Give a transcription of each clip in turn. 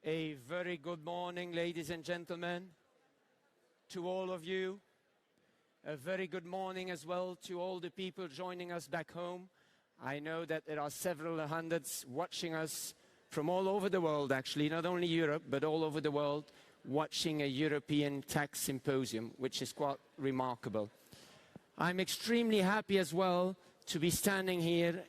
A very good morning, ladies and gentlemen, to all of you. A very good morning as well to all the people joining us back home. I know that there are several hundreds watching us from all over the world, actually, not only Europe, but all over the world, watching a European Tax Symposium, which is quite remarkable. I'm extremely happy as well to be standing here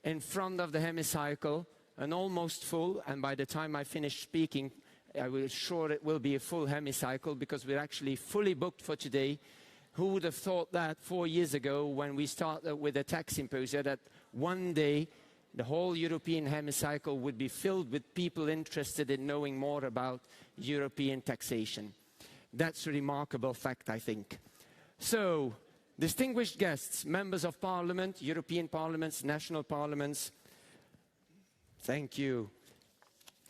in front of the hemicycle, and almost full, and by the time I finish speaking, I will sure it will be a full hemicycle because we're actually fully booked for today. Who would have thought that 4 years ago when we started with the tax symposium that one day the whole European hemicycle would be filled with people interested in knowing more about European taxation. That's a remarkable fact, I think. So, distinguished guests, members of parliament, European parliaments, national parliaments, thank you.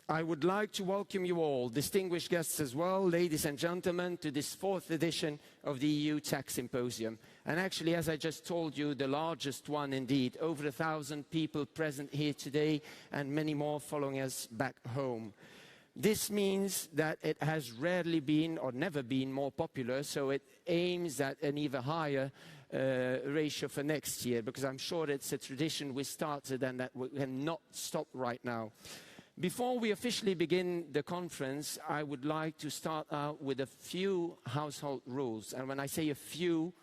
I would like to welcome you all, distinguished guests as well, ladies and gentlemen, to this 4th edition of the EU Tax Symposium. And actually, as I just told you, the largest one indeed. Over 1,000 people present here today and many more following us back home. This means that it has rarely been or never been more popular, so it aims at an even higher ratio for next year, because I'm sure it's a tradition we started and that we cannot stop right now. Before we officially begin the conference, I would like to start out with a few household rules. And when I say a few,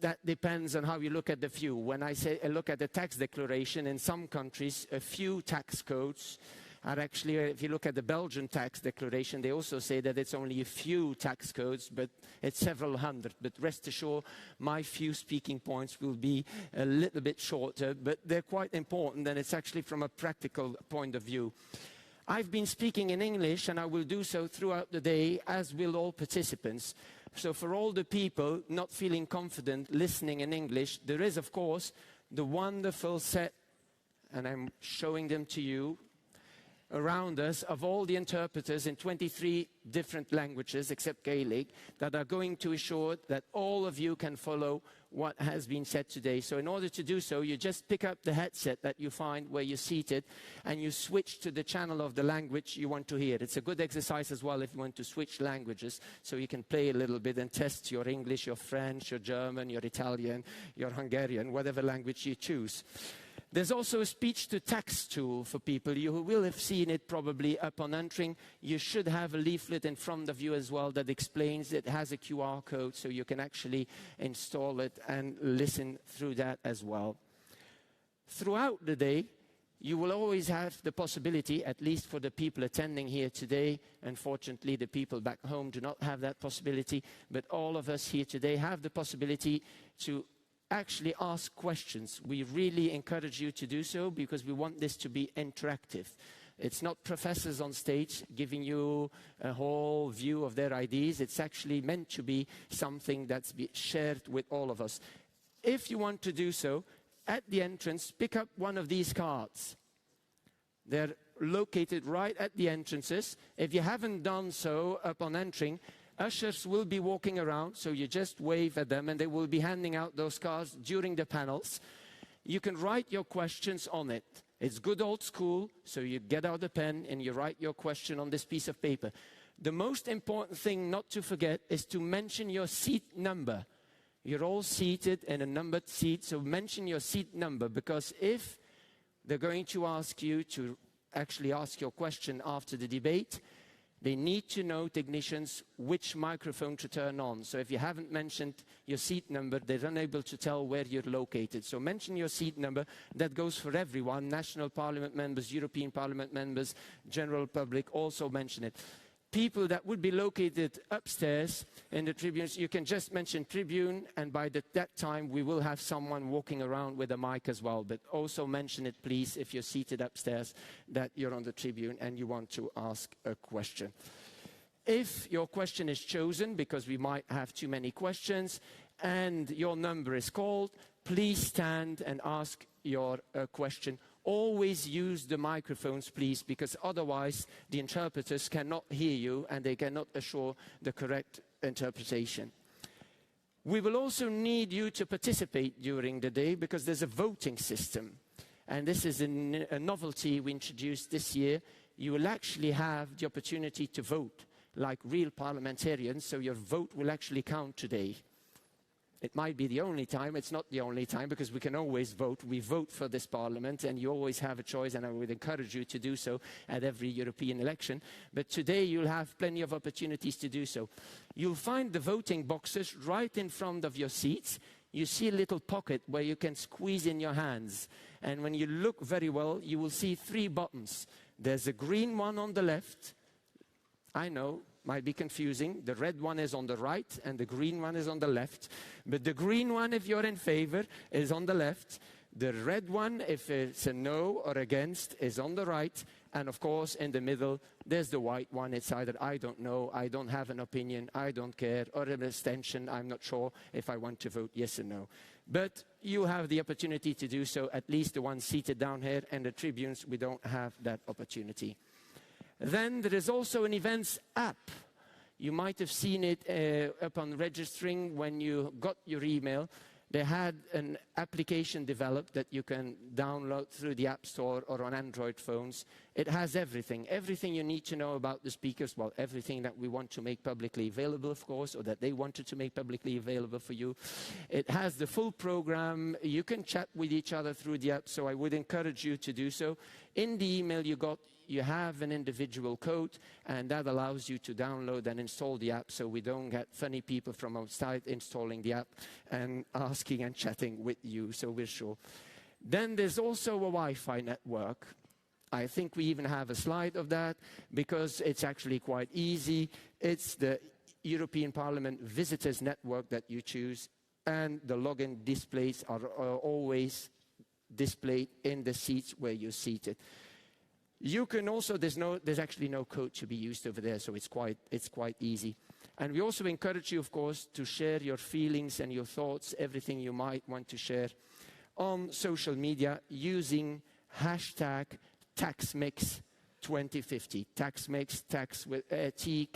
that depends on how you look at the few. When I say look at the tax declaration, in some countries, a few tax codes are actually, if you look at the Belgian tax declaration, they also say that it's only a few tax codes, but it's several hundred. But rest assured, my few speaking points will be a little bit shorter, but they're quite important, and it's actually from a practical point of view. I've been speaking in English, and I will do so throughout the day, as will all participants. So for all the people not feeling confident listening in English, there is, of course, the wonderful set, and I'm showing them to you, around us of all the interpreters in 23 different languages except Gaelic that are going to ensure that all of you can follow what has been said today. So in order to do so, you just pick up the headset that you find where you're seated and you switch to the channel of the language you want to hear. It's a good exercise as well if you want to switch languages, so you can play a little bit and test your English, your French, your German, your Italian, your Hungarian, whatever language you choose. There's also a speech-to-text tool for people. You will have seen it probably upon entering. You should have a leaflet in front of you as well that explains it has a QR code, so you can actually install it and listen through that as well. Throughout the day, you will always have the possibility, at least for the people attending here today, unfortunately the people back home do not have that possibility, but all of us here today have the possibility to actually ask questions. We really encourage you to do so because we want this to be interactive. It's not professors on stage giving you a whole view of their ideas. It's actually meant to be something that's shared with all of us. If you want to do so, at the entrance, pick up one of these cards. They're located right at the entrances. If you haven't done so upon entering, ushers will be walking around, so you just wave at them and they will be handing out those cards during the panels. You can write your questions on it. It's good old school, so you get out a pen and you write your question on this piece of paper. The most important thing not to forget is to mention your seat number. You're all seated in a numbered seat, so mention your seat number, because if they're going to ask you to actually ask your question after the debate, they need to know, technicians, which microphone to turn on. So if you haven't mentioned your seat number, they're unable to tell where you're located. So mention your seat number. That goes for everyone. National Parliament members, European Parliament members, general public, also mention it. People that would be located upstairs in the tribunes, you can just mention tribune, and by that time we will have someone walking around with a mic as well. But also mention it, please, if you're seated upstairs, that you're on the tribune and you want to ask a question. If your question is chosen, because we might have too many questions, and your number is called, please stand and ask your question. Always use the microphones, please, because otherwise the interpreters cannot hear you and they cannot assure the correct interpretation. We will also need you to participate during the day because there's a voting system. And this is a novelty we introduced this year. you will actually have the opportunity to vote like real parliamentarians, so your vote will actually count today. It might be the only time. It's not the only time, because we can always vote. We vote for this parliament, and you always have a choice, and I would encourage you to do so at every European election. But today you'll have plenty of opportunities to do so. You'll find the voting boxes right in front of your seats. You see a little pocket where you can squeeze in your hands. And when you look very well, you will see 3 buttons. There's a green one on the left. I know, might be confusing. The red one is on the right and the green one is on the left. But the green one, if you're in favor, is on the left. The red one, if it's a no or against, is on the right. And of course, in the middle, there's the white one. It's either I don't know, I don't have an opinion, I don't care, or an abstention. I'm not sure if I want to vote yes or no. But you have the opportunity to do so, at least the ones seated down here, and the tribunes, we don't have that opportunity. Then there is also an events app. You might have seen it upon registering when you got your email. They had an application developed that you can download through the App Store or on Android phones. It has everything you need to know about the speakers, well, everything that we want to make publicly available, of course, or that they wanted to make publicly available for you. It has the full program. You can chat with each other through the app, so I would encourage you to do so. In the email you got, you have an individual code, and that allows you to download and install the app, so we don't get funny people from outside installing the app and asking and chatting with you, so we're sure. Then there's also a Wi-Fi network. I think we even have a slide of that, because it's actually quite easy. It's the European Parliament Visitors Network that you choose, and the login displays are always displayed in the seats where you're seated. You can also, there's actually no code to be used over there, so it's quite easy. And we also encourage you, of course, to share your feelings and your thoughts, everything you might want to share, on social media using hashtag TaxMix2050. TaxMix, tax with T,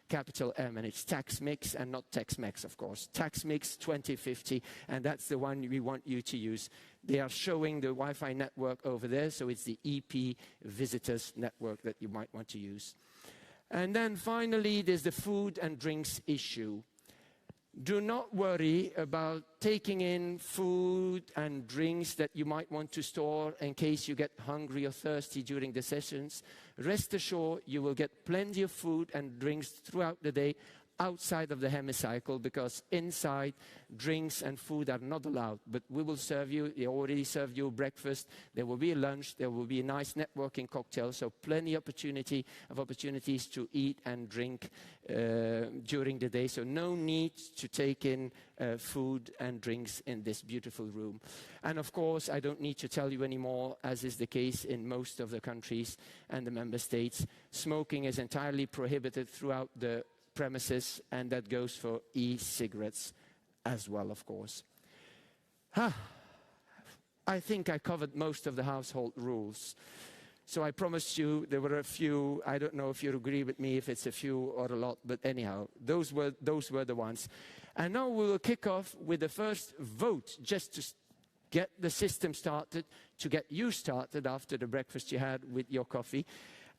capital M, and it's TaxMix and not TaxMex, of course. TaxMix2050, and that's the one we want you to use. They are showing the Wi-Fi network over there, so it's the EP Visitors Network that you might want to use. And then finally, there's the food and drinks issue. Do not worry about taking in food and drinks that you might want to store in case you get hungry or thirsty during the sessions. Rest assured, you will get plenty of food and drinks throughout the day outside of the hemicycle, because inside drinks and food are not allowed. But we will serve you, they already served you breakfast, there will be a lunch, there will be a nice networking cocktail, so plenty of opportunities to eat and drink during the day. So no need to take in food and drinks in this beautiful room. And of course, I don't need to tell you anymore, as is the case in most of the countries and the member states, smoking is entirely prohibited throughout the premises, and that goes for e-cigarettes as well, of course. I think I covered most of the household rules. So I promised you there were a few. I don't know if you agree with me, if it's a few or a lot, but anyhow, those were the ones. And now we will kick off with the first vote, just to get the system started, to get you started after the breakfast you had with your coffee.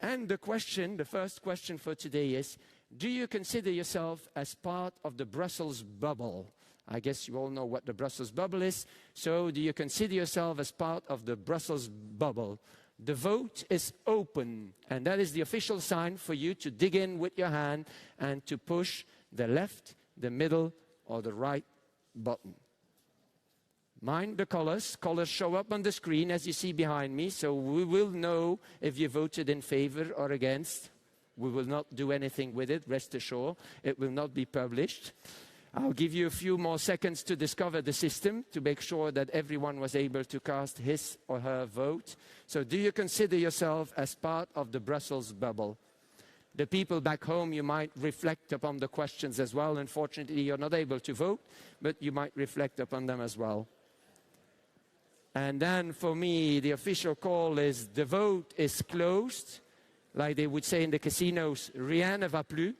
And the first question for today is, do you consider yourself as part of the Brussels bubble? I guess you all know what the Brussels bubble is. So do you consider yourself as part of the Brussels bubble? The vote is open, and that is the official sign for you to dig in with your hand and to push the left, the middle, or the right button. Mind the colors. Colors show up on the screen as you see behind me, so we will know if you voted in favor or against. We will not do anything with it, rest assured. It will not be published. I'll give you a few more seconds to discover the system, to make sure that everyone was able to cast his or her vote. So do you consider yourself as part of the Brussels bubble? The people back home, you might reflect upon the questions as well. Unfortunately, you're not able to vote, but you might reflect upon them as well. And then for me, the official call is the vote is closed. Like they would say in the casinos, rien ne va plus.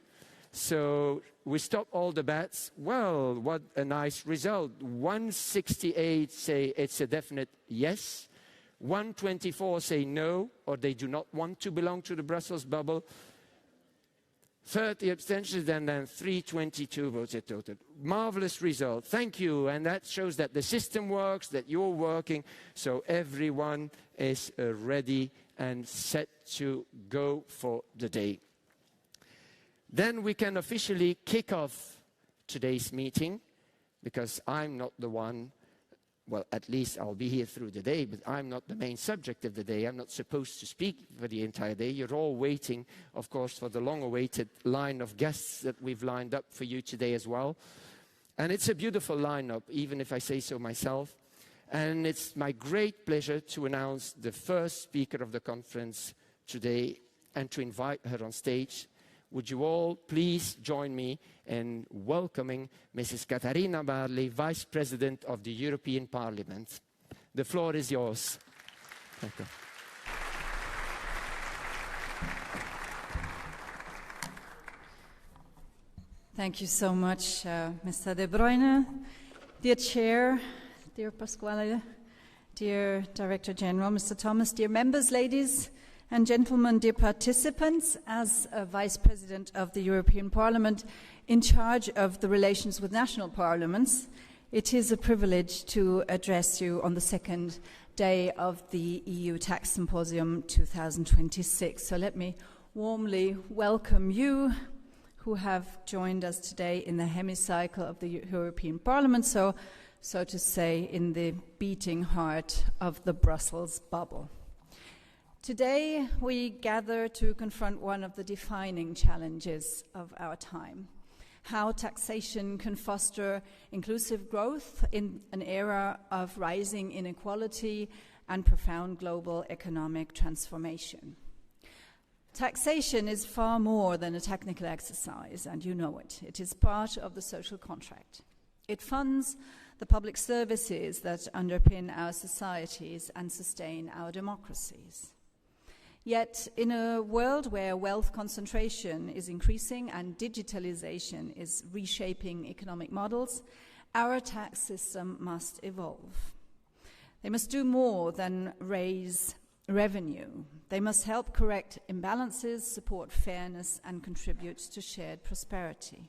So we stop all the bets. Well, what a nice result. 168 say it's a definite yes. 124 say no, or they do not want to belong to the Brussels bubble. 30 abstentions, and then 322 votes in total. Marvelous result. Thank you. And that shows that the system works, that you're working, so everyone is ready and set to go for the day. Then we can officially kick off today's meeting, because I'm not the one, well, at least I'll be here through the day, but I'm not the main subject of the day. I'm not supposed to speak for the entire day. You're all waiting, of course, for the long-awaited line of guests that we've lined up for you today as well. And it's a beautiful lineup, even if I say so myself. And it's my great pleasure to announce the first speaker of the conference today and to invite her on stage. Would you all please join me in welcoming Mrs. Katharina Barley, Vice President of the European Parliament. The floor is yours. Thank you. Thank you so much, Mr. De Bruyne. Dear Chair, dear Pasquale, dear Director General, Mr. Thomas, dear members, ladies and gentlemen, dear participants, as a Vice President of the European Parliament in charge of the relations with national parliaments, it is a privilege to address you on the second day of the EU Tax Symposium 2026. So let me warmly welcome you who have joined us today in the hemicycle of the European Parliament, so to say, in the beating heart of the Brussels bubble. Today, we gather to confront one of the defining challenges of our time: how taxation can foster inclusive growth in an era of rising inequality and profound global economic transformation. Taxation is far more than a technical exercise, and you know it. It is part of the social contract. It funds the public services that underpin our societies and sustain our democracies. Yet, in a world where wealth concentration is increasing and digitalization is reshaping economic models, our tax system must evolve. They must do more than raise revenue. They must help correct imbalances, support fairness, and contribute to shared prosperity.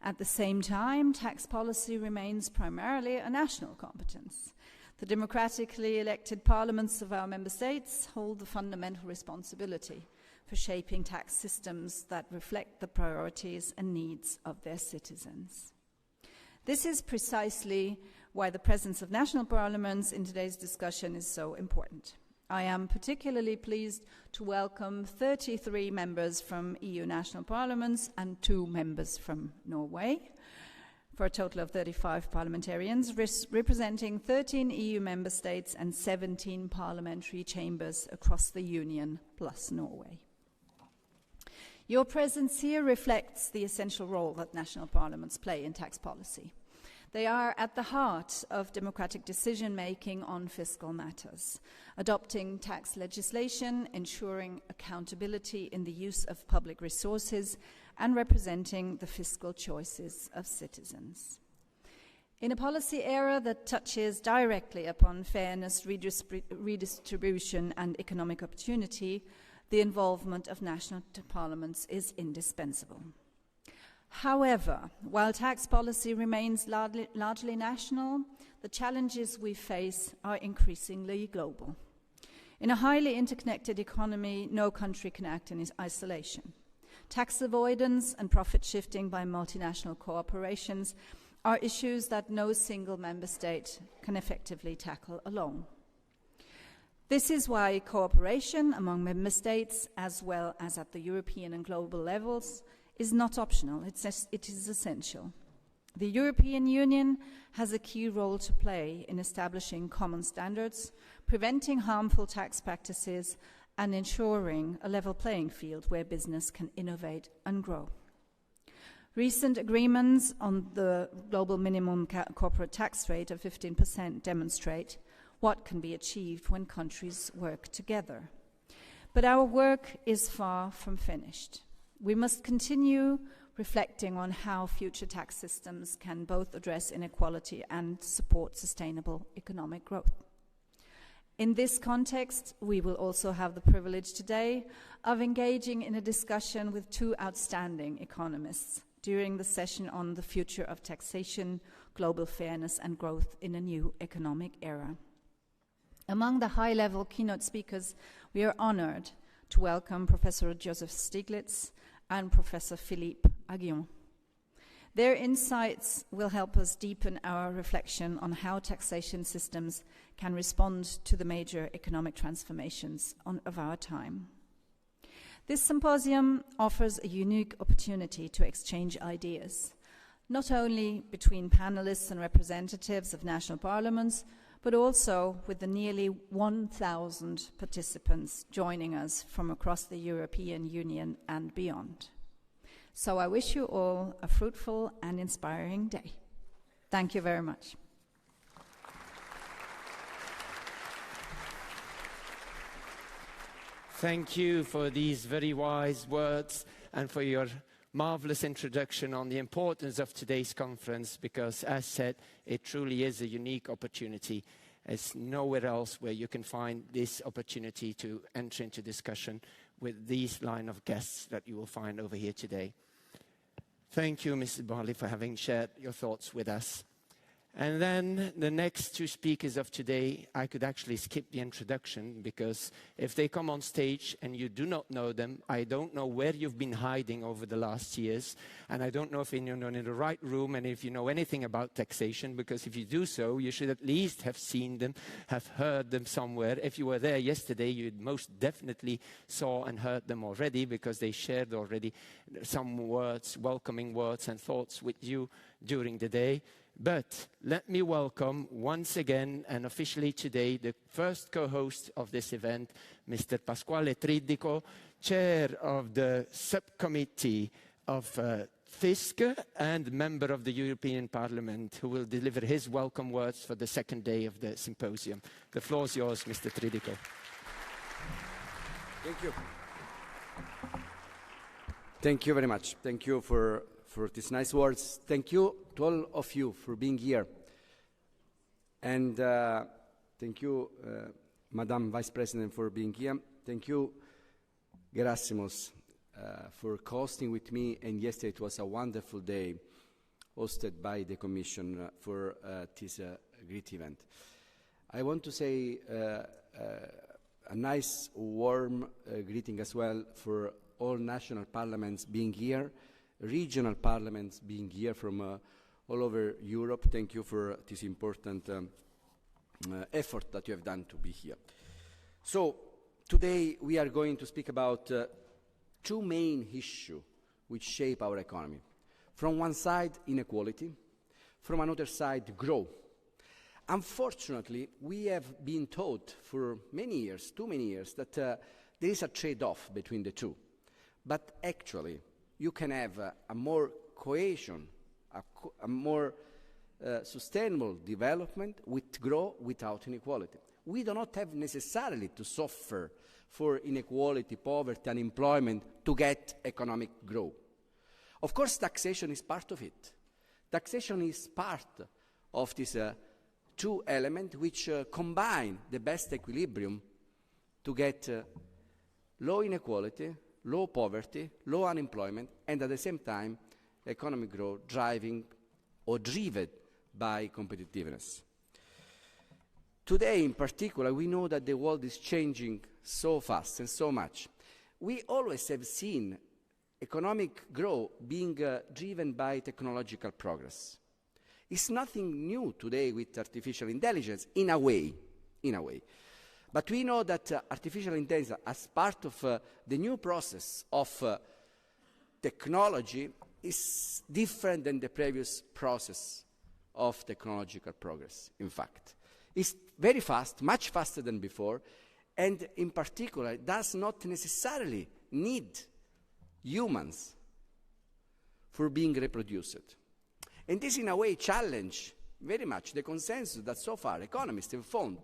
At the same time, tax policy remains primarily a national competence. The democratically elected parliaments of our member states hold the fundamental responsibility for shaping tax systems that reflect the priorities and needs of their citizens. This is precisely why the presence of national parliaments in today's discussion is so important. I am particularly pleased to welcome 33 members from EU national parliaments and 2 members from Norway, for a total of 35 parliamentarians, representing 13 EU member states and 17 parliamentary chambers across the Union, plus Norway. Your presence here reflects the essential role that national parliaments play in tax policy. They are at the heart of democratic decision-making on fiscal matters, adopting tax legislation, ensuring accountability in the use of public resources, and representing the fiscal choices of citizens. In a policy era that touches directly upon fairness, redistribution, and economic opportunity, the involvement of national parliaments is indispensable. However, while tax policy remains largely national, the challenges we face are increasingly global. In a highly interconnected economy, no country can act in isolation. Tax avoidance and profit shifting by multinational corporations are issues that no single member state can effectively tackle alone. This is why cooperation among member states, as well as at the European and global levels, is not optional, it is essential. The European Union has a key role to play in establishing common standards, preventing harmful tax practices, and ensuring a level playing field where business can innovate and grow. Recent agreements on the global minimum corporate tax rate of 15% demonstrate what can be achieved when countries work together. But our work is far from finished. We must continue reflecting on how future tax systems can both address inequality and support sustainable economic growth. In this context, we will also have the privilege today of engaging in a discussion with two outstanding economists during the session on the future of taxation, global fairness and growth in a new economic era. Among the high-level keynote speakers, we are honored to welcome Professor Joseph Stiglitz and Professor Philippe Aghion. Their insights will help us deepen our reflection on how taxation systems can respond to the major economic transformations of our time. This symposium offers a unique opportunity to exchange ideas, not only between panelists and representatives of national parliaments, but also with the nearly 1,000 participants joining us from across the European Union and beyond. So I wish you all a fruitful and inspiring day. Thank you very much. Thank you for these very wise words and for your marvelous introduction on the importance of today's conference, because, as said, it truly is a unique opportunity. There's nowhere else where you can find this opportunity to enter into discussion with these line of guests that you will find over here today. Thank you, Mrs. Barley, for having shared your thoughts with us. And then the next two speakers of today, I could actually skip the introduction, because if they come on stage and you do not know them, I don't know where you've been hiding over the last years, and I don't know if you're in the right room and if you know anything about taxation, because if you do so, you should at least have seen them, have heard them somewhere. If you were there yesterday, you most definitely saw and heard them already, because they shared already some words, welcoming words and thoughts with you during the day. But let me welcome once again and officially today the first co-host of this event, Mr. Pasquale Tridico, chair of the subcommittee of FISC and member of the European Parliament, who will deliver his welcome words for the second day of the symposium. The floor is yours, Mr. Tridico. Thank you. Thank you very much. Thank you for these nice words. Thank you to all of you for being here. And thank you, Madam Vice President, for being here. Thank you, Gerasimos, for hosting with me. And yesterday it was a wonderful day hosted by the Commission for this great event. I want to say a nice, warm greeting as well for all national parliaments being here, regional parliaments being here from all over Europe. Thank you for this important effort that you have done to be here. So today we are going to speak about two main issues which shape our economy. From one side, inequality. From another side, growth. Unfortunately, we have been taught for many years, too many years, that there is a trade-off between the two. But actually, you can have a more cohesion, a more sustainable development with growth without inequality. We do not have necessarily to suffer for inequality, poverty, unemployment to get economic growth. Of course, taxation is part of it. Taxation is part of these two elements which combine the best equilibrium to get low inequality, low poverty, low unemployment, and at the same time, economic growth driving or driven by competitiveness. Today, in particular, we know that the world is changing so fast and so much. We always have seen economic growth being driven by technological progress. It's nothing new today with artificial intelligence, in a way. But we know that artificial intelligence, as part of the new process of technology, is different than the previous process of technological progress, in fact. It's very fast, much faster than before, and in particular, does not necessarily need humans for being reproduced. And this, in a way, challenge very much the consensus that so far economists have found.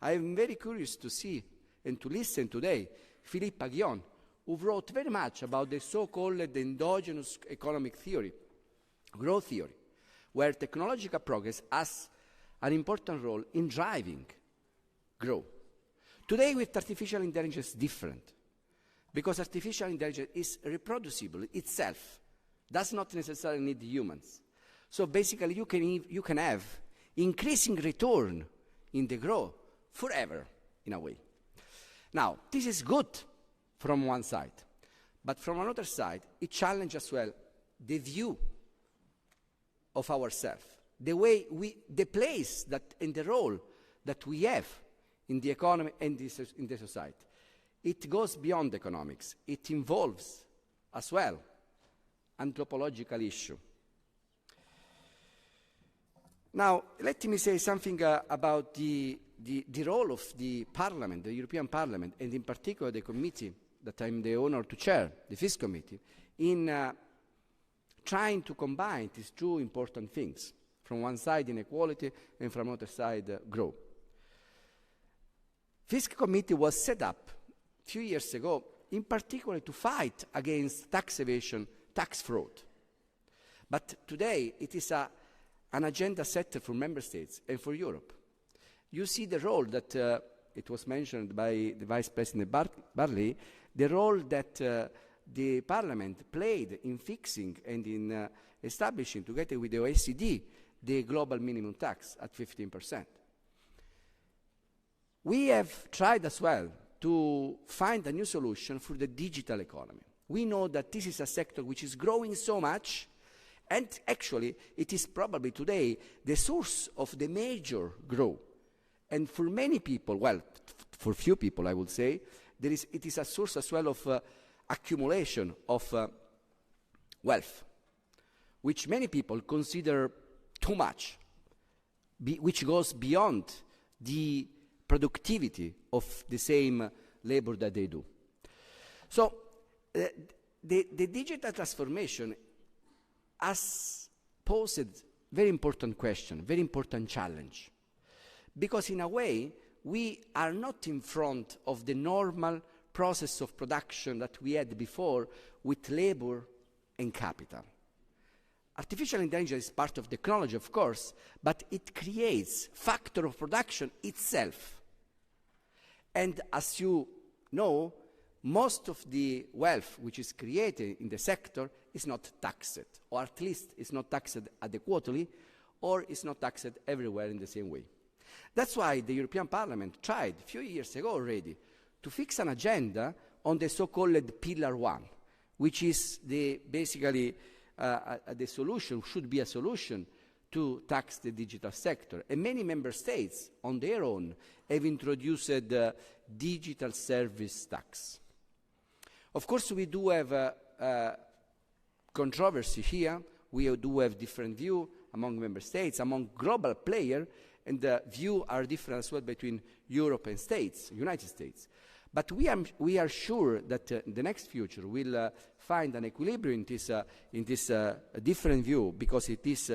I am very curious to see and to listen today Philippe Aghion, who wrote very much about the so-called endogenous economic theory, growth theory, where technological progress has an important role in driving growth. Today with artificial intelligence it's different, because artificial intelligence is reproducible itself, does not necessarily need humans. So basically you can have increasing return in the growth forever, in a way. Now, this is good from one side, but from another side, it challenges as well the view of ourselves, the place that and the role that we have in the economy and in the society. It goes beyond economics. It involves as well anthropological issue. Now, let me say something about the role of the Parliament, the European Parliament, and in particular the committee that I'm the honor to chair, the FIS committee, in trying to combine these two important things. From one side, inequality, and from the other side, growth. FIS committee was set up a few years ago, in particular to fight against tax evasion, tax fraud. But today, it is an agenda setter for member states and for Europe. You see the role that, it was mentioned by the Vice President Barley, the role that the Parliament played in fixing and in establishing, together with the OECD, the global minimum tax at 15%. We have tried as well to find a new solution for the digital economy. We know that this is a sector which is growing so much, and actually it is probably today the source of the major growth. And for many people, well, for few people I would say, it is a source as well of accumulation of wealth, which many people consider too much, which goes beyond the productivity of the same labor that they do. So the digital transformation has posed very important question, very important challenge, because in a way we are not in front of the normal process of production that we had before with labor and capital. Artificial intelligence is part of technology, of course, but it creates factor of production itself. And as you know, most of the wealth which is created in the sector is not taxed, or at least is not taxed adequately, or is not taxed everywhere in the same way. That's why the European Parliament tried a few years ago already to fix an agenda on the so-called Pillar 1, which is basically the solution, should be a solution to tax the digital sector. And many member states, on their own, have introduced digital service tax. Of course, we do have controversy here. We do have different views among member states, among global players, and the views are different as well between Europe and United States. But we are sure that the next future will find an equilibrium in this different view, because it is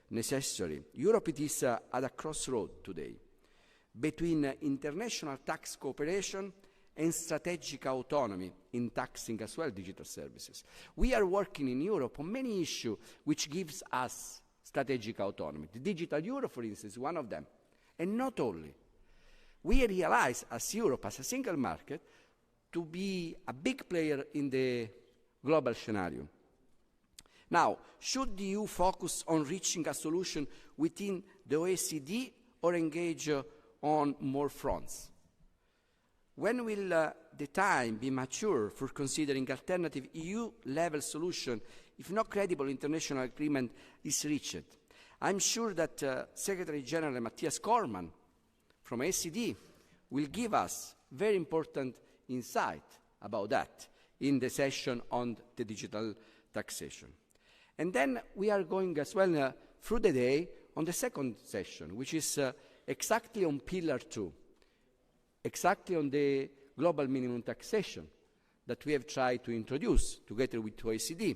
necessary. Europe is at a crossroad today between international tax cooperation and strategic autonomy in taxing as well digital services. We are working in Europe on many issues which gives us strategic autonomy. The digital euro, for instance, is one of them. And not only. We realize as Europe, as a single market, to be a big player in the global scenario. Now, should the EU focus on reaching a solution within the OECD or engage on more fronts? When will the time be mature for considering alternative EU-level solution if no credible international agreement is reached? I'm sure that Secretary General Mathias Cormann from OECD will give us very important insight about that in the session on the digital taxation. And then we are going as well through the day on the second session, which is exactly on Pillar 2, exactly on the global minimum taxation that we have tried to introduce together with OECD.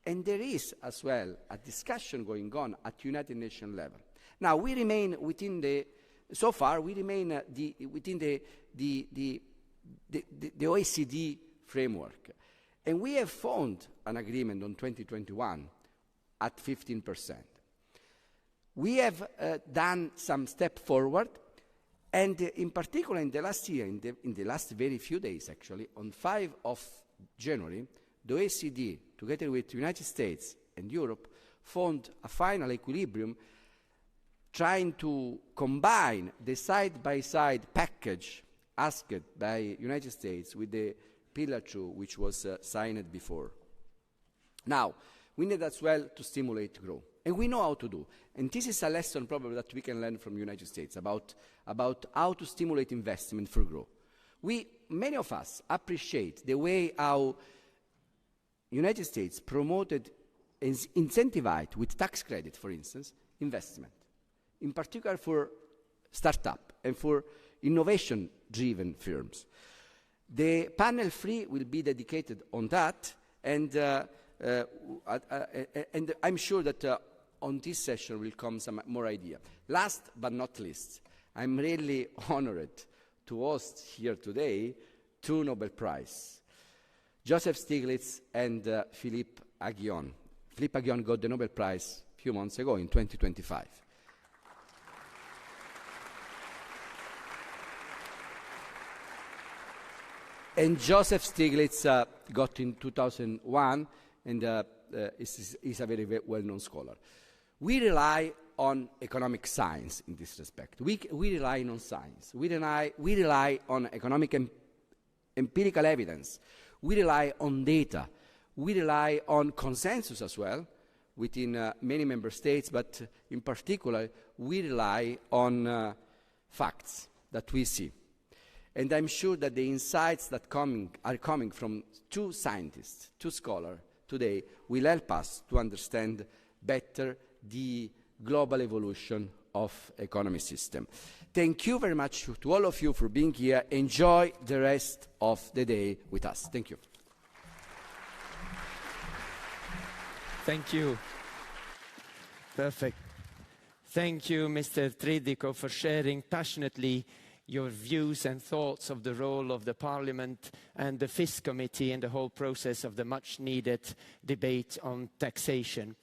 And there is as well a discussion going on at United Nations level. Now, we remain within the, so far, we remain within the OECD framework. And we have found an agreement on 2021 at 15%. We have done some step forward, And in particular, in the last year, in the last very few days, actually, on 5 of January, the OECD, together with the United States and Europe, found a final equilibrium trying to combine the side-by-side package asked by United States with the Pillar 2, which was signed before. Now, we need as well to stimulate growth. And we know how to do. And this is a lesson probably that we can learn from the United States about how to stimulate investment for growth. Many of us appreciate the way how United States promoted and incentivized with tax credit, for instance, investment, in particular for startup and for innovation-driven firms. The panel 3 will be dedicated on that, and I'm sure that on this session will come some more ideas. Last but not least, I'm really honored to host here today 2 Nobel Prize, Joseph Stiglitz and Philippe Aghion. Philippe Aghion got the Nobel Prize a few months ago in 2025. And Joseph Stiglitz got in 2001, and is a very, very well-known scholar. We rely on economic science in this respect. We rely on science. We rely on economic empirical evidence. We rely on data. We rely on consensus as well within many member states, but in particular, we rely on facts that we see. And I'm sure that the insights that are coming from 2 scientists, 2 scholars today, will help us to understand better the global evolution of economy system. Thank you very much to all of you for being here. Enjoy the rest of the day with us. Thank you. Thank you. Perfect. Thank you, Mr. Tridico, for sharing passionately your views and thoughts of the role of the Parliament and the FIS Committee in the whole process of the much-needed debate on taxation.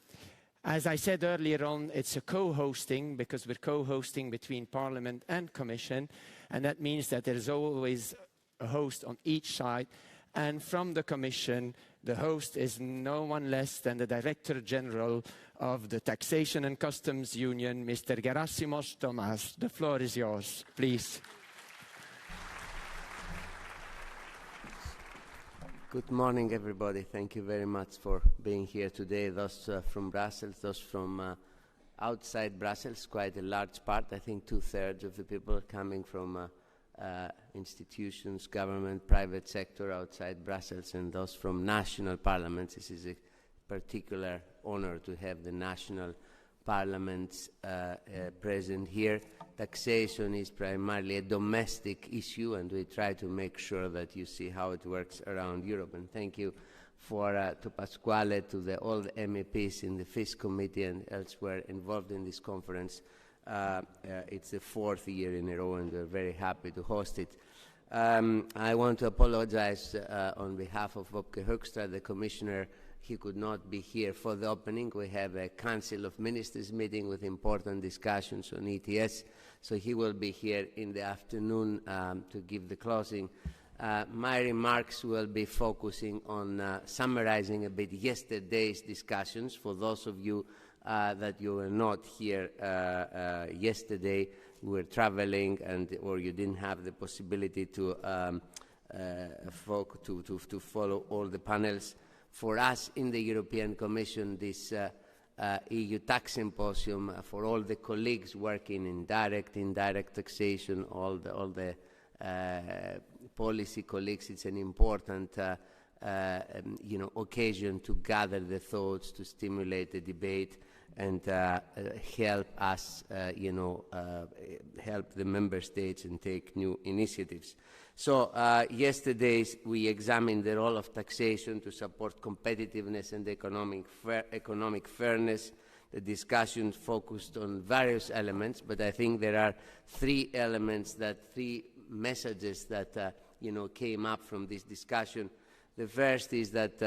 As I said earlier on, it's a co-hosting, because we're co-hosting between Parliament and Commission, and that means that there's always a host on each side. And from the Commission, the host is no one less than the Director General of the Taxation and Customs Union, Mr. Gerasimos Tomas. The floor is yours, please. Good morning, everybody. Thank you very much for being here today. Those from Brussels, those from outside Brussels, quite a large part. I think 2/3 of the people coming from institutions, government, private sector outside Brussels, and those from national parliaments. This is a particular honor to have the national parliaments present here. Taxation is primarily a domestic issue, and we try to make sure that you see how it works around Europe. And thank you to Pasquale, to all the MEPs in the FIS Committee and elsewhere involved in this conference. It's the 4th year in a row, and we're very happy to host it. I want to apologize on behalf of Wopke Hoekstra, the Commissioner. He could not be here for the opening. We have a Council of Ministers meeting with important discussions on ETS, so he will be here in the afternoon to give the closing. My remarks will be focusing on summarizing a bit yesterday's discussions. For those of you that you were not here yesterday, you were traveling, or you didn't have the possibility to follow all the panels. For us in the European Commission, this EU Tax Symposium, for all the colleagues working in direct, indirect taxation, all the policy colleagues, it's an important occasion to gather the thoughts, to stimulate the debate, and help us, help the member states and take new initiatives. So yesterday we examined the role of taxation to support competitiveness and economic fairness. The discussion focused on various elements, but I think there are 3 elements, three messages that came up from this discussion. The first is that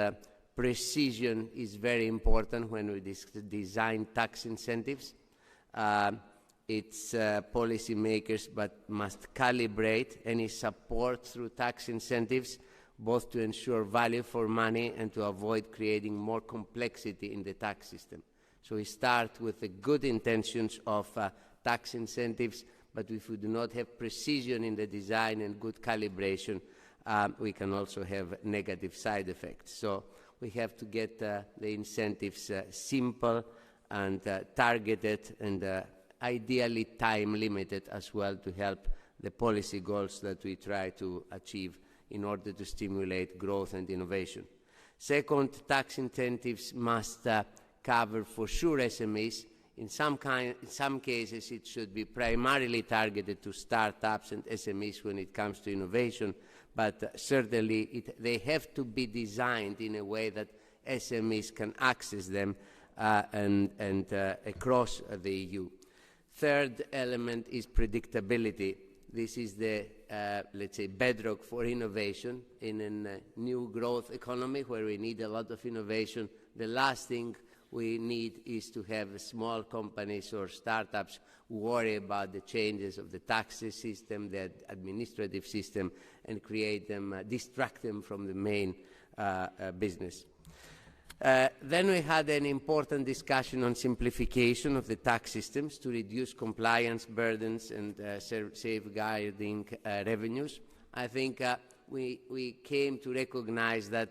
precision is very important when we design tax incentives. its policymakers, but must calibrate any support through tax incentives, both to ensure value for money and to avoid creating more complexity in the tax system. So we start with the good intentions of tax incentives, but if we do not have precision in the design and good calibration, we can also have negative side effects. So we have to get the incentives simple and targeted and ideally time-limited as well to help the policy goals that we try to achieve in order to stimulate growth and innovation. Second, tax incentives must cover for sure SMEs. In some cases, it should be primarily targeted to startups and SMEs when it comes to innovation, but certainly they have to be designed in a way that SMEs can access them and across the EU. Third element is predictability. This is the, let's say, bedrock for innovation in a new growth economy where we need a lot of innovation. The last thing we need is to have small companies or startups worry about the changes of the tax system, the administrative system, and create them, distract them from the main business. Then we had an important discussion on simplification of the tax systems to reduce compliance burdens and safeguarding revenues. I think we came to recognize that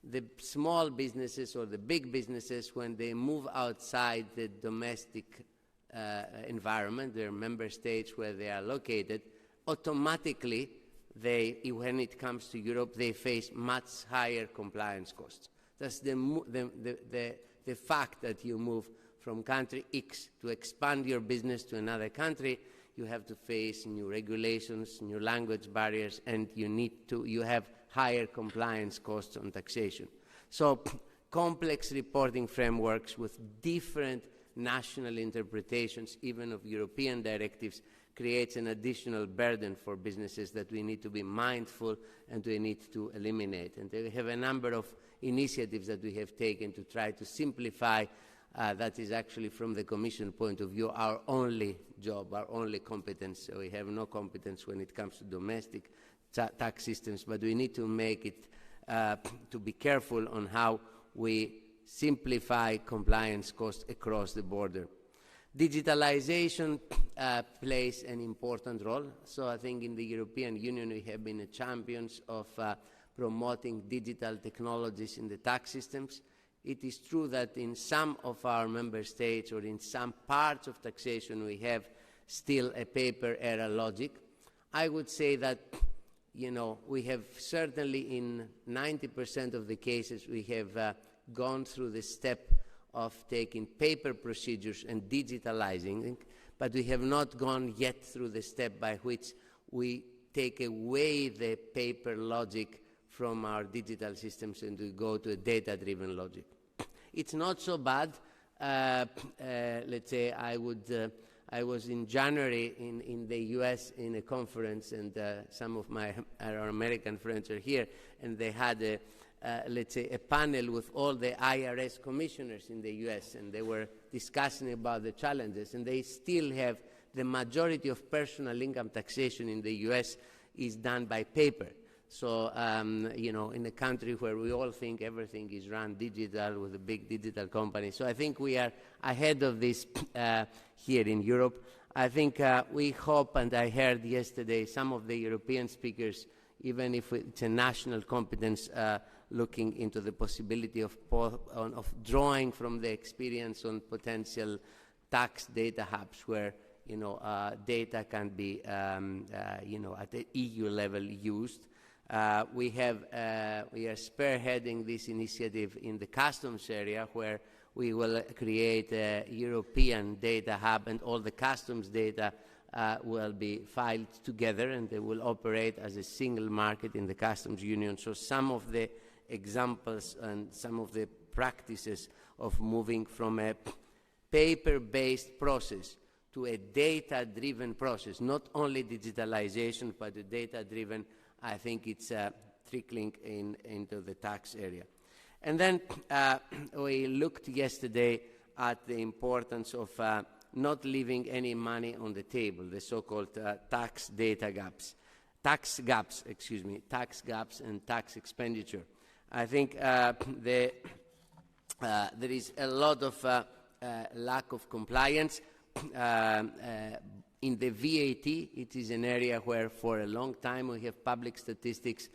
the small businesses or the big businesses, when they move outside the domestic environment, their member states where they are located, automatically, when it comes to Europe, they face much higher compliance costs. That's the fact that you move from country X to expand your business to another country. You have to face new regulations, new language barriers, and you have higher compliance costs on taxation. So complex reporting frameworks with different national interpretations, even of European directives, creates an additional burden for businesses that we need to be mindful and we need to eliminate. And we have a number of initiatives that we have taken to try to simplify. That is actually, from the Commission point of view, our only job, our only competence. So we have no competence when it comes to domestic tax systems, but we need to make it, to be careful on how we simplify compliance costs across the border. Digitalization plays an important role. So I think in the European Union we have been champions of promoting digital technologies in the tax systems. It is true that in some of our member states or in some parts of taxation we have still a paper era logic. I would say that, we have certainly in 90% of the cases we have gone through the step of taking paper procedures and digitalizing, but we have not gone yet through the step by which we take away the paper logic from our digital systems and we go to a data-driven logic. It's not so bad. Let's say I was in January in the US in a conference, and some of our American friends are here, and they had let's say a panel with all the IRS commissioners in the US, and they were discussing about the challenges, and they still have the majority of personal income taxation in the US is done by paper. So, in a country where we all think everything is run digital with a big digital company. So I think we are ahead of this here in Europe. I think we hope, and I heard yesterday some of the European speakers, even if it's a national competence, looking into the possibility of drawing from the experience on potential tax data hubs where data can be at the EU level used. We are spearheading this initiative in the customs area, where we will create a European data hub, and all the customs data will be filed together, and they will operate as a single market in the customs union. So some of the examples and some of the practices of moving from a paper-based process to a data-driven process, not only digitalization, but a data-driven, I think it's trickling into the tax area. And then we looked yesterday at the importance of not leaving any money on the table, the so-called tax gaps and tax expenditure. I think there is a lot of lack of compliance. In the VAT, it is an area where for a long time we have public statistics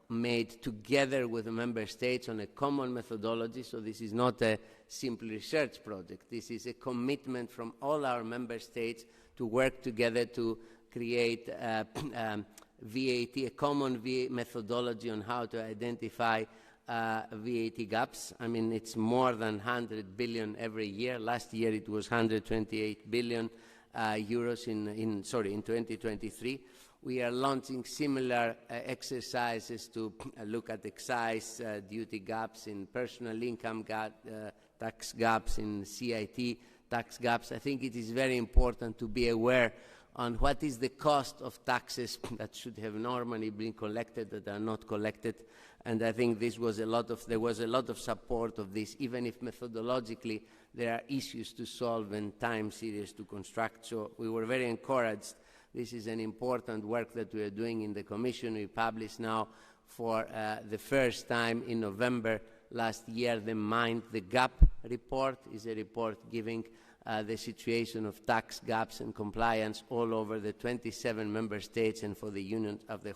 made together with the member states on a common methodology. So this is not a simple research project. This is a commitment from all our member states to work together to create VAT, a common VAT methodology on how to identify VAT gaps. I mean, it's more than 100 billion every year. Last year it was 128 billion euros in 2023. We are launching similar exercises to look at excise duty gaps, in personal income tax gaps, in CIT tax gaps. I think it is very important to be aware on what is the cost of taxes that should have normally been collected that are not collected. And I think there was a lot of support of this, even if methodologically there are issues to solve and time series to construct. So we were very encouraged. This is an important work that we are doing in the Commission. We published now for the first time in November last year the Mind the Gap report. Is a report giving the situation of tax gaps and compliance all over the 27 member states and for the Union as a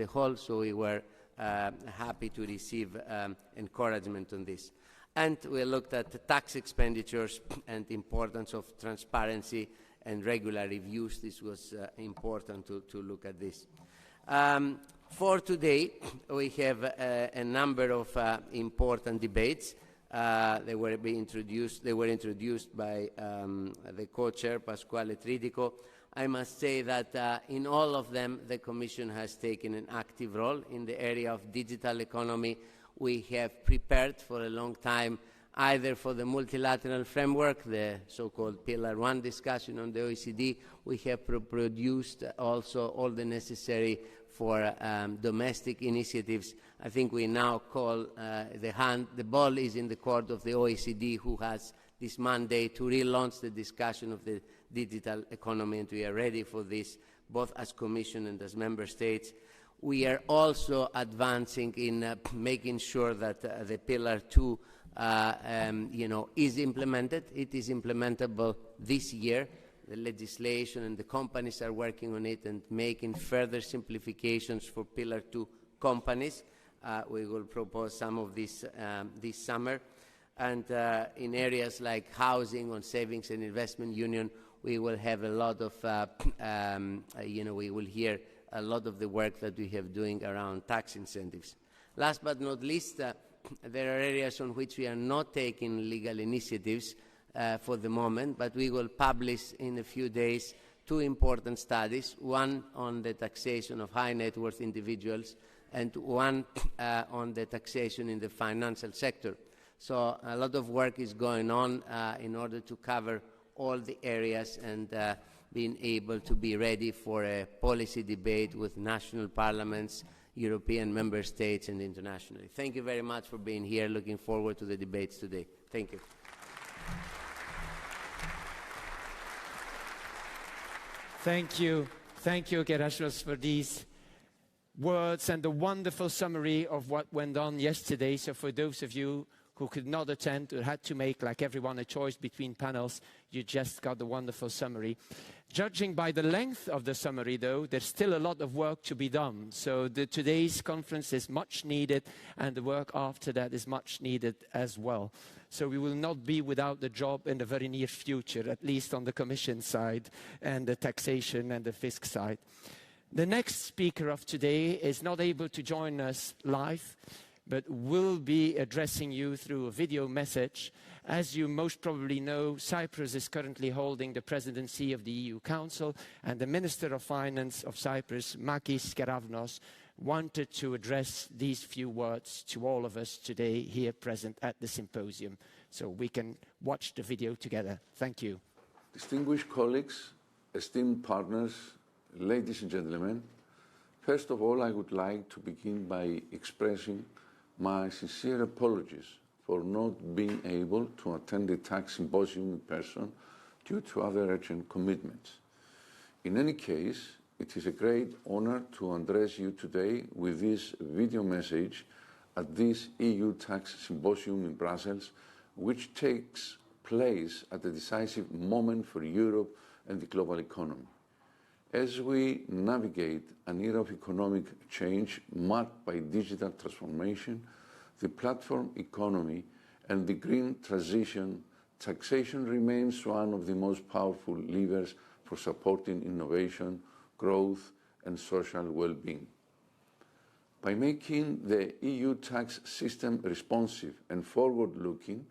whole. So we were happy to receive encouragement on this. And we looked at the tax expenditures and the importance of transparency and regular reviews. This was important to look at this. For today, we have a number of important debates. They were introduced by the co-chair, Pasquale Tridico. I must say that in all of them, the Commission has taken an active role. In the area of digital economy, we have prepared for a long time either for the multilateral framework, the so-called Pillar 1 discussion on the OECD. We have produced also all the necessary for domestic initiatives. I think we now call the ball is in the court of the OECD, who has this mandate to relaunch the discussion of the digital economy, and we are ready for this, both as Commission and as Member States. We are also advancing in making sure that the Pillar 2 is implemented. It is implementable this year. The legislation and the companies are working on it and making further simplifications for Pillar 2 companies. We will propose some of this this summer. And in areas like housing, on savings and investment union, we will have a lot of, we will hear a lot of the work that we have doing around tax incentives. Last but not least, there are areas on which we are not taking legal initiatives for the moment, but we will publish in a few days 2 important studies, one on the taxation of high net worth individuals and one on the taxation in the financial sector. So a lot of work is going on in order to cover all the areas and being able to be ready for a policy debate with national parliaments, European member states and internationally. Thank you very much for being here. Looking forward to the debates today. Thank you. Thank you. Thank you, Keravnos, for these words and the wonderful summary of what went on yesterday. So for those of you who could not attend or had to make, like everyone, a choice between panels, you just got the wonderful summary. Judging by the length of the summary, though, there's still a lot of work to be done. So today's conference is much needed, and the work after that is much needed as well. So we will not be without the job in the very near future, at least on the Commission side and the taxation and the fisc side. The next speaker of today is not able to join us live, but will be addressing you through a video message. As you most probably know, Cyprus is currently holding the presidency of the EU Council, and the Minister of Finance of Cyprus, Makis Keravnos, wanted to address these few words to all of us today here present at the symposium. So we can watch the video together. Thank you. Distinguished colleagues, esteemed partners, ladies and gentlemen, first of all, I would like to begin by expressing my sincere apologies for not being able to attend the tax symposium in person due to other urgent commitments. In any case, it is a great honor to address you today with this video message at this EU Tax Symposium in Brussels, which takes place at a decisive moment for Europe and the global economy. As we navigate an era of economic change marked by digital transformation, the platform economy and the green transition, taxation remains one of the most powerful levers for supporting innovation, growth, and social well-being. By making the EU tax system responsive and forward-looking,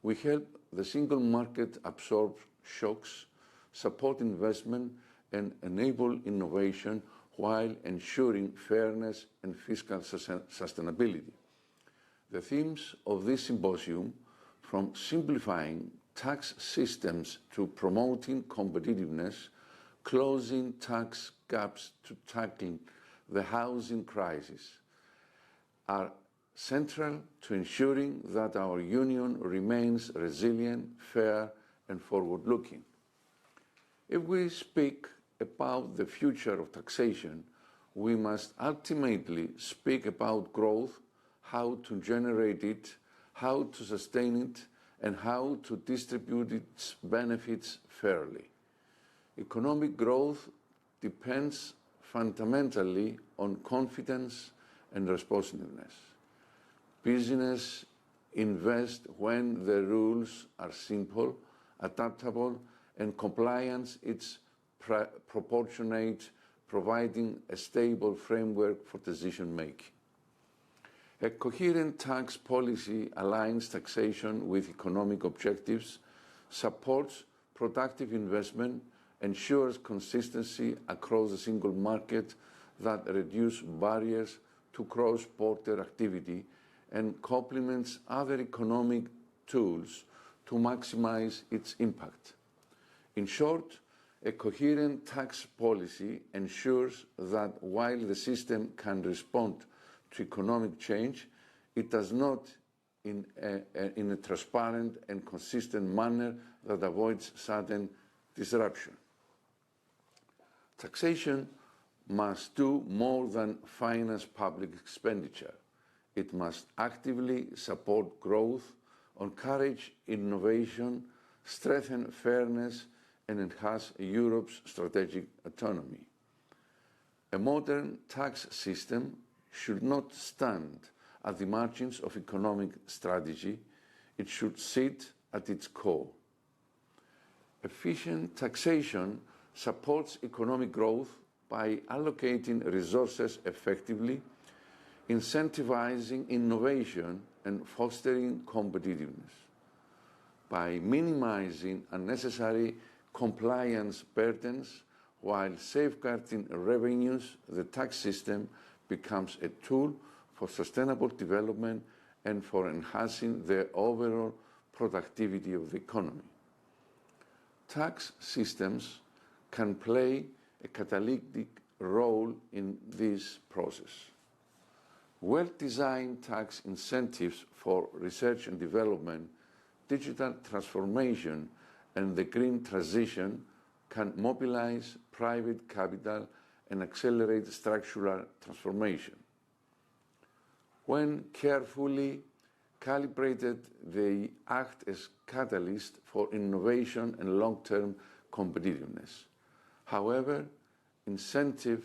we help the single market absorb shocks, support investment, and enable innovation while ensuring fairness and fiscal sustainability. The themes of this symposium, from simplifying tax systems to promoting competitiveness, closing tax gaps to tackling the housing crisis, are central to ensuring that our union remains resilient, fair, and forward-looking. If we speak about the future of taxation, we must ultimately speak about growth, how to generate it, how to sustain it, and how to distribute its benefits fairly. Economic growth depends fundamentally on confidence and responsiveness. Business invest when the rules are simple, adaptable, and compliance is proportionate, providing a stable framework for decision-making. A coherent tax policy aligns taxation with economic objectives, supports productive investment, ensures consistency across the single market that reduces barriers to cross-border activity, and complements other economic tools to maximize its impact. In short, a coherent tax policy ensures that while the system can respond to economic change, it does not in a transparent and consistent manner that avoids sudden disruption. Taxation must do more than finance public expenditure. It must actively support growth, encourage innovation, strengthen fairness, and enhance Europe's strategic autonomy. A modern tax system should not stand at the margins of economic strategy. It should sit at its core. Efficient taxation supports economic growth by allocating resources effectively, incentivizing innovation, and fostering competitiveness. By minimizing unnecessary compliance burdens while safeguarding revenues, the tax system becomes a tool for sustainable development and for enhancing the overall productivity of the economy. Tax systems can play a catalytic role in this process. Well-designed tax incentives for research and development, digital transformation, and the green transition can mobilize private capital and accelerate structural transformation. When carefully calibrated, they act as catalysts for innovation and long-term competitiveness. However, incentive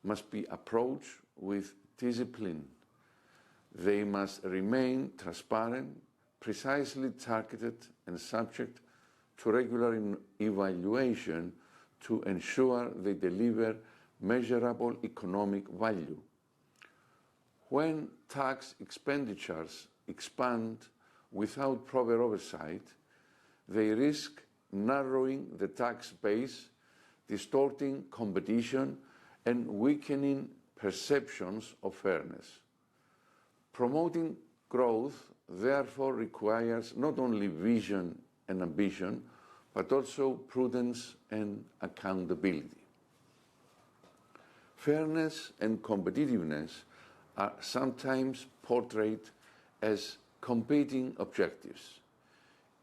must be approached with discipline. They must remain transparent, precisely targeted, and subject to regular evaluation to ensure they deliver measurable economic value. When tax expenditures expand without proper oversight, they risk narrowing the tax base, distorting competition, and weakening perceptions of fairness. Promoting growth, therefore, requires not only vision and ambition, but also prudence and accountability. Fairness and competitiveness are sometimes portrayed as competing objectives.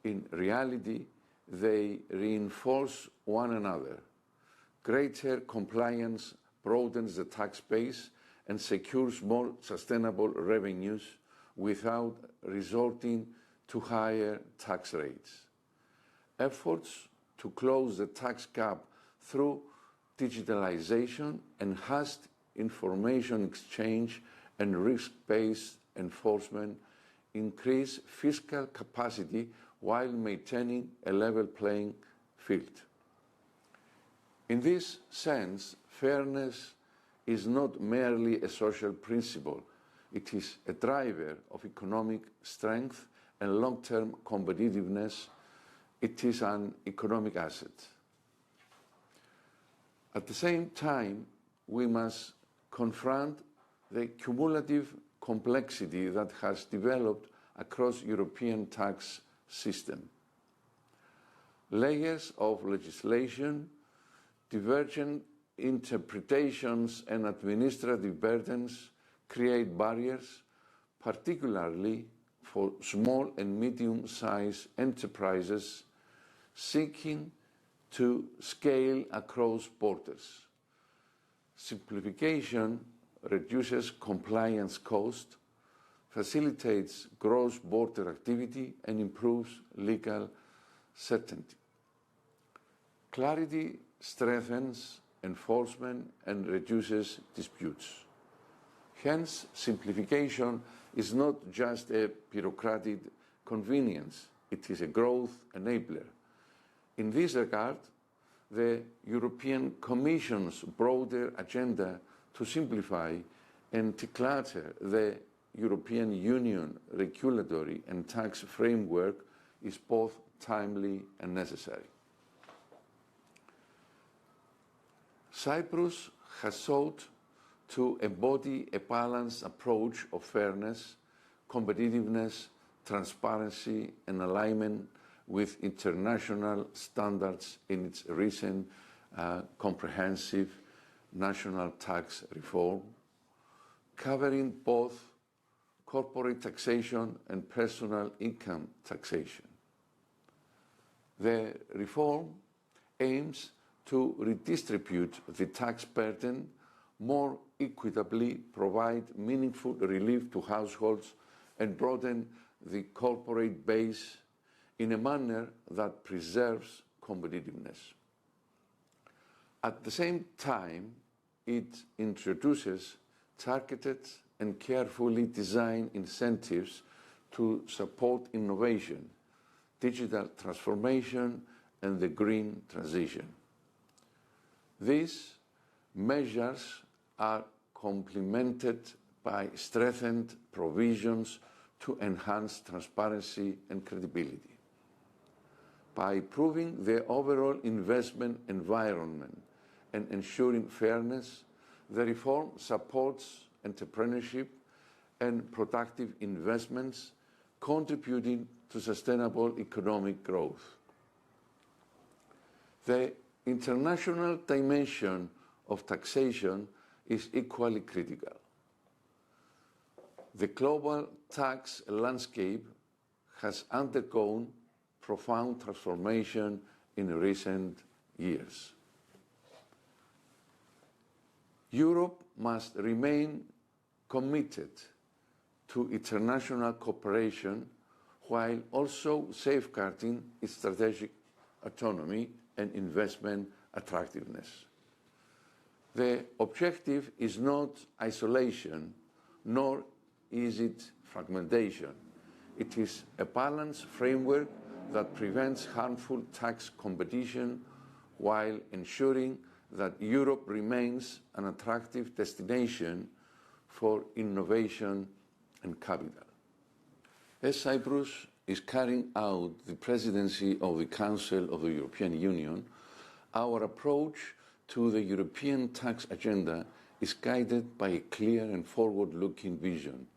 In reality, they reinforce one another. Greater compliance broadens the tax base and secures more sustainable revenues without resorting to higher tax rates. Efforts to close the tax gap through digitalization, enhanced information exchange, and risk-based enforcement increase fiscal capacity while maintaining a level playing field. In this sense, fairness is not merely a social principle. It is a driver of economic strength and long-term competitiveness. It is an economic asset. At the same time, we must confront the cumulative complexity that has developed across European tax system. Layers of legislation, divergent interpretations, and administrative burdens create barriers, particularly for small and medium-sized enterprises seeking to scale across borders. Simplification reduces compliance cost, facilitates cross-border activity, and improves legal certainty. Clarity strengthens enforcement and reduces disputes. Hence, simplification is not just a bureaucratic convenience, it is a growth enabler. In this regard, the European Commission's broader agenda to simplify and declutter the European Union regulatory and tax framework is both timely and necessary. Cyprus has sought to embody a balanced approach of fairness, competitiveness, transparency, and alignment with international standards in its recent comprehensive national tax reform, covering both corporate taxation and personal income taxation. The reform aims to redistribute the tax burden more equitably, provide meaningful relief to households, and broaden the corporate base in a manner that preserves competitiveness. At the same time, it introduces targeted and carefully designed incentives to support innovation, digital transformation, and the green transition. These measures are complemented by strengthened provisions to enhance transparency and credibility. By improving the overall investment environment and ensuring fairness, the reform supports entrepreneurship and productive investments, contributing to sustainable economic growth. The international dimension of taxation is equally critical. The global tax landscape has undergone profound transformation in recent years. Europe must remain committed to international cooperation while also safeguarding its strategic autonomy and investment attractiveness. The objective is not isolation, nor is it fragmentation. It is a balanced framework that prevents harmful tax competition while ensuring that Europe remains an attractive destination for innovation and capital. As Cyprus is carrying out the presidency of the Council of the European Union, our approach to the European tax agenda is guided by a clear and forward-looking vision,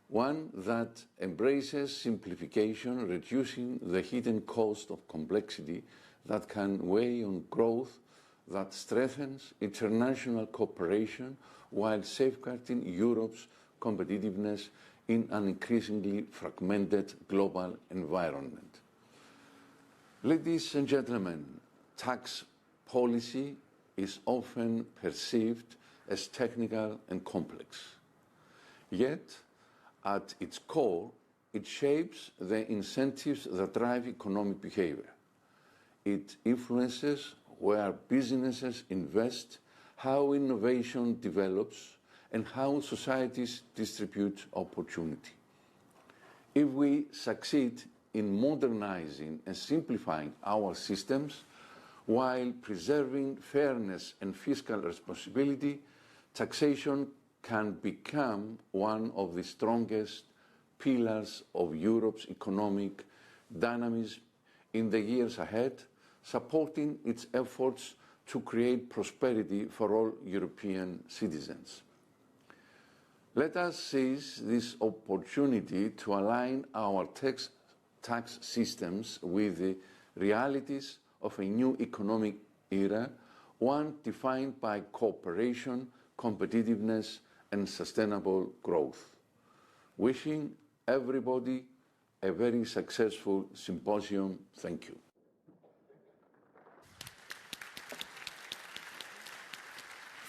one that embraces simplification, reducing the hidden cost of complexity that can weigh on growth, that strengthens international cooperation while safeguarding Europe's competitiveness in an increasingly fragmented global environment. Ladies and gentlemen, tax policy is often perceived as technical and complex. Yet, at its core, it shapes the incentives that drive economic behavior. It influences where businesses invest, how innovation develops, and how societies distribute opportunity. If we succeed in modernizing and simplifying our systems while preserving fairness and fiscal responsibility, taxation can become one of the strongest pillars of Europe's economic dynamism in the years ahead, supporting its efforts to create prosperity for all European citizens. Let us seize this opportunity to align our tax systems with the realities of a new economic era, one defined by cooperation, competitiveness, and sustainable growth. Wishing everybody a very successful symposium. Thank you.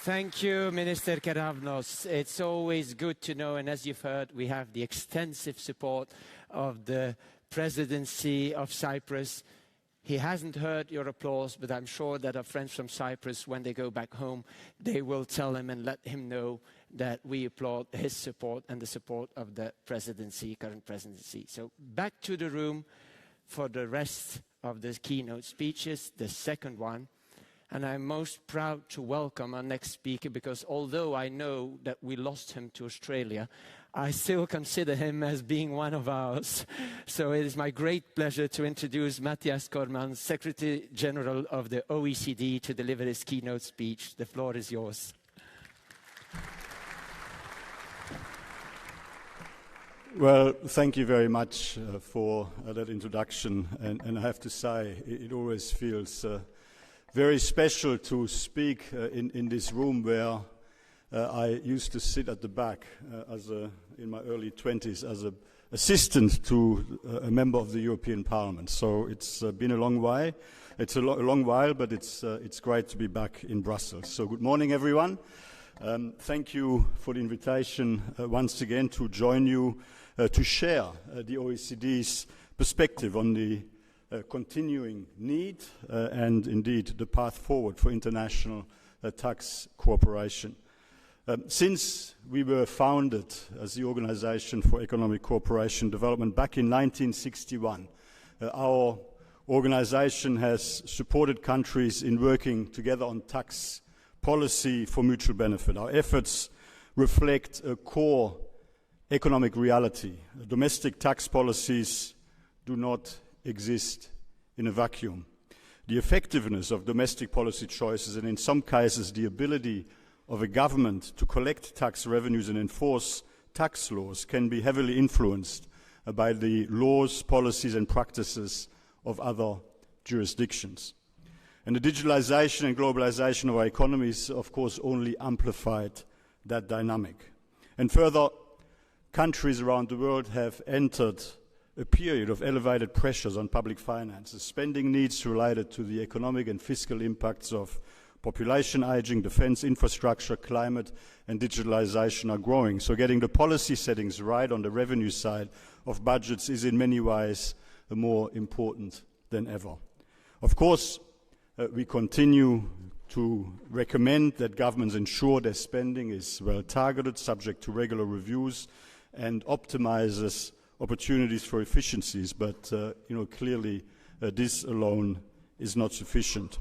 Thank you, Minister Keravnos. It's always good to know, and as you've heard, we have the extensive support of the presidency of Cyprus. He hasn't heard your applause, but I'm sure that our friends from Cyprus, when they go back home, they will tell him and let him know that we applaud his support and the support of the presidency, current presidency. So back to the room for the rest of the keynote speeches, the second one. And I'm most proud to welcome our next speaker, because although I know that we lost him to Australia, I still consider him as being one of ours. So it is my great pleasure to introduce Mathias Cormann, Secretary General of the OECD, to deliver his keynote speech. The floor is yours. Well, thank you very much for that introduction. And I have to say, it always feels very special to speak in this room where I used to sit at the back in my early 20s as an assistant to a member of the European Parliament. So it's been a long while. It's a long while, but it's great to be back in Brussels. So good morning, everyone. Thank you for the invitation once again to join you to share the OECD's perspective on the continuing need and indeed the path forward for international tax cooperation. Since we were founded as the Organization for Economic Cooperation and Development back in 1961, our organization has supported countries in working together on tax policy for mutual benefit. Our efforts reflect a core economic reality. Domestic tax policies do not exist in a vacuum. The effectiveness of domestic policy choices, and in some cases the ability of a government to collect tax revenues and enforce tax laws, can be heavily influenced by the laws, policies and practices of other jurisdictions. And the digitalization and globalization of our economies, of course, only amplified that dynamic. And further, countries around the world have entered a period of elevated pressures on public finances. Spending needs related to the economic and fiscal impacts of population aging, defense, infrastructure, climate and digitalization are growing. So getting the policy settings right on the revenue side of budgets is in many ways more important than ever. Of course, we continue to recommend that governments ensure their spending is well targeted, subject to regular reviews, and optimizes opportunities for efficiencies, but clearly this alone is not sufficient.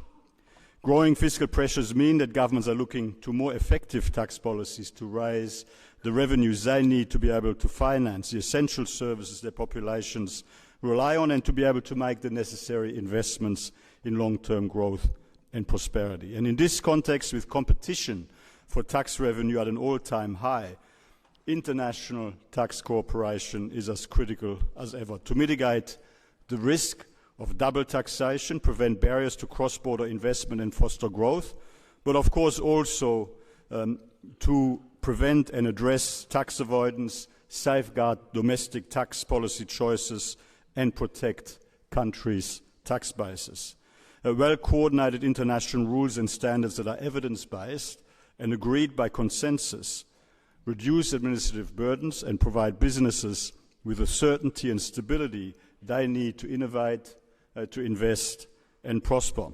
Growing fiscal pressures mean that governments are looking to more effective tax policies to raise the revenues they need to be able to finance the essential services their populations rely on, and to be able to make the necessary investments in long-term growth and prosperity. And in this context, with competition for tax revenue at an all-time high, international tax cooperation is as critical as ever to mitigate the risk of double taxation, prevent barriers to cross-border investment and foster growth, but of course also to prevent and address tax avoidance, safeguard domestic tax policy choices, and protect countries' tax bases. Well-coordinated international rules and standards that are evidence-based and agreed by consensus reduce administrative burdens and provide businesses with the certainty and stability they need to innovate, to invest and prosper.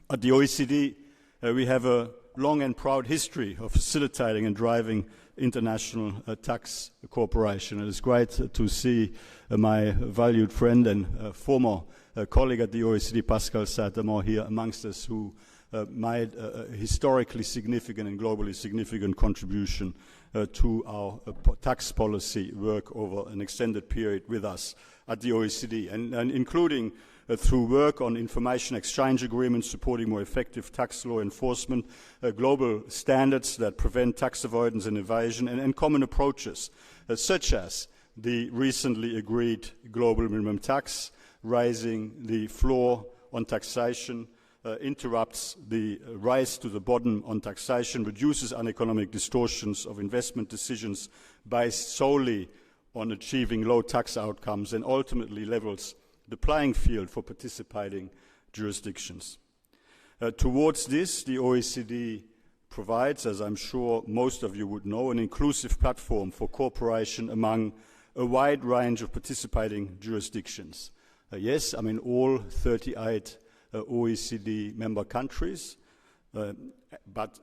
At the OECD, we have a long and proud history of facilitating and driving international tax cooperation. It is great to see my valued friend and former colleague at the OECD, Pascal Saint-Amand, here amongst us, who made a historically significant and globally significant contribution to our tax policy work over an extended period with us at the OECD, and including through work on information exchange agreements supporting more effective tax law enforcement, global standards that prevent tax avoidance and evasion, and common approaches, such as the recently agreed global minimum tax, raising the floor on taxation, interrupts the race to the bottom on taxation, reduces uneconomic distortions of investment decisions based solely on achieving low tax outcomes, and ultimately levels the playing field for participating jurisdictions. Towards this, the OECD provides, as I'm sure most of you would know, an inclusive platform for cooperation among a wide range of participating jurisdictions. Yes, I mean all 38 OECD member countries, but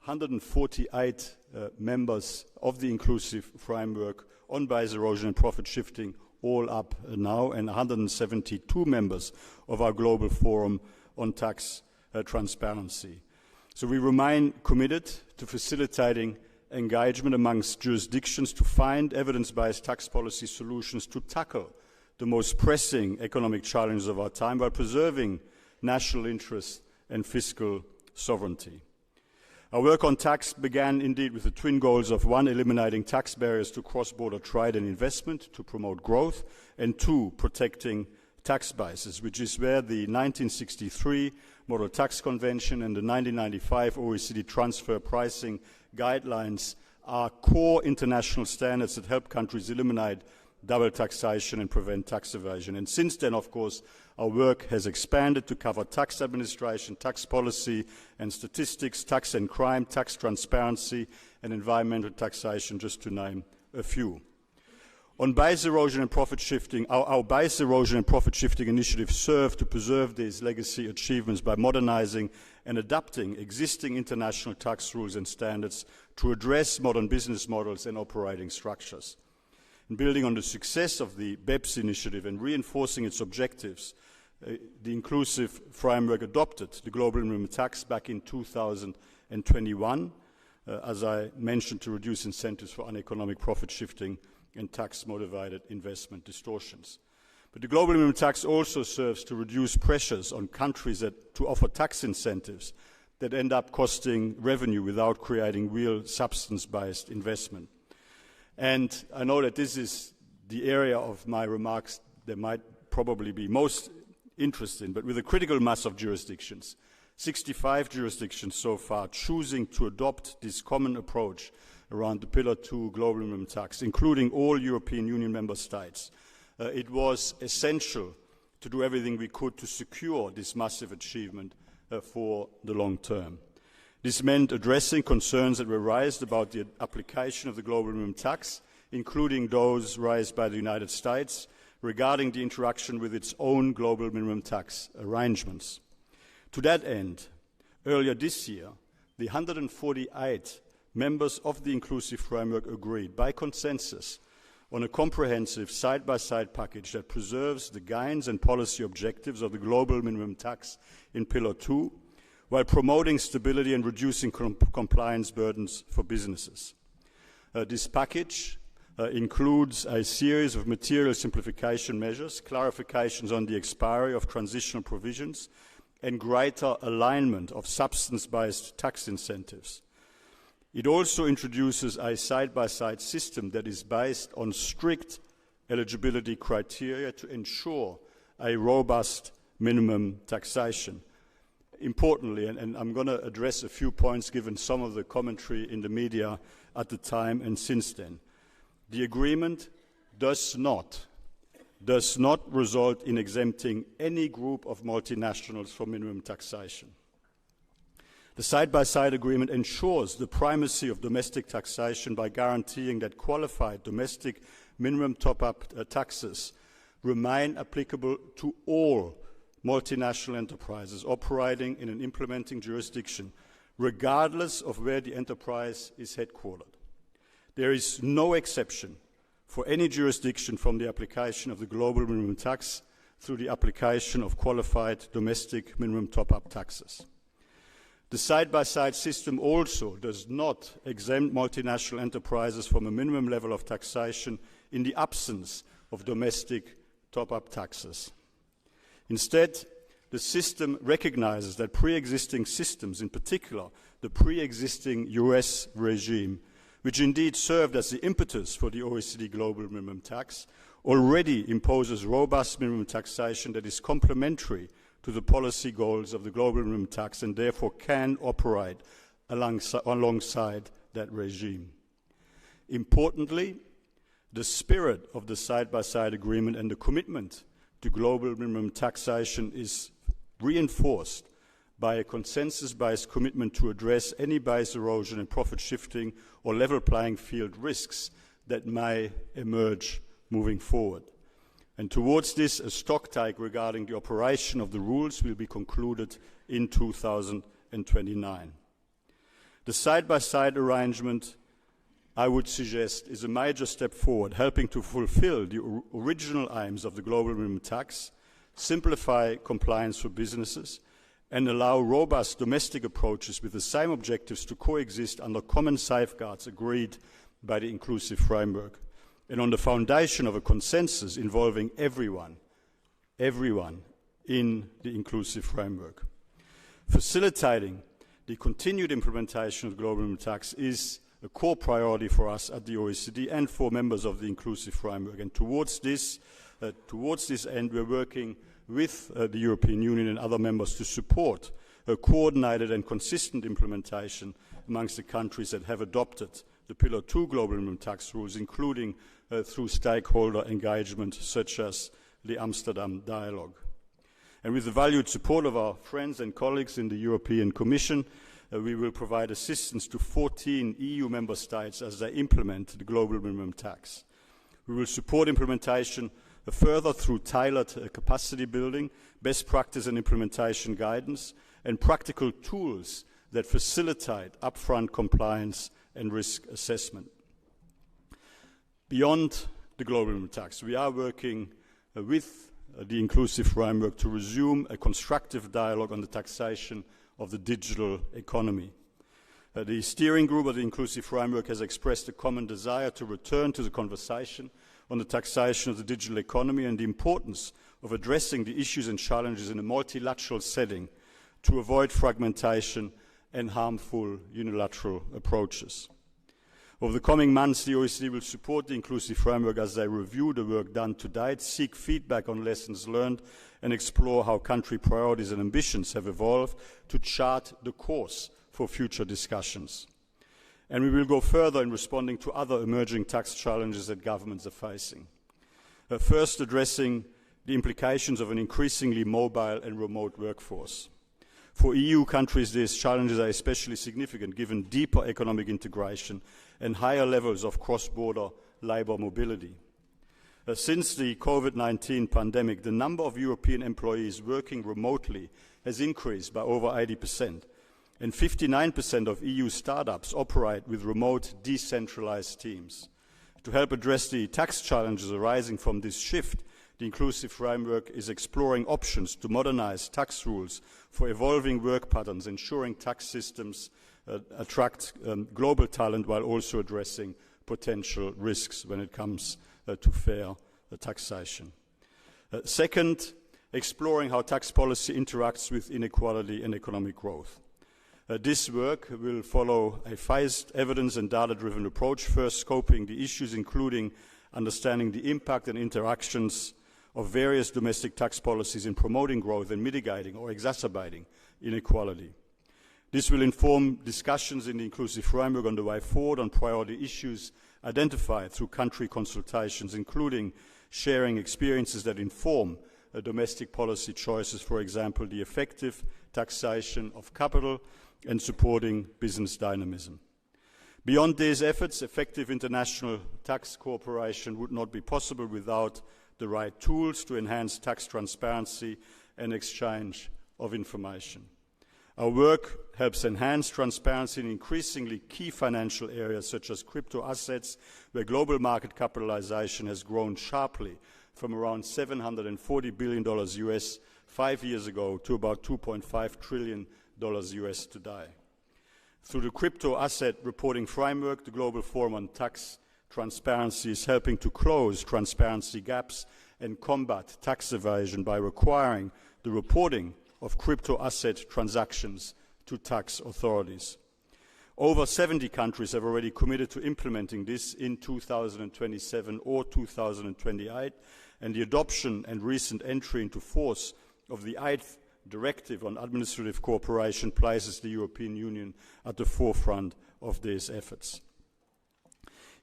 148 members of the inclusive framework on base erosion and profit shifting, all up now, and 172 members of our global forum on tax transparency. So we remain committed to facilitating engagement amongst jurisdictions to find evidence-based tax policy solutions to tackle the most pressing economic challenges of our time while preserving national interest and fiscal sovereignty. Our work on tax began indeed with the twin goals of 1, eliminating tax barriers to cross-border trade and investment to promote growth, and 2, protecting tax bases, which is where the 1963 Model Tax Convention and the 1995 OECD Transfer Pricing Guidelines are core international standards that help countries eliminate double taxation and prevent tax evasion. And since then, of course, our work has expanded to cover tax administration, tax policy and statistics, tax and crime, tax transparency and environmental taxation, just to name a few. On base erosion and profit shifting, our base erosion and profit shifting initiatives serve to preserve these legacy achievements by modernizing and adapting existing international tax rules and standards to address modern business models and operating structures. And building on the success of the BEPS initiative and reinforcing its objectives, the inclusive framework adopted the global minimum tax back in 2021, as I mentioned, to reduce incentives for uneconomic profit shifting and tax-motivated investment distortions. But the global minimum tax also serves to reduce pressures on countries to offer tax incentives that end up costing revenue without creating real substance-based investment. And I know that this is the area of my remarks that might probably be most interesting, but with a critical mass of jurisdictions, 65 jurisdictions so far choosing to adopt this common approach around the Pillar 2 global minimum tax, including all European Union member states, it was essential to do everything we could to secure this massive achievement for the long term. This meant addressing concerns that were raised about the application of the global minimum tax, including those raised by the United States regarding the interaction with its own global minimum tax arrangements. To that end, earlier this year, the 148 members of the inclusive framework agreed by consensus on a comprehensive side-by-side package that preserves the gains and policy objectives of the global minimum tax in Pillar 2, while promoting stability and reducing compliance burdens for businesses. This package includes a series of material simplification measures, clarifications on the expiry of transitional provisions, and greater alignment of substance-based tax incentives. It also introduces a side-by-side system that is based on strict eligibility criteria to ensure a robust minimum taxation. Importantly, and I'm going to address a few points given some of the commentary in the media at the time and since then, The agreement does not result in exempting any group of multinationals from minimum taxation. The side-by-side agreement ensures the primacy of domestic taxation by guaranteeing that qualified domestic minimum top-up taxes remain applicable to all multinational enterprises operating in an implementing jurisdiction, regardless of where the enterprise is headquartered. There is no exception for any jurisdiction from the application of the global minimum tax through the application of qualified domestic minimum top-up taxes. The side-by-side system also does not exempt multinational enterprises from a minimum level of taxation in the absence of domestic top-up taxes. Instead, the system recognizes that pre-existing systems, in particular the pre-existing US regime, which indeed served as the impetus for the OECD global minimum tax, already imposes robust minimum taxation that is complementary to the policy goals of the global minimum tax and therefore can operate alongside that regime. Importantly, the spirit of the side-by-side agreement and the commitment to global minimum taxation is reinforced by a consensus-based commitment to address any base erosion and profit shifting or level playing field risks that may emerge moving forward. And towards this, a stocktake regarding the operation of the rules will be concluded in 2029. The side-by-side arrangement, I would suggest, is a major step forward, helping to fulfill the original aims of the global minimum tax, simplify compliance for businesses, and allow robust domestic approaches with the same objectives to coexist under common safeguards agreed by the inclusive framework, and on the foundation of a consensus involving everyone in the inclusive framework. Facilitating the continued implementation of the global minimum tax is a core priority for us at the OECD and for members of the inclusive framework. And towards this end, we're working with the European Union and other members to support a coordinated and consistent implementation amongst the countries that have adopted the Pillar 2 global minimum tax rules, including through stakeholder engagement such as the Amsterdam Dialogue. And with the valued support of our friends and colleagues in the European Commission, we will provide assistance to 14 EU member states as they implement the global minimum tax. We will support implementation further through tailored capacity building, best practice and implementation guidance, and practical tools that facilitate upfront compliance and risk assessment. Beyond the global minimum tax, we are working with the inclusive framework to resume a constructive dialogue on the taxation of the digital economy. The steering group of the inclusive framework has expressed a common desire to return to the conversation on the taxation of the digital economy and the importance of addressing the issues and challenges in a multilateral setting to avoid fragmentation and harmful unilateral approaches. Over the coming months, the OECD will support the inclusive framework as they review the work done to date, seek feedback on lessons learned, and explore how country priorities and ambitions have evolved to chart the course for future discussions. And we will go further in responding to other emerging tax challenges that governments are facing. First, addressing the implications of an increasingly mobile and remote workforce. For EU countries, these challenges are especially significant given deeper economic integration and higher levels of cross-border labour mobility. Since the COVID-19 pandemic, the number of European employees working remotely has increased by over 80%, and 59% of EU startups operate with remote, decentralised teams. To help address the tax challenges arising from this shift, the inclusive framework is exploring options to modernise tax rules for evolving work patterns, ensuring tax systems attract global talent while also addressing potential risks when it comes to fair taxation. Second, exploring how tax policy interacts with inequality and economic growth. This work will follow a phased evidence and data-driven approach, first scoping the issues including understanding the impact and interactions of various domestic tax policies in promoting growth and mitigating or exacerbating inequality. This will inform discussions in the inclusive framework on the way forward on priority issues identified through country consultations, including sharing experiences that inform domestic policy choices, for example, the effective taxation of capital and supporting business dynamism. Beyond these efforts, effective international tax cooperation would not be possible without the right tools to enhance tax transparency and exchange of information. Our work helps enhance transparency in increasingly key financial areas such as crypto assets, where global market capitalization has grown sharply from around $740 billion US 5 years ago to about $2.5 trillion US today. Through the crypto asset reporting framework, the Global Forum on Tax Transparency is helping to close transparency gaps and combat tax evasion by requiring the reporting of crypto asset transactions to tax authorities. Over 70 countries have already committed to implementing this in 2027 or 2028, and the adoption and recent entry into force of the 8th Directive on Administrative Cooperation places the European Union at the forefront of these efforts.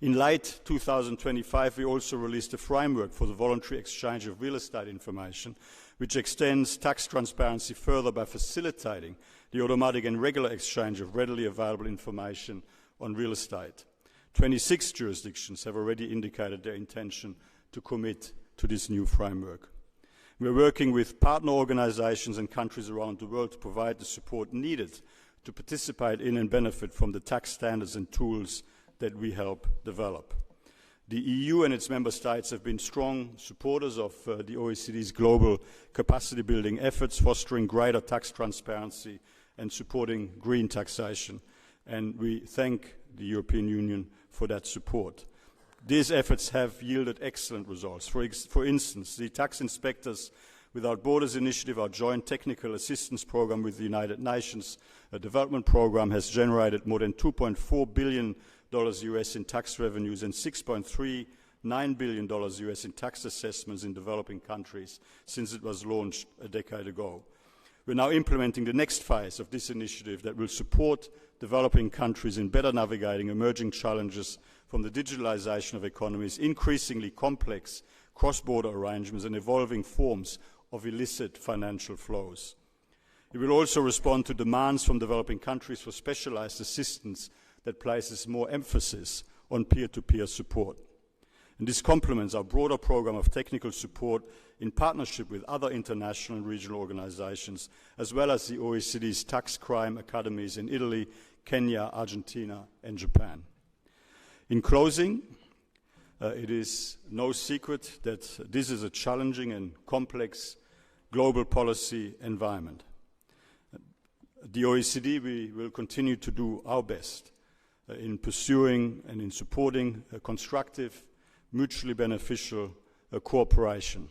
In late 2025, we also released a framework for the voluntary exchange of real estate information, which extends tax transparency further by facilitating the automatic and regular exchange of readily available information on real estate. 26 jurisdictions have already indicated their intention to commit to this new framework. We are working with partner organizations and countries around the world to provide the support needed to participate in and benefit from the tax standards and tools that we help develop. The EU and its member states have been strong supporters of the OECD's global capacity building efforts, fostering greater tax transparency and supporting green taxation. And we thank the European Union for that support. These efforts have yielded excellent results. For instance, the Tax Inspectors Without Borders initiative, our joint technical assistance program with the United Nations, a development program, has generated more than $2.4 billion US in tax revenues and $6.39 billion US in tax assessments in developing countries since it was launched a decade ago. We're now implementing the next phase of this initiative that will support developing countries in better navigating emerging challenges from the digitalization of economies, increasingly complex cross-border arrangements and evolving forms of illicit financial flows. It will also respond to demands from developing countries for specialized assistance that places more emphasis on peer-to-peer support. And this complements our broader program of technical support in partnership with other international and regional organizations, as well as the OECD's tax crime academies in Italy, Kenya, Argentina, and Japan. In closing, it is no secret that this is a challenging and complex global policy environment. The OECD, we will continue to do our best in pursuing and in supporting a constructive, mutually beneficial cooperation.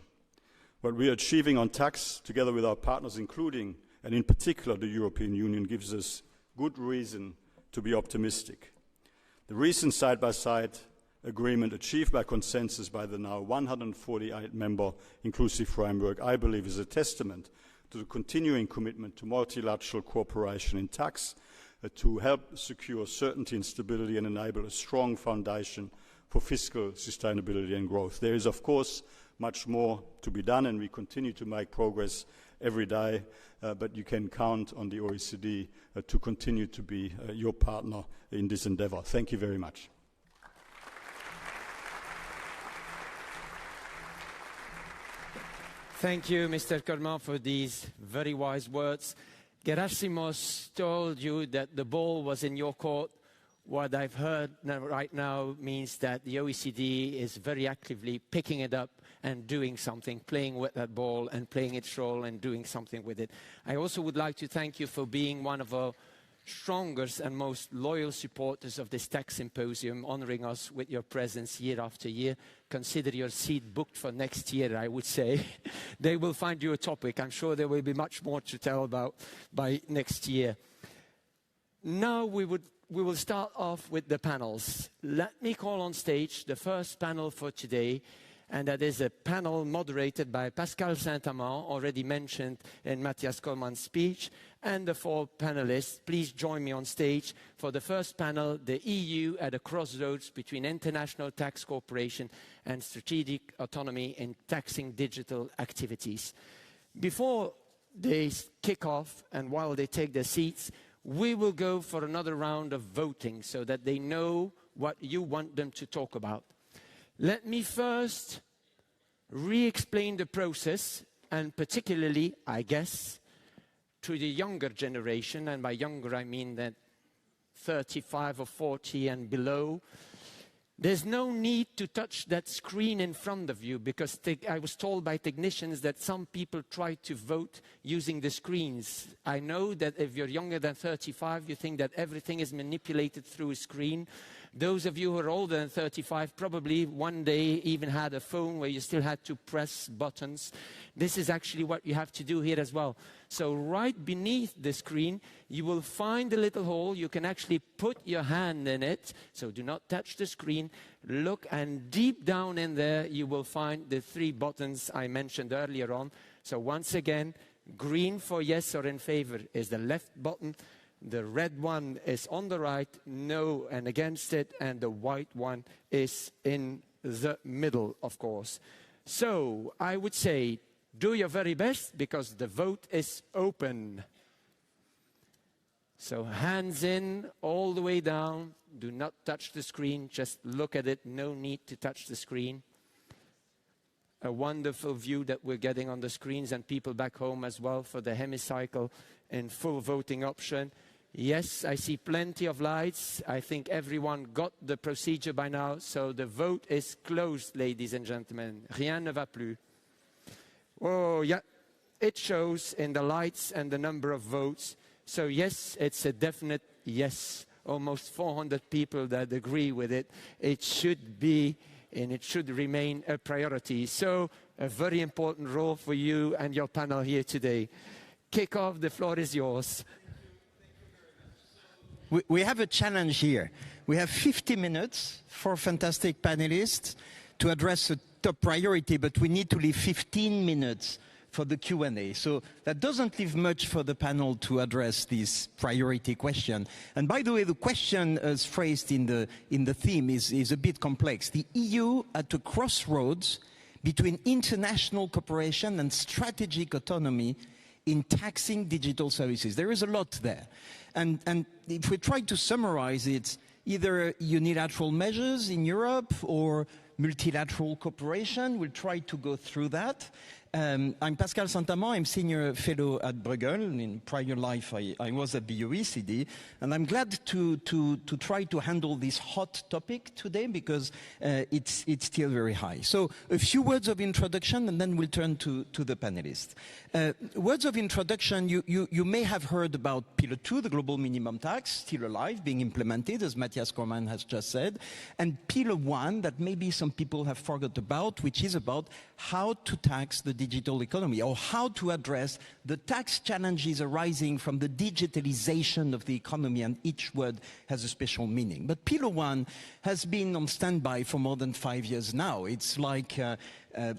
What we are achieving on tax, together with our partners, including and in particular the European Union, gives us good reason to be optimistic. The recent side-by-side agreement achieved by consensus by the now 148-member inclusive framework, I believe, is a testament to the continuing commitment to multilateral cooperation in tax to help secure certainty and stability and enable a strong foundation for fiscal sustainability and growth. There is, of course, much more to be done, and we continue to make progress every day, but you can count on the OECD to continue to be your partner in this endeavor. Thank you very much. Thank you, Mr. Cormann, for these very wise words. Gerasimos told you that the ball was in your court. What I've heard right now means that the OECD is very actively picking it up and doing something, playing with that ball and playing its role and doing something with it. I also would like to thank you for being one of our strongest and most loyal supporters of this tax symposium, honoring us with your presence year after year. Consider your seat booked for next year, I would say. They will find you a topic. I'm sure there will be much more to tell about by next year. Now we will start off with the panels. Let me call on stage the first panel for today. and that is a panel moderated by Pascal Saint-Amand, already mentioned in Mathias Cormann's speech, and the 4 panelists. Please join me on stage for the first panel, the EU at a crossroads between international tax cooperation and strategic autonomy in taxing digital activities. Before they kick off and while they take their seats, we will go for another round of voting so that they know what you want them to talk about. Let me first re-explain the process, and particularly, I guess, to the younger generation, and by younger I mean that 35 or 40 and below. There's no need to touch that screen in front of you, because I was told by technicians that some people try to vote using the screens. I know that if you're younger than 35, you think that everything is manipulated through a screen. Those of you who are older than 35 probably one day even had a phone where you still had to press buttons. This is actually what you have to do here as well. So right beneath the screen, you will find a little hole. You can actually put your hand in it. So do not touch the screen. Look, and deep down in there, you will find the 3 buttons I mentioned earlier on. So once again, green for yes or in favor is the left button. The red one is on the right, no and against it, and the white one is in the middle, of course. So I would say, do your very best, because the vote is open. So hands in, all the way down. Do not touch the screen, just look at it, no need to touch the screen. A wonderful view that we're getting on the screens, and people back home as well for the hemicycle in full voting option. Yes, I see plenty of lights. I think everyone got the procedure by now. So the vote is closed, ladies and gentlemen. Rien ne va plus. Oh, yeah, it shows in the lights and the number of votes. So yes, it's a definite yes. Almost 400 people that agree with it. It should be, and it should remain a priority. So a very important role for you and your panel here today. Kick off, the floor is yours. We have a challenge here. We have 50 minutes for fantastic panelists to address a top priority, but we need to leave 15 minutes for the Q&A. So that doesn't leave much for the panel to address this priority question. And by the way, the question as phrased in the theme is a bit complex. The EU at a crossroads between international cooperation and strategic autonomy in taxing digital services. There is a lot there. And if we try to summarize it, either unilateral measures in Europe or multilateral cooperation, we'll try to go through that. I'm Pascal Saint-Amand, I'm Senior Fellow at Bruegel. In prior life, I was at the OECD, and I'm glad to try to handle this hot topic today because it's still very high. So a few words of introduction, and then we'll turn to the panelists. Words of introduction, you may have heard about Pillar 2, the global minimum tax, still alive, being implemented, as Mathias Cormann has just said, and Pillar 1, that maybe some people have forgot about, which is about how to tax the digital economy, or how to address the tax challenges arising from the digitalization of the economy, and each word has a special meaning. But Pillar 1 has been on standby for more than 5 years now. It's like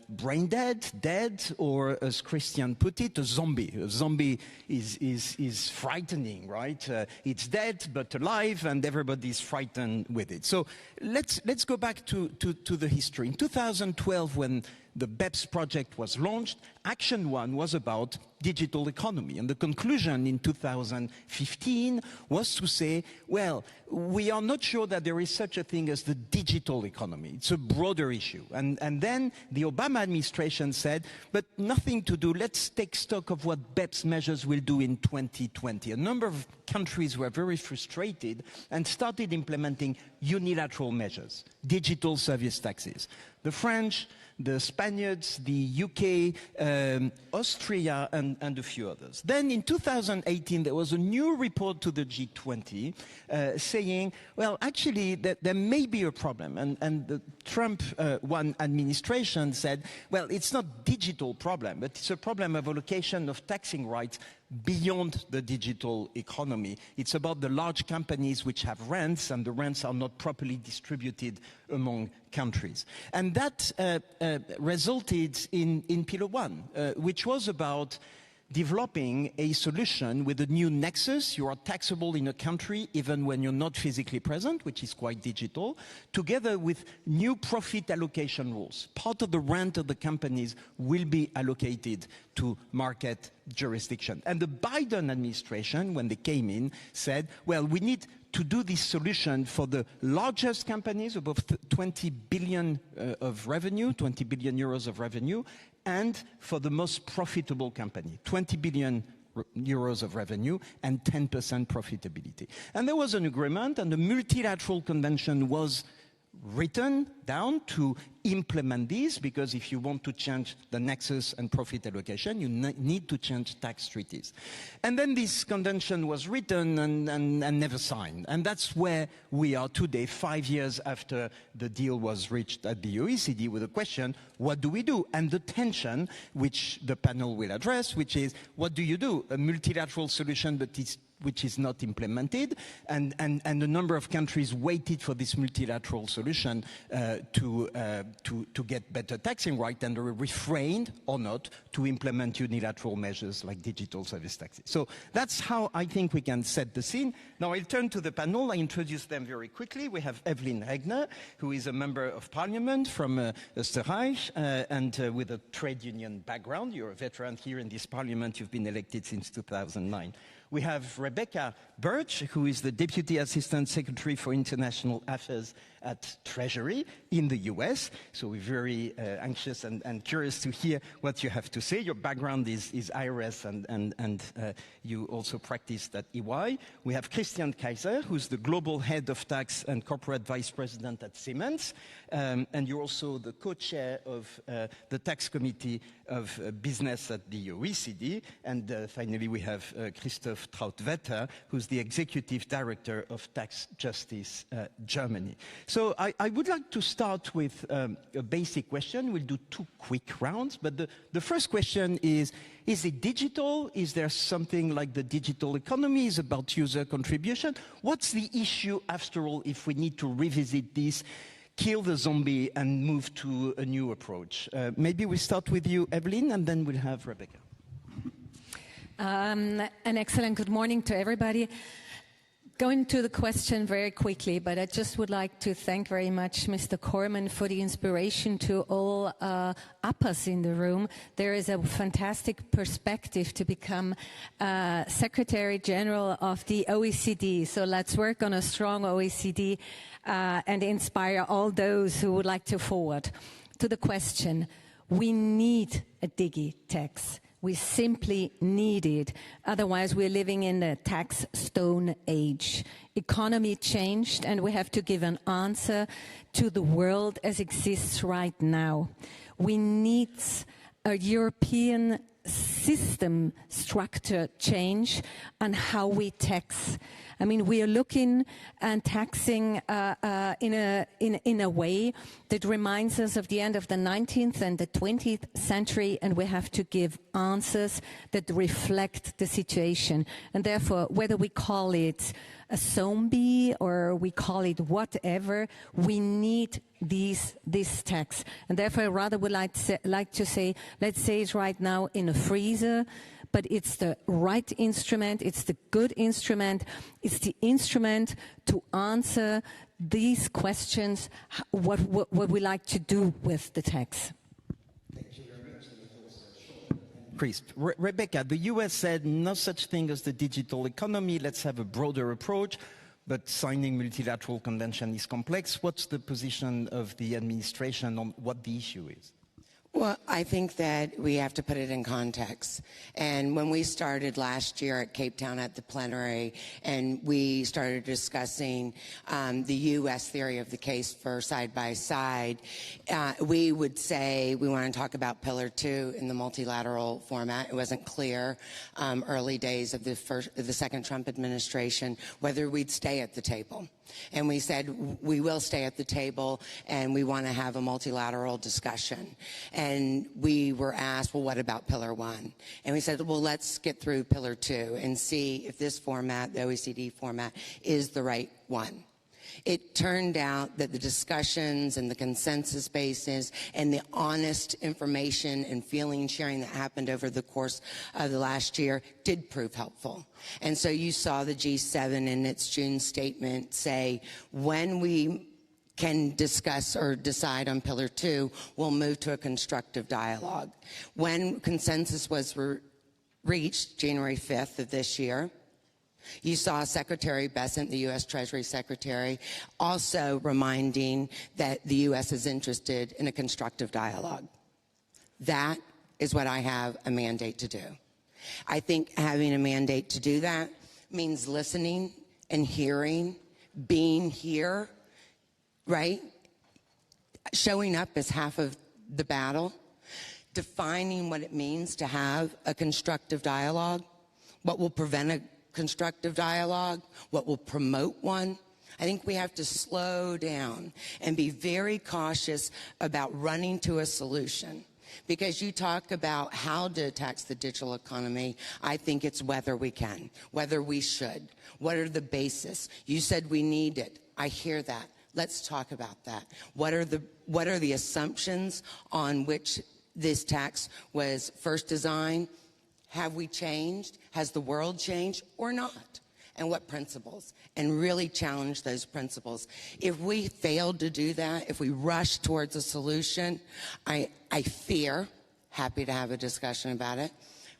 brain dead, or as Christian put it, a zombie. A zombie is frightening, right? It's dead but alive, and everybody's frightened with it. So let's go back to the history. In 2012, when the BEPS project was launched, Action 1 was about digital economy. And the conclusion in 2015 was to say, well, we are not sure that there is such a thing as the digital economy. It's a broader issue. And then the Obama administration said, but nothing to do. Let's take stock of what BEPS measures will do in 2020. A number of countries were very frustrated and started implementing unilateral measures, digital service taxes. The French, the Spaniards, the UK, Austria, and a few others. Then in 2018, there was a new report to the G20 saying, well, actually, there may be a problem. And the Trump one administration said, well, it's not a digital problem, but it's a problem of allocation of taxing rights beyond the digital economy. It's about the large companies which have rents, and the rents are not properly distributed among countries. And that resulted in Pillar 1, which was about developing a solution with a new nexus. You are taxable in a country even when you're not physically present, which is quite digital, together with new profit allocation rules. Part of the rent of the companies will be allocated to market jurisdiction. And the Biden administration, when they came in, said, well, we need to do this solution for the largest companies, above 20 billion of revenue, 20 billion euros of revenue, and for the most profitable company, 20 billion euros of revenue and 10% profitability. And there was an agreement, and the multilateral convention was written down to implement this, because if you want to change the nexus and profit allocation, you need to change tax treaties. And then this convention was written and never signed. And that's where we are today, 5 years after the deal was reached at the OECD, with the question, what do we do? And the tension, which the panel will address, which is, what do you do? A multilateral solution, but which is not implemented, and a number of countries waited for this multilateral solution to get better taxing right, and are refrained or not to implement unilateral measures like digital service taxes. So that's how I think we can set the scene. Now I'll turn to the panel. I introduce them very quickly. We have Evelyn Regner, who is a member of parliament from Österreich and with a trade union background. You're a veteran here in this parliament. You've been elected since 2009. We have Rebecca Birch, who is the Deputy Assistant Secretary for International Affairs at Treasury in the US. So we're very anxious and curious to hear what you have to say. Your background is IRS, and you also practiced at EY. We have Christian Kaiser, who's the Global Head of Tax and Corporate Vice President at Siemens. And you're also the co-chair of the Tax Committee of Business at the OECD. And finally, we have Christoph Trautwetter, who's the Executive Director of Tax Justice Germany. So I would like to start with a basic question. We'll do 2 quick rounds, but the first question is it digital? Is there something like the digital economy? Is about user contribution? What's the issue, after all, if we need to revisit this, kill the zombie and move to a new approach? Maybe we start with you, Evelyn, and then we'll have Rebecca. An excellent good morning to everybody. Going to the question very quickly, but I just would like to thank very much Mr. Cormann for the inspiration to all uppers in the room. There is a fantastic perspective to become Secretary General of the OECD. So let's work on a strong OECD and inspire all those who would like to forward. To the question, we need a digi tax. We simply need it. Otherwise, we're living in the tax stone age. Economy changed, and we have to give an answer to the world as it exists right now. We need a European system structure change on how we tax. I mean, we are looking and taxing in a way that reminds us of the end of the 19th and the 20th century, and we have to give answers that reflect the situation. And therefore, whether we call it a zombie or we call it whatever, we need this tax. And therefore, I rather would like to say, let's say it right now in a freezer, but it's the right instrument, it's the good instrument, it's the instrument to answer these questions, what we like to do with the tax. Thank you very much. Priest. Rebecca, the US said no such thing as the digital economy, let's have a broader approach, but signing multilateral convention is complex. What's the position of the administration on what the issue is? Well, I think that we have to put it in context. And when we started last year at Cape Town at the plenary, and we started discussing the U.S. theory of the case for side by side, we would say we want to talk about Pillar 2 in the multilateral format. It wasn't clear early days of the second Trump administration whether we'd stay at the table. And we said we will stay at the table, and we want to have a multilateral discussion. And we were asked, well, what about Pillar 1? And we said, well, let's get through Pillar 2 and see if this format, the OECD format, is the right one. It turned out that the discussions and the consensus basis and the honest information and feeling sharing that happened over the course of the last year did prove helpful. And so you saw the G7 in its June statement say, when we can discuss or decide on Pillar 2, we'll move to a constructive dialogue. When consensus was reached January 5th of this year, you saw Secretary Bessent, the U.S. Treasury Secretary, also reminding that the U.S. is interested in a constructive dialogue. That is what I have a mandate to do. I think having a mandate to do that means listening and hearing, being here, right? Showing up is half of the battle. Defining what it means to have a constructive dialogue, what will prevent a constructive dialogue, what will promote one. I think we have to slow down and be very cautious about running to a solution. Because you talk about how to tax the digital economy, I think it's whether we can, whether we should. What are the bases? You said we need it. I hear that. Let's talk about that. What are the assumptions on which this tax was first designed? Have we changed? Has the world changed or not? And what principles? And really challenge those principles. If we failed to do that, if we rush towards a solution, I fear, happy to have a discussion about it,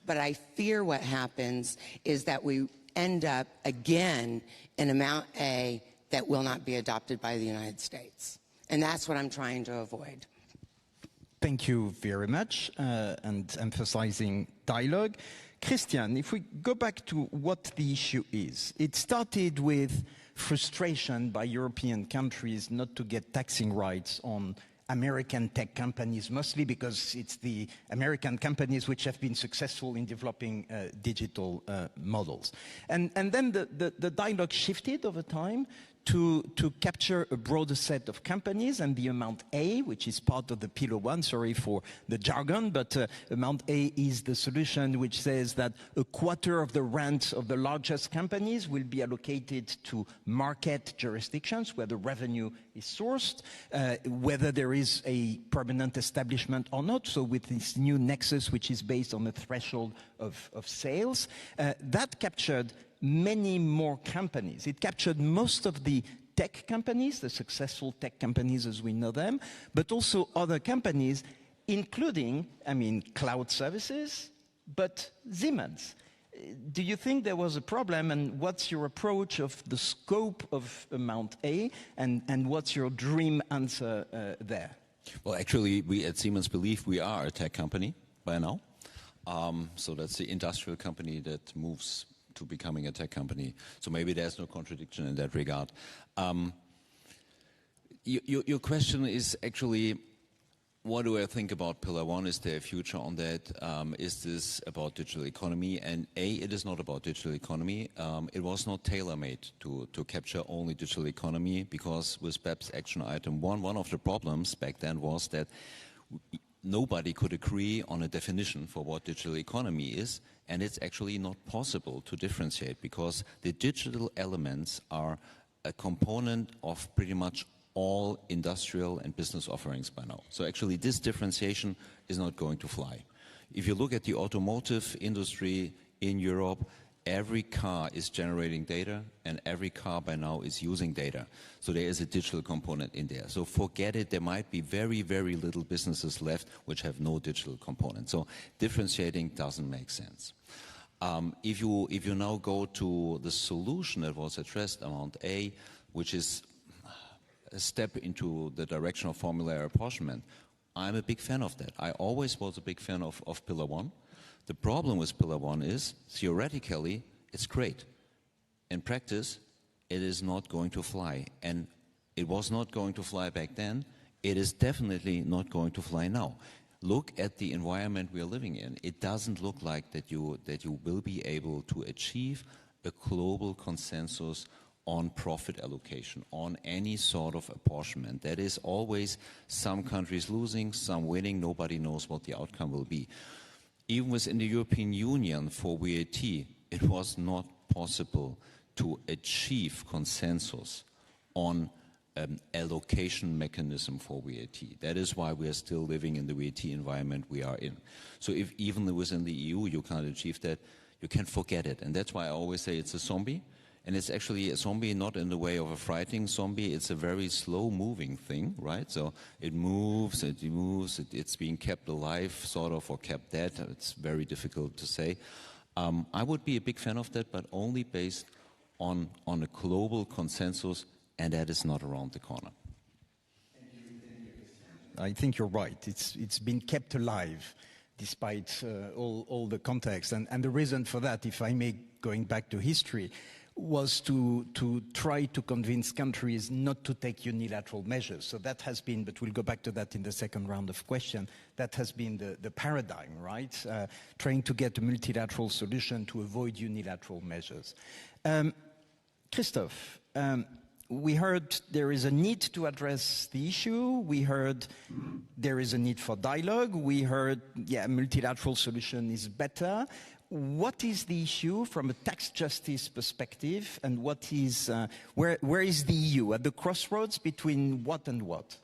but I fear what happens is that we end up again in Amount A that will not be adopted by the United States. And that's what I'm trying to avoid. Thank you very much, and emphasizing dialogue. Christian, if we go back to what the issue is, it started with frustration by European countries not to get taxing rights on American tech companies, mostly because it's the American companies which have been successful in developing digital models. And then the dialogue shifted over time to capture a broader set of companies, and the Amount A, which is part of the Pillar 1, sorry for the jargon, but Amount A is the solution which says that a quarter of the rent of the largest companies will be allocated to market jurisdictions where the revenue is sourced, whether there is a permanent establishment or not. So with this new nexus, which is based on the threshold of sales, that captured many more companies. It captured most of the tech companies, the successful tech companies as we know them, but also other companies, including, cloud services, but Siemens. Do you think there was a problem, and what's your approach of the scope of Amount A, and what's your dream answer there? Well, actually, we at Siemens believe we are a tech company by now. So that's the industrial company that moves to becoming a tech company. So maybe there's no contradiction in that regard. Your question is actually, what do I think about Pillar 1? Is there a future on that? Is this about digital economy? And it is not about digital economy. It was not tailor-made to capture only digital economy, because with BEPS Action Item 1, one of the problems back then was that nobody could agree on a definition for what digital economy is, and it's actually not possible to differentiate, because the digital elements are a component of pretty much all industrial and business offerings by now. So actually this differentiation is not going to fly. If you look at the automotive industry in Europe, every car is generating data, and every car by now is using data. So there is a digital component in there. So forget it, there might be very, very little businesses left which have no digital component. So differentiating doesn't make sense. If you now go to the solution that was addressed, Amount A, which is a step into the direction of formulaic apportionment, I'm a big fan of that. I always was a big fan of Pillar 1. The problem with Pillar 1 is, theoretically, it's great. In practice, it is not going to fly. And it was not going to fly back then. It is definitely not going to fly now. Look at the environment we are living in. It doesn't look like that you will be able to achieve a global consensus on profit allocation, on any sort of apportionment. That is always some countries losing, some winning. Nobody knows what the outcome will be. Even within the European Union for VAT, it was not possible to achieve consensus on an allocation mechanism for VAT. That is why we are still living in the VAT environment we are in. So if even within the EU you can't achieve that, you can forget it. And that's why I always say it's a zombie. And it's actually a zombie not in the way of a frightening zombie. It's a very slow-moving thing, right? So it moves, it's being kept alive, sort of, or kept dead. It's very difficult to say. I would be a big fan of that, but only based on a global consensus, and that is not around the corner. I think you're right. It's been kept alive despite all the context. And the reason for that, if I may, going back to history, was to try to convince countries not to take unilateral measures. So that has been, but we'll go back to that in the second round of questions, that has been the paradigm, right? Trying to get a multilateral solution to avoid unilateral measures. Christophe, we heard there is a need to address the issue. We heard there is a need for dialogue. We heard, yeah, multilateral solution is better. What is the issue from a tax justice perspective, and what is where is the EU at the crossroads between what and what?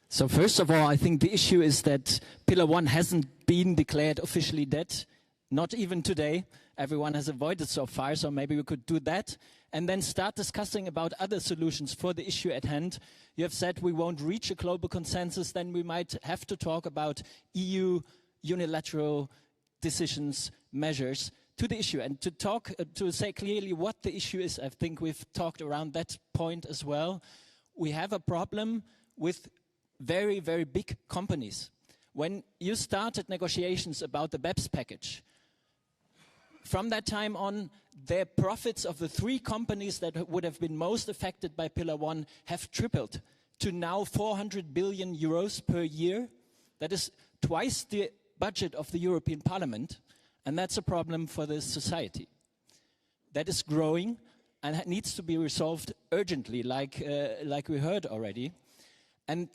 So first of all, I think the issue is that Pillar 1 hasn't been declared officially dead, not even today. Everyone has avoided so far, so maybe we could do that and then start discussing about other solutions for the issue at hand. You have said we won't reach a global consensus, then we might have to talk about EU unilateral decisions, measures to the issue, and to talk to say clearly what the issue is. I think we've talked around that point as well. We have a problem with very, very big companies. When you started negotiations about the BEPS package, from that time on, the profits of the 3 companies that would have been most affected by Pillar 1 have tripled to now 400 billion euros per year. That is twice the budget of the European Parliament, and that's a problem for the society. That is growing and needs to be resolved urgently, like we heard already. And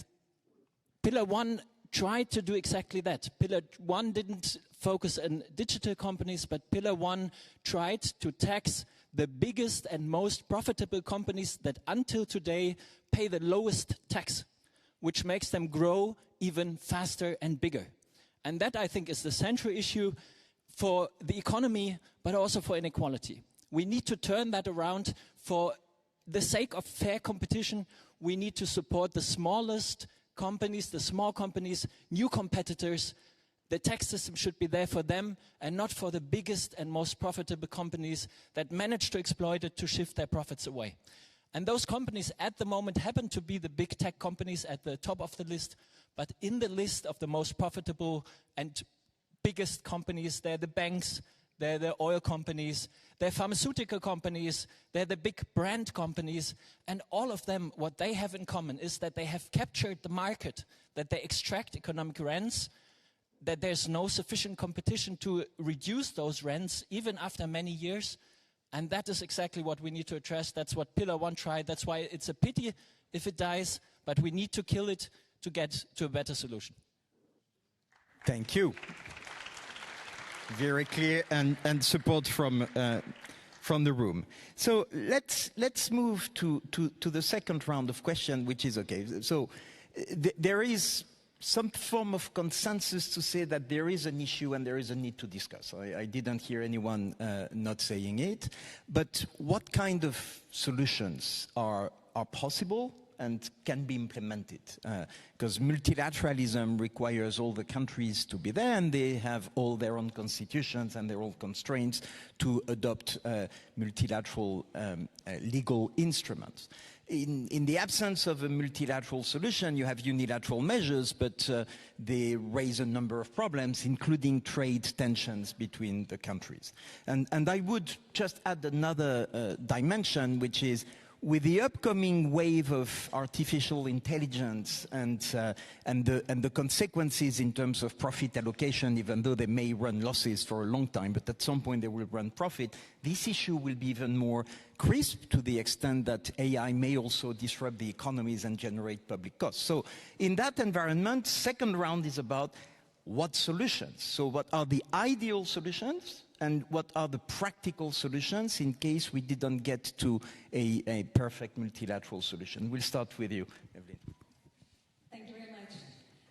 Pillar 1 tried to do exactly that. Pillar 1 didn't focus on digital companies, but Pillar 1 tried to tax the biggest and most profitable companies that until today pay the lowest tax, which makes them grow even faster and bigger. And that, I think, is the central issue for the economy, but also for inequality. We need to turn that around. For the sake of fair competition, we need to support the smallest companies, the small companies, new competitors. The tax system should be there for them and not for the biggest and most profitable companies that manage to exploit it to shift their profits away. And those companies at the moment happen to be the big tech companies at the top of the list, but in the list of the most profitable and biggest companies, they're the banks, they're the oil companies, they're pharmaceutical companies, they're the big brand companies, and all of them, what they have in common is that they have captured the market, that they extract economic rents, that there's no sufficient competition to reduce those rents even after many years, and that is exactly what we need to address. That's what Pillar 1 tried. That's why it's a pity if it dies, but we need to kill it to get to a better solution. Thank you. Very clear and support from the room. So let's move to the second round of questions, which is okay. So there is some form of consensus to say that there is an issue and there is a need to discuss. I didn't hear anyone not saying it, but what kind of solutions are possible and can be implemented? Because multilateralism requires all the countries to be there, and they have all their own constitutions and their own constraints to adopt multilateral legal instruments. In the absence of a multilateral solution, you have unilateral measures, but they raise a number of problems, including trade tensions between the countries. And I would just add another dimension, which is with the upcoming wave of artificial intelligence and the consequences in terms of profit allocation, even though they may run losses for a long time, but at some point they will run profit, this issue will be even more crisp to the extent that AI may also disrupt the economies and generate public costs. So in that environment, second round is about what solutions. So what are the ideal solutions? And what are the practical solutions in case we didn't get to a perfect multilateral solution? We'll start with you, Evelyn. Thank you very much.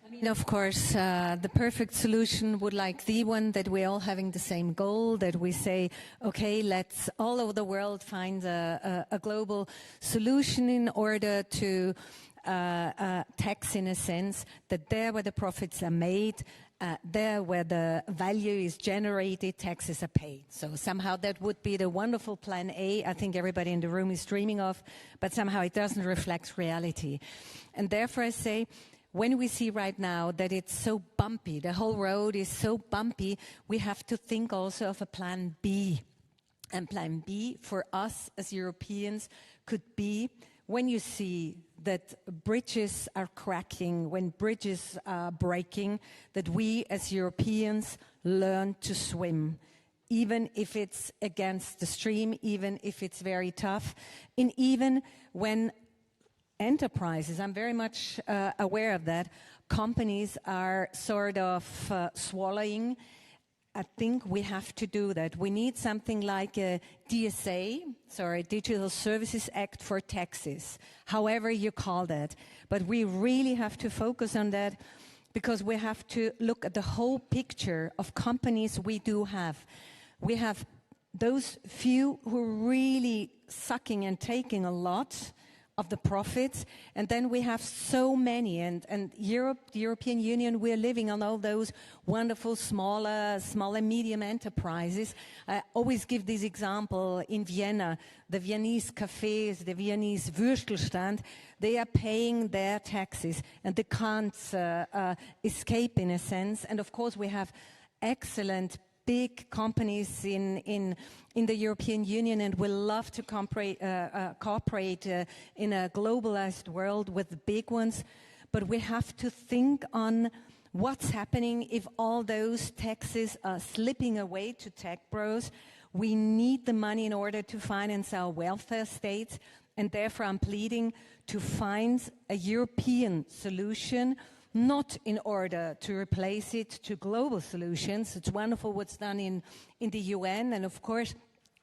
I mean, of course, the perfect solution would like the one that we're all having the same goal, that we say, okay, let's all over the world find a global solution in order to tax, in a sense, that there where the profits are made, there where the value is generated, taxes are paid. So somehow that would be the wonderful plan A I think everybody in the room is dreaming of, but somehow it doesn't reflect reality. And therefore I say, when we see right now that it's so bumpy, the whole road is so bumpy, we have to think also of a plan B. And plan B for us as Europeans could be when you see that bridges are cracking, when bridges are breaking, that we as Europeans learn to swim, even if it's against the stream, even if it's very tough, and even when enterprises, I'm very much aware of that, companies are sort of swallowing. I think we have to do that. We need something like a DSA, sorry, Digital Services Act for taxes, however you call that. But we really have to focus on that because we have to look at the whole picture of companies we do have. We have those few who are really sucking and taking a lot of the profits, and then we have so many, and Europe, the European Union, we're living on all those wonderful small and medium enterprises. I always give this example in Vienna, the Viennese cafes, the Viennese Würstelstand, they are paying their taxes, and they can't escape in a sense. And of course we have excellent big companies in the European Union, and we love to cooperate in a globalized world with the big ones. But we have to think on what's happening if all those taxes are slipping away to tech bros. We need the money in order to finance our welfare states, and therefore I'm pleading to find a European solution, not in order to replace it to global solutions. It's wonderful what's done in the UN, and of course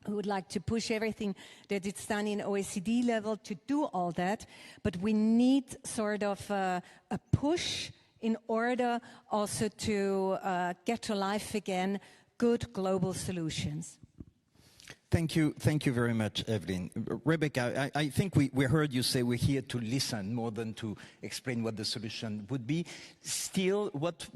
we would like to push everything that it's done in OECD level to do all that, but we need sort of a push in order also to get to life again good global solutions. Thank you very much, Evelyn. Rebecca, I think we heard you say we're here to listen more than to explain what the solution would be. Still, what's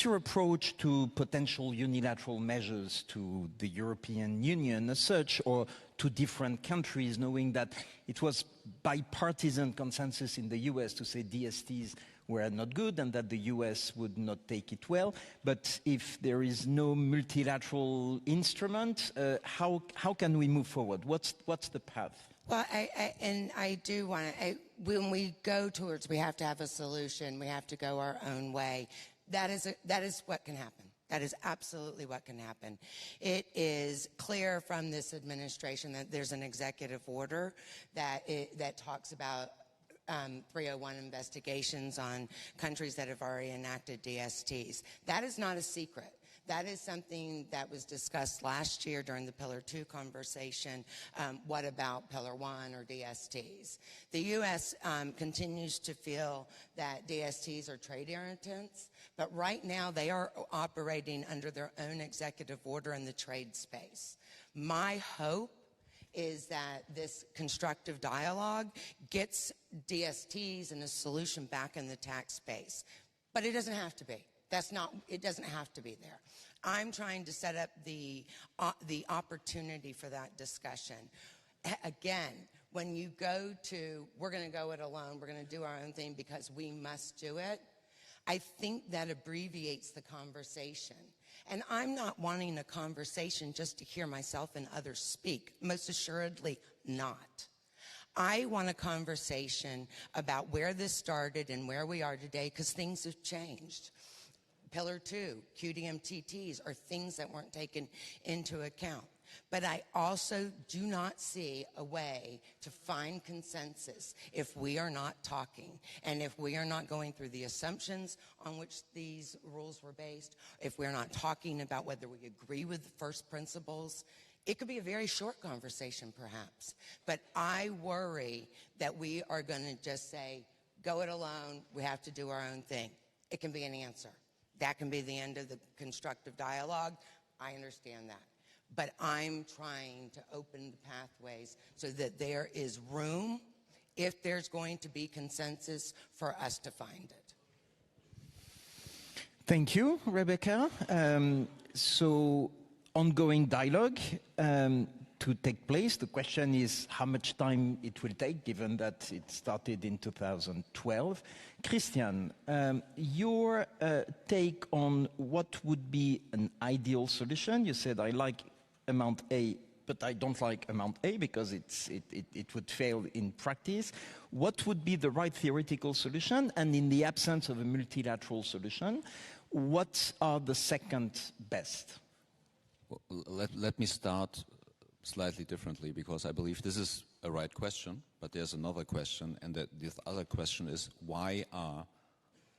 your approach to potential unilateral measures to the European Union as such, or to different countries, knowing that it was bipartisan consensus in the US to say DSTs were not good and that the US would not take it well. But if there is no multilateral instrument, how can we move forward? What's the path? Well, I do want to, when we go towards, we have to have a solution, we have to go our own way. That is what can happen. That is absolutely what can happen. It is clear from this administration that there's an executive order that talks about 301 investigations on countries that have already enacted DSTs. That is not a secret. That is something that was discussed last year during the Pillar 2 conversation. What about Pillar 1 or DSTs? The U.S. continues to feel that DSTs are trade irritants, but right now they are operating under their own executive order in the trade space. My hope is that this constructive dialogue gets DSTs and a solution back in the tax space. But it doesn't have to be. It doesn't have to be there. I'm trying to set up the opportunity for that discussion. Again, when you go to, we're going to go it alone, we're going to do our own thing because we must do it, I think that abbreviates the conversation. And I'm not wanting a conversation just to hear myself and others speak. Most assuredly not. I want a conversation about where this started and where we are today, because things have changed. Pillar 2, QDMTTs are things that weren't taken into account. But I also do not see a way to find consensus if we are not talking and if we are not going through the assumptions on which these rules were based, if we're not talking about whether we agree with the first principles. It could be a very short conversation, perhaps. But I worry that we are going to just say, go it alone, we have to do our own thing. It can be an answer. That can be the end of the constructive dialogue. I understand that. But I'm trying to open the pathways so that there is room, if there's going to be consensus, for us to find it. Thank you, Rebecca. So, ongoing dialogue to take place. The question is how much time it will take, given that it started in 2012. Christian, your take on what would be an ideal solution? You said, I like amount A, but I don't like amount A because it would fail in practice. What would be the right theoretical solution? And in the absence of a multilateral solution, what are the second best? Well, let me start slightly differently, because I believe this is a right question, but there's another question, and that this other question is, why are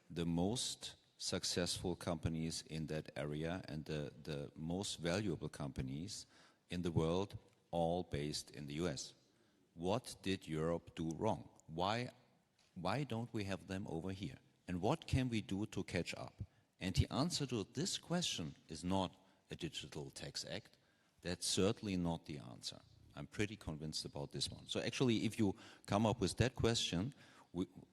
the most successful companies in that area and the most valuable companies in the world all based in the US? What did Europe do wrong? Why don't we have them over here? And what can we do to catch up? And the answer to this question is not a digital tax act. That's certainly not the answer. I'm pretty convinced about this one. So actually, if you come up with that question,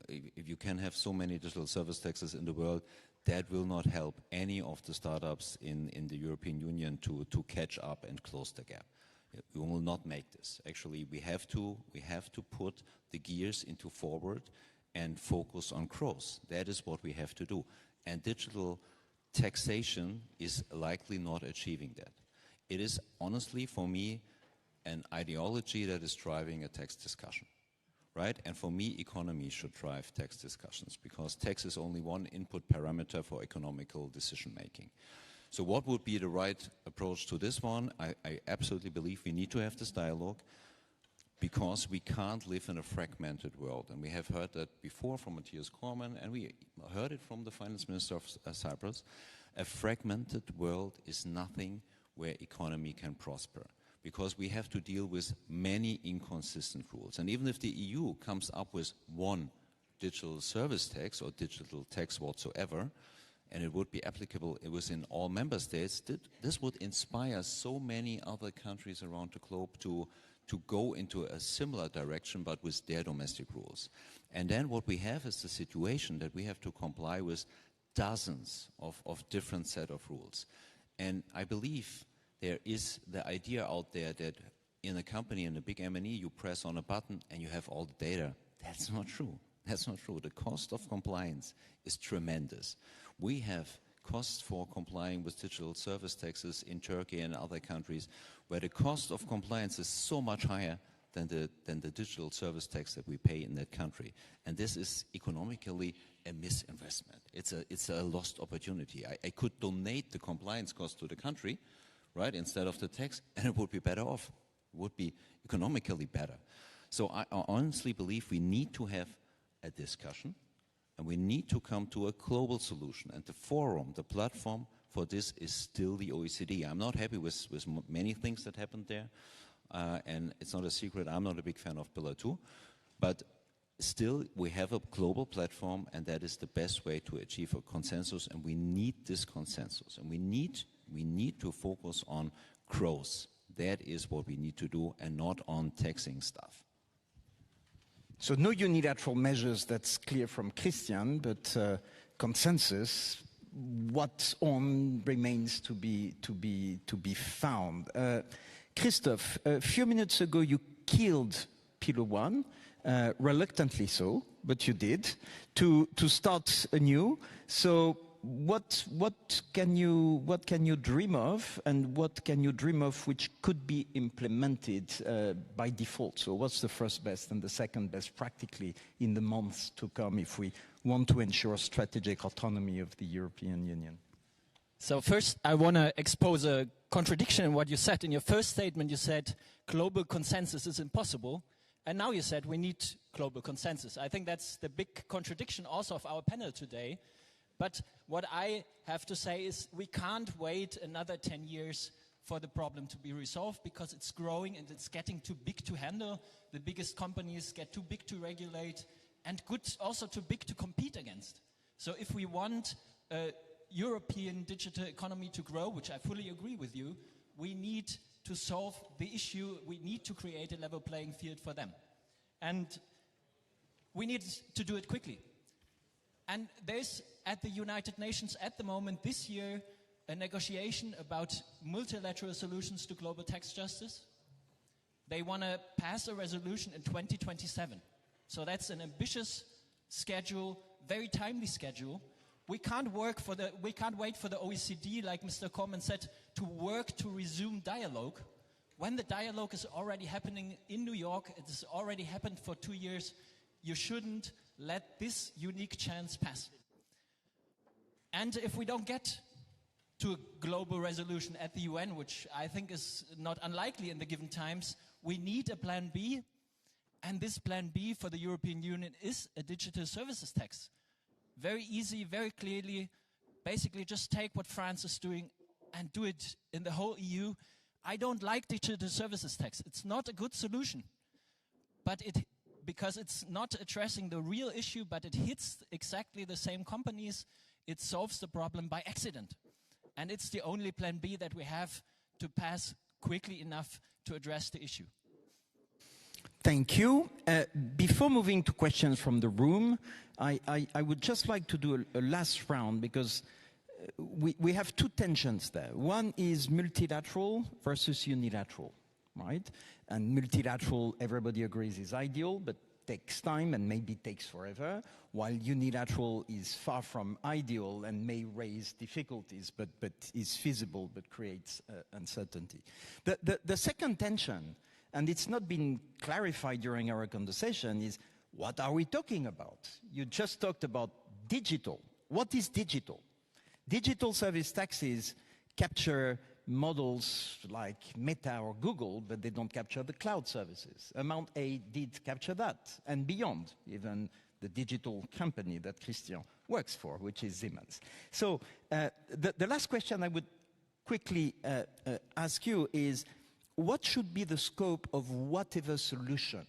if you can have so many digital service taxes in the world, that will not help any of the startups in the European Union to catch up and close the gap. We will not make this. Actually, we have to put the gears into forward and focus on growth. That is what we have to do. And digital taxation is likely not achieving that. It is honestly, for me, an ideology that is driving a tax discussion, right? And for me, economy should drive tax discussions, because tax is only one input parameter for economical decision making. So what would be the right approach to this one? I absolutely believe we need to have this dialogue, because we can't live in a fragmented world. And we have heard that before from Mathias Cormann, and we heard it from the finance minister of Cyprus. A fragmented world is nothing where economy can prosper, because we have to deal with many inconsistent rules. And even if the EU comes up with one digital service tax or digital tax whatsoever, and it would be applicable within all member states, this would inspire so many other countries around the globe to go into a similar direction, but with their domestic rules. And then what we have is the situation that we have to comply with dozens of different set of rules. And I believe there is the idea out there that in a company, in a big M&E, you press on a button and you have all the data. That's not true. That's not true. The cost of compliance is tremendous. We have costs for complying with digital service taxes in Turkey and other countries where the cost of compliance is so much higher than the digital service tax that we pay in that country. And this is economically a misinvestment. It's a lost opportunity. I could donate the compliance cost to the country, right, instead of the tax, and it would be better off. It would be economically better. So I honestly believe we need to have a discussion, and we need to come to a global solution. And the forum, the platform for this is still the OECD. I'm not happy with many things that happened there, and it's not a secret, I'm not a big fan of Pillar 2, but still we have a global platform, and that is the best way to achieve a consensus, and we need this consensus, and we need to focus on growth. That is what we need to do, and not on taxing stuff. So no unilateral measures, that's clear from Christian, but consensus. What on remains to be found. Christophe, a few minutes ago you killed Pillar 1, reluctantly so, but you did, to start anew. So what can you dream of, and what can you dream of which could be implemented by default? So what's the first best and the second best practically in the months to come if we want to ensure strategic autonomy of the European Union? So first, I want to expose a contradiction in what you said. In your first statement, you said global consensus is impossible. And now you said we need global consensus. I think that's the big contradiction also of our panel today. But what I have to say is we can't wait another 10 years for the problem to be resolved, because it's growing and it's getting too big to handle. The biggest companies get too big to regulate, and goods also too big to compete against. So if we want a European digital economy to grow, which I fully agree with you, we need to solve the issue. We need to create a level playing field for them. And we need to do it quickly. And there's, at the United Nations at the moment, this year, a negotiation about multilateral solutions to global tax justice. They want to pass a resolution in 2027. So that's an ambitious schedule, very timely schedule. We can't wait for the OECD, like Mr. Cormann said, to work to resume dialogue. When the dialogue is already happening in New York, it has already happened for 2 years, you shouldn't let this unique chance pass. And if we don't get to a global resolution at the UN, which I think is not unlikely in the given times, we need a plan B. And this plan B for the European Union is a digital services tax. Very easy, very clearly, basically just take what France is doing and do it in the whole EU. I don't like digital services tax. It's not a good solution, but because it's not addressing the real issue, but it hits exactly the same companies, it solves the problem by accident. And it's the only plan B that we have to pass quickly enough to address the issue. Thank you. Before moving to questions from the room, I would just like to do a last round, because we have two tensions there. One is multilateral versus unilateral, right? And multilateral, everybody agrees, is ideal, but takes time and maybe takes forever, while unilateral is far from ideal and may raise difficulties, but is feasible, but creates uncertainty. The second tension, and it's not been clarified during our conversation, is what are we talking about? You just talked about digital. What is digital? Digital service taxes capture models like Meta or Google, but they don't capture the cloud services. Amount A did capture that, and beyond, even the digital company that Christian works for, which is Siemens. So the last question I would quickly ask you is, what should be the scope of whatever solution,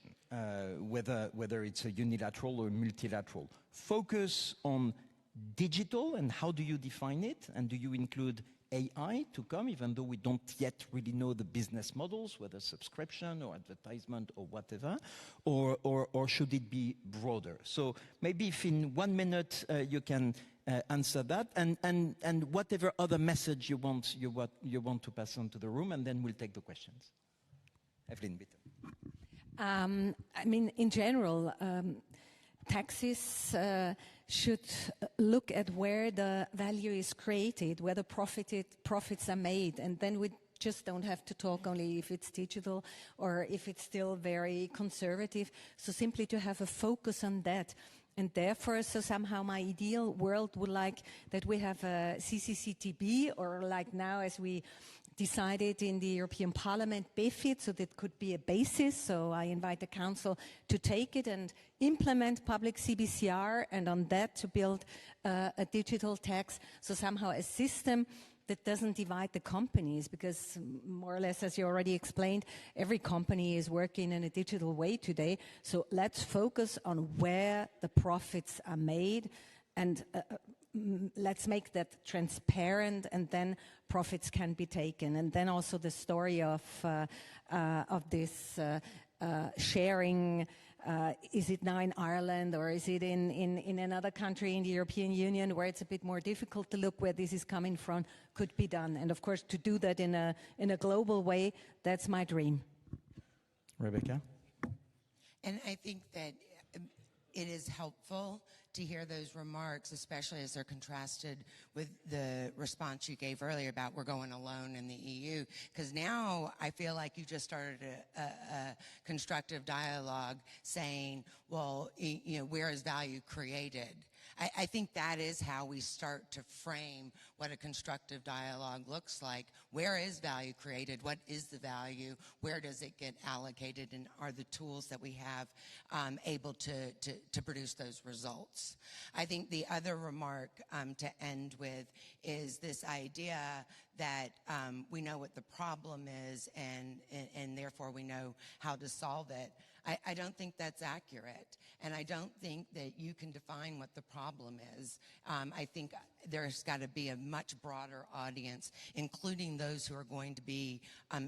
whether it's a unilateral or multilateral? Focus on digital, and how do you define it? And do you include AI to come, even though we don't yet really know the business models, whether subscription or advertisement or whatever, or should it be broader? So maybe if in 1 minute you can answer that, and whatever other message you want to pass on to the room, and then we'll take the questions. Evelyn, bitte. I mean, in general, taxes should look at where the value is created, where the profits are made, and then we just don't have to talk only if it's digital or if it's still very conservative. So simply to have a focus on that. And therefore, so somehow my ideal world would like that we have a CCCTB, or like now as we decided in the European Parliament, BEFIT, so that could be a basis. So I invite the Council to take it and implement public CBCR, and on that to build a digital tax. So somehow a system that doesn't divide the companies, because more or less, as you already explained, every company is working in a digital way today. So let's focus on where the profits are made, and let's make that transparent, and then profits can be taken. And then also the story of this sharing. Is it now in Ireland, or is it in another country in the European Union where it's a bit more difficult to look where this is coming from, could be done. And of course, to do that in a global way, that's my dream. Rebecca? And I think that it is helpful to hear those remarks, especially as they're contrasted with the response you gave earlier about we're going alone in the EU. Because now I feel like you just started a constructive dialogue saying, well, you know, where is value created? I think that is how we start to frame what a constructive dialogue looks like. Where is value created? What is the value? Where does it get allocated? And are the tools that we have able to produce those results? I think the other remark to end with is this idea that we know what the problem is and therefore we know how to solve it. I don't think that's accurate. And I don't think that you can define what the problem is. I think there's got to be a much broader audience, including those who are going to be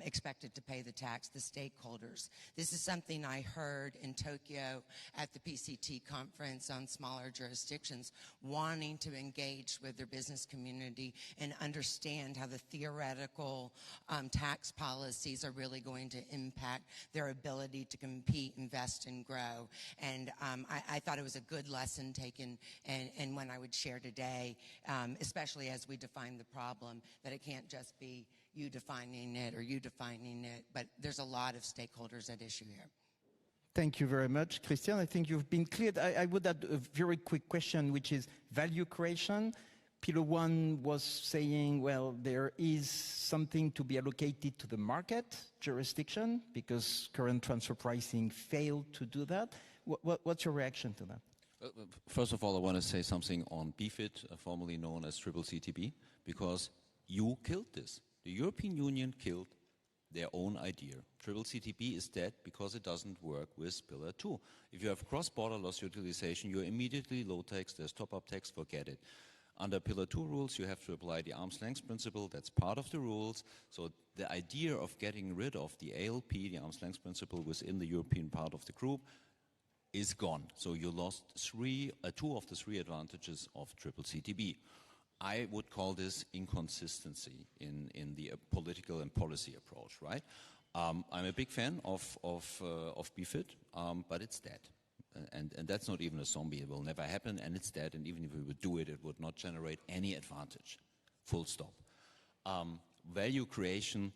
expected to pay the tax, the stakeholders. This is something I heard in Tokyo at the PCT conference on smaller jurisdictions, wanting to engage with their business community and understand how the theoretical tax policies are really going to impact their ability to compete, invest, and grow. And I thought it was a good lesson taken, and one I would share today, especially as we define the problem, that it can't just be you defining it or you defining it, but there's a lot of stakeholders at issue here. Thank you very much, Christian. I think you've been clear. I would add a very quick question, which is value creation. Pillar 1 was saying, well, there is something to be allocated to the market jurisdiction because current transfer pricing failed to do that. What's your reaction to that? First of all, I want to say something on BFIT, formerly known as CCCTB, because you killed this. The European Union killed their own idea. CCCTB is dead because it doesn't work with Pillar 2. If you have cross-border loss utilization, you're immediately low tax, there's top-up tax, forget it. Under Pillar 2 rules, you have to apply the arm's length principle. That's part of the rules. So the idea of getting rid of the ALP, the arm's length principle, within the European part of the group is gone. So you lost two of the three advantages of CCCTB. I would call this inconsistency in the political and policy approach, right? I'm a big fan of BFIT, but it's dead. And that's not even a zombie. It will never happen, and it's dead. And even if we would do it, it would not generate any advantage. Full stop. Value creation.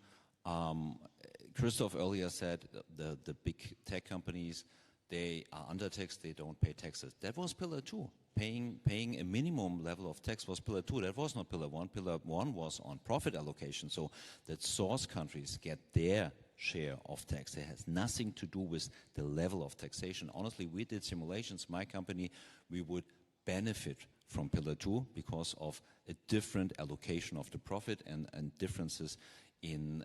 Christoph earlier said the big tech companies, they are undertaxed, they don't pay taxes. That was Pillar 2. Paying a minimum level of tax was Pillar 2. That was not Pillar 1. Pillar 1 was on profit allocation, so that source countries get their share of tax. It has nothing to do with the level of taxation. Honestly, we did simulations. My company, we would benefit from Pillar 2 because of a different allocation of the profit and differences in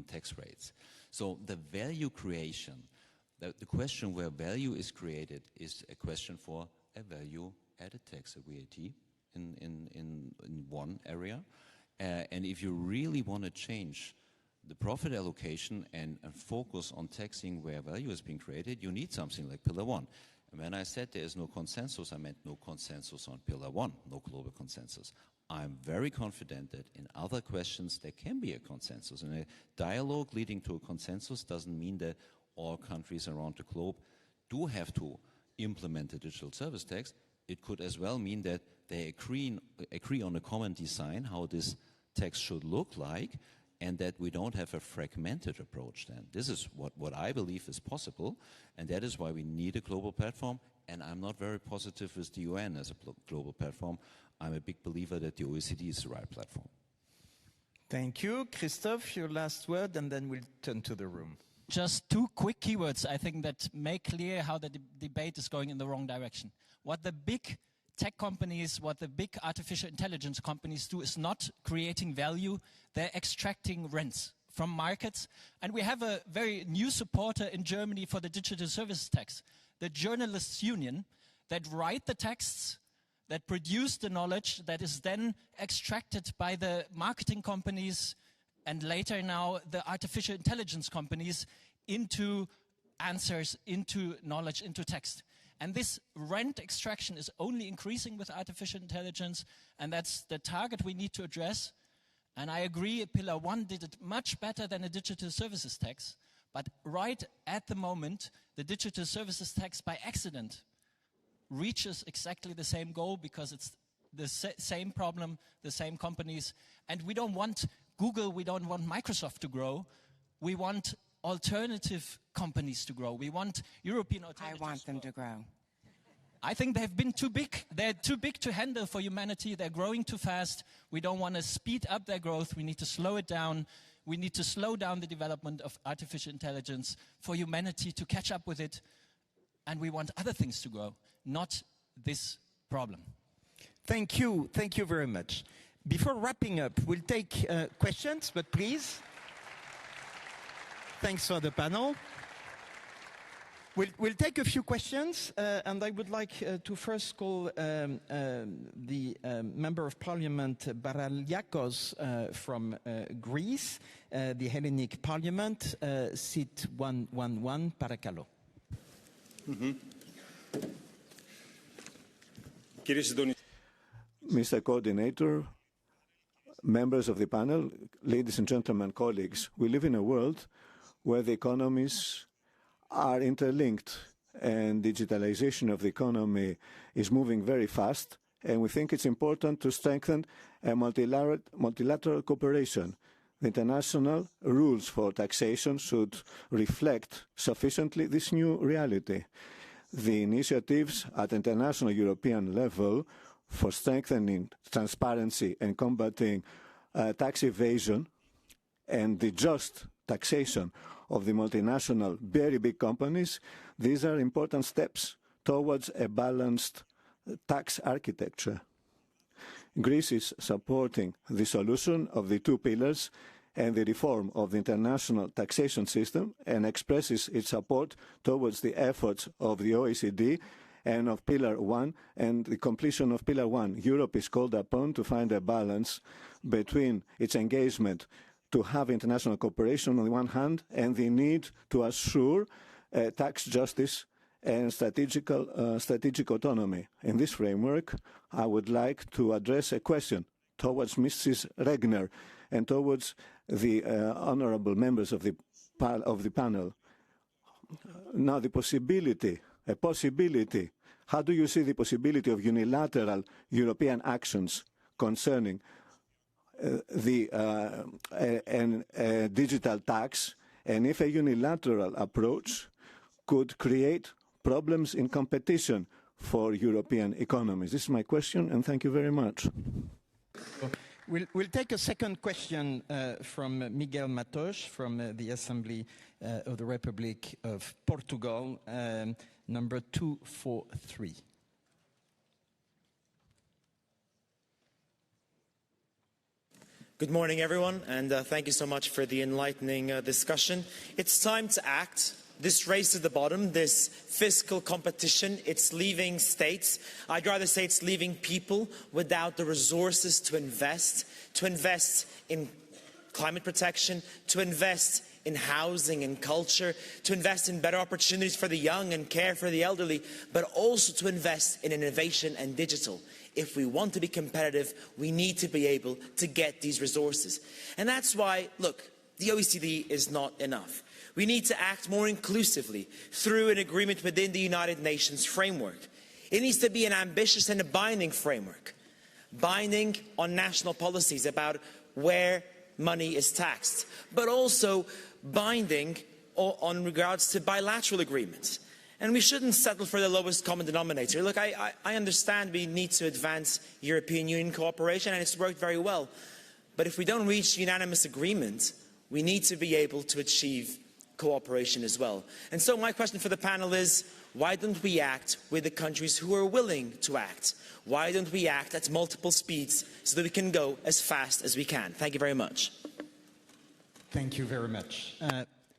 tax rates. So the value creation, the question where value is created is a question for a value-added tax, a VAT, in one area. And if you really want to change the profit allocation and focus on taxing where value is being created, you need something like Pillar 1. And when I said there is no consensus, I meant no consensus on Pillar 1, no global consensus. I'm very confident that in other questions there can be a consensus. And a dialogue leading to a consensus doesn't mean that all countries around the globe do have to implement a digital service tax. It could as well mean that they agree on a common design, how this tax should look like, and that we don't have a fragmented approach then. This is what I believe is possible, and that is why we need a global platform, and I'm not very positive with the UN as a global platform. I'm a big believer that the OECD is the right platform. Thank you. Christoph, your last word, and then we'll turn to the room. Just two quick keywords, I think, that make clear how the debate is going in the wrong direction. What the big tech companies, what the big artificial intelligence companies do is not creating value, they're extracting rents from markets. And we have a very new supporter in Germany for the digital services tax, the journalists' union, that write the texts, that produce the knowledge that is then extracted by the marketing companies and later now the artificial intelligence companies into answers, into knowledge, into text. And this rent extraction is only increasing with artificial intelligence, and that's the target we need to address. And I agree, Pillar 1 did it much better than a digital services tax, but right at the moment, the digital services tax by accident reaches exactly the same goal because it's the same problem, the same companies. And we don't want Google, we don't want Microsoft to grow. We want alternative companies to grow. We want European alternatives. I want them to grow. I think they've been too big. They're too big to handle for humanity. They're growing too fast. We don't want to speed up their growth. We need to slow it down. We need to slow down the development of artificial intelligence for humanity to catch up with it. And we want other things to grow, not this problem. Thank you. Thank you very much. Before wrapping up, we'll take questions, but please. Thanks for the panel. We'll take a few questions, and I would like to first call the Member of Parliament Baraliakos from Greece, the Hellenic Parliament, seat 111, Parakalo. Mr. Coordinator, members of the panel, ladies and gentlemen, colleagues, we live in a world where the economies are interlinked and digitalization of the economy is moving very fast, and we think it's important to strengthen a multilateral cooperation. The international rules for taxation should reflect sufficiently this new reality. The initiatives at international European level for strengthening transparency and combating tax evasion and the just taxation of the multinational very big companies, these are important steps towards a balanced tax architecture. Greece is supporting the solution of the two pillars and the reform of the international taxation system and expresses its support towards the efforts of the OECD and of Pillar 1 and the completion of Pillar 1. Europe is called upon to find a balance between its engagement to have international cooperation on the one hand and the need to assure tax justice and strategic autonomy. In this framework, I would like to address a question towards Mrs. Regner and towards the honorable members of the panel. Now, a possibility, how do you see the possibility of unilateral European actions concerning the digital tax, and if a unilateral approach could create problems in competition for European economies? This is my question, and thank you very much. We'll take a second question from Miguel Matos from the Assembly of the Republic of Portugal, number 243. Good morning, everyone, and thank you so much for the enlightening discussion. It's time to act. This race to the bottom, this fiscal competition, it's leaving states. I'd rather say it's leaving people without the resources to invest in climate protection, to invest in housing and culture, to invest in better opportunities for the young and care for the elderly, but also to invest in innovation and digital. If we want to be competitive, we need to be able to get these resources. And that's why, look, the OECD is not enough. We need to act more inclusively through an agreement within the United Nations framework. It needs to be an ambitious and a binding framework, binding on national policies about where money is taxed, but also binding on regards to bilateral agreements. And we shouldn't settle for the lowest common denominator. Look, I understand we need to advance European Union cooperation, and it's worked very well. But if we don't reach unanimous agreement, we need to be able to achieve cooperation as well. And so my question for the panel is, why don't we act with the countries who are willing to act? Why don't we act at multiple speeds so that we can go as fast as we can? Thank you very much. Thank you very much.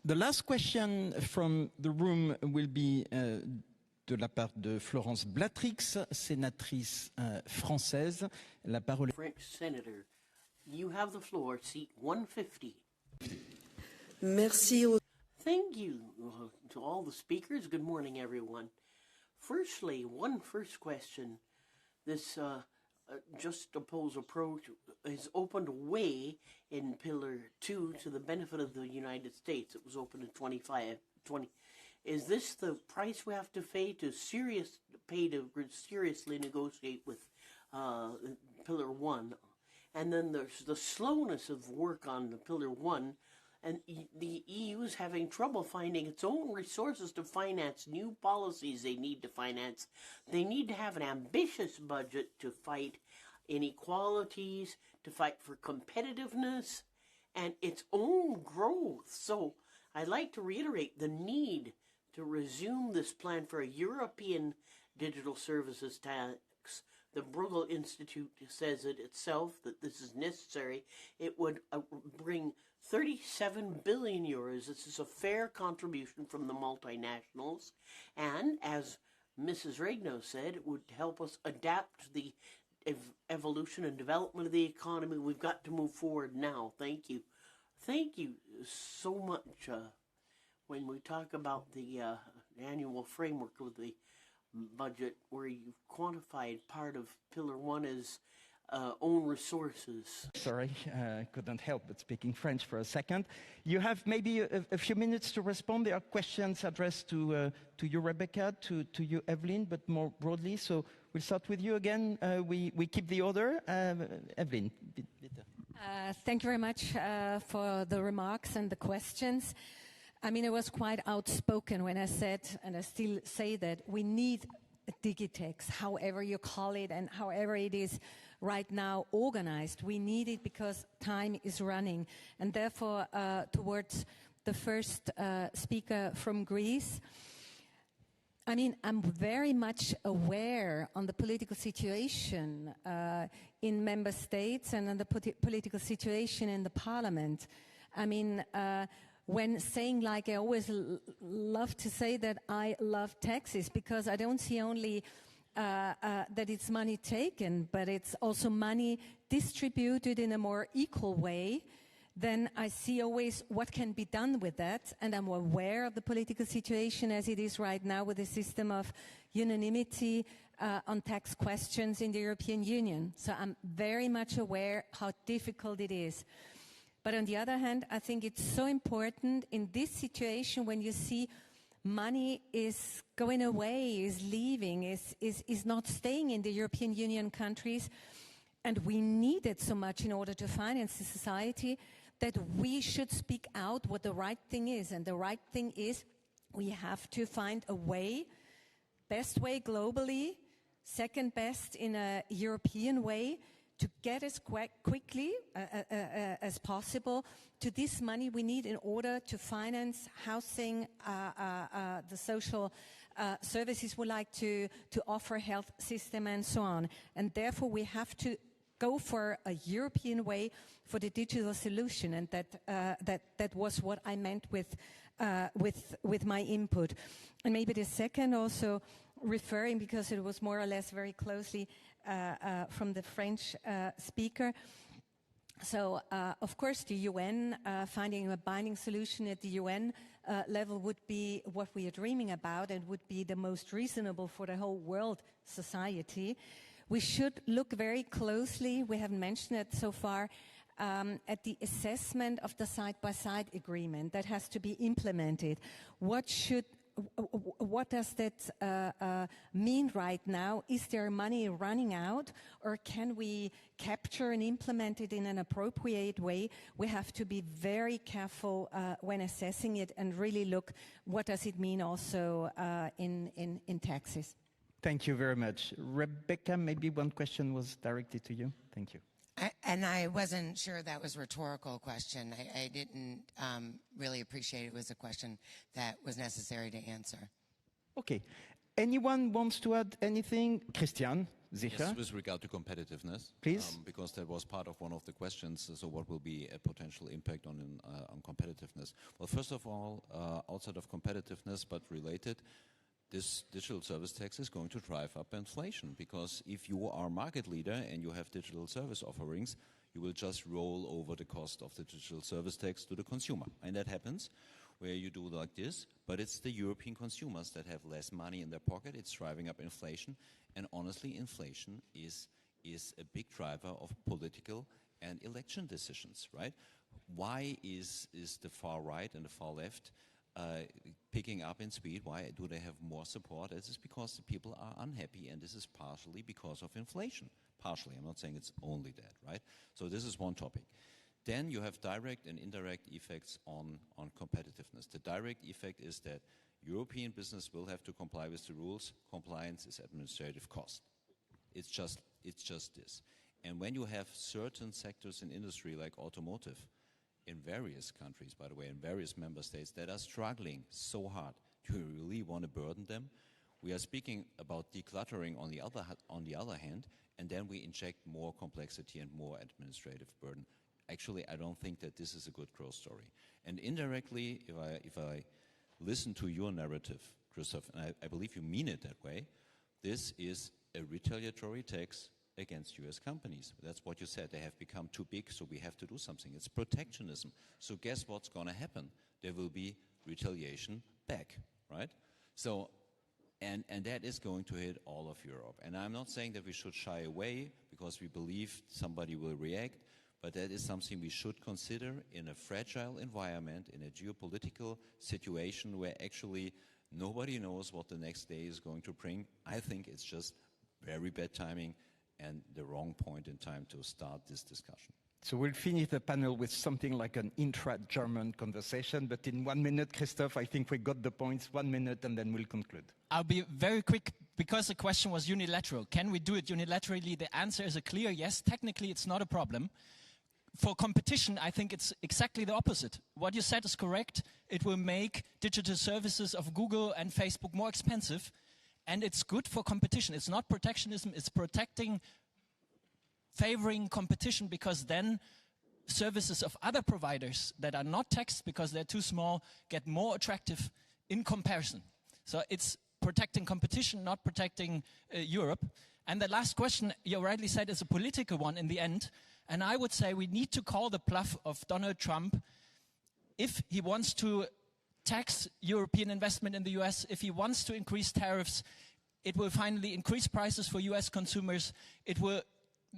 The last question from the room will be de la part de Florence Blatrix, sénatrice française. La parole. French Senator, you have the floor, seat 150. Merci. Thank you to all the speakers. Good morning, everyone. Firstly, first question. This just oppose approach has opened a way in Pillar 2 to the benefit of the United States. It was opened in Is this the price we have to pay to seriously negotiate with Pillar 1? And then there's the slowness of work on the Pillar 1, and the EU is having trouble finding its own resources to finance new policies they need to finance. They need to have an ambitious budget to fight inequalities, to fight for competitiveness, and its own growth. So I'd like to reiterate the need to resume this plan for a European digital services tax. The Bruegel Institute says it itself that this is necessary. It would bring 37 billion euros. This is a fair contribution from the multinationals. And as Mrs. Regno said, it would help us adapt to the evolution and development of the economy. We've got to move forward now. Thank you. Thank you so much. When we talk about the annual framework of the budget, where you've quantified part of Pillar 1 as own resources. Sorry, I couldn't help but speaking French for a second. You have maybe a few minutes to respond. There are questions addressed to you, Rebecca, to you, Evelyn, but more broadly. So we'll start with you again. We keep the order. Evelyn. Thank you very much for the remarks and the questions. I mean, I was quite outspoken when I said, and I still say that, we need a Digitex, however you call it and however it is right now organized. We need it because time is running. And therefore, towards the first speaker from Greece, I mean, I'm very much aware on the political situation in member states and on the political situation in the parliament. I mean, when saying, like I always love to say that I love taxes, because I don't see only that it's money taken, but it's also money distributed in a more equal way, then I see always what can be done with that. And I'm aware of the political situation as it is right now with the system of unanimity on tax questions in the European Union. So I'm very much aware how difficult it is. But on the other hand, I think it's so important in this situation when you see money is going away, is leaving, is not staying in the European Union countries, and we need it so much in order to finance the society, that we should speak out what the right thing is. And the right thing is we have to find a way, best way globally, second best in a European way, to get as quickly as possible to this money we need in order to finance housing, the social services we like to offer, health system and so on. And therefore we have to go for a European way for the digital solution, and that was what I meant with my input. And maybe the second also referring, because it was more or less very closely from the French speaker. So, of course, the UN, finding a binding solution at the UN level would be what we are dreaming about, and would be the most reasonable for the whole world society. We should look very closely, we haven't mentioned it so far, at the assessment of the side-by-side agreement that has to be implemented. What does that mean right now? Is there money running out, or can we capture and implement it in an appropriate way? We have to be very careful when assessing it and really look what does it mean also in taxes. Thank you very much. Rebecca, maybe one question was directed to you. Thank you. And I wasn't sure that was a rhetorical question. I didn't really appreciate it was a question that was necessary to answer. Okay. Anyone wants to add anything? Christian, sicher. Yes, with regard to competitiveness. Please. Because that was part of one of the questions. So what will be a potential impact on competitiveness? Well, first of all, outside of competitiveness, but related, this digital service tax is going to drive up inflation, because if you are market leader and you have digital service offerings, you will just roll over the cost of the digital service tax to the consumer. And that happens where you do like this, but it's the European consumers that have less money in their pocket. It's driving up inflation. And honestly, inflation is a big driver of political and election decisions, right? Why is the far right and the far left picking up in speed. Why do they have more support? This is because the people are unhappy, and this is partially because of inflation. Partially, I'm not saying it's only that, right? So this is one topic. Then you have direct and indirect effects on competitiveness. The direct effect is that European business will have to comply with the rules. Compliance is administrative cost. It's just this. And when you have certain sectors in industry like automotive, in various countries, by the way, in various member states that are struggling so hard, do you really want to burden them? We are speaking about decluttering on the other hand, and then we inject more complexity and more administrative burden. Actually, I don't think that this is a good growth story. And indirectly, if I listen to your narrative, Christoph, and I believe you mean it that way, this is a retaliatory tax against US companies. That's what you said. They have become too big, so we have to do something. It's protectionism. So guess what's going to happen? There will be retaliation back, right? So, and that is going to hit all of Europe. And I'm not saying that we should shy away because we believe somebody will react, but that is something we should consider in a fragile environment, in a geopolitical situation where actually nobody knows what the next day is going to bring. I think it's just very bad timing and the wrong point in time to start this discussion. So we'll finish the panel with something like an intra-German conversation, but in 1 minute, Christoph, I think we got the points. 1 minute, and then we'll conclude. I'll be very quick, because the question was unilateral. Can we do it unilaterally? The answer is a clear yes. Technically, it's not a problem. For competition, I think it's exactly the opposite. What you said is correct. It will make digital services of Google and Facebook more expensive. And it's good for competition. It's not protectionism, it's favoring competition, because then services of other providers that are not taxed because they're too small get more attractive in comparison. So it's protecting competition, not protecting Europe. And the last question, you rightly said, is a political one in the end. And I would say we need to call the bluff of Donald Trump. If he wants to tax European investment in the US, if he wants to increase tariffs, it will finally increase prices for US consumers. It will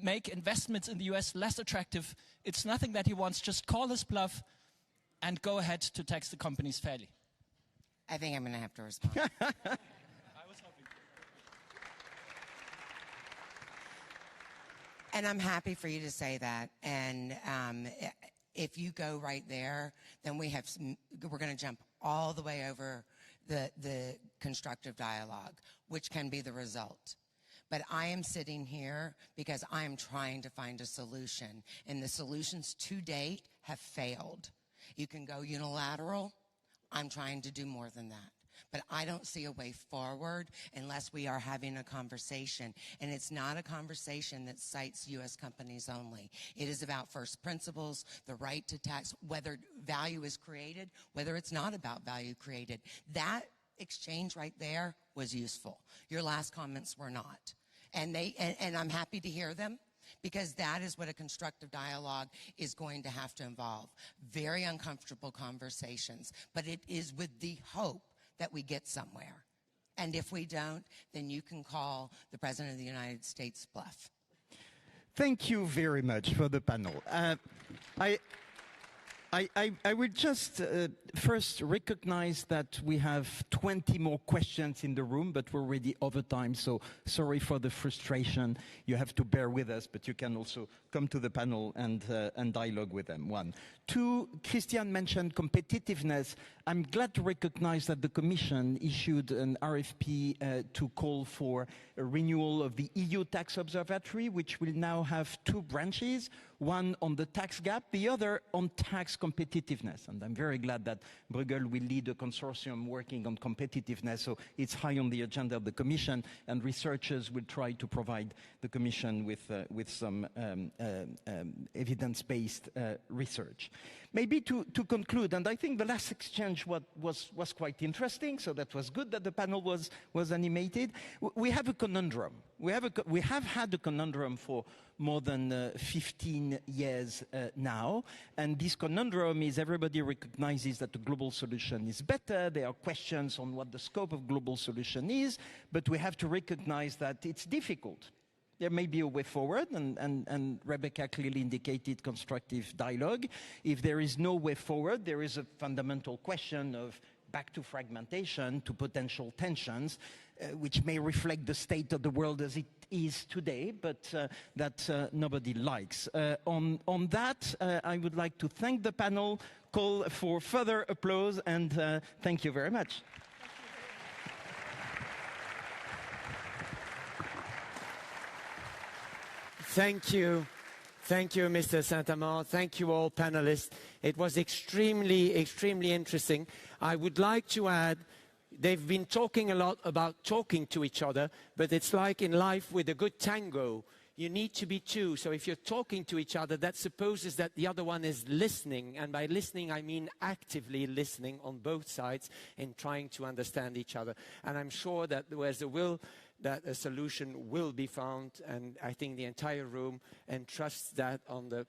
make investments in the US less attractive. It's nothing that he wants. Just call his bluff and go ahead to tax the companies fairly. I think I'm going to have to respond. I was hoping. And I'm happy for you to say that. And if you go right there, then we're going to jump all the way over the constructive dialogue, which can be the result. But I am sitting here because I am trying to find a solution. And the solutions to date have failed. You can go unilateral. I'm trying to do more than that. But I don't see a way forward unless we are having a conversation. And it's not a conversation that cites U.S. companies only. It is about first principles, the right to tax, whether value is created, whether it's not about value created. That exchange right there was useful. Your last comments were not. And I'm happy to hear them, because that is what a constructive dialogue is going to have to involve. Very uncomfortable conversations, but it is with the hope that we get somewhere. And if we don't, then you can call the President of the United States bluff. Thank you very much for the panel. I will just first recognize that we have 20 more questions in the room, but we're already over time, so sorry for the frustration. You have to bear with us, but you can also come to the panel and dialogue with them. 1. 2, Christian mentioned competitiveness. I'm glad to recognize that the Commission issued an RFP to call for a renewal of the EU Tax Observatory, which will now have 2 branches, one on the tax gap, the other on tax competitiveness. And I'm very glad that Bruegel will lead a consortium working on competitiveness, so it's high on the agenda of the Commission, and researchers will try to provide the Commission with some evidence-based research. Maybe to conclude, and I think the last exchange was quite interesting, so that was good that the panel was animated. We have a conundrum. We have had a conundrum for more than 15 years now, and this conundrum is everybody recognizes that the global solution is better. There are questions on what the scope of global solution is, but we have to recognize that it's difficult. There may be a way forward, and Rebecca clearly indicated constructive dialogue. If there is no way forward, there is a fundamental question of back to fragmentation, to potential tensions, which may reflect the state of the world as it is today, but that nobody likes. On that, I would like to thank the panel, call for further applause, and thank you very much. Thank you. Thank you, Mr. Saint-Amand. Thank you all panelists. It was extremely, extremely interesting. I would like to add, they've been talking a lot about talking to each other, but it's like in life with a good tango. You need to be two. So if you're talking to each other, that supposes that the other one is listening. And by listening, I mean actively listening on both sides and trying to understand each other. And I'm sure that there's a will that a solution will be found, and I think the entire room entrusts that on the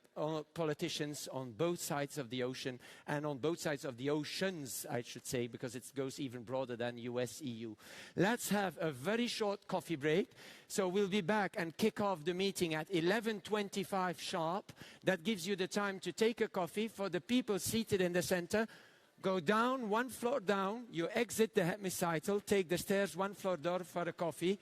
politicians on both sides of the ocean, and on both sides of the oceans, I should say, because it goes even broader than US-EU. Let's have a very short coffee break. So we'll be back and kick off the meeting at 11:25 sharp. That gives you the time to take a coffee. For the people seated in the center, go down, one floor down, you exit the hemicycle, take the stairs one floor down for a coffee.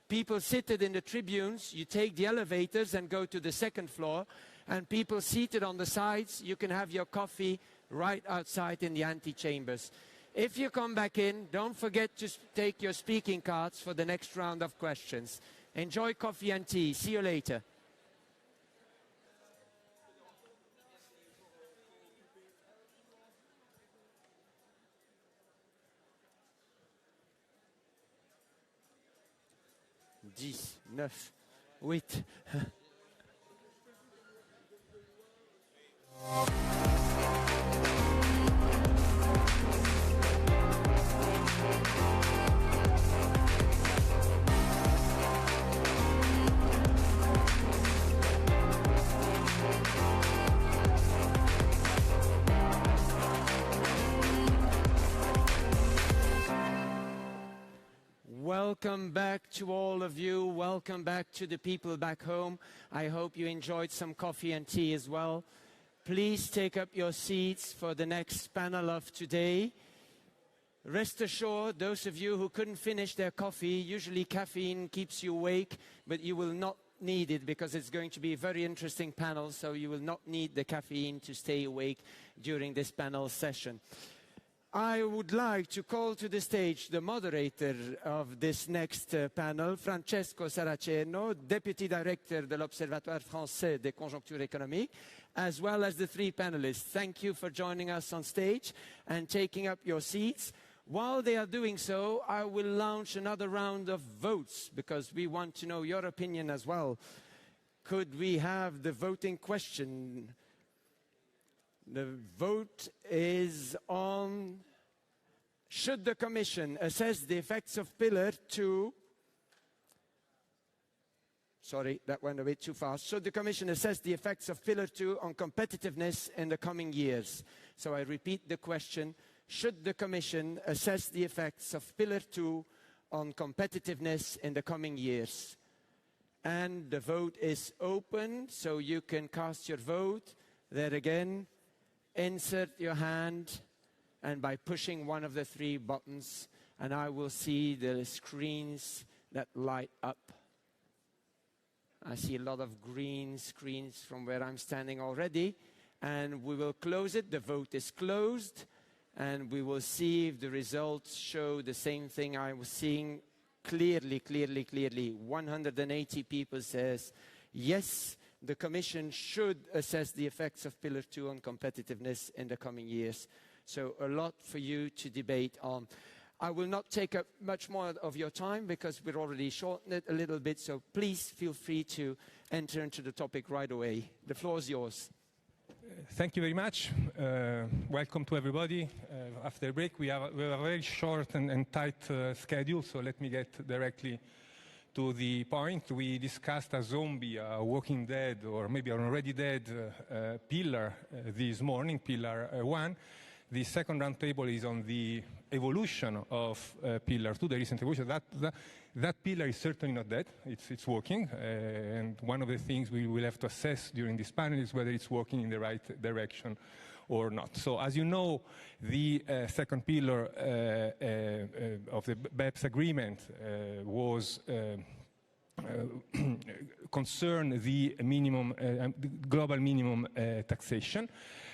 People seated in the tribunes, you take the elevators and go to the second floor. And people seated on the sides, you can have your coffee right outside in the antechambers. If you come back in, don't forget to take your speaking cards for the next round of questions. Enjoy coffee and tea. See you later. Dix, 9, 8. Welcome back to all of you. Welcome back to the people back home. I hope you enjoyed some coffee and tea as well. Please take up your seats for the next panel of today. Rest assured, those of you who couldn't finish their coffee, usually caffeine keeps you awake, but you will not need it because it's going to be a very interesting panel, so you will not need the caffeine to stay awake during this panel session. I would like to call to the stage the moderator of this next panel, Francesco Saraceno, Deputy Director de l'Observatoire Français des Conjonctures Économiques, as well as the three panelists. Thank you for joining us on stage and taking up your seats. While they are doing so, I will launch another round of votes because we want to know your opinion as well. Could we have the voting question? The vote is on, should the Commission assess the effects of Pillar 2? Sorry, that went a bit too fast. Should the Commission assess the effects of Pillar 2 on competitiveness in the coming years? So I repeat the question, should the Commission assess the effects of Pillar 2 on competitiveness in the coming years? And the vote is open, so you can cast your vote. There again, insert your hand, and by pushing one of the three buttons, and I will see the screens that light up. I see a lot of green screens from where I'm standing already, and we will close it. The vote is closed, and we will see if the results show the same thing I was seeing clearly. 180 people says yes, the Commission should assess the effects of Pillar 2 on competitiveness in the coming years. So a lot for you to debate on. I will not take up much more of your time because we're already shortened it a little bit, so please feel free to enter into the topic right away. The floor is yours. Thank you very much. Welcome to everybody. After the break, we have a very short and tight schedule, so let me get directly to the point. We discussed a zombie, a walking dead, or maybe an already dead pillar this morning, Pillar 1. The second roundtable is on the evolution of Pillar 2, the recent evolution. That pillar is certainly not dead. It's working. And one of the things we will have to assess during this panel is whether it's working in the right direction or not. So as you know, the second pillar of the BEPS agreement was concern the minimum, the global minimum taxation.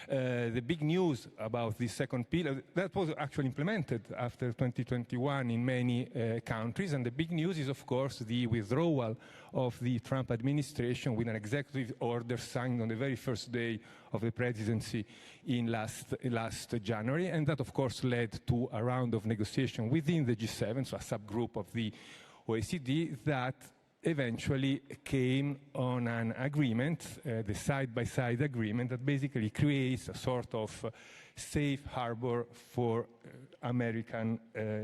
The big news about the second pillar, that was actually implemented after 2021 in many countries, and the big news is, of course, the withdrawal of the Trump administration with an executive order signed on the very first day of the presidency in last January, and that, of course, led to a round of negotiation within the G7, so a subgroup of the OECD, that eventually came on an agreement, the side-by-side agreement, that basically creates a sort of safe harbor for American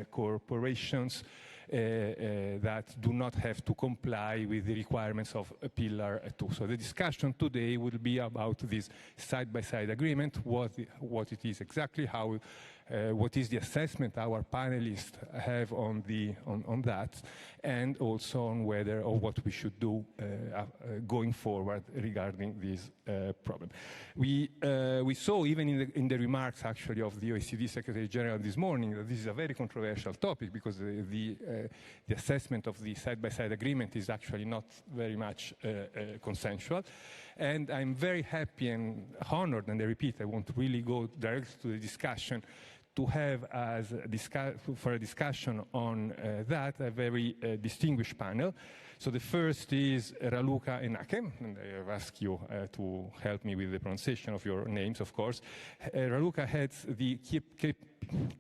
corporations that do not have to comply with the requirements of Pillar 2. So the discussion today will be about this side-by-side agreement, what it is exactly, how what is the assessment our panelists have on that, and also on whether or what we should do going forward regarding this problem. We saw even in the remarks actually of the OECD Secretary General this morning that this is a very controversial topic, because the assessment of the side-by-side agreement is actually not very much consensual. And I'm very happy and honored, and I repeat, I want to really go directly to the discussion, to have for a discussion on that a very distinguished panel. So the first is Raluca Enake, and I ask you to help me with the pronunciation of your names, of course. Raluca heads the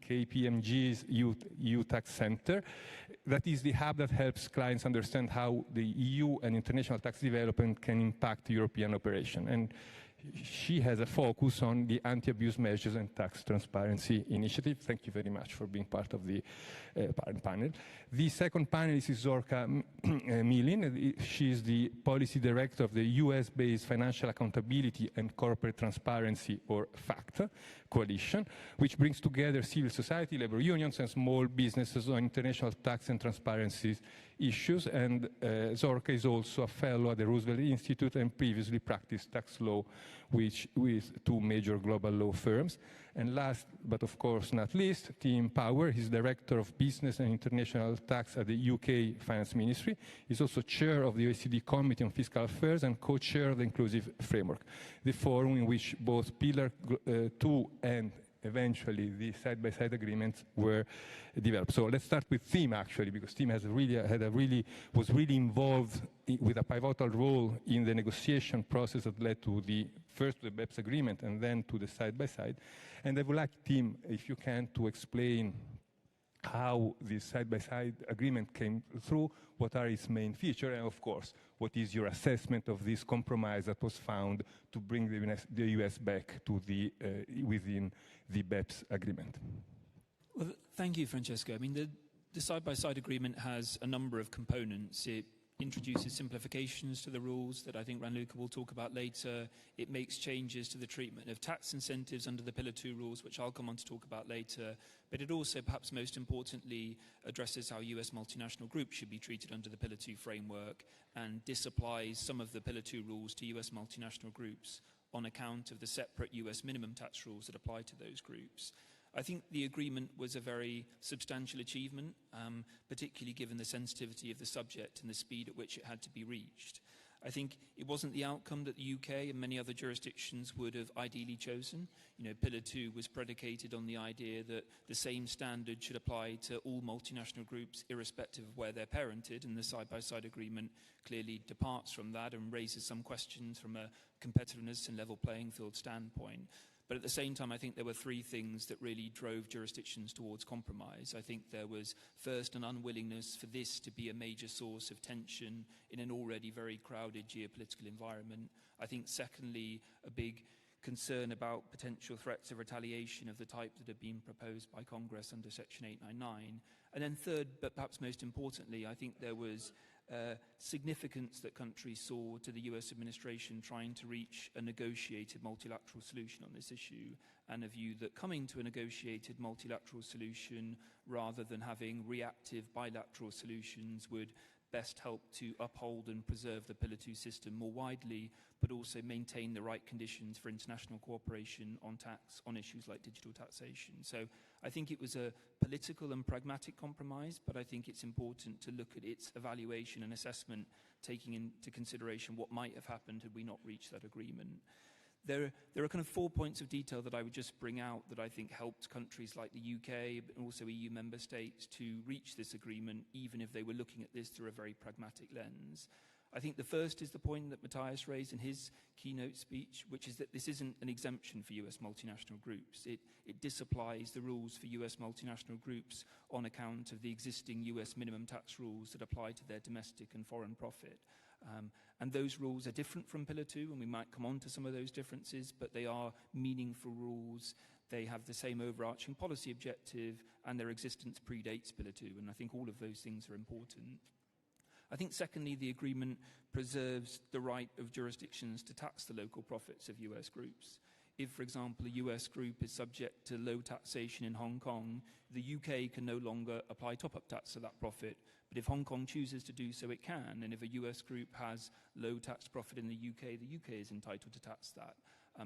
KPMG's EU Tax Center. That is the hub that helps clients understand how the EU and international tax development can impact European operation. And she has a focus on the anti-abuse measures and tax transparency initiative. Thank you very much for being part of the panel. The second panelist is Zorka Milin. She is the policy director of the US-based Financial Accountability and Corporate Transparency, or FACT, coalition, which brings together civil society, labor unions, and small businesses on international tax and transparency issues. And Zorka is also a fellow at the Roosevelt Institute and previously practiced tax law with two major global law firms. And last, but of course not least, Tim Power. He's Director of Business and International Tax at the UK Finance Ministry. He's also Chair of the OECD Committee on Fiscal Affairs and Co-Chair of the Inclusive Framework, the forum in which both Pillar 2 and eventually the side-by-side agreements were developed. So let's start with Tim, actually, because Tim was really involved with a pivotal role in the negotiation process that led to first the BEPS agreement and then to the side-by-side. And I would like Tim, if you can, to explain how this side-by-side agreement came through, what are its main features, and of course, what is your assessment of this compromise that was found to bring the US back to within the BEPS agreement? Well, thank you, Francesco. I mean, the side-by-side agreement has a number of components. It introduces simplifications to the rules that I think Raluca will talk about later. It makes changes to the treatment of tax incentives under the Pillar 2 rules, which I'll come on to talk about later. But it also, perhaps most importantly, addresses how US multinational groups should be treated under the Pillar 2 framework and disapplies some of the Pillar 2 rules to US multinational groups on account of the separate US minimum tax rules that apply to those groups. I think the agreement was a very substantial achievement, particularly given the sensitivity of the subject and the speed at which it had to be reached. I think it wasn't the outcome that the UK and many other jurisdictions would have ideally chosen. You know, Pillar 2 was predicated on the idea that the same standard should apply to all multinational groups, irrespective of where they're parented, and the side-by-side agreement clearly departs from that and raises some questions from a competitiveness and level playing field standpoint. But at the same time, I think there were three things that really drove jurisdictions towards compromise. I think there was, first, an unwillingness for this to be a major source of tension in an already very crowded geopolitical environment. I think, secondly, a big concern about potential threats of retaliation of the type that have been proposed by Congress under Section 899. And then third, but perhaps most importantly, I think there was significance that countries saw to the US administration trying to reach a negotiated multilateral solution on this issue, and a view that coming to a negotiated multilateral solution rather than having reactive bilateral solutions would best help to uphold and preserve the Pillar 2 system more widely, but also maintain the right conditions for international cooperation on tax on issues like digital taxation. So I think it was a political and pragmatic compromise, but I think it's important to look at its evaluation and assessment, taking into consideration what might have happened had we not reached that agreement. There are kind of 4 points of detail that I would just bring out that I think helped countries like the UK, but also EU member states, to reach this agreement, even if they were looking at this through a very pragmatic lens. I think the first is the point that Mathias raised in his keynote speech, which is that this isn't an exemption for US multinational groups. It disapplies the rules for US multinational groups on account of the existing US minimum tax rules that apply to their domestic and foreign profit. And those rules are different from Pillar 2, and we might come on to some of those differences, but they are meaningful rules. They have the same overarching policy objective, and their existence predates Pillar 2, and I think all of those things are important. I think, secondly, the agreement preserves the right of jurisdictions to tax the local profits of US groups. If, for example, a US group is subject to low taxation in Hong Kong, the UK can no longer apply top-up tax to that profit. But if Hong Kong chooses to do so, it can. And if a US group has low tax profit in the UK is entitled to tax that.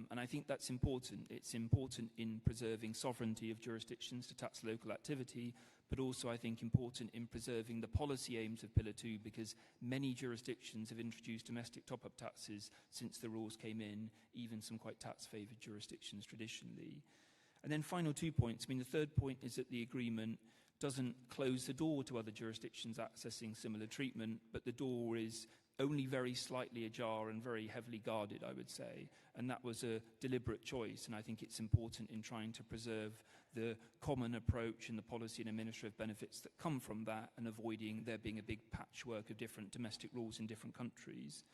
And I think that's important. It's important in preserving sovereignty of jurisdictions to tax local activity, but also I think important in preserving the policy aims of Pillar 2, because many jurisdictions have introduced domestic top-up taxes since the rules came in, even some quite tax-favoured jurisdictions traditionally. And then final 2 points. I mean, the third point is that the agreement doesn't close the door to other jurisdictions accessing similar treatment, but the door is only very slightly ajar and very heavily guarded, I would say. And that was a deliberate choice, and I think it's important in trying to preserve the common approach and the policy and administrative benefits that come from that, and avoiding there being a big patchwork of different domestic rules in different countries.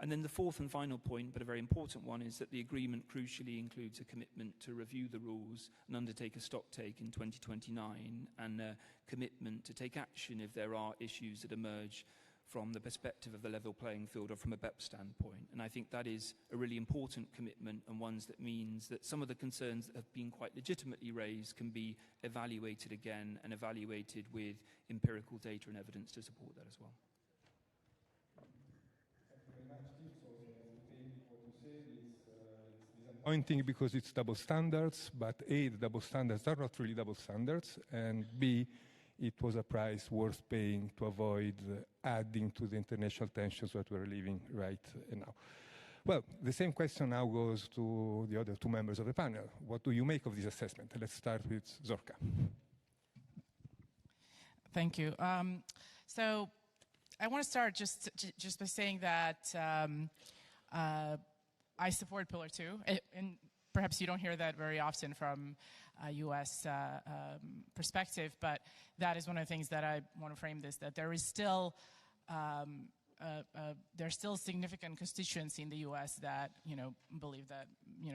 And then the fourth and final point, but a very important one, is that the agreement crucially includes a commitment to review the rules and undertake a stocktake in 2029, and a commitment to take action if there are issues that emerge from the perspective of the level playing field or from a BEPS standpoint. And I think that is a really important commitment, and one that means that some of the concerns that have been quite legitimately raised can be evaluated again, and evaluated with empirical data and evidence to support that as well. Disappointing because it's double standards, but A, the double standards are not really double standards, and B, it was a price worth paying to avoid adding to the international tensions that we're living right now. Well, the same question now goes to the other two members of the panel. What do you make of this assessment? Let's start with Zorka. Thank you. So I want to start just by saying that I support Pillar 2, and perhaps you don't hear that very often from a U.S. perspective, but that is one of the things that I want to frame this, that there is still there's still significant constituency in the U.S. that believe that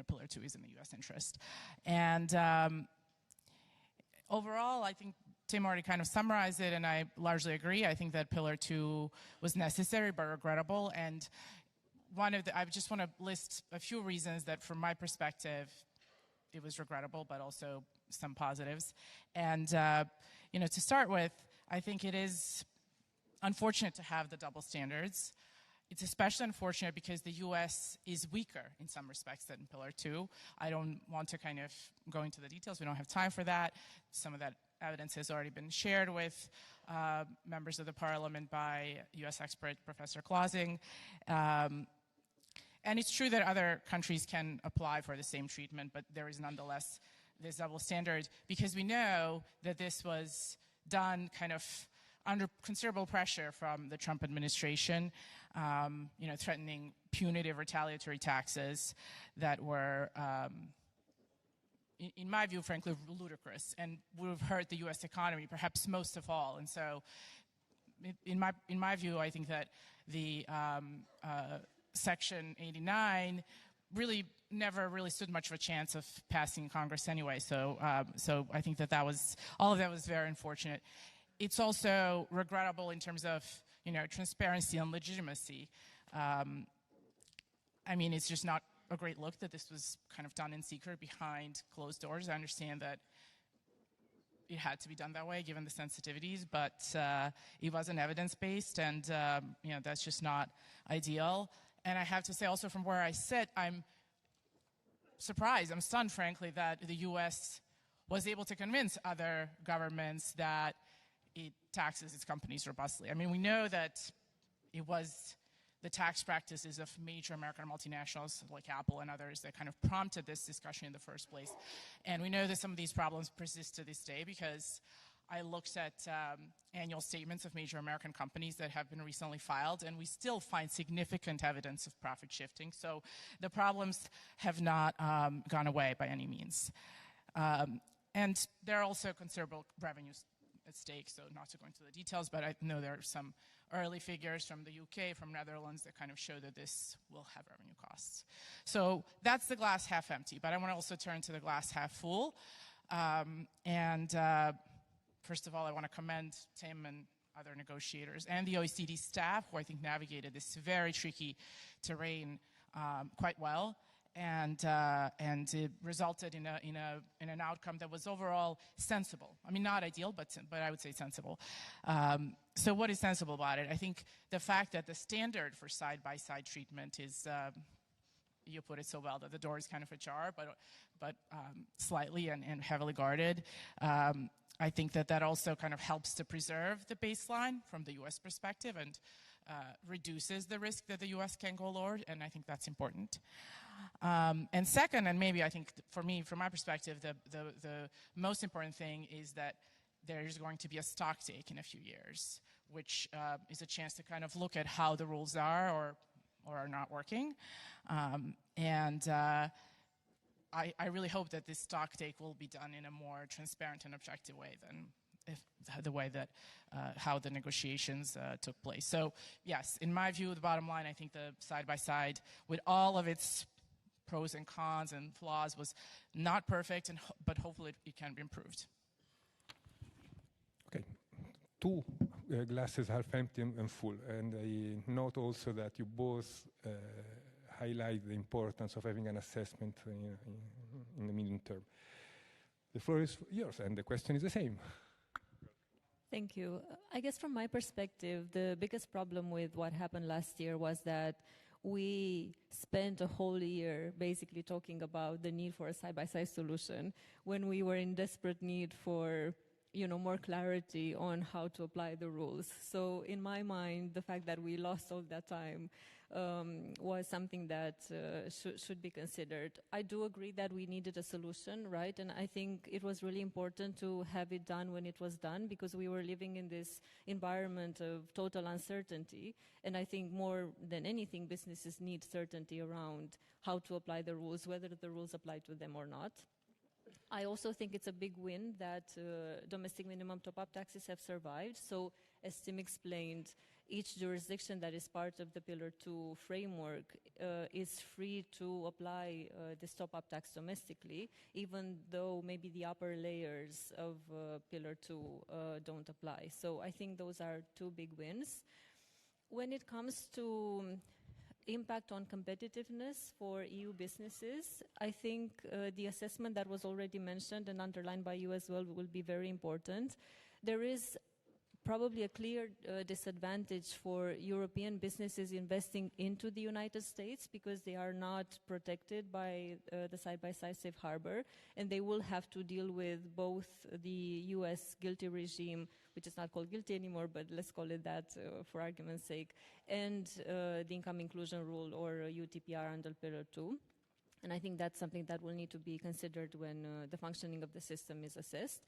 Pillar 2 is in the U.S. interest, and overall, I think Tim already kind of summarized it, and I largely agree. I think that Pillar 2 was necessary but regrettable, and I just want to list a few reasons that, from my perspective, it was regrettable, but also some positives. And to start with, I think it is unfortunate to have the double standards. It's especially unfortunate because the U.S. is weaker in some respects than Pillar 2. I don't want to kind of go into the details. We don't have time for that. Some of that evidence has already been shared with members of the Parliament by U.S. expert Professor Clausing. And it's true that other countries can apply for the same treatment, but there is nonetheless this double standard, because we know that this was done kind of under considerable pressure from the Trump administration, threatening punitive retaliatory taxes that were, in my view, frankly, ludicrous, and would have hurt the U.S. economy perhaps most of all. And so, in my view, I think that the Section 89 really never really stood much of a chance of passing Congress anyway. So I think that all of that was very unfortunate. It's also regrettable in terms of transparency and legitimacy. I mean, it's just not a great look that this was kind of done in secret behind closed doors. I understand that it had to be done that way given the sensitivities, but it wasn't evidence-based, and that's just not ideal. And I have to say also from where I sit, I'm surprised, I'm stunned frankly, that the US was able to convince other governments that it taxes its companies robustly. I mean, we know that it was the tax practices of major American multinationals like Apple and others that kind of prompted this discussion in the first place. And we know that some of these problems persist to this day because I looked at annual statements of major American companies that have been recently filed, and we still find significant evidence of profit shifting. So the problems have not gone away by any means. And there are also considerable revenues at stake, so not to go into the details, but I know there are some early figures from the UK, from Netherlands, that kind of show that this will have revenue costs. So that's the glass half empty, but I want to also turn to the glass half full. First of all, I want to commend Tim and other negotiators and the OECD staff, who I think navigated this very tricky terrain quite well. And it resulted in an outcome that was overall sensible. I mean, not ideal, but I would say sensible. So what is sensible about it? I think the fact that the standard for side-by-side treatment is, you put it so well, that the door is kind of ajar, but slightly and heavily guarded. I think that also kind of helps to preserve the baseline from the U.S. perspective and reduces the risk that the U.S. can go lower, and I think that's important. And second, and maybe I think for me, from my perspective, the most important thing is that there's going to be a stock take in a few years, which is a chance to kind of look at how the rules are or are not working. I really hope that this stock take will be done in a more transparent and objective way than the way that how the negotiations took place. So yes, in my view, the bottom line, I think the side-by-side, with all of its pros and cons and flaws, was not perfect, but hopefully it can be improved. Okay, two glasses half empty and full. And I note also that you both highlight the importance of having an assessment in the medium term. The floor is yours, and the question is the same. Thank you. I guess from my perspective, the biggest problem with what happened last year was that we spent a whole year basically talking about the need for a side-by-side solution when we were in desperate need for more clarity on how to apply the rules. So in my mind, the fact that we lost all that time was something that should be considered. I do agree that we needed a solution, right? And I think it was really important to have it done when it was done, because we were living in this environment of total uncertainty. And I think more than anything, businesses need certainty around how to apply the rules, whether the rules apply to them or not. I also think it's a big win that domestic minimum top-up taxes have survived. So, as Tim explained, each jurisdiction that is part of the Pillar 2 framework is free to apply this top-up tax domestically, even though maybe the upper layers of Pillar 2 don't apply. So I think those are two big wins. When it comes to impact on competitiveness for EU businesses, I think the assessment that was already mentioned and underlined by you as well will be very important. There is probably a clear disadvantage for European businesses investing into the United States because they are not protected by the side-by-side safe harbor, and they will have to deal with both the US GILTI regime, which is not called GILTI anymore, but let's call it that for argument's sake, and the income inclusion rule, or UTPR under Pillar 2. And I think that's something that will need to be considered when the functioning of the system is assessed,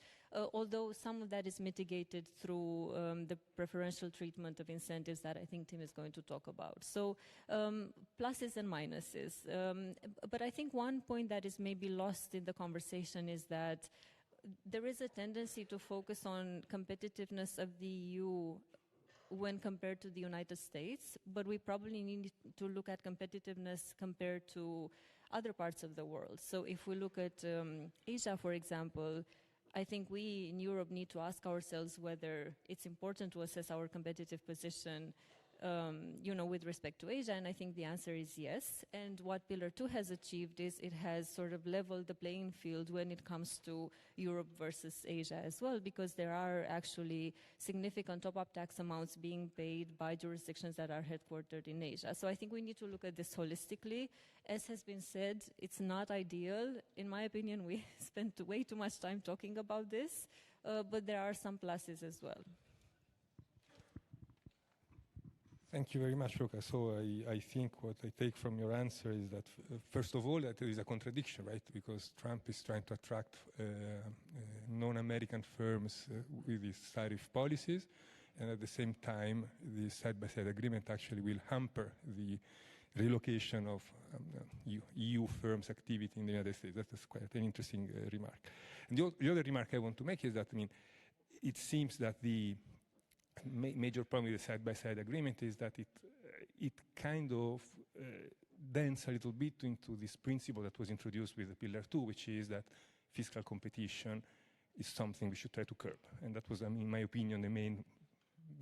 although some of that is mitigated through the preferential treatment of incentives that I think Tim is going to talk about. So pluses and minuses. But I think one point that is maybe lost in the conversation is that there is a tendency to focus on competitiveness of the EU when compared to the United States, but we probably need to look at competitiveness compared to other parts of the world. So if we look at Asia, for example, I think we in Europe need to ask ourselves whether it's important to assess our competitive position with respect to Asia? And I think the answer is yes. And what Pillar 2 has achieved is it has sort of leveled the playing field when it comes to Europe versus Asia as well, because there are actually significant top-up tax amounts being paid by jurisdictions that are headquartered in Asia. So I think we need to look at this holistically. As has been said, it's not ideal. In my opinion, we spent way too much time talking about this, but there are some pluses as well. Thank you very much, Luca. So I think what I take from your answer is that, first of all, that there is a contradiction, right? Because Trump is trying to attract non-American firms with his tariff policies, and at the same time, the side-by-side agreement actually will hamper the relocation of EU firms' activity in the United States. That's quite an interesting remark. And the other remark I want to make is that, it seems that the major problem with the side-by-side agreement is that it kind of dents a little bit into this principle that was introduced with the Pillar 2, which is that fiscal competition is something we should try to curb. And that was, in my opinion, the main,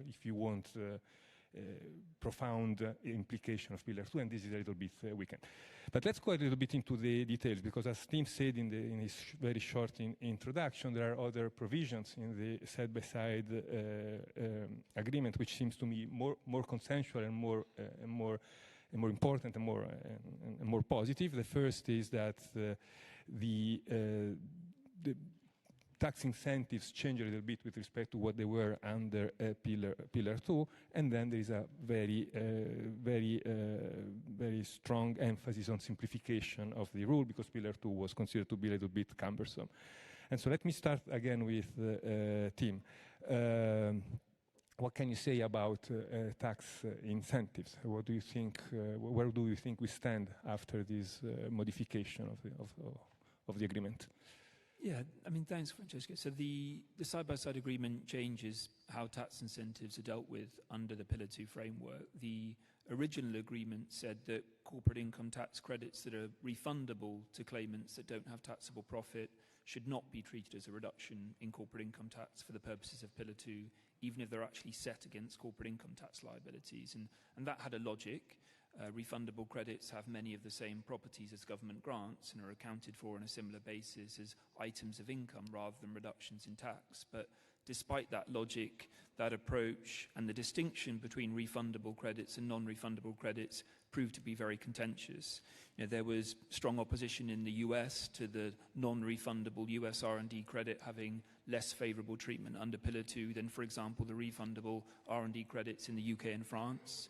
if you want, profound implication of Pillar 2, and this is a little bit weakened. But let's go a little bit into the details, because as Tim said in his very short introduction, there are other provisions in the side-by-side agreement, which seems to me more consensual and more important and more positive. The first is that the tax incentives change a little bit with respect to what they were under Pillar 2, and then there is a very strong emphasis on simplification of the rule, because Pillar 2 was considered to be a little bit cumbersome. And so let me start again with Tim. What can you say about tax incentives? What do you think? Where do you think we stand after this modification of the agreement? Yeah, thanks, Francesco. So the side-by-side agreement changes how tax incentives are dealt with under the Pillar 2 framework. The original agreement said that corporate income tax credits that are refundable to claimants that don't have taxable profit should not be treated as a reduction in corporate income tax for the purposes of Pillar 2, even if they're actually set against corporate income tax liabilities. And that had a logic. Refundable credits have many of the same properties as government grants and are accounted for on a similar basis as items of income rather than reductions in tax. But despite that logic, that approach and the distinction between refundable credits and non-refundable credits proved to be very contentious. There was strong opposition in the US to the non-refundable US R&D credit having less favourable treatment under Pillar 2 than, for example, the refundable R&D credits in the UK and France.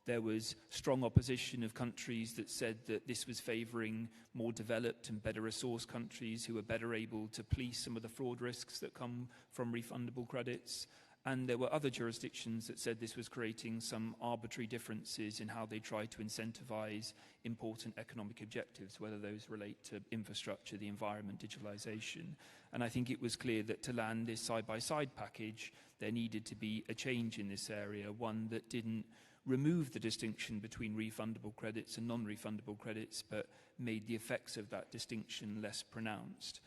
There was strong opposition of countries that said that this was favouring more developed and better resourced countries who are better able to police some of the fraud risks that come from refundable credits. And there were other jurisdictions that said this was creating some arbitrary differences in how they try to incentivise important economic objectives, whether those relate to infrastructure, the environment, digitalisation. And I think it was clear that to land this side-by-side package, there needed to be a change in this area, one that didn't remove the distinction between refundable credits and non-refundable credits, but made the effects of that distinction less pronounced.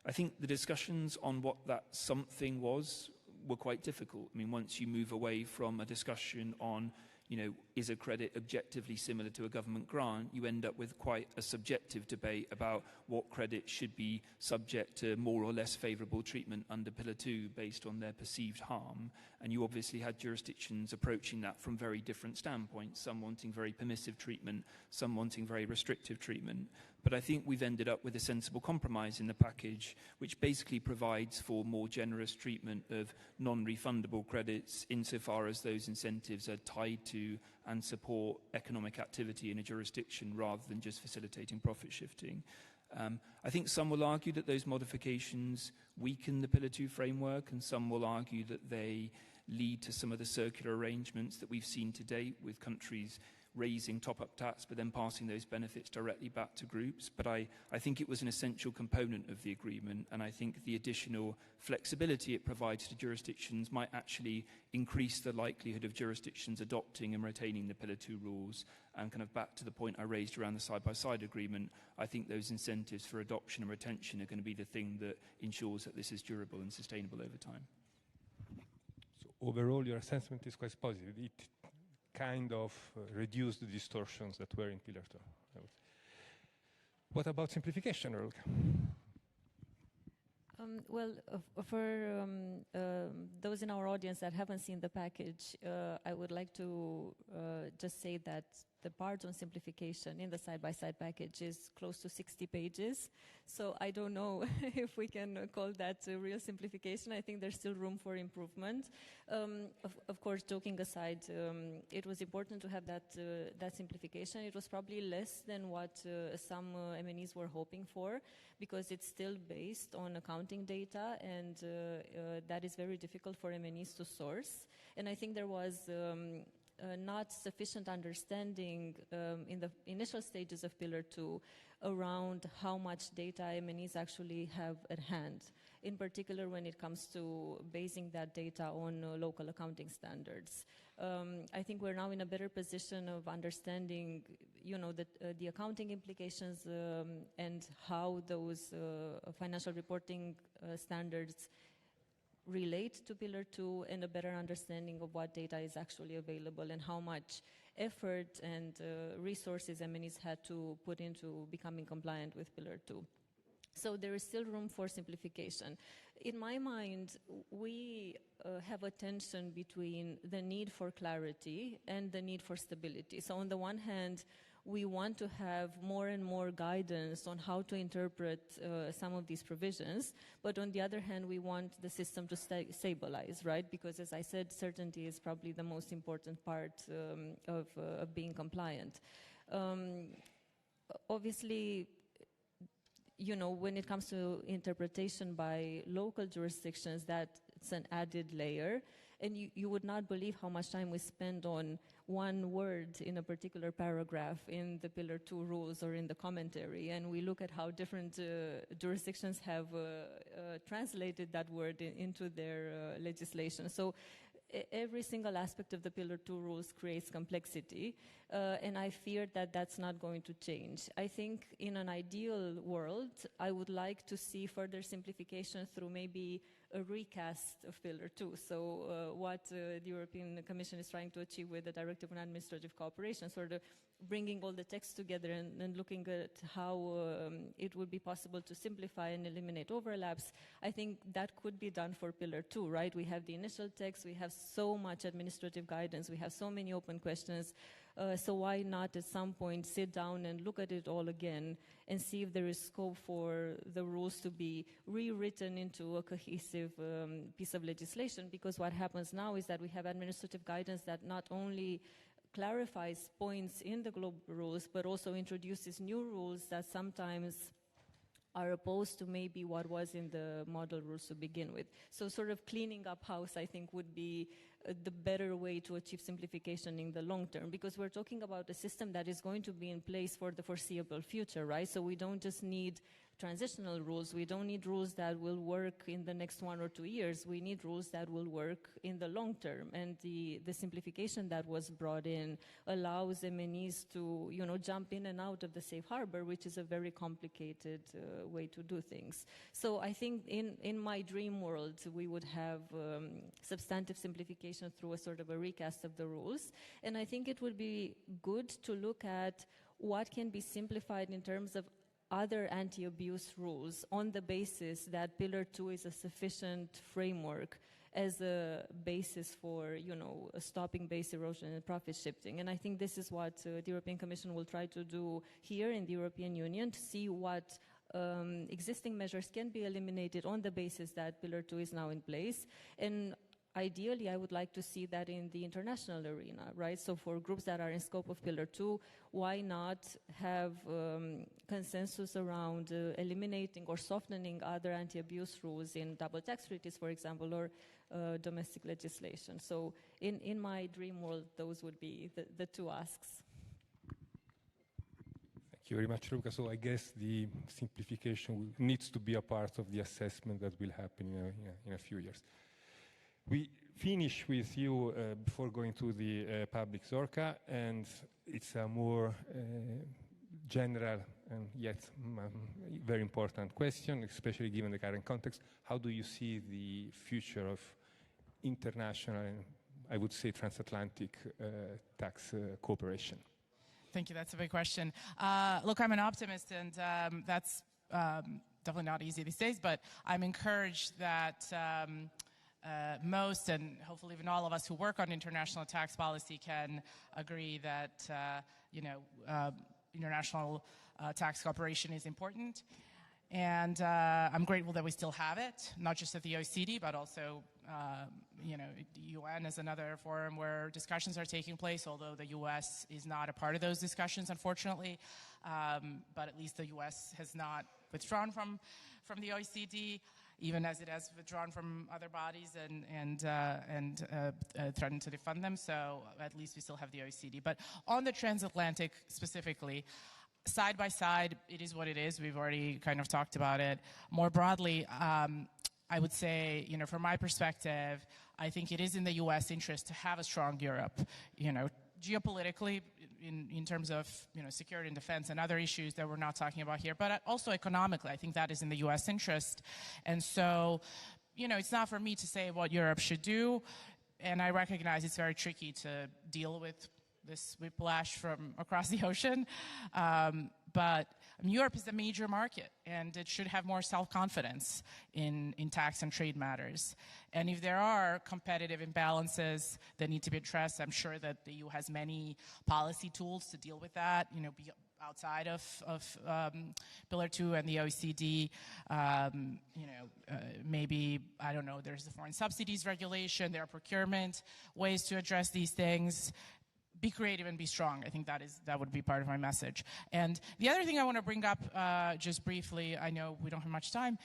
I think the discussions on what that something was were quite difficult. Once you move away from a discussion on, is a credit objectively similar to a government grant, you end up with quite a subjective debate about what credits should be subject to more or less favourable treatment under Pillar 2 based on their perceived harm. And you obviously had jurisdictions approaching that from very different standpoints, some wanting very permissive treatment, some wanting very restrictive treatment. But I think we've ended up with a sensible compromise in the package, which basically provides for more generous treatment of non-refundable credits insofar as those incentives are tied to and support economic activity in a jurisdiction rather than just facilitating profit shifting. I think some will argue that those modifications weaken the Pillar 2 framework, and some will argue that they lead to some of the circular arrangements that we've seen to date with countries raising top-up tax but then passing those benefits directly back to groups. But I think it was an essential component of the agreement, and I think the additional flexibility it provides to jurisdictions might actually increase the likelihood of jurisdictions adopting and retaining the Pillar 2 rules. And kind of back to the point I raised around the side-by-side agreement, I think those incentives for adoption and retention are going to be the thing that ensures that this is durable and sustainable over time. So overall, your assessment is quite positive. It kind of reduce the distortions that were in Pillar 2. What about simplification, Olga? Well, for those in our audience that haven't seen the package, I would like to just say that the part on simplification in the side-by-side package is close to 60 pages. So I don't know if we can call that a real simplification. I think there's still room for improvement. Of course, joking aside, it was important to have that simplification. It was probably less than what some MNEs were hoping for, because it's still based on accounting data, and that is very difficult for MNEs to source. And I think there was not sufficient understanding in the initial stages of Pillar 2 around how much data MNEs actually have at hand, in particular when it comes to basing that data on local accounting standards. I think we're now in a better position of understanding, the accounting implications and how those financial reporting standards relate to Pillar 2, and a better understanding of what data is actually available and how much effort and resources MNEs had to put into becoming compliant with Pillar 2. So there is still room for simplification. In my mind, we have a tension between the need for clarity and the need for stability. So on the one hand, we want to have more and more guidance on how to interpret some of these provisions, but on the other hand, we want the system to stabilize, right? Because as I said, certainty is probably the most important part of being compliant. Obviously, when it comes to interpretation by local jurisdictions, that's an added layer. And you would not believe how much time we spend on one word in a particular paragraph in the Pillar 2 rules or in the commentary. And we look at how different jurisdictions have translated that word into their legislation. So every single aspect of the Pillar 2 rules creates complexity, and I fear that that's not going to change. I think in an ideal world, I would like to see further simplification through maybe a recast of Pillar 2. So what the European Commission is trying to achieve with the Directive on Administrative Cooperation, sort of bringing all the text together and looking at how it would be possible to simplify and eliminate overlaps. I think that could be done for Pillar 2, right? We have the initial text, we have so much administrative guidance, we have so many open questions. So why not at some point sit down and look at it all again and see if there is scope for the rules to be rewritten into a cohesive piece of legislation? Because what happens now is that we have administrative guidance that not only clarifies points in the global rules, but also introduces new rules that sometimes are opposed to maybe what was in the model rules to begin with. So sort of cleaning up house, I think, would be the better way to achieve simplification in the long term, because we're talking about a system that is going to be in place for the foreseeable future, right? So we don't just need transitional rules. We don't need rules that will work in the next 1 or 2 years. We need rules that will work in the long term. And the simplification that was brought in allows MNEs to, jump in and out of the safe harbor, which is a very complicated way to do things. So I think in my dream world, we would have substantive simplification through a sort of a recast of the rules. And I think it would be good to look at what can be simplified in terms of other anti-abuse rules on the basis that Pillar 2 is a sufficient framework as a basis for, stopping base erosion and profit shifting. And I think this is what the European Commission will try to do here in the European Union, to see what existing measures can be eliminated on the basis that Pillar 2 is now in place. And ideally, I would like to see that in the international arena, right? So for groups that are in scope of Pillar 2, why not have consensus around eliminating or softening other anti-abuse rules in double tax treaties, for example, or domestic legislation? So in my dream world, those would be the two asks. Thank you very much, Luca. So I guess the simplification needs to be a part of the assessment that will happen in a few years. We finish with you before going to the public Zorka, and it's a more general and yet very important question, especially given the current context. How do you see the future of international and I would say, transatlantic tax cooperation? Thank you. That's a big question. Look, I'm an optimist, and that's definitely not easy these days, but I'm encouraged that most, and hopefully even all of us who work on international tax policy can agree that, international tax cooperation is important. And I'm grateful that we still have it, not just at the OECD, but also, the UN is another forum where discussions are taking place, although the US is not a part of those discussions, unfortunately. But at least the US has not withdrawn from the OECD, even as it has withdrawn from other bodies and threatened to defund them. So at least we still have the OECD. But on the transatlantic specifically, side by side, it is what it is. We've already kind of talked about it. More broadly, I would say, from my perspective, I think it is in the U.S. interest to have a strong Europe. Geopolitically, in terms of security and defense and other issues that we're not talking about here, but also economically, I think that is in the U.S. interest. And so, it's not for me to say what Europe should do, and I recognize it's very tricky to deal with this whiplash from across the ocean. But Europe is a major market, and it should have more self-confidence in tax and trade matters. And if there are competitive imbalances that need to be addressed, I'm sure that the EU has many policy tools to deal with that, outside of Pillar 2 and the OECD. Maybe, I don't know, there's the foreign subsidies regulation, there are procurement ways to address these things. Be creative and be strong. I think that would be part of my message. And the other thing I want to bring up just briefly, I know we don't have much time,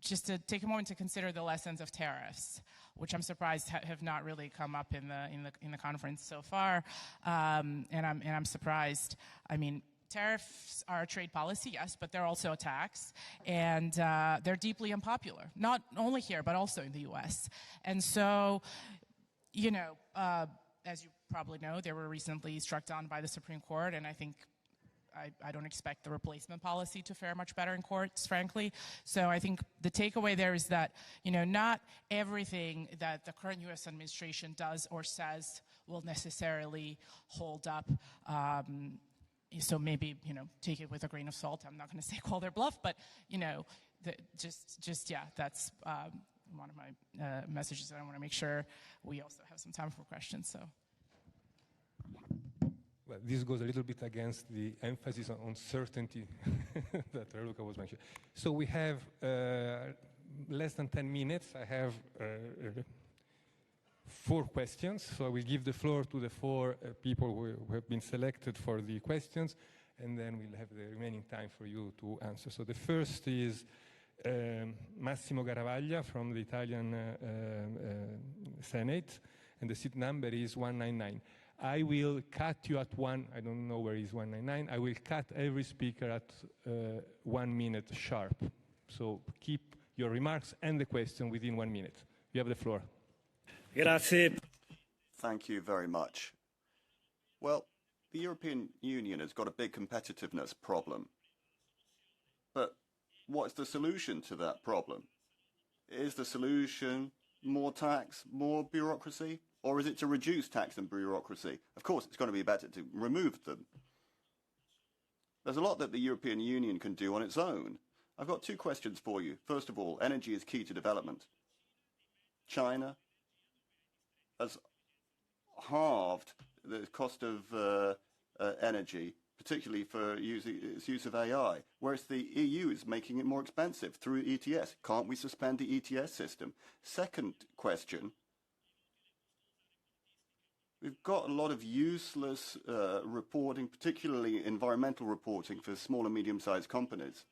just to take a moment to consider the lessons of tariffs, which I'm surprised have not really come up in the conference so far. And I'm surprised. I mean, tariffs are a trade policy, yes, but they're also a tax, and they're deeply unpopular, not only here, but also in the US. And so, as you probably know, they were recently struck down by the Supreme Court, and I think I don't expect the replacement policy to fare much better in courts, frankly. So I think the takeaway there is that, not everything that the current U.S. administration does or says will necessarily hold up. So maybe, take it with a grain of salt. I'm not going to say call their bluff, but, that's one of my messages that I want to make sure we also have some time for questions. So. Well, this goes a little bit against the emphasis on certainty that Raluca was mentioning. So we have less than 10 minutes. I have 4 questions. So I will give the floor to the 4 people who have been selected for the questions, and then we'll have the remaining time for you to answer. So the first is Massimo Garavaglia from the Italian Senate, and the seat number is 199. I will cut you at I don't know where is 199. I will cut every speaker at 1 minute sharp. So keep your remarks and the question within 1 minute. You have the floor. Grazie. Thank you very much. Well, the European Union has got a big competitiveness problem. But what is the solution to that problem? Is the solution more tax, more bureaucracy? Or is it to reduce tax and bureaucracy? Of course, it's going to be better to remove them. There's a lot that the European Union can do on its own. I've got 2 questions for you. First of all, energy is key to development. China has halved the cost of energy, particularly for its use of AI, whereas the EU is making it more expensive through ETS. Can't we suspend the ETS system? Second question. We've got a lot of useless reporting, particularly environmental reporting for small and medium-sized companies.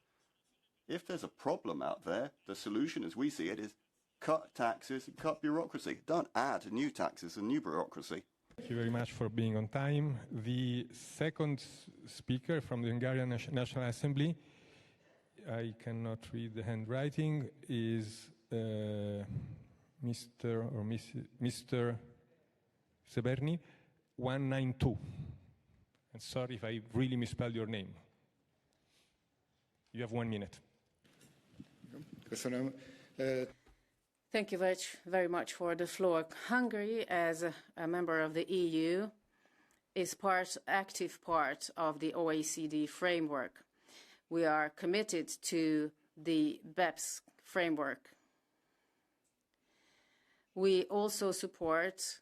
If there's a problem out there, the solution as we see it is cut taxes and cut bureaucracy. Don't add new taxes and new bureaucracy. Thank you very much for being on time. The second speaker from the Hungarian National Assembly, I cannot read the handwriting, is Mr. Seberny, 192. And sorry if I really misspelled your name. You have 1 minute. Köszönöm. Thank you very much for the floor. Hungary, as a member of the EU, is active part of the OECD framework. We are committed to the BEPS framework. We also support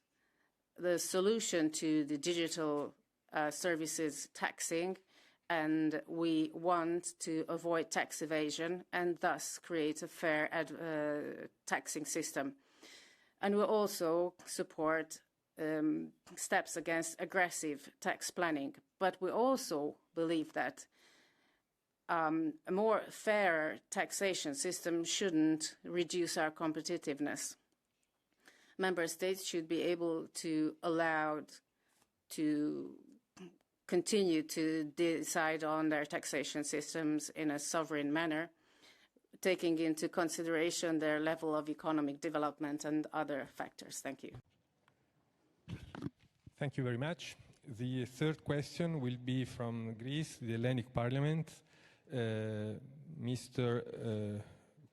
the solution to the digital services taxing, and we want to avoid tax evasion and thus create a fair taxing system. And we also support steps against aggressive tax planning. But we also believe that a more fair taxation system shouldn't reduce our competitiveness. Member states should be able to allowed to continue to decide on their taxation systems in a sovereign manner, taking into consideration their level of economic development and other factors. Thank you. Thank you very much. The third question will be from Greece, the Hellenic Parliament, Mr.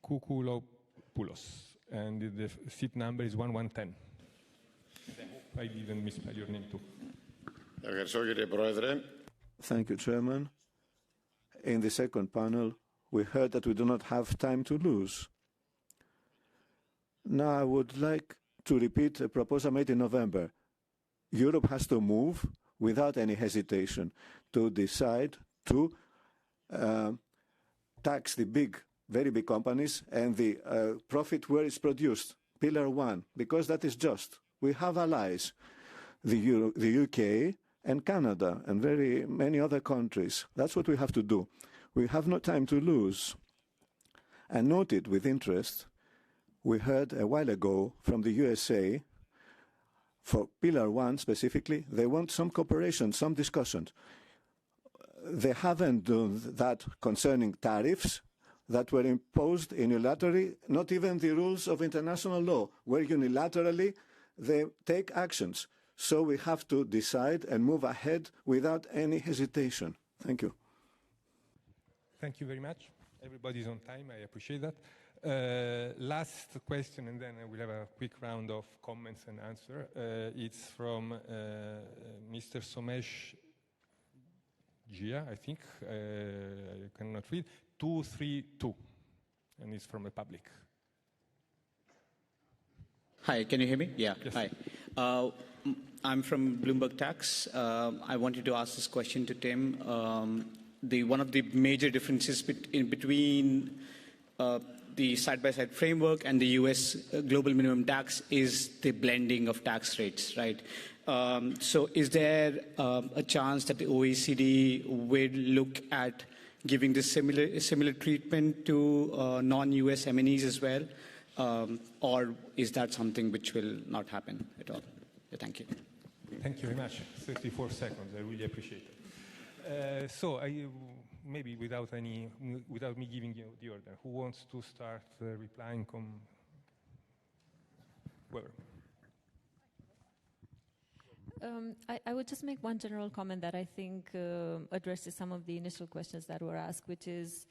Koukoulopoulos, and the seat number is 1110. I didn't misspell your name too. Thank you, Chairman. In the second panel, we heard that we do not have time to lose. Now I would like to repeat a proposal made in November. Europe has to move without any hesitation to decide to tax the very big companies and the profit where it's produced. Pillar 1, because that is just. We have allies, the UK and Canada and very many other countries. That's what we have to do. We have no time to lose. And noted with interest, we heard a while ago from the USA, for Pillar 1 specifically, they want some cooperation, some discussion. They haven't done that concerning tariffs that were imposed unilaterally, not even the rules of international law, where unilaterally they take actions. So we have to decide and move ahead without any hesitation. Thank you. Thank you very much. Everybody's on time. I appreciate that. Last question, and then we'll have a quick round of comments and answer. It's from Mr. Somesh Gia, I think. I cannot read. 232, and it's from the public. Hi, can you hear me? Yeah, yes. Hi. I'm from Bloomberg Tax. I wanted to ask this question to Tim. One of the major differences between the side-by-side framework and the US global minimum tax is the blending of tax rates, right? So is there a chance that the OECD will look at giving this similar treatment to non-US MNEs as well? Or is that something which will not happen at all? Thank you. Thank you very much. 34 seconds. I really appreciate it. So maybe without me giving you the order, who wants to start replying? Whoever. I would just make one general comment that I think addresses some of the initial questions that were asked, which is,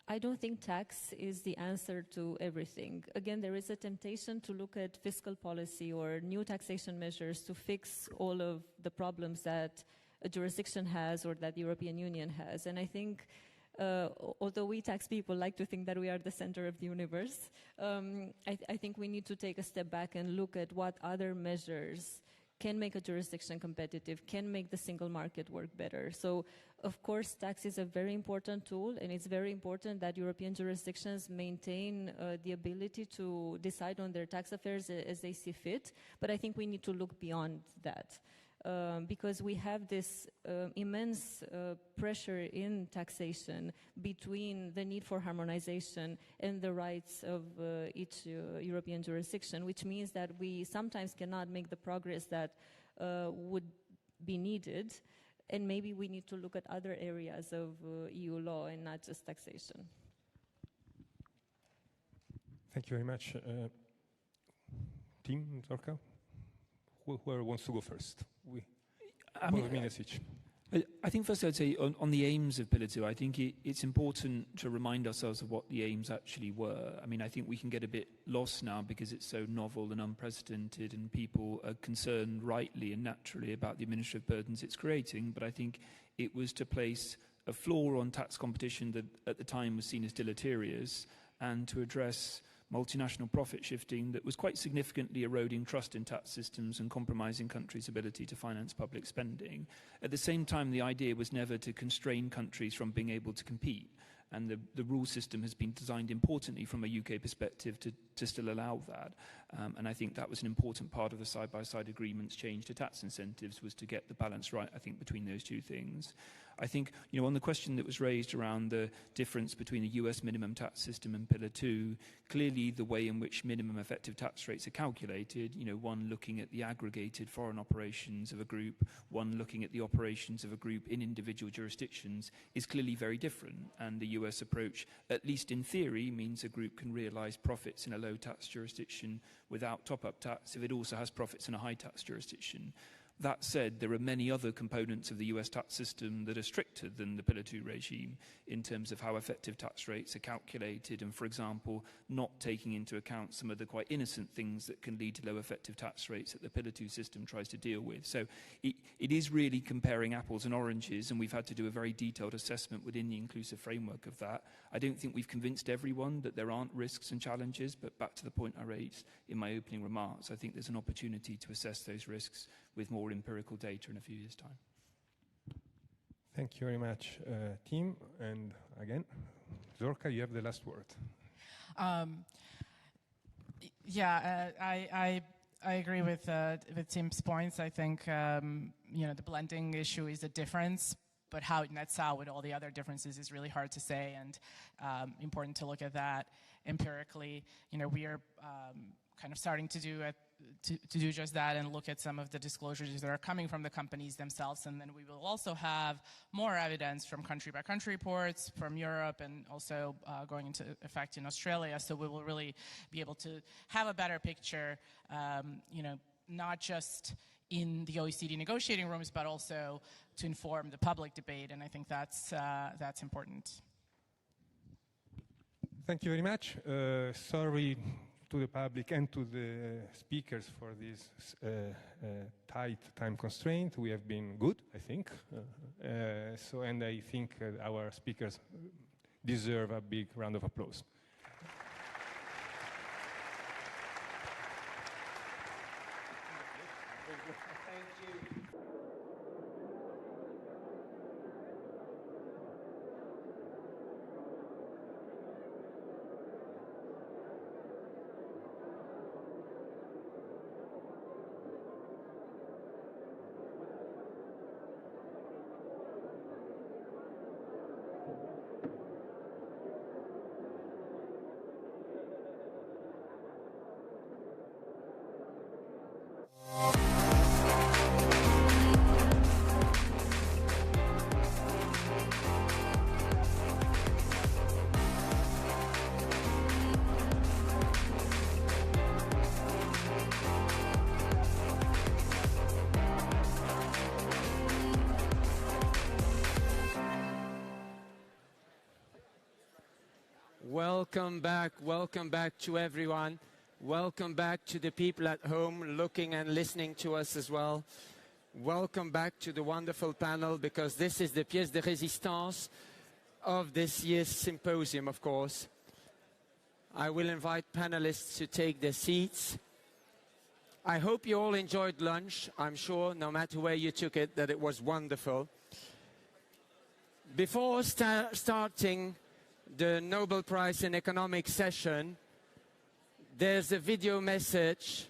I don't think tax is the answer to everything. Again, there is a temptation to look at fiscal policy or new taxation measures to fix all of the problems that a jurisdiction has or that the European Union has. And I think, although we tax people like to think that we are the center of the universe, I think we need to take a step back and look at what other measures can make a jurisdiction competitive, can make the single market work better. So, of course, tax is a very important tool, and it's very important that European jurisdictions maintain the ability to decide on their tax affairs as they see fit. But I think we need to look beyond that. Because we have this immense pressure in taxation between the need for harmonization and the rights of each European jurisdiction, which means that we sometimes cannot make the progress that would be needed, and maybe we need to look at other areas of EU law and not just taxation. Thank you very much. Tim, Zorka? Whoever wants to go first. 12 minutes each. I think first I'd say on the aims of Pillar 2, I think it's important to remind ourselves of what the aims actually were. I mean, I think we can get a bit lost now because it's so novel and unprecedented and people are concerned rightly and naturally about the administrative burdens it's creating. But I think it was to place a floor on tax competition that at the time was seen as deleterious and to address multinational profit shifting that was quite significantly eroding trust in tax systems and compromising countries' ability to finance public spending. At the same time, the idea was never to constrain countries from being able to compete. And the rule system has been designed importantly from a UK perspective to still allow that. And I think that was an important part of the side-by-side agreement's change to tax incentives was to get the balance right, I think, between those two things. I think, on the question that was raised around the difference between the US minimum tax system and Pillar 2, clearly the way in which minimum effective tax rates are calculated, one looking at the aggregated foreign operations of a group, one looking at the operations of a group in individual jurisdictions, is clearly very different. And the US approach, at least in theory, means a group can realise profits in a low tax jurisdiction without top-up tax if it also has profits in a high tax jurisdiction. That said, there are many other components of the US tax system that are stricter than the Pillar 2 regime in terms of how effective tax rates are calculated and, for example, not taking into account some of the quite innocent things that can lead to low effective tax rates that the Pillar 2 system tries to deal with. So it is really comparing apples and oranges, and we've had to do a very detailed assessment within the inclusive framework of that. I don't think we've convinced everyone that there aren't risks and challenges, but back to the point I raised in my opening remarks, I think there's an opportunity to assess those risks with more empirical data in a few years' time. Thank you very much, team. And again, Zorka, you have the last word. I agree with Tim's points. I think the blending issue is a difference, but how it nets out with all the other differences is really hard to say, and important to look at that empirically. We are kind of starting to do just that and look at some of the disclosures that are coming from the companies themselves, and then we will also have more evidence from country-by-country reports from Europe and also going into effect in Australia. So we will really be able to have a better picture, not just in the OECD negotiating rooms, but also to inform the public debate, and I think that's important. Thank you very much. Sorry to the public and to the speakers for this tight time constraint. We have been good, I think. And I think our speakers deserve a big round of applause. Welcome back to everyone. Welcome back to the people at home looking and listening to us as well. Welcome back to the wonderful panel, because this is the pièce de résistance of this year's symposium, of course. I will invite panelists to take their seats. I hope you all enjoyed lunch. I'm sure, no matter where you took it, that it was wonderful. Before starting the Nobel Prize in Economics session, there's a video message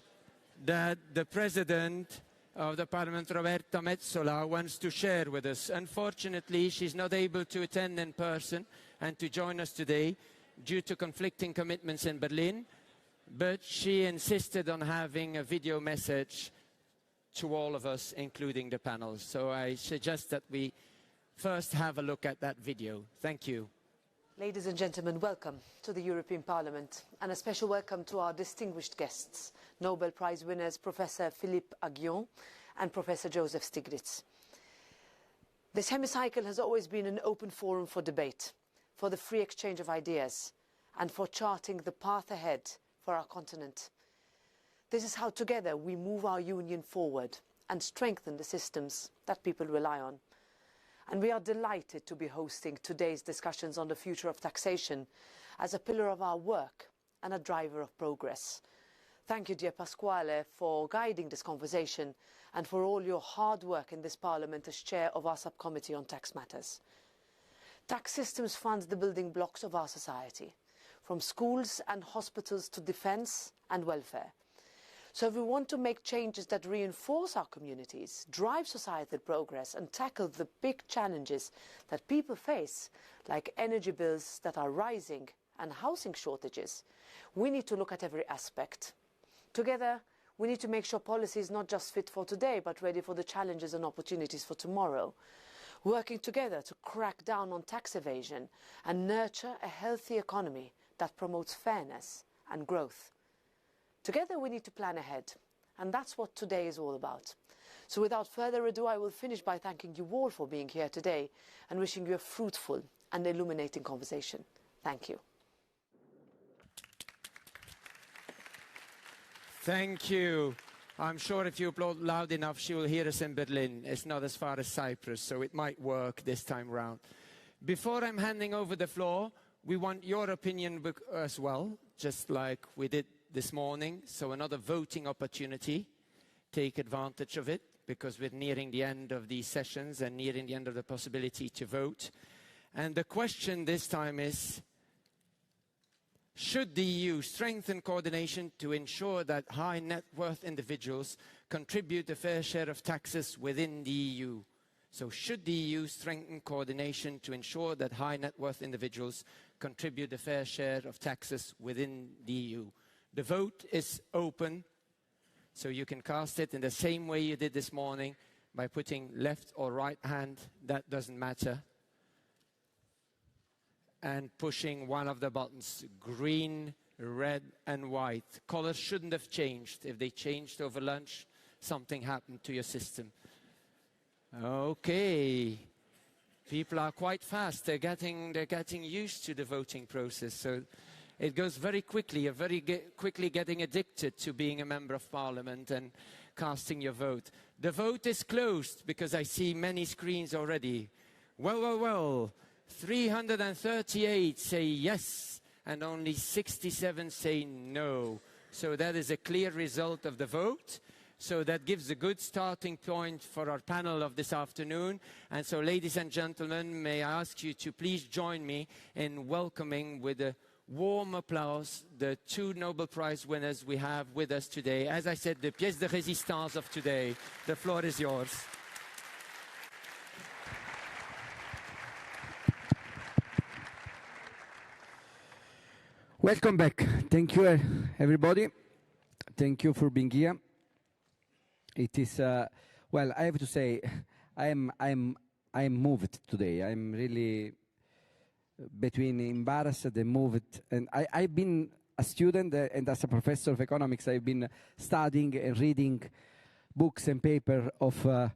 that the President of the Parliament, Roberta Metsola, wants to share with us. Unfortunately, she's not able to attend in person and to join us today due to conflicting commitments in Berlin, but she insisted on having a video message to all of us, including the panel. So I suggest that we first have a look at that video. Thank you. Ladies and gentlemen, welcome to the European Parliament, and a special welcome to our distinguished guests, Nobel Prize winners Professor Philippe Aghion and Professor Joseph Stiglitz. This hemicycle has always been an open forum for debate, for the free exchange of ideas, and for charting the path ahead for our continent. This is how together we move our union forward and strengthen the systems that people rely on. And we are delighted to be hosting today's discussions on the future of taxation as a pillar of our work and a driver of progress. Thank you, dear Pasquale, for guiding this conversation and for all your hard work in this Parliament as chair of our subcommittee on tax matters. Tax systems fund the building blocks of our society, from schools and hospitals to defence and welfare. So if we want to make changes that reinforce our communities, drive societal progress and tackle the big challenges that people face, like energy bills that are rising and housing shortages, we need to look at every aspect. Together, we need to make sure policy is not just fit for today, but ready for the challenges and opportunities for tomorrow. Working together to crack down on tax evasion and nurture a healthy economy that promotes fairness and growth. Together we need to plan ahead, and that's what today is all about. So without further ado, I will finish by thanking you all for being here today and wishing you a fruitful and illuminating conversation. Thank you. Thank you. I'm sure if you applaud loud enough, she will hear us in Berlin. It's not as far as Cyprus, so it might work this time round. Before I'm handing over the floor, we want your opinion as well, just like we did this morning. So another voting opportunity. Take advantage of it, because we're nearing the end of these sessions and nearing the end of the possibility to vote. And the question this time is, should the EU strengthen coordination to ensure that high net worth individuals contribute a fair share of taxes within the EU? So should the EU strengthen coordination to ensure that high net worth individuals contribute a fair share of taxes within the EU? The vote is open, so you can cast it in the same way you did this morning by putting left or right hand, that doesn't matter, and pushing one of the buttons, green, red and white. Colors shouldn't have changed. If they changed over lunch, something happened to your system. Okay. People are quite fast. They're getting used to the voting process. So it goes very quickly. You're very quickly getting addicted to being a member of parliament and casting your vote. The vote is closed because I see many screens already. Well. 338 say yes and only 67 say no. So that is a clear result of the vote. So that gives a good starting point for our panel of this afternoon. And so, ladies and gentlemen, may I ask you to please join me in welcoming with a warm applause the two Nobel Prize winners we have with us today. As I said, the pièce de résistance of today. The floor is yours. Welcome back. Thank you, everybody. Thank you for being here. It is well. I have to say, I'm moved today. I'm really between embarrassed and moved. And I've been a student and as a professor of economics, I've been studying and reading books and papers of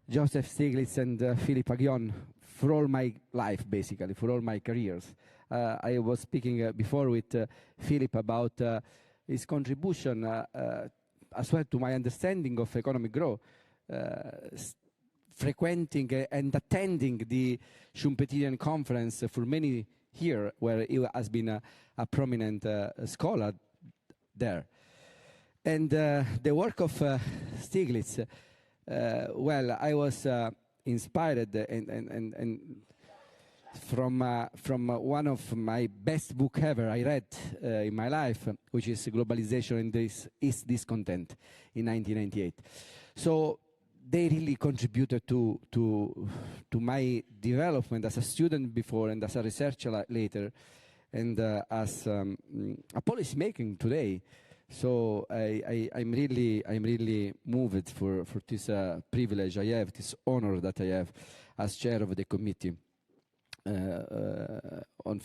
Joseph Stiglitz and Philip Aghion for all my life, basically, for all my careers. I was speaking before with Philip about his contribution as well to my understanding of economic growth, frequenting and attending the Schumpeterian conference for many years, where he has been a prominent scholar there. And the work of Stiglitz, well, I was inspired and from one of my best book ever I read in my life, which is Globalization and Is Discontent in 1998. So they really contributed to my development as a student before and as a researcher later, and as a policymaking today. So I'm really moved for this privilege I have, this honor that I have as chair of the committee on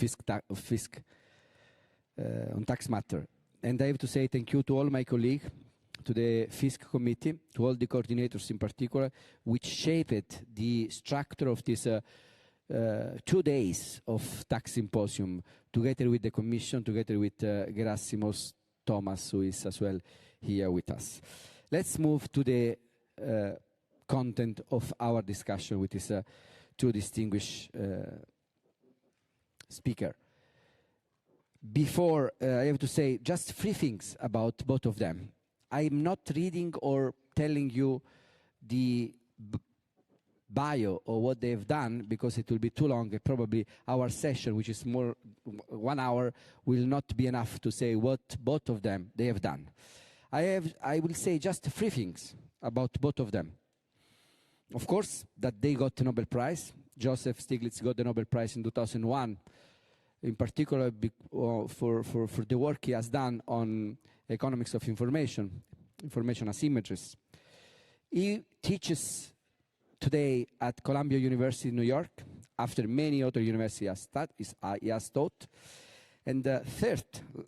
tax matter. And I have to say thank you to all my colleagues to the Fiscal Committee, to all the coordinators in particular, which shaped the structure of this 2 days of tax symposium, together with the Commission, together with Gerasimos Thomas, who is as well here with us. Let's move to the content of our discussion with these two distinguished speakers. Before, I have to say just 3 things about both of them. I'm not reading or telling you the bio or what they have done, because it will be too long. Probably our session, which is more 1 hour, will not be enough to say what both of them they have done. I will say just 3 things about both of them. Of course, that they got the Nobel Prize. Joseph Stiglitz got the Nobel Prize in 2001, in particular for the work he has done on economics of information asymmetries. He teaches today at Columbia University in New York, after many other universities he has taught. And the third,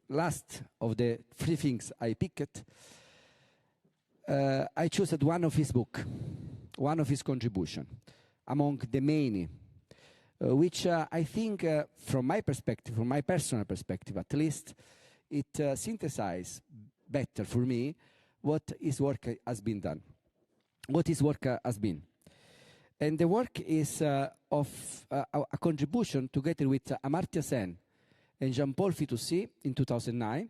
last of the 3 things I picked, I chose one of his book, one of his contribution, among the many, which I think, from my perspective, from my personal perspective at least, it synthesizes better for me what his work has been done, what his work has been. And the work is of a contribution together with Amartya Sen and Jean-Paul Fitoussi in 2009,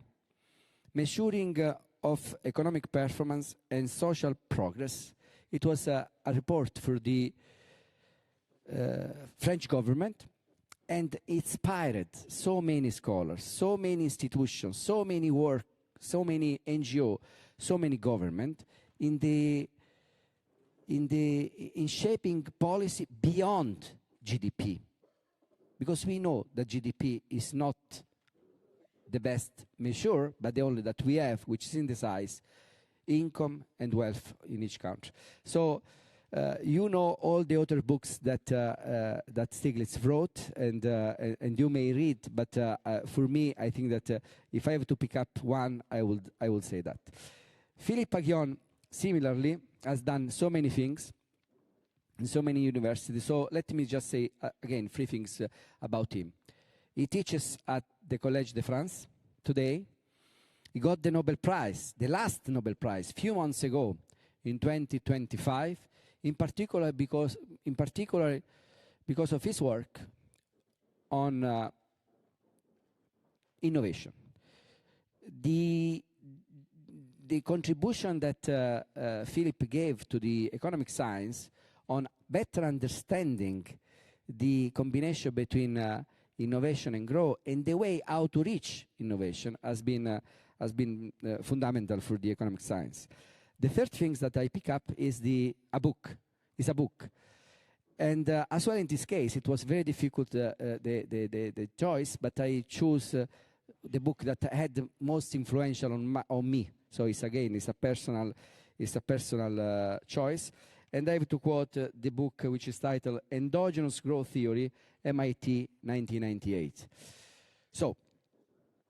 measuring of economic performance and social progress. It was a report for the French government, and inspired so many scholars, so many institutions, so many work, so many NGO, so many government in shaping policy beyond GDP. Because we know that GDP is not the best measure, but the only that we have, which synthesize income and wealth in each country. So you know all the other books that Stiglitz wrote, and you may read. But for me, I think that if I have to pick up one, I will say that. Philippe Aghion, similarly, has done so many things in so many universities. So let me just say again 3 things about him. He teaches at the Collège de France today. He got the Nobel Prize, the last Nobel Prize, few months ago, in 2025. In particular, because of his work on innovation. The contribution that Philip gave to the economic science on better understanding the combination between innovation and growth, and the way how to reach innovation has been fundamental for the economic science. The third thing that I pick up is a book. And as well in this case, it was very difficult, the choice, but I chose the book that had the most influential on me. So it's a personal choice. And I have to quote the book, which is titled Endogenous Growth Theory, MIT 1998. So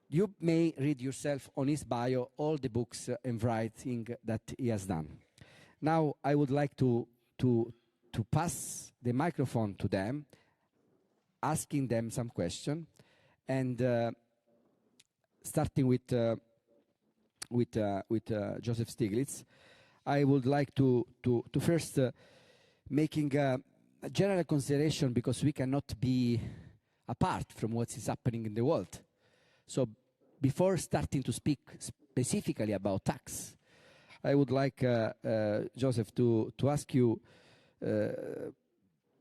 you may read yourself on his bio all the books and writing that he has done. Now I would like to pass the microphone to them, asking them some question, and starting with Joseph Stiglitz. I would like to first making a general consideration, because we cannot be apart from what is happening in the world. So before starting to speak specifically about tax, I would like, Joseph, to ask you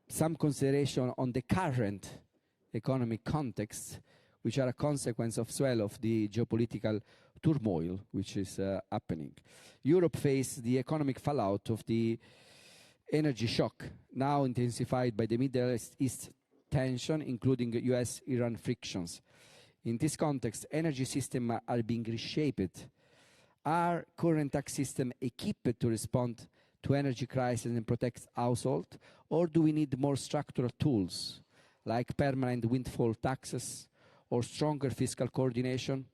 some consideration on the current economic context, which are a consequence of the geopolitical turmoil which is happening. Europe faced the economic fallout of the energy shock, now intensified by the Middle East tension, including US-Iran frictions. In this context, energy systems are being reshaped. Are current tax system equipped to respond to energy crisis and protect households, or do we need more structural tools like permanent windfall taxes or stronger fiscal coordination?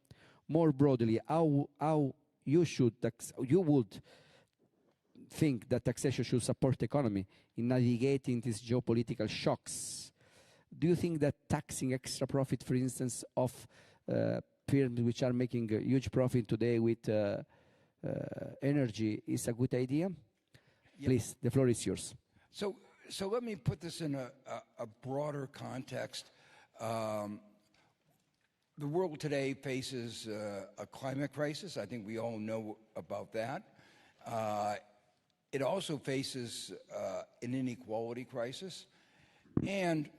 More broadly, how you would think that taxation should support the economy in navigating these geopolitical shocks. Do you think that taxing extra profit, for instance, of firms which are making a huge profit today with energy is a good idea? Yeah. Please, the floor is yours. So let me put this in a broader context. The world today faces a climate crisis. I think we all know about that. It also faces an inequality crisis, and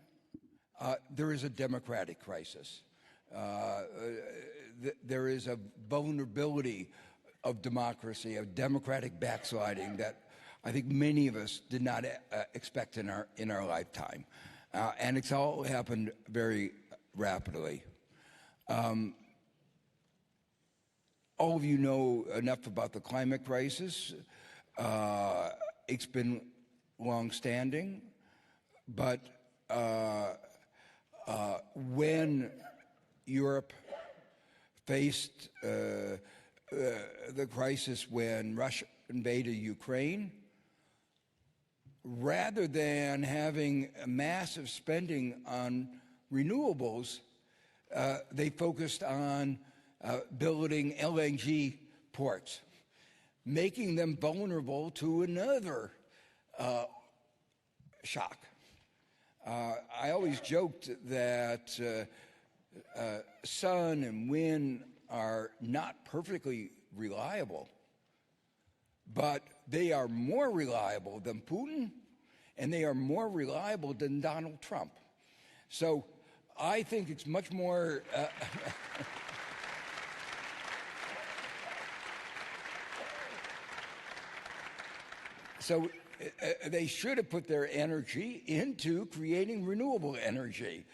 there is a democratic crisis. There is a vulnerability of democracy, of democratic backsliding that I think many of us did not expect in our lifetime, and it's all happened very rapidly. All of you know enough about the climate crisis. It's been long-standing, but when Europe faced the crisis when Russia invaded Ukraine, rather than having a massive spending on renewables, they focused on building LNG ports, making them vulnerable to another shock. I always joked that sun and wind are not perfectly reliable, but they are more reliable than Putin, and they are more reliable than Donald Trump. So I think it's much more... So they should have put their energy into creating renewable energy.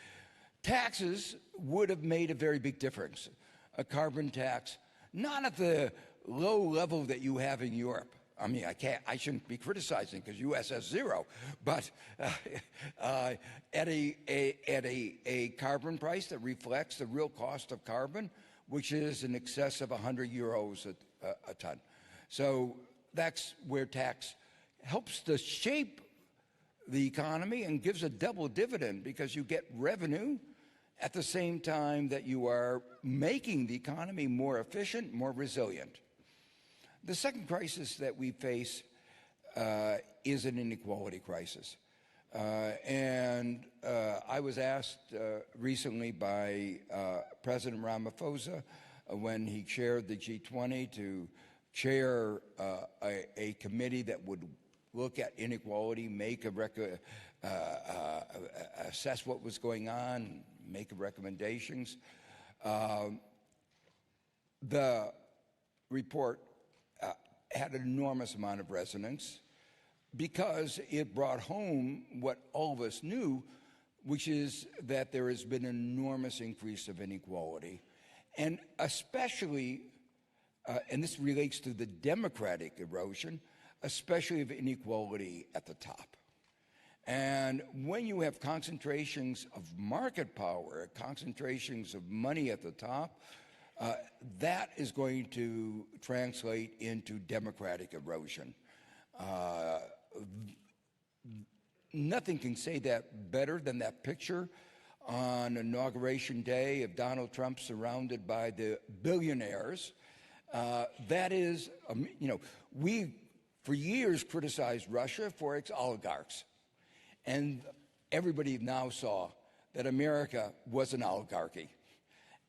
Taxes would have made a very big difference. A carbon tax, not at the low level that you have in Europe. I mean, I shouldn't be criticizing because U.S. has zero, but at a carbon price that reflects the real cost of carbon, which is in excess of 100 euros a ton. So that's where tax helps to shape the economy and gives a double dividend because you get revenue at the same time that you are making the economy more efficient, more resilient. The second crisis that we face is an inequality crisis. And I was asked recently by President Ramaphosa when he chaired the G20 to chair a committee that would look at inequality, assess what was going on, make recommendations. The report had an enormous amount of resonance because it brought home what all of us knew, which is that there has been an enormous increase of inequality, and especially, and this relates to the democratic erosion, especially of inequality at the top. And when you have concentrations of market power, concentrations of money at the top, that is going to translate into democratic erosion. Nothing can say that better than that picture on Inauguration Day of Donald Trump surrounded by the billionaires. That is, we for years criticized Russia for its oligarchs. And everybody now saw that America was an oligarchy,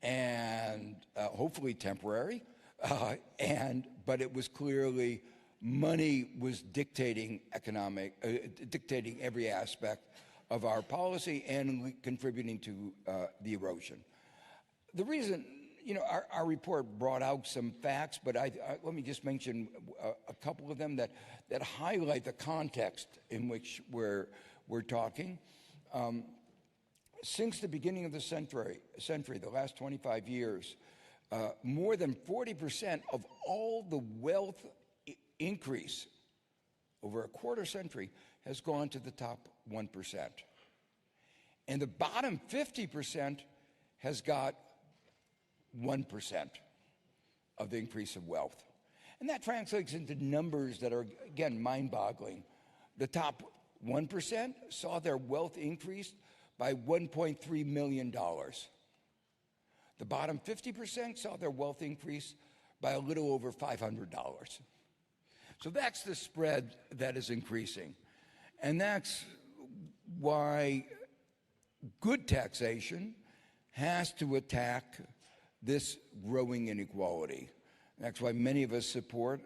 and hopefully temporary, but it was clearly money was dictating dictating every aspect of our policy and contributing to the erosion. The reason, our report brought out some facts, but let me just mention a couple of them that highlight the context in which we're talking. Since the beginning of the century, the last 25 years, more than 40% of all the wealth increase over a quarter century has gone to the top 1%. And the bottom 50% has got 1% of the increase of wealth. And that translates into numbers that are, again, mind-boggling. The top 1% saw their wealth increased by $1.3 million. The bottom 50% saw their wealth increase by a little over $500. So that's the spread that is increasing. And that's why good taxation has to attack this growing inequality. That's why many of us support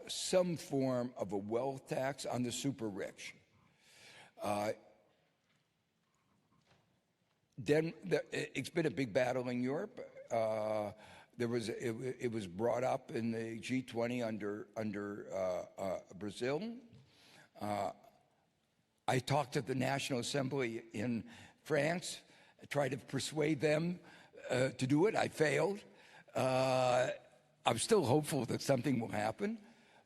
some form of a wealth tax on the super rich. It's been a big battle in Europe. It was brought up in the G20 under Brazil. I talked to the National Assembly in France, tried to persuade them to do it. I failed. I'm still hopeful that something will happen.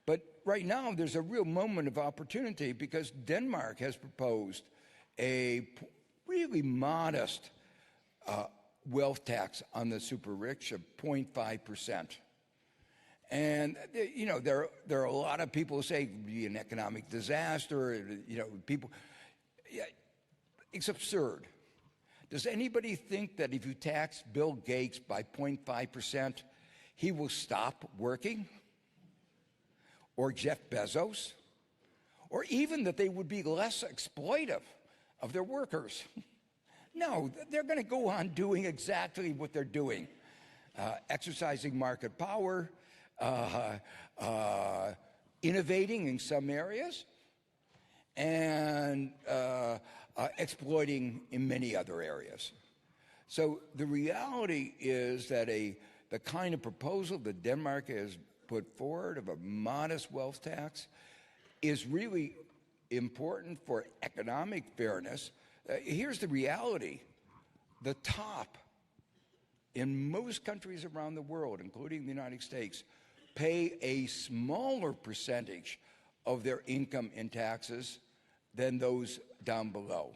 But right now, there's a real moment of opportunity because Denmark has proposed a really modest wealth tax on the super rich of 0.5%. And, you know, there are a lot of people who say it would be an economic disaster. You know, people, yeah, it's absurd. Does anybody think that if you tax Bill Gates by 0.5%, he will stop working? Or Jeff Bezos? Or even that they would be less exploitive of their workers? No, they're going to go on doing exactly what they're doing, exercising market power, innovating in some areas, and exploiting in many other areas. So the reality is that the kind of proposal that Denmark has put forward of a modest wealth tax is really important for economic fairness. Here's the reality. The top in most countries around the world, including the United States, pay a smaller percentage of their income in taxes than those down below.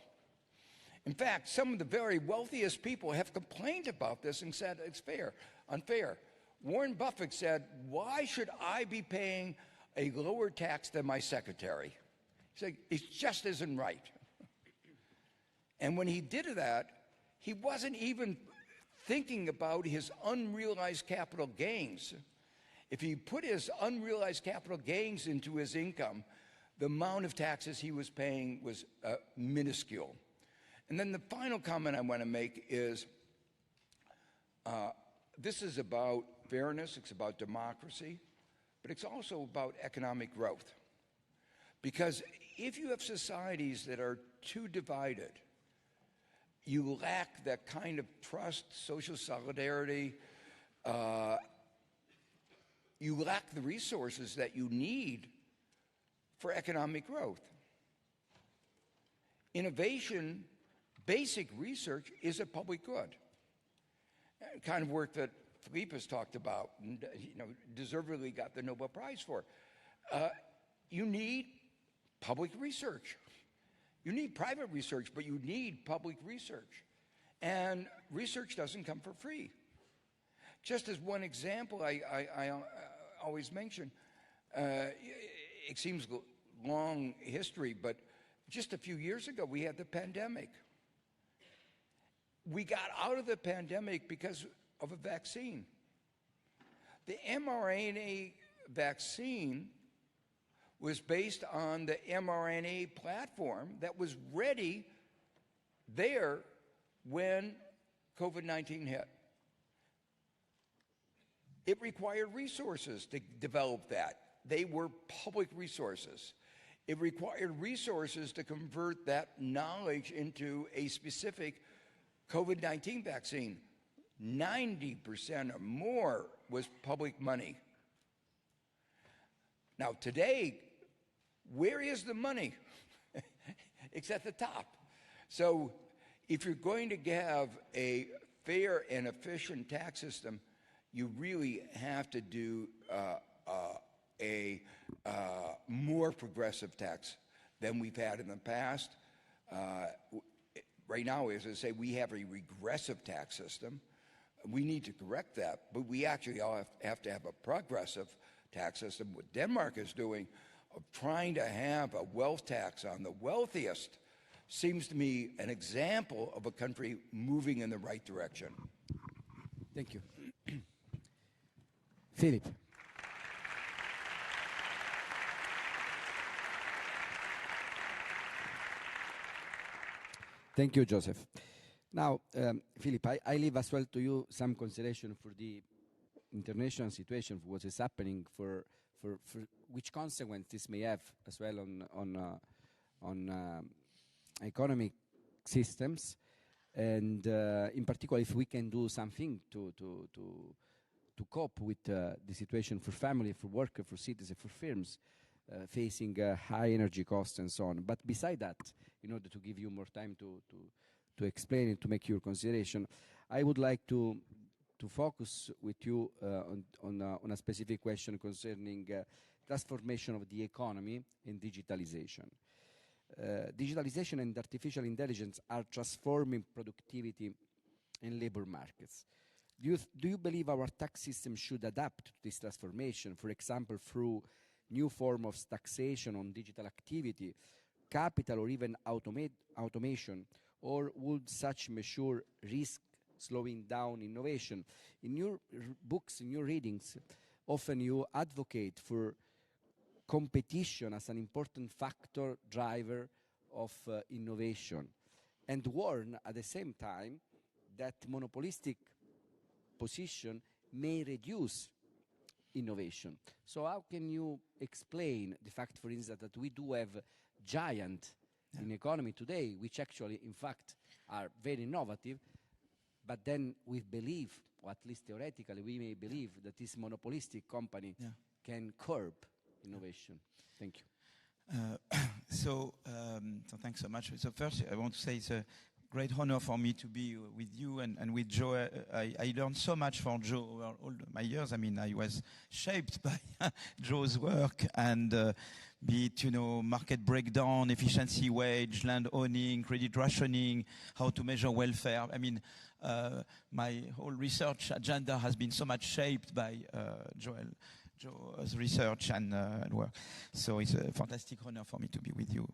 In fact, some of the very wealthiest people have complained about this and said it's unfair. Warren Buffett said, "Why should I be paying a lower tax than my secretary?" He said, "It just isn't right." And when he did that, he wasn't even thinking about his unrealized capital gains. If he put his unrealized capital gains into his income, the amount of taxes he was paying was minuscule. And then the final comment I want to make is this is about fairness, it's about democracy, but it's also about economic growth. Because if you have societies that are too divided, you lack that kind of trust, social solidarity. You lack the resources that you need for economic growth. Innovation, basic research, is a public good. The kind of work that Philippe has talked about, and, deservedly got the Nobel Prize for. You need public research. You need private research, but you need public research. And research doesn't come for free. Just as one example I always mention, it seems long history, but just a few years ago we had the pandemic. We got out of the pandemic because of a vaccine. The mRNA vaccine was based on the mRNA platform that was ready there when COVID-19 hit. It required resources to develop that. They were public resources. It required resources to convert that knowledge into a specific COVID-19 vaccine. 90% or more was public money. Now today, where is the money? It's at the top. So if you're going to have a fair and efficient tax system, you really have to do a more progressive tax than we've had in the past. Right now, as I say, we have a regressive tax system, we need to correct that, but we actually all have to have a progressive tax system. What Denmark is doing of trying to have a wealth tax on the wealthiest seems to me an example of a country moving in the right direction. Thank you. Philip. Thank you, Joseph. Now, Philip, I leave as well to you some consideration for the international situation, for what is happening, for which consequence this may have as well on economic systems, and in particular, if we can do something to cope with the situation for family, for workers, for citizens, for firms facing high energy costs and so on. But beside that, in order to give you more time to explain it, to make your consideration, I would like to focus with you on a specific question concerning transformation of the economy and digitalization. Digitalization and artificial intelligence are transforming productivity and labor markets. Do you believe our tax system should adapt to this transformation, for example, through new form of taxation on digital activity, capital, or even automation, or would such measure risk slowing down innovation? In your books, in your readings, often you advocate for competition as an important factor driver of innovation, and warn at the same time that monopolistic position may reduce innovation. So how can you explain the fact, for instance, that we do have giant in economy today, which actually, in fact, are very innovative, but then we believe, or at least theoretically, we may believe that this monopolistic company can curb innovation? Thank you. So thanks so much. So first, I want to say it's a great honor for me to be with you and with Joe. I learned so much from Joe over all my years. I mean, I was shaped by Joe's work, and be it, market breakdown, efficiency wage, land owning, credit rationing, how to measure welfare. I mean, my whole research agenda has been so much shaped by Joe's research and work. So it's a fantastic honor for me to be with you.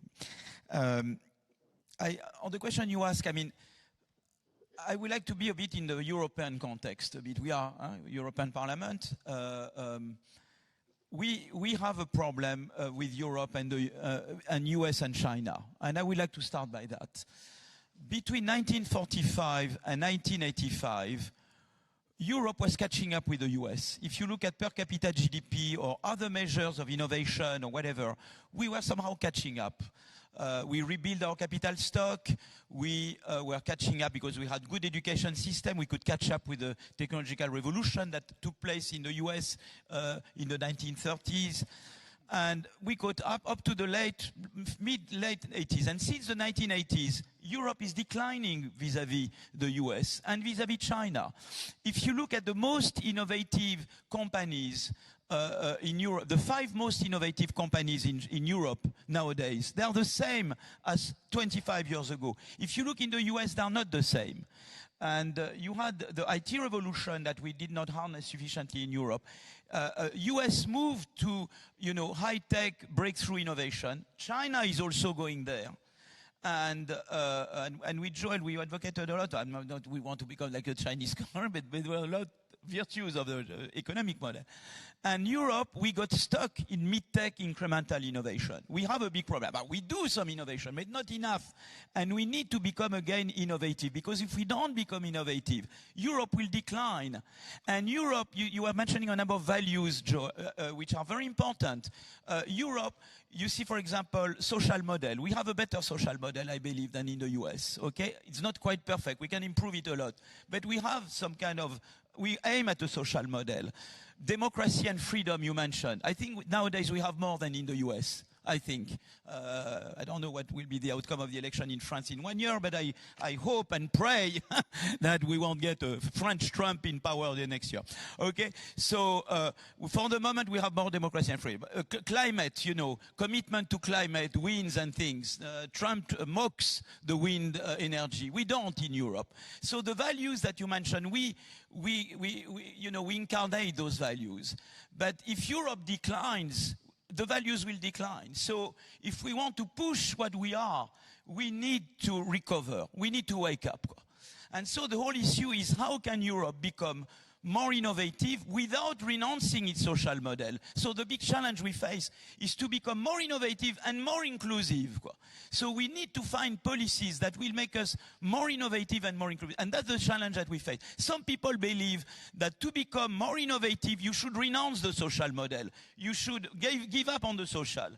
On the question you ask, I mean, I would like to be a bit in the European context. A bit, we are European Parliament. We have a problem with Europe and US and China, and I would like to start by that. Between 1945 and 1985, Europe was catching up with the US. If you look at per capita GDP or other measures of innovation or whatever, we were somehow catching up. We rebuilt our capital stock. We were catching up because we had good education system. We could catch up with the technological revolution that took place in the US in the 1930s. And we got up to the mid-late 80s. And since the 1980s, Europe is declining vis-à-vis the US and vis-à-vis China. If you look at the most innovative companies in Europe, the 5 most innovative companies in Europe nowadays, they are the same as 25 years ago. If you look in the US, they are not the same. And you had the IT revolution that we did not harness sufficiently in Europe. US moved to, high-tech breakthrough innovation. China is also going there. And with Joel, we advocated a lot. We want to become like a Chinese car, but there were a lot of virtues of the economic model. And Europe, we got stuck in mid-tech incremental innovation. We have a big problem. But we do some innovation, but not enough. And we need to become again innovative, because if we don't become innovative, Europe will decline. And Europe, you were mentioning a number of values, Joe, which are very important. Europe, you see, for example, social model. We have a better social model, I believe, than in the US, okay? It's not quite perfect. We can improve it a lot. But we have some kind of, we aim at a social model. Democracy and freedom, you mentioned. I think nowadays we have more than in the US. I think. I don't know what will be the outcome of the election in France in 1 year, but I hope and pray that we won't get a French Trump in power the next year. Okay? So, for the moment, we have more democracy and freedom. Climate, you know, commitment to climate, winds and things. Trump mocks the wind energy. We don't in Europe. So the values that you mentioned, we incarnate those values. But if Europe declines, the values will decline. So if we want to push what we are, we need to recover. We need to wake up. And so the whole issue is how can Europe become more innovative without renouncing its social model. So the big challenge we face is to become more innovative and more inclusive. So we need to find policies that will make us more innovative and more inclusive. And that's the challenge that we face. Some people believe that to become more innovative, you should renounce the social model. You should give up on the social.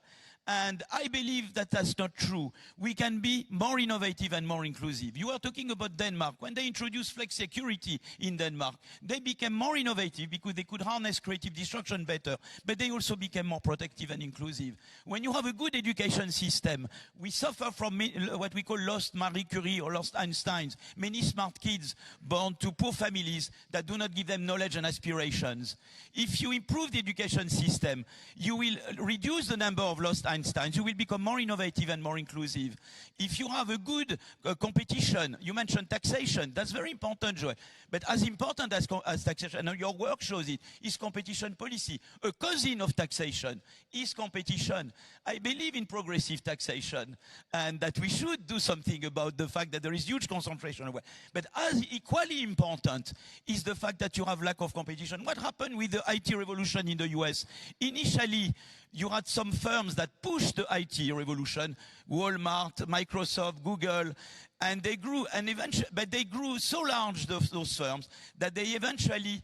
And I believe that that's not true. We can be more innovative and more inclusive. You are talking about Denmark. When they introduced flex security in Denmark, they became more innovative because they could harness creative destruction better, but they also became more protective and inclusive. When you have a good education system, we suffer from what we call lost Marie Curie or lost Einsteins. Many smart kids born to poor families that do not give them knowledge and aspirations. If you improve the education system, you will reduce the number of lost Einsteins, you will become more innovative and more inclusive. If you have a good competition, you mentioned taxation, that's very important, Joel. But as important as taxation, and your work shows it, is competition policy. A cousin of taxation is competition. I believe in progressive taxation and that we should do something about the fact that there is huge concentration of wealth. But as equally important is the fact that you have lack of competition. What happened with the IT revolution in the US? Initially, you had some firms that pushed the IT revolution, Walmart, Microsoft, Google, and they grew, and eventually, but they grew so large, those firms, that they eventually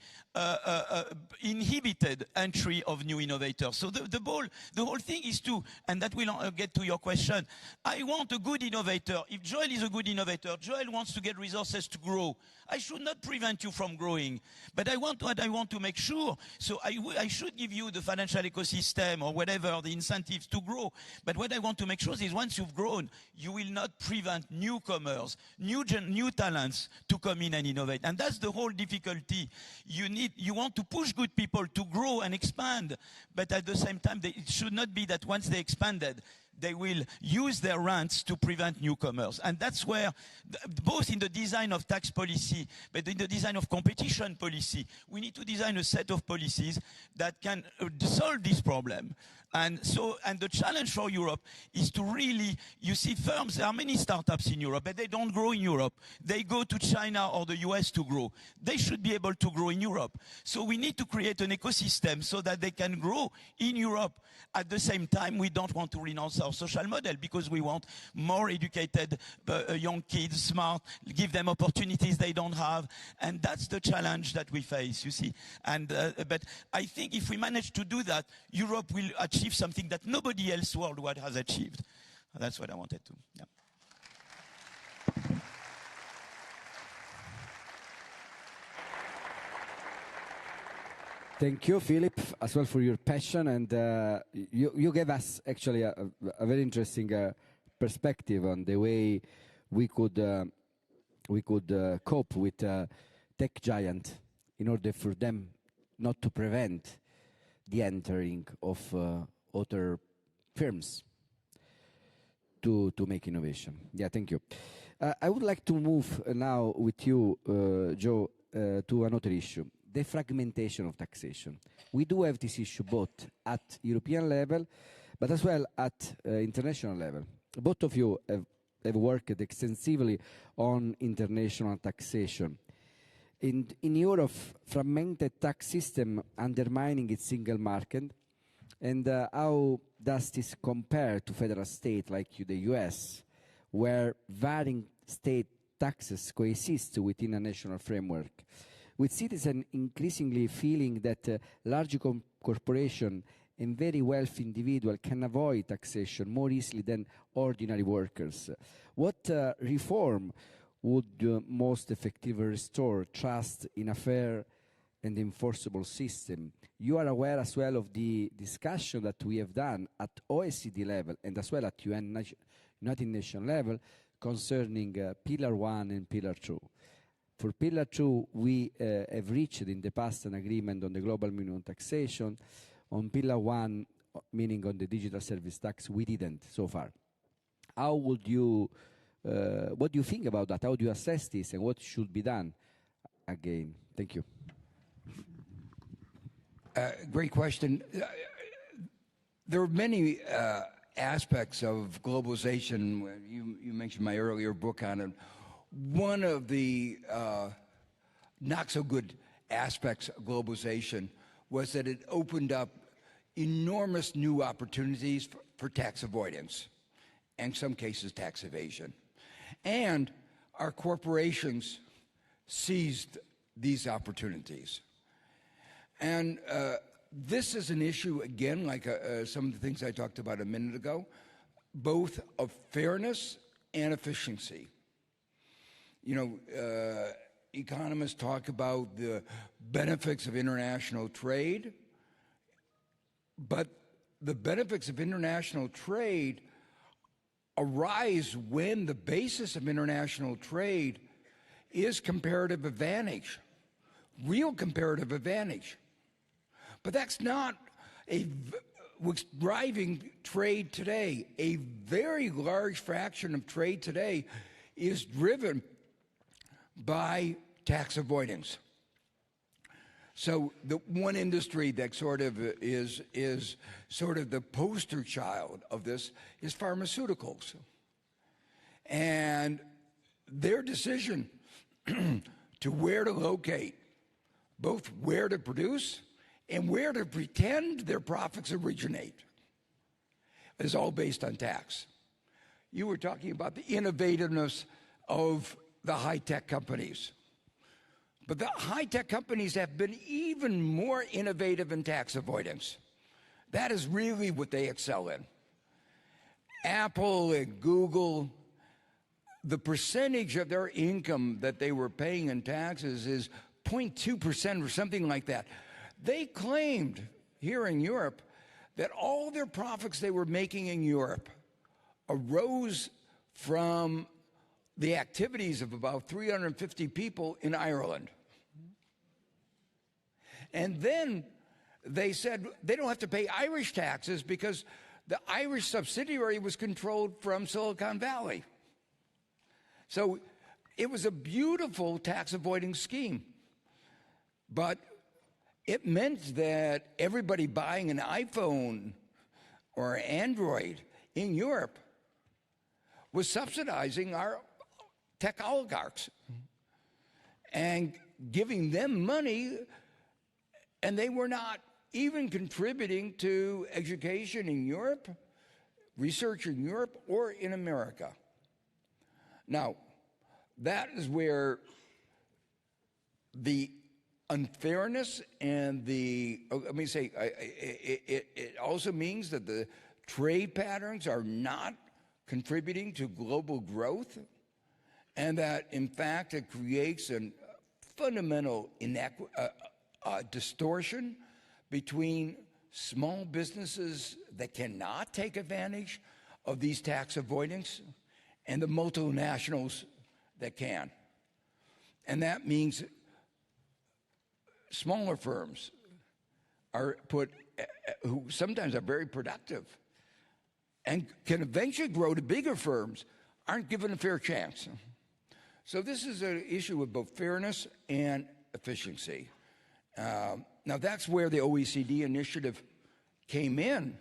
inhibited entry of new innovators. So the whole thing is to, and that will get to your question, I want a good innovator. If Joel is a good innovator, Joel wants to get resources to grow. I should not prevent you from growing, but I want to make sure. So I should give you the financial ecosystem or whatever, the incentives to grow. But what I want to make sure is once you've grown, you will not prevent newcomers, new talents to come in and innovate. And that's the whole difficulty. You want to push good people to grow and expand, but at the same time, it should not be that once they expanded, they will use their rents to prevent newcomers. And that's where, both in the design of tax policy, but in the design of competition policy, we need to design a set of policies that can solve this problem. And the challenge for Europe is to really, you see firms, there are many startups in Europe, but they don't grow in Europe. They go to China or the US to grow. They should be able to grow in Europe. So we need to create an ecosystem so that they can grow in Europe. At the same time, we don't want to renounce our social model because we want more educated young kids, smart, give them opportunities they don't have. And that's the challenge that we face, you see. But I think if we manage to do that, Europe will achieve something that nobody else worldwide has achieved. That's what I wanted to. Yeah. Thank you, Philip, as well for your passion, and you gave us actually a very interesting perspective on the way we could cope with tech giant in order for them not to prevent the entering of other firms to make innovation. Yeah, thank you. I would like to move now with you, Joe, to another issue. The fragmentation of taxation. We do have this issue both at European level, but as well at international level. Both of you have worked extensively on international taxation. In Europe, fragmented tax system undermining its single market, and how does this compare to federal state like the US, where varying state taxes coexist within a national framework? With citizens increasingly feeling that large corporations and very wealthy individuals can avoid taxation more easily than ordinary workers. What reform would most effectively restore trust in a fair and enforceable system. You are aware as well of the discussion that we have done at OECD level and as well at United Nations level concerning Pillar 1 and Pillar 2. For Pillar 2, we have reached in the past an agreement on the global minimum taxation. On Pillar 1, meaning on the digital service tax, we didn't so far. How would you, what do you think about that? How do you assess this and what should be done again? Thank you. Great question. There are many aspects of globalization. You mentioned my earlier book on it. One of the not so good aspects of globalization was that it opened up enormous new opportunities for tax avoidance, and in some cases tax evasion. And our corporations seized these opportunities. And this is an issue, again, like some of the things I talked about a minute ago, both of fairness and efficiency. You know, economists talk about the benefits of international trade, but the benefits of international trade arise when the basis of international trade is comparative advantage, real comparative advantage. But that's not what's driving trade today. A very large fraction of trade today is driven by tax avoidance. So the one industry that sort of is sort of the poster child of this is pharmaceuticals. And their decision to where to locate, both where to produce and where to pretend their profits originate, is all based on tax. You were talking about the innovativeness of the high-tech companies. But the high-tech companies have been even more innovative in tax avoidance. That is really what they excel in. Apple and Google, the percentage of their income that they were paying in taxes is 0.2% or something like that. They claimed here in Europe that all their profits they were making in Europe arose from the activities of about 350 people in Ireland. And then they said they don't have to pay Irish taxes because the Irish subsidiary was controlled from Silicon Valley. So it was a beautiful tax avoiding scheme. But it meant that everybody buying an iPhone or Android in Europe was subsidizing our tech oligarchs and giving them money, and they were not even contributing to education in Europe, research in Europe, or in America. Now, that is where the unfairness and let me say, it also means that the trade patterns are not contributing to global growth, and that, in fact, it creates a fundamental distortion between small businesses that cannot take advantage of these tax avoidance and the multinationals that can. And that means smaller firms are who sometimes are very productive and can eventually grow to bigger firms, aren't given a fair chance. So this is an issue of both fairness and efficiency. Now that's where the OECD initiative came in.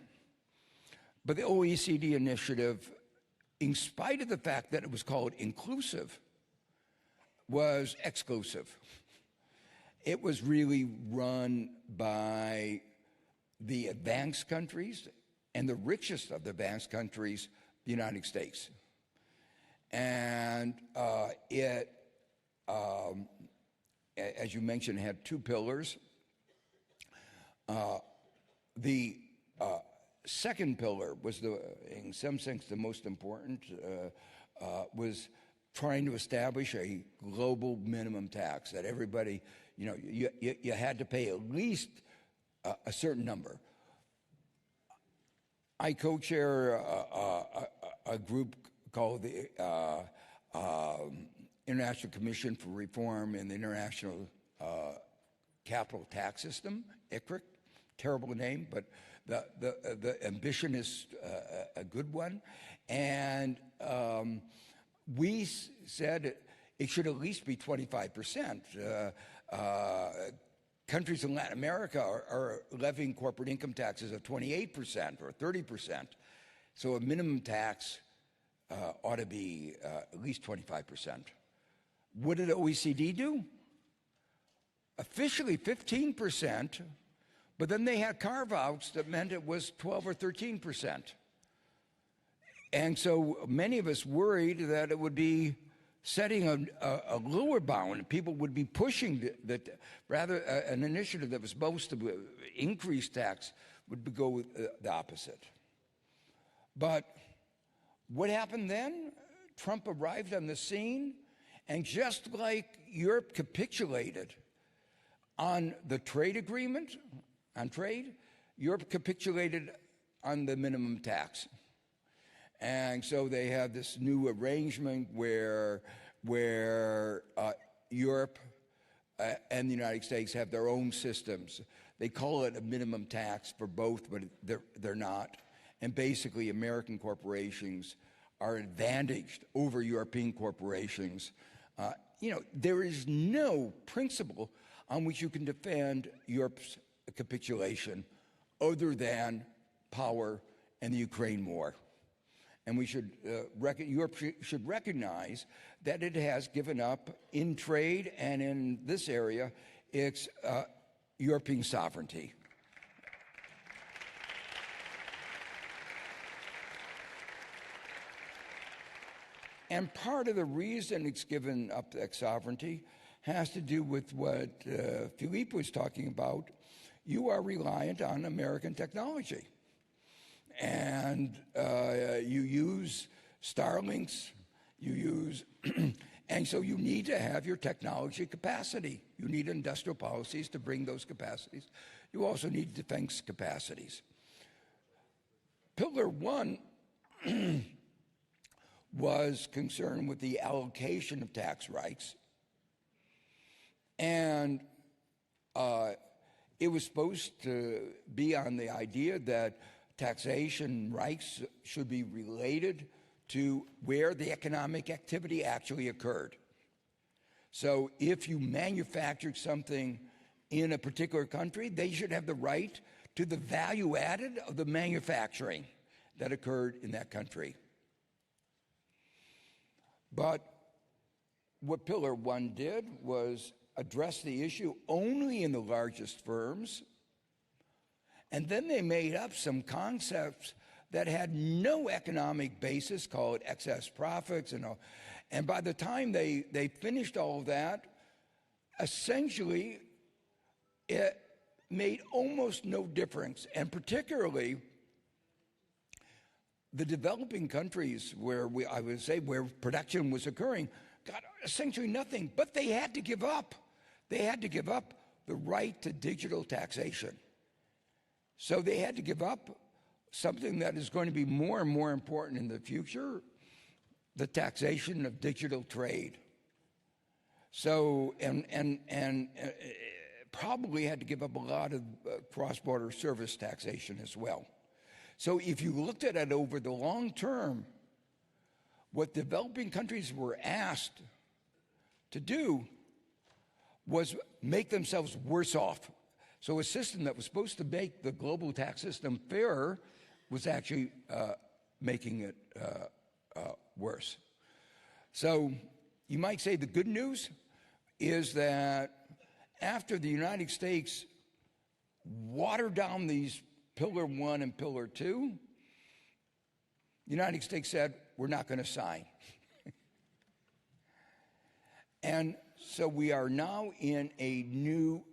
But the OECD initiative, in spite of the fact that it was called inclusive, was exclusive. It was really run by the advanced countries and the richest of the advanced countries, the United States. And it, as you mentioned, had two pillars. The second pillar was, in some sense, the most important, was trying to establish a global minimum tax that everybody, you had to pay at least a certain number. I co-chair a group called the International Commission for Reform in the International Capital Tax System, ICRIC. Terrible name, but the ambition is a good one. And we said it should at least be 25%. Countries in Latin America are levying corporate income taxes of 28% or 30%. So a minimum tax ought to be at least 25%. What did OECD do? Officially 15%, but then they had carve-outs that meant it was 12 or 13%. And so many of us worried that it would be setting a lower bound. People would be pushing that rather an initiative that was supposed to increase tax would go with the opposite. But what happened then? Trump arrived on the scene, and just like Europe capitulated on the trade agreement, on trade, Europe capitulated on the minimum tax. And so they have this new arrangement where Europe and the United States have their own systems. They call it a minimum tax for both, but they're not. And basically, American corporations are advantaged over European corporations. There is no principle on which you can defend Europe's capitulation other than power and the Ukraine war. And we should Europe should recognize that it has given up in trade and in this area its European sovereignty. And part of the reason it's given up that sovereignty has to do with what Philippe was talking about. You are reliant on American technology. And you use Starlinks, and so you need to have your technology capacity. You need industrial policies to bring those capacities. You also need defense capacities. Pillar 1 was concerned with the allocation of tax rights. And it was supposed to be on the idea that taxation rights should be related to where the economic activity actually occurred. So if you manufactured something in a particular country, they should have the right to the value added of the manufacturing that occurred in that country. But what Pillar 1 did was address the issue only in the largest firms. And then they made up some concepts that had no economic basis, called excess profits. And by the time they finished all of that, essentially, it made almost no difference. And particularly, the developing countries where where production was occurring got essentially nothing. But they had to give up. They had to give up the right to digital taxation. So they had to give up something that is going to be more and more important in the future, the taxation of digital trade. So, and probably had to give up a lot of cross-border service taxation as well. So if you looked at it over the long term, what developing countries were asked to do was make themselves worse off. So a system that was supposed to make the global tax system fairer was actually making it worse. So you might say the good news is that after the United States watered down these Pillar 1 and Pillar 2, the United States said, we're not going to sign. And so we are now in a new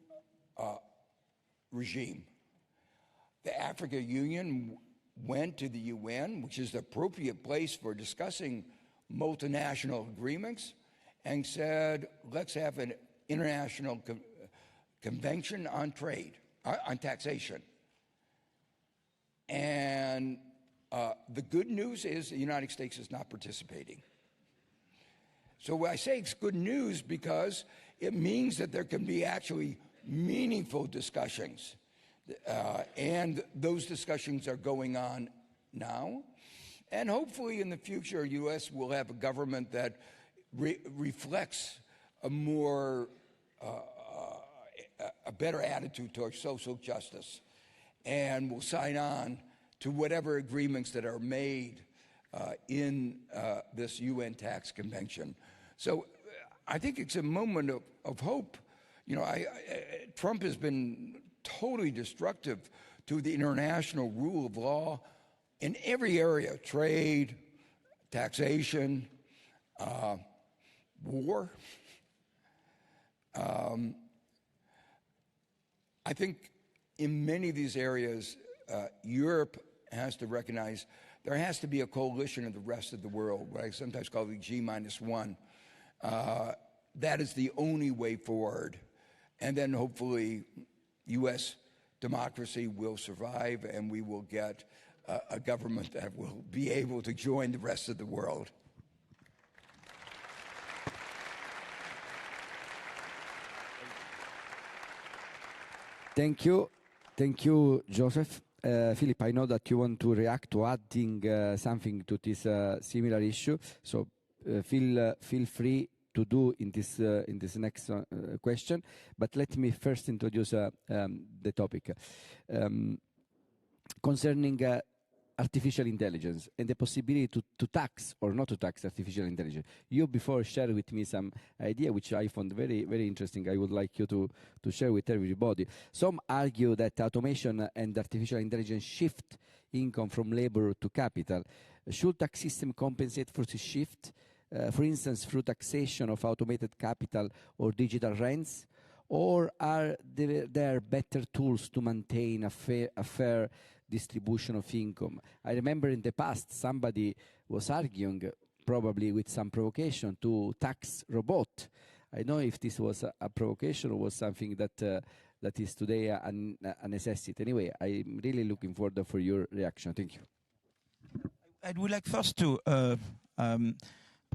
regime. The African Union went to the UN, which is the appropriate place for discussing multinational agreements and said, let's have an international convention on trade, on taxation. And the good news is the United States is not participating. So I say it's good news because it means that there can be actually meaningful discussions. And those discussions are going on now. And hopefully in the future, U.S. will have a government that reflects a more, a better attitude towards social justice and will sign on to whatever agreements that are made in this UN Tax Convention. So I think it's a moment of hope. You know, Trump has been totally destructive to the international rule of law in every area: trade, taxation, war. I think in many of these areas, Europe has to recognize there has to be a coalition of the rest of the world, what I sometimes call the G-1. That is the only way forward. And then hopefully U.S. democracy will survive and we will get a government that will be able to join the rest of the world. Thank you. Thank you, Joseph. Philip, I know that you want to react to adding something to this similar issue, so feel free to do in this next question. But let me first introduce the topic concerning artificial intelligence and the possibility to tax or not to tax artificial intelligence. You before shared with me some idea which I found very, very interesting. I would like you to share with everybody. Some argue that automation and artificial intelligence shift income from labor to capital. Should tax system compensate for this shift? For instance, through taxation of automated capital or digital rents? Or are there better tools to maintain a fair distribution of income? I remember in the past somebody was arguing, probably with some provocation, to tax robot. I don't know if this was a provocation or was something that is today a necessity. Anyway, I'm really looking forward for your reaction. Thank you. I would like first to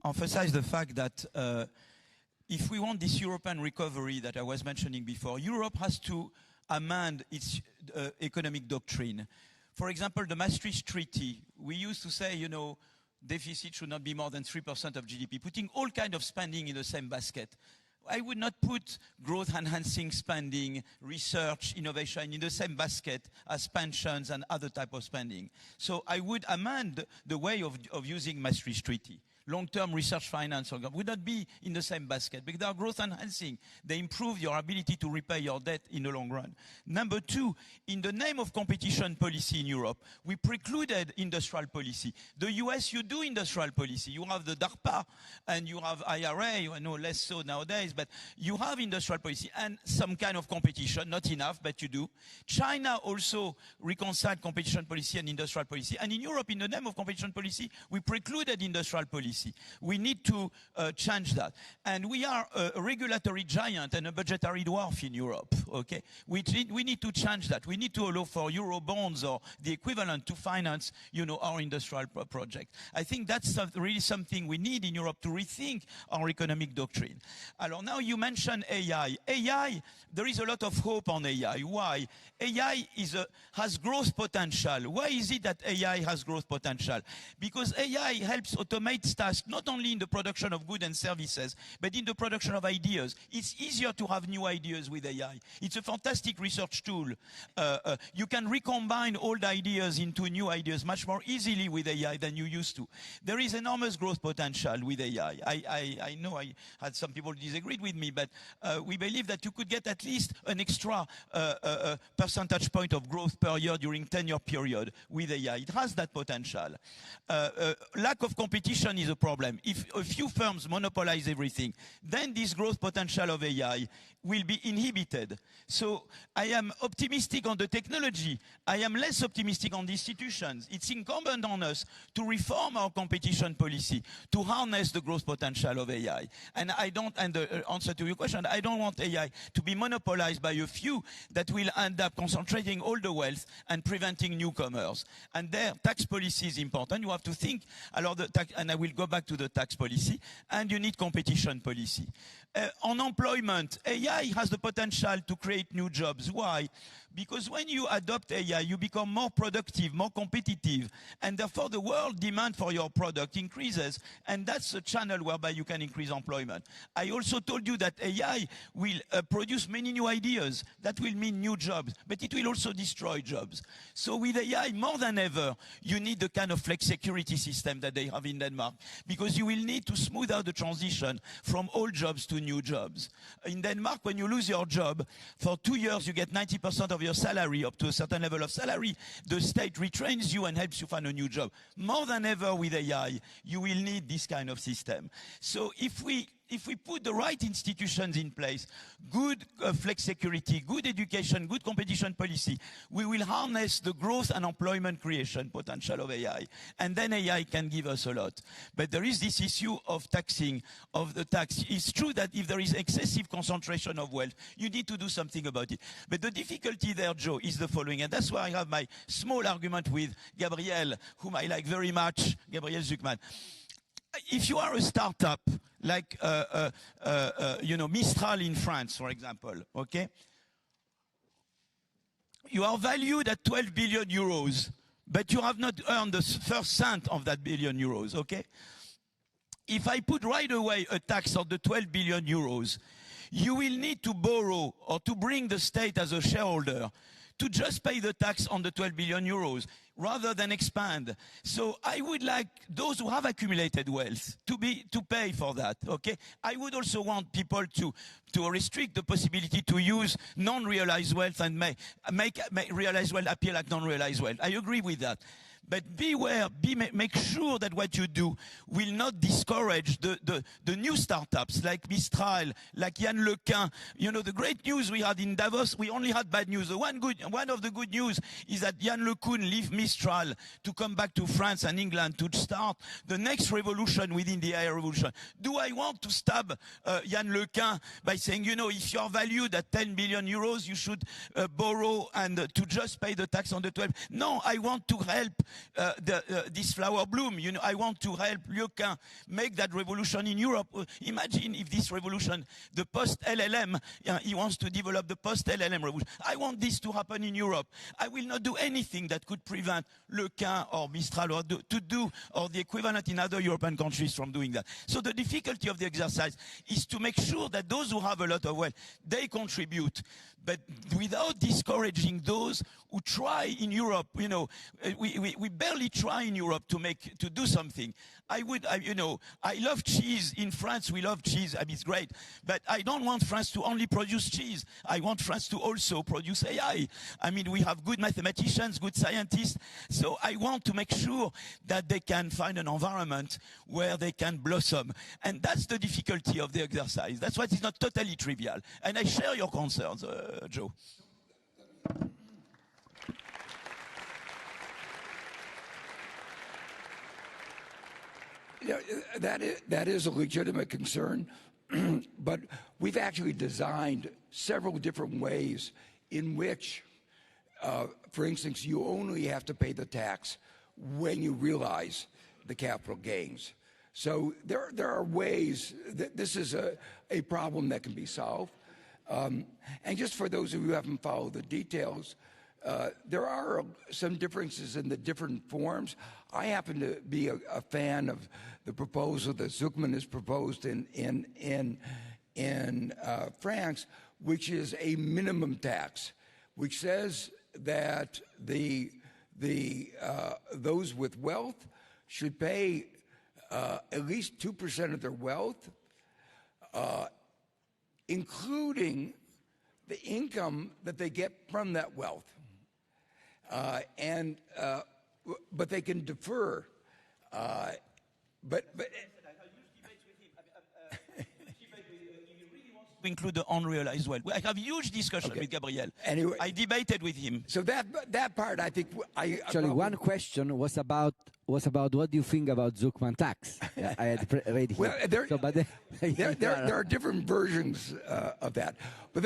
emphasize the fact that if we want this European recovery that I was mentioning before, Europe has to amend its economic doctrine. For example, the Maastricht Treaty, we used to say, you know, deficit should not be more than 3% of GDP, putting all kinds of spending in the same basket. I would not put growth-enhancing spending, research, innovation in the same basket as pensions and other type of spending. So I would amend the way of using Maastricht Treaty. Long-term research finance would not be in the same basket because they are growth enhancing. They improve your ability to repay your debt in the long run. Number two, in the name of competition policy in Europe, we precluded industrial policy. The US, you do industrial policy. You have the DARPA and you have IRA, you know, less so nowadays, but you have industrial policy and some kind of competition, not enough, but you do. China also reconciled competition policy and industrial policy. And in Europe, in the name of competition policy, we precluded industrial policy. We need to change that. And we are a regulatory giant and a budgetary dwarf in Europe, okay? We need to change that. We need to allow for Euro bonds or the equivalent to finance, you know, our industrial project. I think that's really something we need in Europe to rethink our economic doctrine. Alors now you mentioned AI. AI, there is a lot of hope on AI. Why? AI has growth potential. Why is it that AI has growth potential? Because AI helps automate tasks not only in the production of goods and services, but in the production of ideas. It's easier to have new ideas with AI. It's a fantastic research tool. You can recombine old ideas into new ideas much more easily with AI than you used to. There is enormous growth potential with AI. I know I had some people disagreed with me, but we believe that you could get at least an extra percentage point of growth per year during 10-year period with AI. It has that potential. Lack of competition is a problem. If a few firms monopolize everything, then this growth potential of AI will be inhibited. So I am optimistic on the technology. I am less optimistic on the institutions. It's incumbent on us to reform our competition policy, to harness the growth potential of AI. And the answer to your question, I don't want AI to be monopolized by a few that will end up concentrating all the wealth and preventing newcomers. And their tax policy is important. You have to think, and I will go back to the tax policy, and you need competition policy. On employment, AI has the potential to create new jobs. Why? Because when you adopt AI, you become more productive, more competitive, and therefore the world demand for your product increases, and that's a channel whereby you can increase employment. I also told you that AI will produce many new ideas. That will mean new jobs, but it will also destroy jobs. So with AI, more than ever, you need the kind of flex security system that they have in Denmark, because you will need to smooth out the transition from old jobs to new jobs. In Denmark, when you lose your job, for 2 years you get 90% of your salary, up to a certain level of salary. The state retrains you and helps you find a new job. More than ever with AI, you will need this kind of system. So if we put the right institutions in place, good flex security, good education, good competition policy, we will harness the growth and employment creation potential of AI. And then AI can give us a lot. But there is this issue of taxing, of the tax. It's true that if there is excessive concentration of wealth, you need to do something about it. But the difficulty there, Joe, is the following. And that's why I have my small argument with Gabriel, whom I like very much, Gabriel Zuckman. If you are a startup, like Mistral in France, for example, okay? You are valued at 12 billion euros, but you have not earned the first cent of that billion euros, okay? If I put right away a tax on the 12 billion euros, you will need to borrow or to bring the state as a shareholder to just pay the tax on the 12 billion euros rather than expand. So I would like those who have accumulated wealth to pay for that, okay? I would also want people to restrict the possibility to use non-realized wealth and make realized wealth appear like non-realized wealth. I agree with that. But beware, make sure that what you do will not discourage the new startups like Mistral, like Yann Lequin. You know, the great news we had in Davos, we only had bad news. One of the good news is that Yann LeCun left Mistral to come back to France and England to start the next revolution within the AI revolution. Do I want to stab Yann Lequin by saying, you know, if you're valued at 10 billion euros, you should borrow and to just pay the tax on the 12? No, I want to help this flower bloom. You know, I want to help Lequin make that revolution in Europe. Imagine if this revolution, the post-LLM, he wants to develop the post-LLM revolution. I want this to happen in Europe. I will not do anything that could prevent Lequin or Mistral or the equivalent in other European countries from doing that. So the difficulty of the exercise is to make sure that those who have a lot of wealth, they contribute, but without discouraging those who try in Europe. You know, we barely try in Europe to do something. I love cheese. In France, we love cheese. I mean, it's great. But I don't want France to only produce cheese. I want France to also produce AI. I mean, we have good mathematicians, good scientists. So I want to make sure that they can find an environment where they can blossom. And that's the difficulty of the exercise. That's why it's not totally trivial. And I share your concerns, Joe. Yeah, that is a legitimate concern, but we've actually designed several different ways in which, for instance, you only have to pay the tax when you realize the capital gains. So there are ways that this is a problem that can be solved. And just for those of you who haven't followed the details, there are some differences in the different forms. I happen to be a fan of the proposal that Zuckman has proposed in France, which is a minimum tax, which says that those with wealth should pay at least 2% of their wealth, including the income that they get from that wealth. But they can defer. But include the unrealized wealth. I have huge discussion with Gabriel. Anyway, I debated with him. So that part, I think, actually one question was about what do you think about Zuckman tax? I had read here. Well, there are different versions of that, but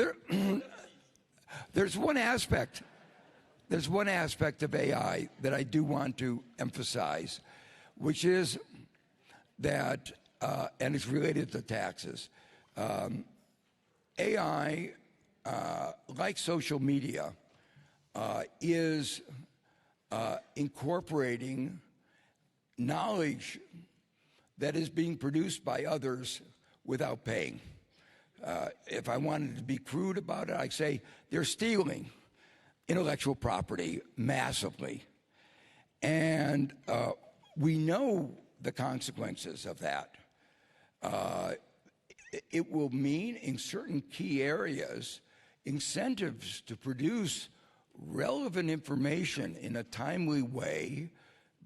there's one aspect. There's one aspect of AI that I do want to emphasize, which is that, and it's related to taxes. AI, like social media, is incorporating knowledge that is being produced by others without paying. If I wanted to be crude about it, I'd say they're stealing intellectual property massively. And we know the consequences of that. It will mean, in certain key areas, incentives to produce relevant information in a timely way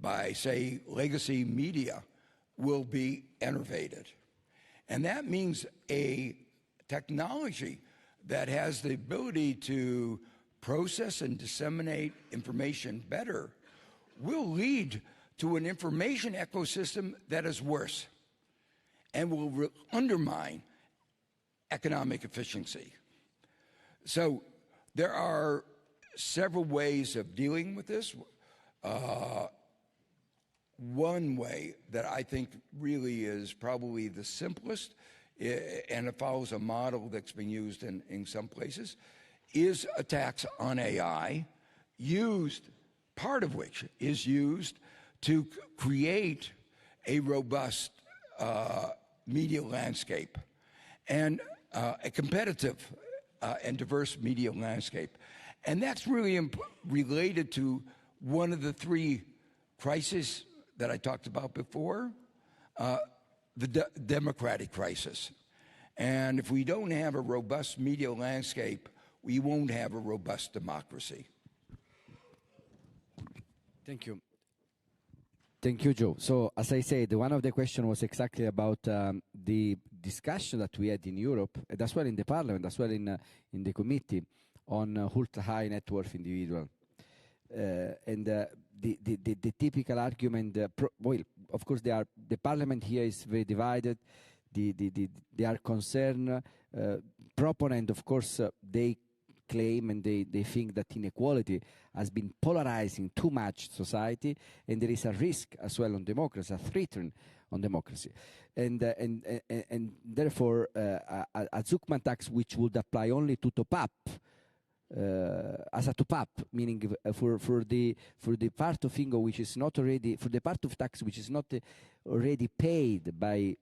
by, say, legacy media will be innovated. And that means a technology that has the ability to process and disseminate information better will lead to an information ecosystem that is worse and will undermine economic efficiency. So there are several ways of dealing with this. One way that I think really is probably the simplest, and it follows a model that's been used in some places, is a tax on AI, part of which is used to create a robust media landscape and a competitive and diverse media landscape. And that's really related to one of the three crises that I talked about before, the democratic crisis. And if we don't have a robust media landscape, we won't have a robust democracy. Thank you. Thank you, Joe. So, as I said, one of the questions was exactly about the discussion that we had in Europe, and as well in the Parliament, as well in the committee, on ultra-high net worth individual. And the typical argument, well, of course, the Parliament here is very divided. They are concerned. Proponent, of course, they claim and they think that inequality has been polarizing too much society, and there is a risk as well on democracy, a threat on democracy. And therefore, a Zuckman tax which would apply only to top-up, as a top-up, meaning for the part of income which is not already, for the part of tax which is not already paid by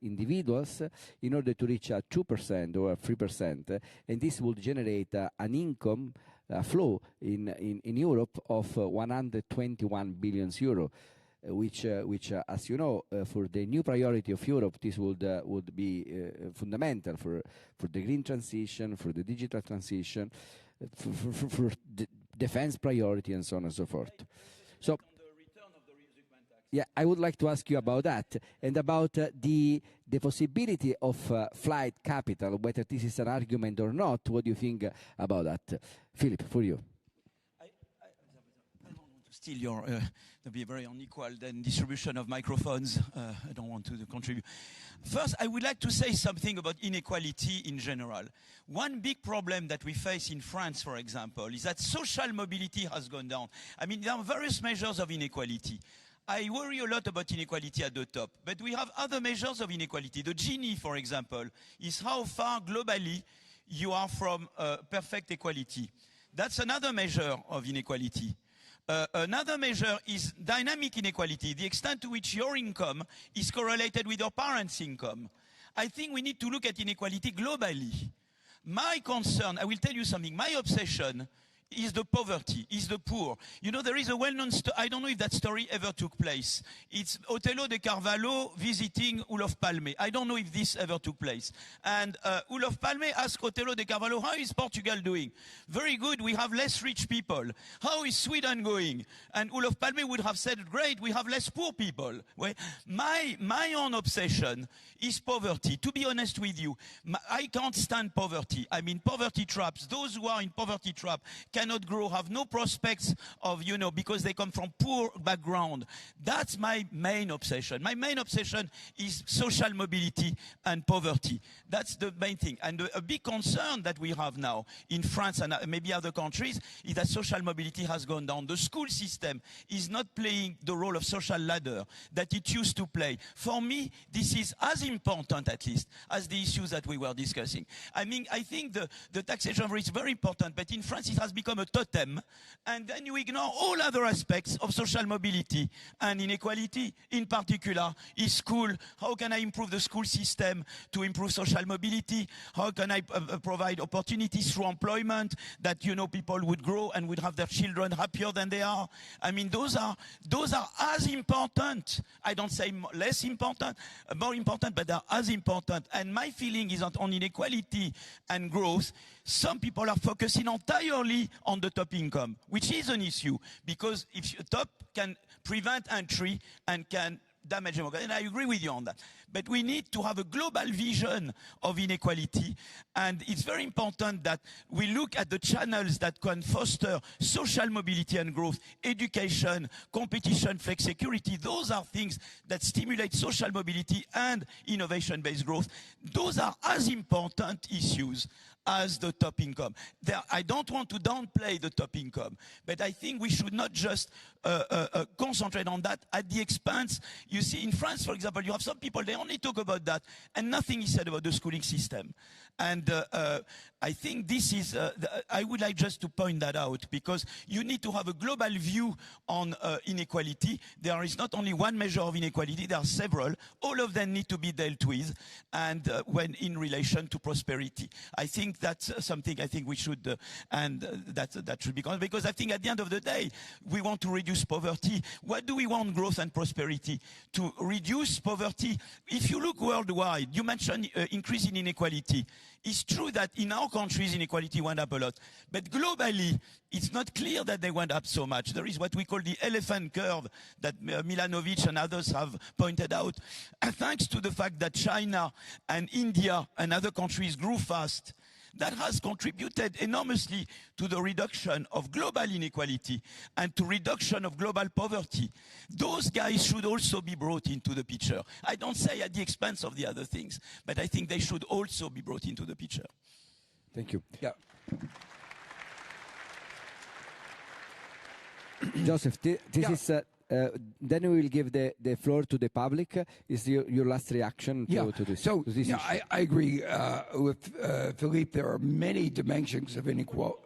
individuals, in order to reach a 2% or 3%, and this will generate an income flow in Europe of 121 billion euro. Which, as you know, for the new priority of Europe, this would be fundamental for the green transition, for the digital transition, for the defense priority, and so on and so forth. So, yeah, I would like to ask you about that and about the possibility of flight capital, whether this is an argument or not. What do you think about that, Philip? For you. Still, to be very unequal then distribution of microphones. I don't want to contribute. First, I would like to say something about inequality in general. One big problem that we face in France, for example, is that social mobility has gone down. I mean, there are various measures of inequality. I worry a lot about inequality at the top, but we have other measures of inequality. The Gini, for example, is how far globally you are from perfect equality. That's another measure of inequality. Another measure is dynamic inequality, the extent to which your income is correlated with your parents' income. I think we need to look at inequality globally. My concern, I will tell you something, my obsession is the poverty, is the poor. You know, there is a well-known story, I don't know if that story ever took place. It's Otello de Carvalho visiting Olof Palme. I don't know if this ever took place. And Olof Palme asked Otello de Carvalho, how is Portugal doing? Very good, we have less rich people. How is Sweden going? And Olof Palme would have said, great, we have less poor people. Well, my own obsession is poverty. To be honest with you, I can't stand poverty. I mean, poverty traps. Those who are in poverty trap cannot grow, have no prospects of, you know, because they come from poor background. That's my main obsession. My main obsession is social mobility and poverty. That's the main thing. And a big concern that we have now in France and maybe other countries is that social mobility has gone down. The school system is not playing the role of social ladder that it used to play. For me, this is as important, at least, as the issues that we were discussing. I mean, I think the taxation is very important, but in France it has become a totem, and then you ignore all other aspects of social mobility and inequality. In particular, is school. How can I improve the school system to improve social mobility? How can I provide opportunities through employment that, you know, people would grow and would have their children happier than they are? I mean, those are as important. I don't say less important, more important, but they're as important. And my feeling is that on inequality and growth, some people are focusing entirely on the top income, which is an issue, because if top can prevent entry and can damage democracy, and I agree with you on that. But we need to have a global vision of inequality, and it's very important that we look at the channels that can foster social mobility and growth, education, competition, flexicurity. Those are things that stimulate social mobility and innovation-based growth. Those are as important issues as the top income. I don't want to downplay the top income, but I think we should not just concentrate on that at the expense. You see, in France, for example, you have some people, they only talk about that, and nothing is said about the schooling system. And I think this is, I would like just to point that out, because you need to have a global view on inequality. There is not only one measure of inequality, there are several. All of them need to be dealt with, and when in relation to prosperity. I think that's something I think we should, and that should be, because I think at the end of the day, we want to reduce poverty. What do we want? Growth and prosperity. To reduce poverty, if you look worldwide, you mentioned increase in inequality. It's true that in our countries inequality went up a lot, but globally it's not clear that they went up so much. There is what we call the elephant curve that Milanovic and others have pointed out. And thanks to the fact that China and India and other countries grew fast, that has contributed enormously to the reduction of global inequality and to reduction of global poverty. Those guys should also be brought into the picture. I don't say at the expense of the other things, but I think they should also be brought into the picture. Thank you. Yeah. Joseph, this is... then we will give the floor to the public. Is your last reaction to this? So, to this issue? I agree with Philippe. There are many dimensions of inequality.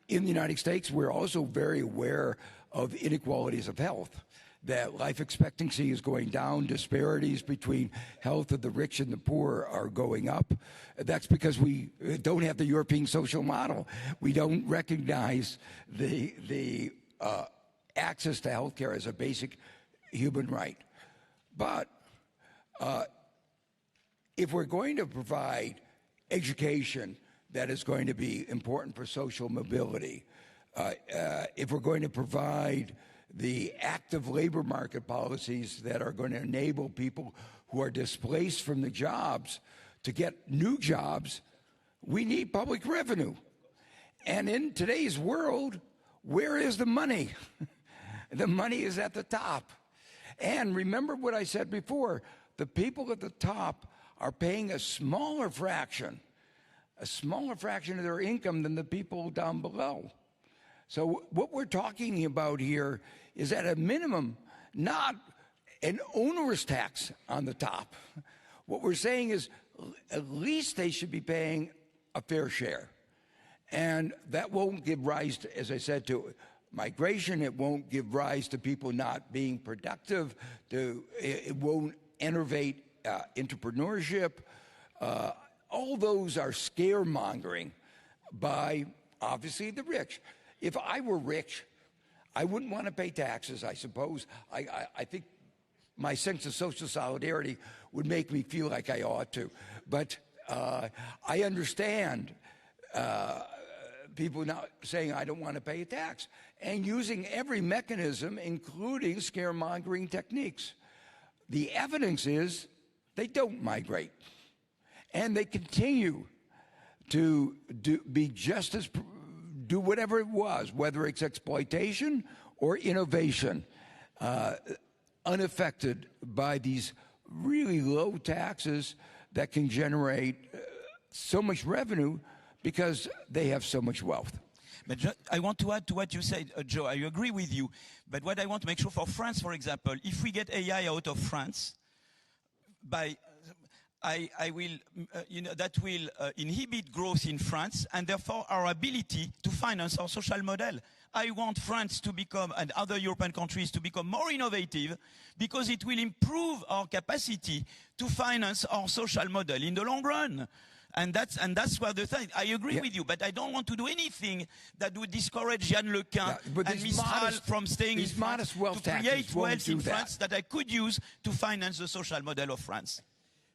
In the United States, we're also very aware of inequalities of health, that life expectancy is going down, disparities between health of the rich and the poor are going up. That's because we don't have the European social model. We don't recognize the access to health care as a basic human right. But if we're going to provide education that is going to be important for social mobility, if we're going to provide the active labor market policies that are going to enable people who are displaced from the jobs to get new jobs, we need public revenue. And in today's world, where is the money? The money is at the top. And remember what I said before, the people at the top are paying a smaller fraction of their income than the people down below. So what we're talking about here is at a minimum, not an onerous tax on the top. What we're saying is at least they should be paying a fair share. And that won't give rise to, as I said, to migration. It won't give rise to people not being productive. It won't innovate entrepreneurship. all those are scaremongering by, obviously, the rich. If I were rich, I wouldn't want to pay taxes, I suppose. I think my sense of social solidarity would make me feel like I ought to. But I understand people now saying, I don't want to pay a tax, and using every mechanism, including scaremongering techniques. The evidence is they don't migrate, and they continue to be just as, do whatever it was, whether it's exploitation or innovation, unaffected by these really low taxes that can generate so much revenue because they have so much wealth. But I want to add to what you said, Joe. I agree with you. But what I want to make sure for France, for example, if we get AI out of France, I will, that will inhibit growth in France and therefore our ability to finance our social model. I want France to become, and other European countries to become more innovative because it will improve our capacity to finance our social model in the long run. And that's what the thing. I agree with you, but I don't want to do anything that would discourage Yann Lequin and Mistral from staying in France to create wealth in France that I could use to finance the social model of France.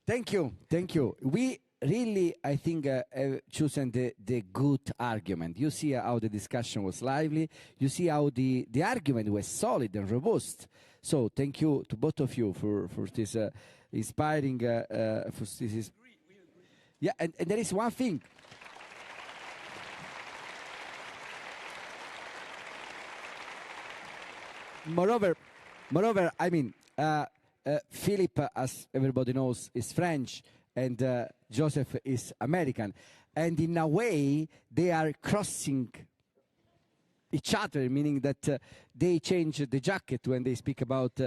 Thank you, thank you. We really, I think, have chosen the good argument. You see how the discussion was lively. You see how the argument was solid and robust. So thank you to both of you for this inspiring, yeah, and there is one thing. Moreover, I mean, Philip, as everybody knows, is French, and Joseph is American. And in a way, they are crossing each other, meaning that they change the jacket when they speak about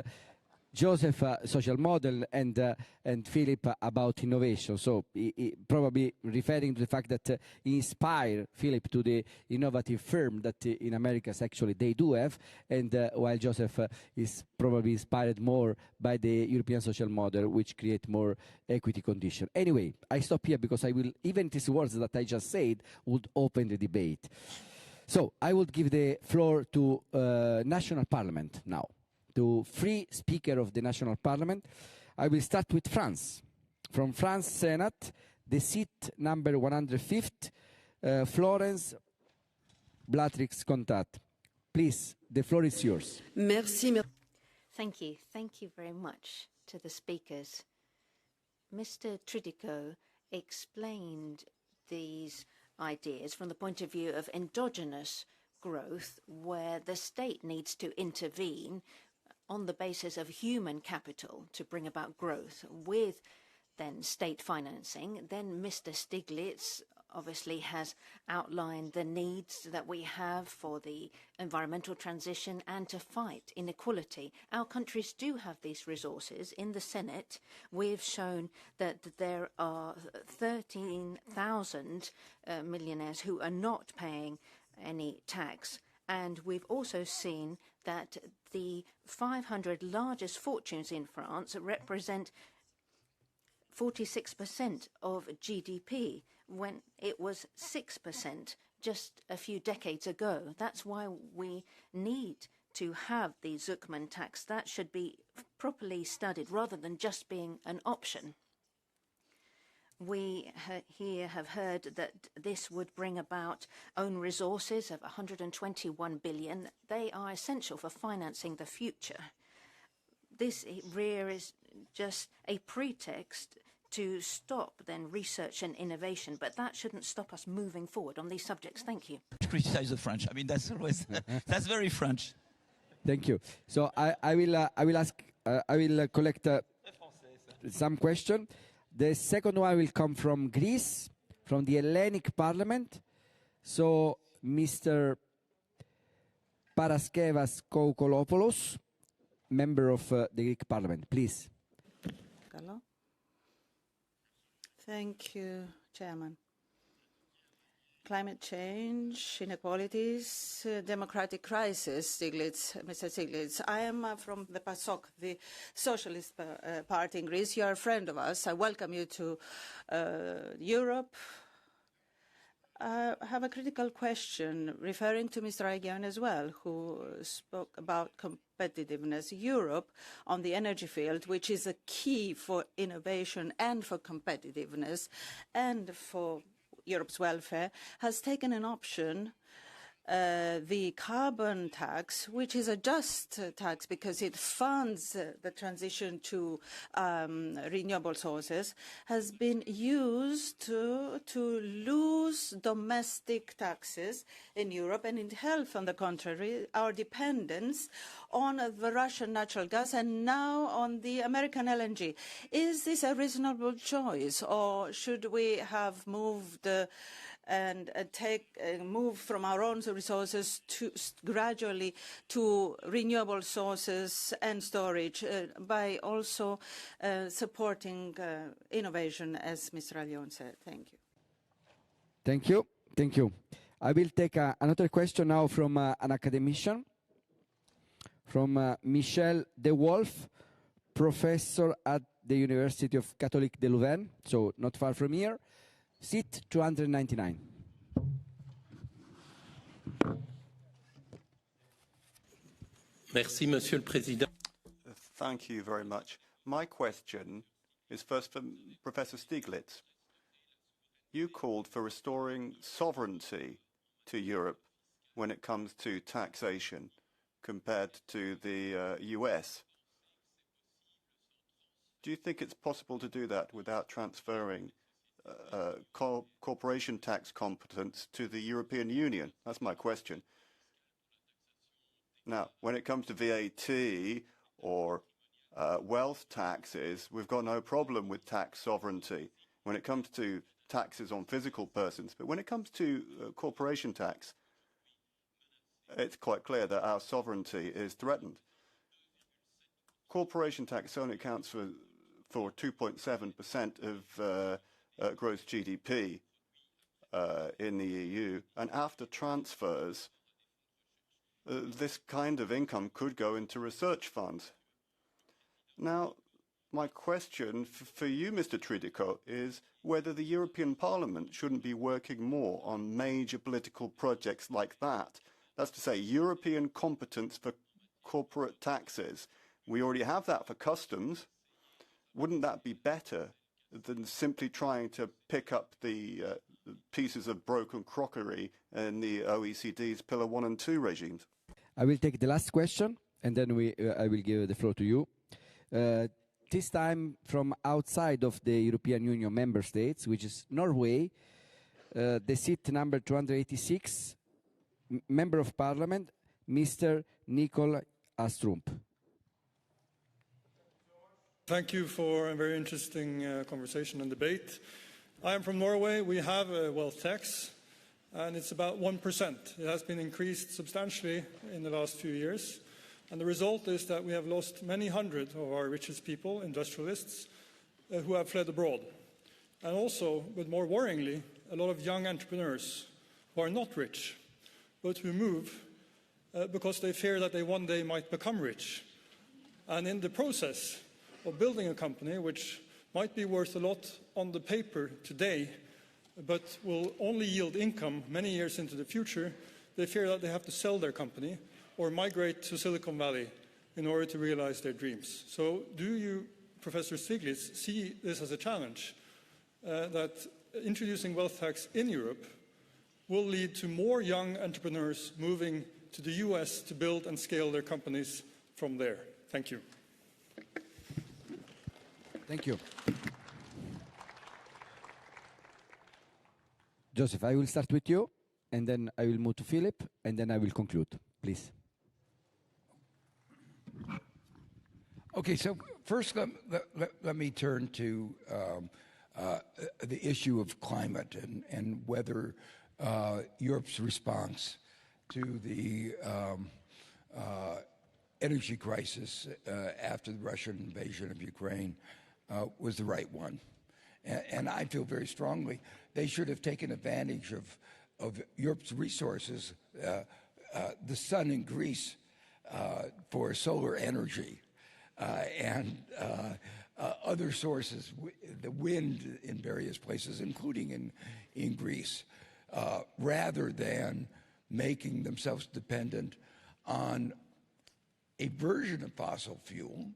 Joseph, social model, and Philip about innovation. So he probably referring to the fact that he inspired Philip to the innovative firm that in America actually they do have, and while Joseph is probably inspired more by the European social model, which create more equity condition. Anyway, I stop here because I will, even these words that I just said would open the debate. So I would give the floor to National Parliament now, to free speaker of the National Parliament. I will start with France. From France Senate, the seat number 105th, Florence Blatrix-Contat. Please, the floor is yours. Merci. Thank you. Thank you very much to the speakers. Mr. Tridico explained these ideas from the point of view of endogenous growth, where the state needs to intervene on the basis of human capital to bring about growth with then state financing. Then Mr. Stiglitz obviously has outlined the needs that we have for the environmental transition and to fight inequality. Our countries do have these resources. In the Senate, we've shown that there are 13,000 millionaires who are not paying any tax. And we've also seen that the 500 largest fortunes in France represent 46% of GDP, when it was 6% just a few decades ago. That's why we need to have the Zuckman tax. That should be properly studied rather than just being an option. We here have heard that this would bring about own resources of 121 billion. They are essential for financing the future. This really is just a pretext to stop then research and innovation, but that shouldn't stop us moving forward on these subjects. Thank you. Criticize the French. I mean, that's always that's very French. Thank you. So I will collect some question. The second one will come from Greece, from the Hellenic Parliament. So, Mr. Paraskevas Koukolopoulos, member of the Greek Parliament, please. Thank you, Chairman. climate change, inequalities, democratic crisis, Mr. Stiglitz. I am from the PASOK, the Socialist Party in Greece. You are a friend of us. I welcome you to Europe. I have a critical question referring to Mr. Agion as well, who spoke about competitiveness. Europe on the energy field, which is a key for innovation and for competitiveness and for Europe's welfare, has taken an option, the carbon tax, which is a just tax because it funds the transition to renewable sources, has been used to lose domestic taxes in Europe and it helps, on the contrary, our dependence on the Russian natural gas and now on the American LNG. Is this a reasonable choice, or should we have moved and move from our own resources to gradually to renewable sources and storage by also supporting innovation, as Mr. Agion said? Thank you. Thank you. Thank you. I will take another question now from an academician, from Michel De Wolf, professor at the University of Catholic de Louvain, so not far from here. Seat 299. Merci, Monsieur le Président. Thank you very much. My question is first for Professor Stiglitz. You called for restoring sovereignty to Europe when it comes to taxation compared to the US. Do you think it's possible to do that without transferring corporation tax competence to the European Union? That's my question. Now, when it comes to VAT or wealth taxes, we've got no problem with tax sovereignty when it comes to taxes on physical persons. But when it comes to corporation tax, it's quite clear that our sovereignty is threatened. Corporation tax only accounts for 2.7% of gross GDP in the EU, and after transfers, this kind of income could go into research funds. Now, my question for you, Mr. Tridico, is whether the European Parliament shouldn't be working more on major political projects like that. That's to say, European competence for corporate taxes. We already have that for customs. Wouldn't that be better than simply trying to pick up the pieces of broken crockery in the OECD's Pillar 1 and 2 regimes? I will take the last question, and then I will give the floor to you. This time from outside of the European Union member states, which is Norway, the seat number 286, Member of Parliament, Mr. Nicol Astrup. Thank you for a very interesting conversation and debate. I am from Norway. We have a wealth tax, and it's about 1%. It has been increased substantially in the last few years. And the result is that we have lost many hundred of our richest people, industrialists, who have fled abroad. And also, but more worryingly, a lot of young entrepreneurs who are not rich, but who move because they fear that they one day might become rich. And in the process of building a company, which might be worth a lot on the paper today, but will only yield income many years into the future, they fear that they have to sell their company or migrate to Silicon Valley in order to realize their dreams. So do you, Professor Stiglitz, see this as a challenge, that introducing wealth tax in Europe will lead to more young entrepreneurs moving to the US to build and scale their companies from there? Thank you. Thank you. Joseph, I will start with you, and then I will move to Philip, and then I will conclude. Please. Okay, so first let me turn to the issue of climate and whether Europe's response to the energy crisis after the Russian invasion of Ukraine was the right one. And I feel very strongly they should have taken advantage Europe's resources, the sun in Greece for solar energy, and other sources, the wind in various places, including in Greece, rather than making themselves dependent on a version of fossil fuel,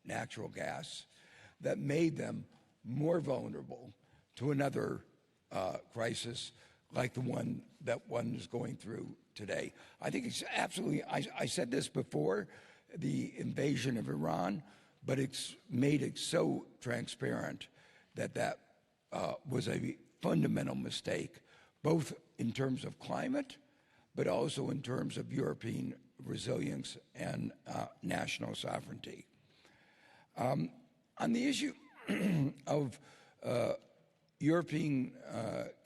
natural gas, that made them more vulnerable to another crisis like the one that one is going through today. I think it's absolutely, I said this before, the invasion of Iran, but it's made it so transparent that that was a fundamental mistake, both in terms of climate, but also in terms of European resilience and national sovereignty. On the issue of European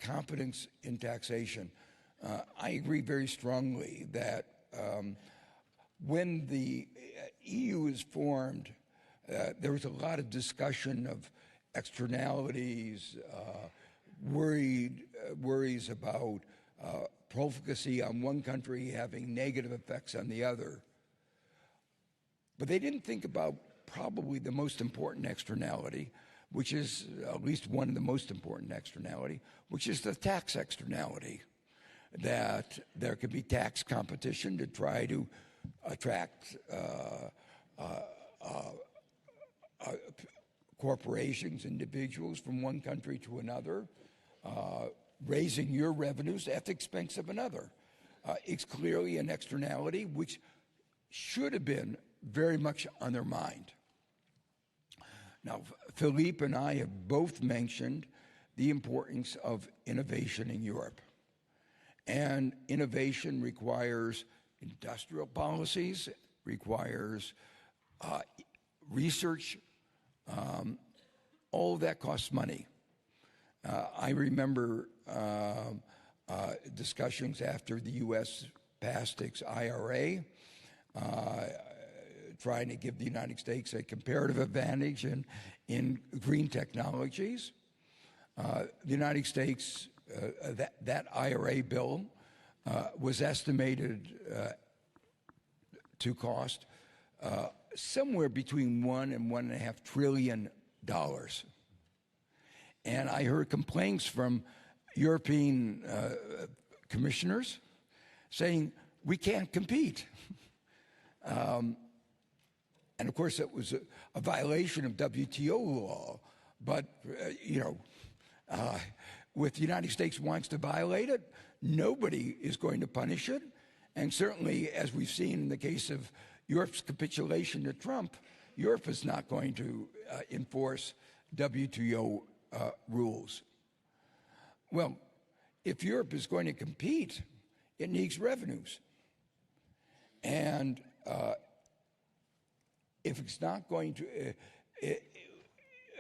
competence in taxation, I agree very strongly that when the EU is formed, there was a lot of discussion of externalities, worries about profligacy on one country having negative effects on the other. But they didn't think about probably the most important externality, which is at least one of the most important externality, which is the tax externality, that there could be tax competition to try to attract corporations, individuals from one country to another, raising your revenues at the expense of another. It's clearly an externality which should have been very much undermined. Now, Philippe and I have both mentioned the importance of innovation in Europe. And innovation requires industrial policies, requires research. All of that costs money. I remember discussions after the U.S. passed its IRA, trying to give the United States a comparative advantage in green technologies. The United States, that IRA bill was estimated to cost somewhere between $1 and $1.5 trillion. And I heard complaints from European commissioners saying, we can't compete. And of course, it was a violation of WTO law. But, if the United States wants to violate it, nobody is going to punish it. And certainly, as we've seen in the case of Europe's capitulation to Trump, Europe is not going to enforce WTO rules. Well, if Europe is going to compete, it needs revenues. And if it's not going to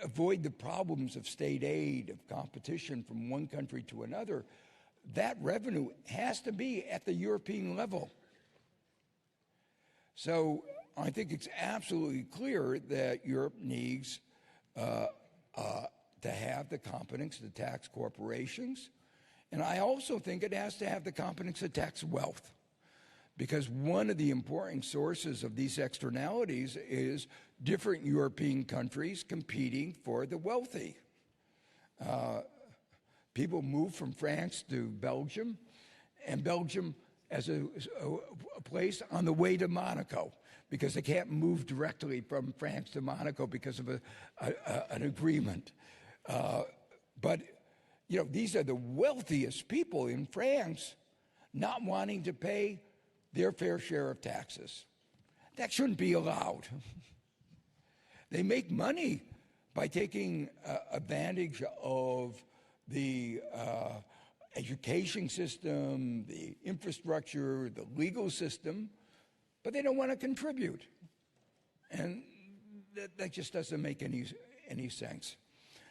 avoid the problems of state aid, of competition from one country to another, that revenue has to be at the European level. So I think it's absolutely clear that Europe needs to have the competence to tax corporations. And I also think it has to have the competence to tax wealth. Because one of the important sources of these externalities is different European countries competing for the wealthy. People move from France to Belgium, and Belgium as a place on the way to Monaco, because they can't move directly from France to Monaco because of an agreement. But these are the wealthiest people in France not wanting to pay their fair share of taxes. That shouldn't be allowed. They make money by taking advantage of the education system, the infrastructure, the legal system, but they don't want to contribute. And that just doesn't make any sense.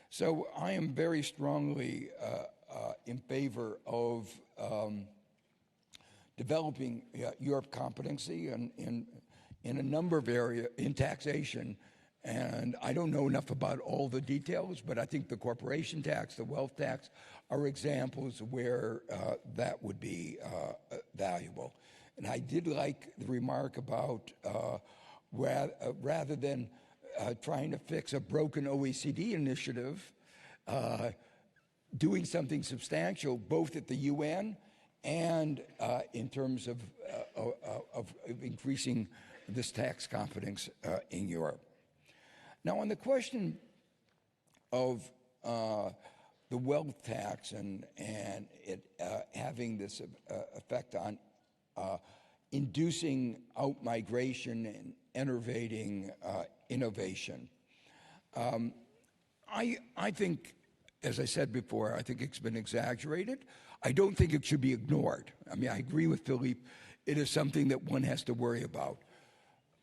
So I am very strongly in favor of developing Europe competency in a number of areas in taxation And I don't know enough about all the details, but I think the corporation tax, the wealth tax, are examples where that would be valuable. And I did like the remark about rather than trying to fix a broken OECD initiative, doing something substantial both at the UN and in terms of increasing this tax confidence in Europe. Now, on the question of the wealth tax and it having this effect on inducing out-migration and enervating innovation, I think, as I said before, I think it's been exaggerated. I don't think it should be ignored. I mean, I agree with Philippe. It is something that one has to worry about.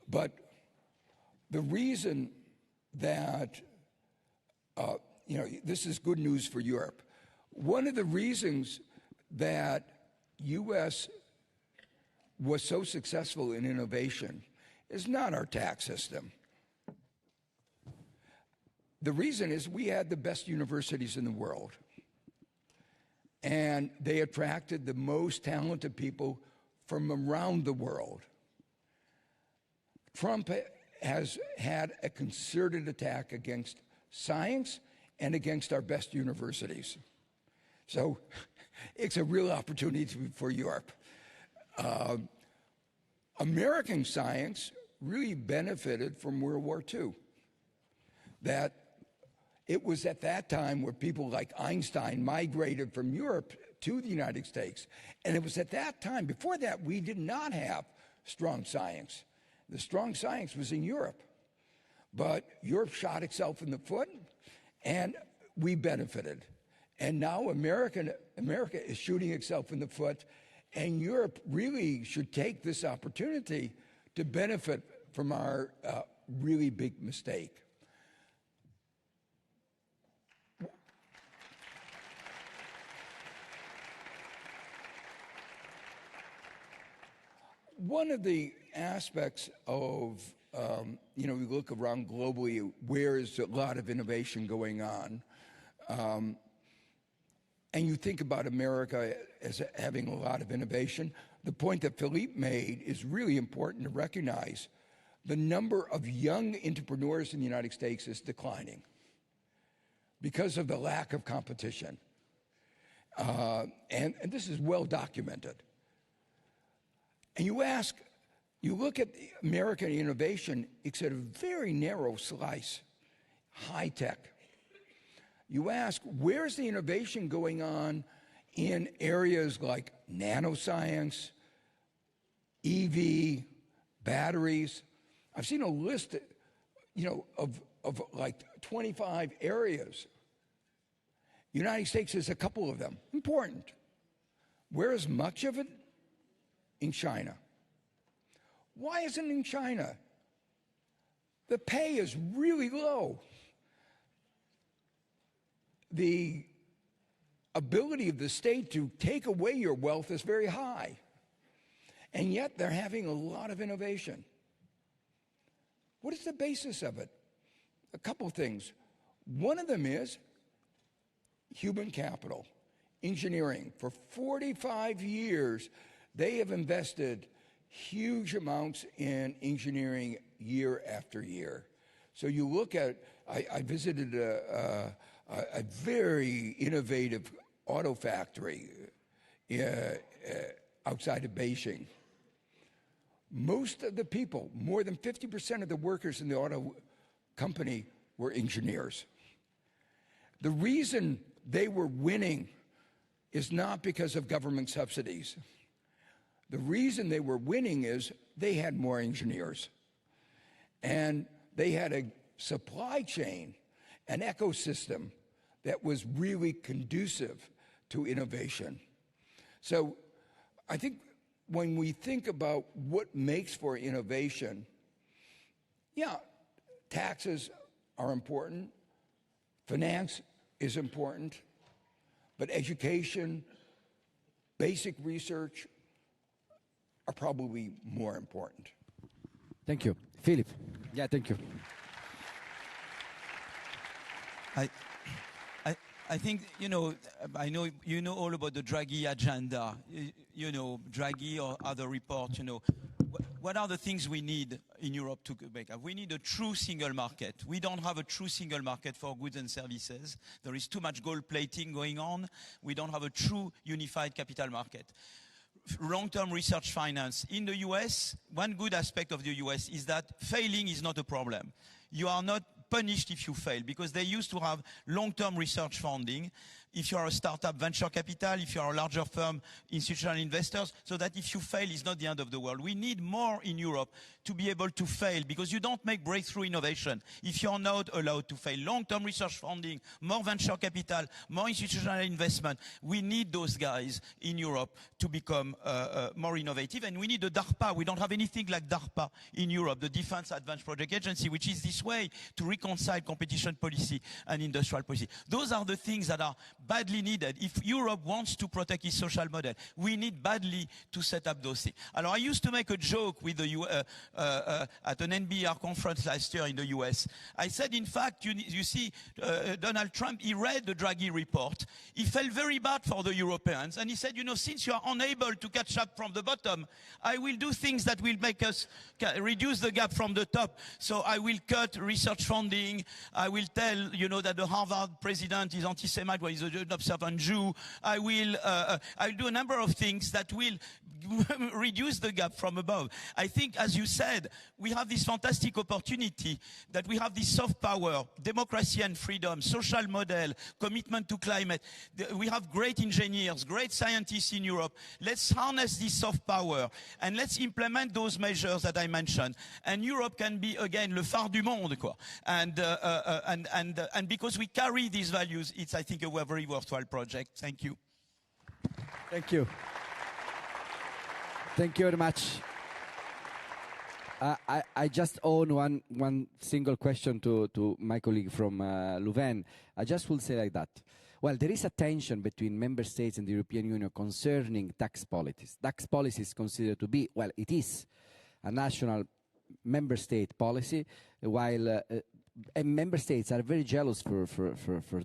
But the reason that, this is good news for Europe. One of the reasons that U.S. was so successful in innovation is not our tax system. The reason is we had the best universities in the world, and they attracted the most talented people from around the world. Trump has had a concerted attack against science and against our best universities. So it's a real opportunity for Europe. American science really benefited from World War II. That it was at that time where people like Einstein migrated from Europe to the United States. And it was at that time, before that, we did not have strong science. The strong science was in Europe. But Europe shot itself in the foot, and we benefited. And now America is shooting itself in the foot, and Europe really should take this opportunity to benefit from our really big mistake. One of the aspects of, we look around globally, where is a lot of innovation going on, and you think about America as having a lot of innovation. The point that Philippe made is really important to recognize. The number of young entrepreneurs in the United States is declining because of the lack of competition. And this is well documented. And you look at American innovation, it's at a very narrow slice, high tech. You ask, where's the innovation going on in areas like nanoscience, EV, batteries? I've seen a list, of like 25 areas. United States has a couple of them, important. Where is much of it? In China. Why isn't it in China? The pay is really low. The ability of the state to take away your wealth is very high. And yet they're having a lot of innovation. What is the basis of it? A couple of things. One of them is human capital, engineering. For 45 years, they have invested huge amounts in engineering year after year. So you look at, I visited a very innovative auto factory outside of Beijing. Most of the people, more than 50% of the workers in the auto company were engineers. The reason they were winning is not because of government subsidies. The reason they were winning is they had more engineers. And they had a supply chain, an ecosystem that was really conducive to innovation. So I think when we think about what makes for innovation, taxes are important, finance is important, but education, basic research are probably more important. Thank you. Philippe. Yeah, thank you. I think, I know you know all about the Draghi agenda, Draghi or other reports, What are the things we need in Europe to make up? We need a true single market. We don't have a true single market for goods and services. There is too much gold plating going on. We don't have a true unified capital market. Long-term research finance. In the US, one good aspect of the US is that failing is not a problem. You are not punished if you fail, because they used to have long-term research funding. If you are a startup, venture capital, if you are a larger firm, institutional investors, so that if you fail, it's not the end of the world. We need more in Europe to be able to fail, because you don't make breakthrough innovation if you're not allowed to fail. Long-term research funding, more venture capital, more institutional investment. We need those guys in Europe to become more innovative, and we need a DARPA. We don't have anything like DARPA in Europe, the Defense Advanced Project Agency, which is this way to reconcile competition policy and industrial policy. Those are the things that are badly needed. If Europe wants to protect its social model, we need badly to set up those things. Alors, I used to make a joke with the at an NBR conference last year in the US. I said, in fact, you see, Donald Trump, he read the Draghi report. He felt very bad for the Europeans. And he said, since you are unable to catch up from the bottom, I will do things that will make us reduce the gap from the top. So I will cut research funding. I will tell, that the Harvard president is anti-Semite, well, he's an observant Jew. I will do a number of things that will reduce the gap from above. I think, as you said, we have this fantastic opportunity that we have this soft power, democracy and freedom, social model, commitment to climate. We have great engineers, great scientists in Europe. Let's harness this soft power and let's implement those measures that I mentioned. And Europe can be, again, le phare du monde, quoi. And because we carry these values, it's, I think, a very worthwhile project. Thank you. Thank you. Thank you very much. I just own one single question to my colleague from Louvain. I just will say like that. Well, there is a tension between member states and the European Union concerning tax policies. Tax policy is considered to be, well, it is a national member state policy, while and member states are very jealous for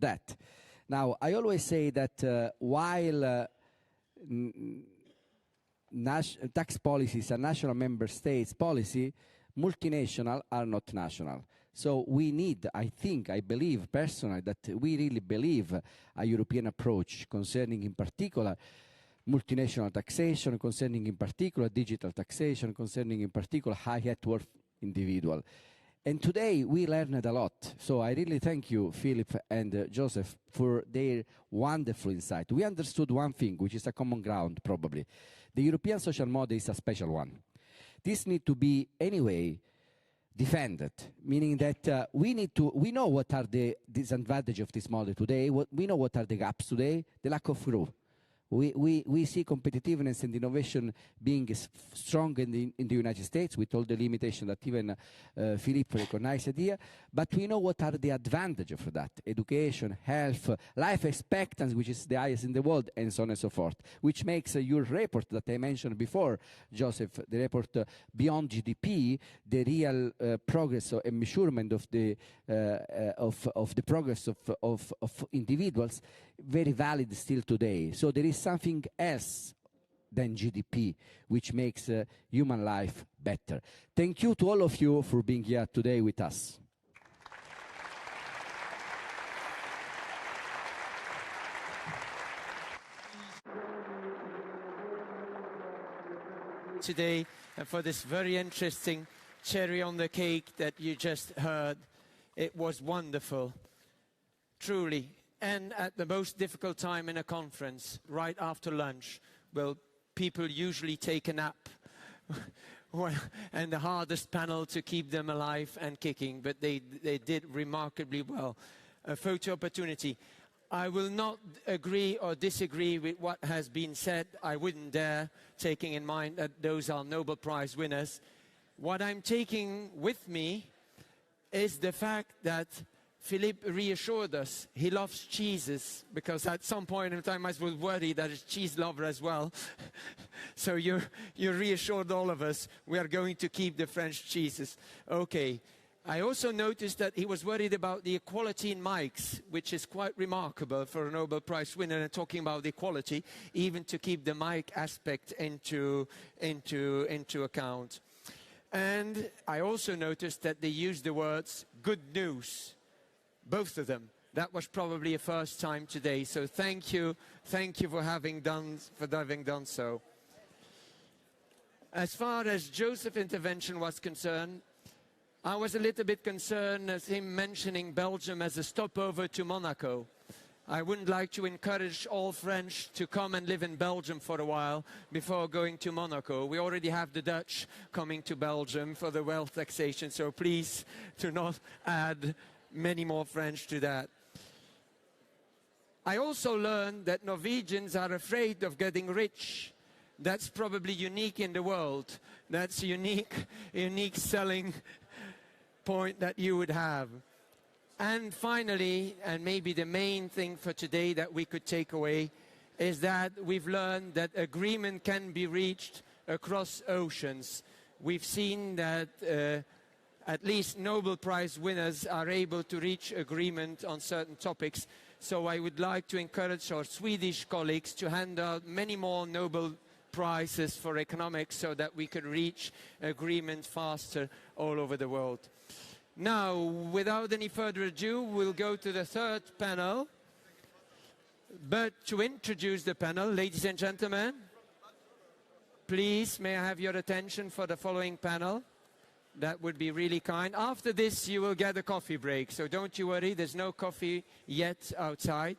that. Now, I always say that while tax policy is a national member states policy, multinational are not national. So we need, I believe personally, that we really believe a European approach concerning in particular multinational taxation, concerning in particular digital taxation, concerning in particular high net worth individual. And today we learned a lot. So I really thank you, Philip and Joseph, for their wonderful insight. We understood one thing, which is a common ground probably. The European social model is a special one. This needs to be anyway defended, meaning that we know what are the disadvantages of this model today, we know what are the gaps today, the lack of growth. We see competitiveness and innovation being strong in the United States with all the limitations that even Philippe recognized here. But we know what are the advantages of that. Education, health, life expectancy, which is the highest in the world, and so on and so forth. Which makes your report that I mentioned before, Joseph, the report Beyond GDP, the real progress and measurement of the progress of individuals, very valid still today. So there is something else than GDP which makes human life better. Thank you to all of you for being here today with us. Today, and for this very interesting cherry on the cake that you just heard. It was wonderful, truly. And at the most difficult time in a conference, right after lunch, well, people usually take a nap. And the hardest panel to keep them alive and kicking, but they did remarkably well. A photo opportunity. I will not agree or disagree with what has been said. I wouldn't dare, taking in mind that those are Nobel Prize winners. What I'm taking with me is the fact that Philippe reassured us he loves cheeses, because at some point in time I was worried that he's a cheese lover as well. So you reassured all of us we are going to keep the French cheeses. Okay, I also noticed that he was worried about the equality in mics, which is quite remarkable for a Nobel Prize winner, and talking about equality, even to keep the mic aspect into account. And I also noticed that they used the words good news, both of them. That was probably a first time today, so thank you for having done so. As far as Joseph's intervention was concerned, I was a little bit concerned as him mentioning Belgium as a stopover to Monaco. I wouldn't like to encourage all French to come and live in Belgium for a while before going to Monaco. We already have the Dutch coming to Belgium for the wealth taxation, so please do not add many more French to that. I also learned that Norwegians are afraid of getting rich. That's probably unique in the world. That's a unique selling point that you would have. And finally, and maybe the main thing for today that we could take away, is that we've learned that agreement can be reached across oceans. We've seen that at least Nobel Prize winners are able to reach agreement on certain topics. So I would like to encourage our Swedish colleagues to hand out many more Nobel Prizes for economics so that we could reach agreement faster all over the world. Now, without any further ado, we'll go to the third panel. But to introduce the panel, ladies and gentlemen, please, may I have your attention for the following panel? That would be really kind. After this, you will get a coffee break, so don't you worry, there's no coffee yet outside.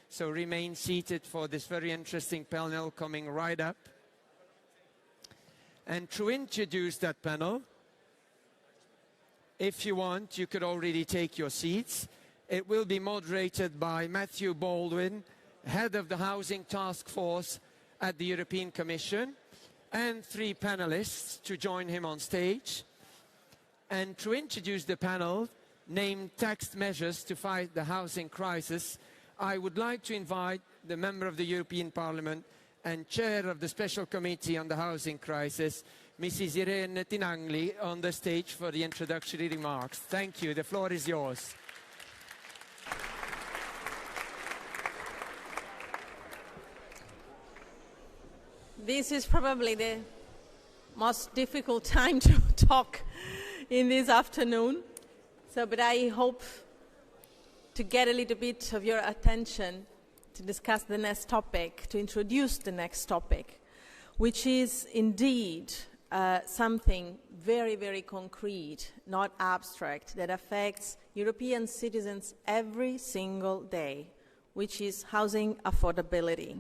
So remain seated for this very interesting panel coming right up. And to introduce that panel, if you want, you could already take your seats. It will be moderated by Matthew Baldwin, head of the Housing Task Force at the European Commission, and 3 panelists to join him on stage. And to introduce the panel, named Tax Measures to Fight the Housing Crisis, I would like to invite the Member of the European Parliament and Chair of the Special Committee on the Housing Crisis, Mrs. Irene Tinagli, on the stage for the introductory remarks. Thank you. The floor is yours. This is probably the most difficult time to talk in this afternoon. But I hope to get a little bit of your attention to discuss the next topic, to introduce the next topic, which is indeed something very, very concrete, not abstract, that affects European citizens every single day, which is housing affordability.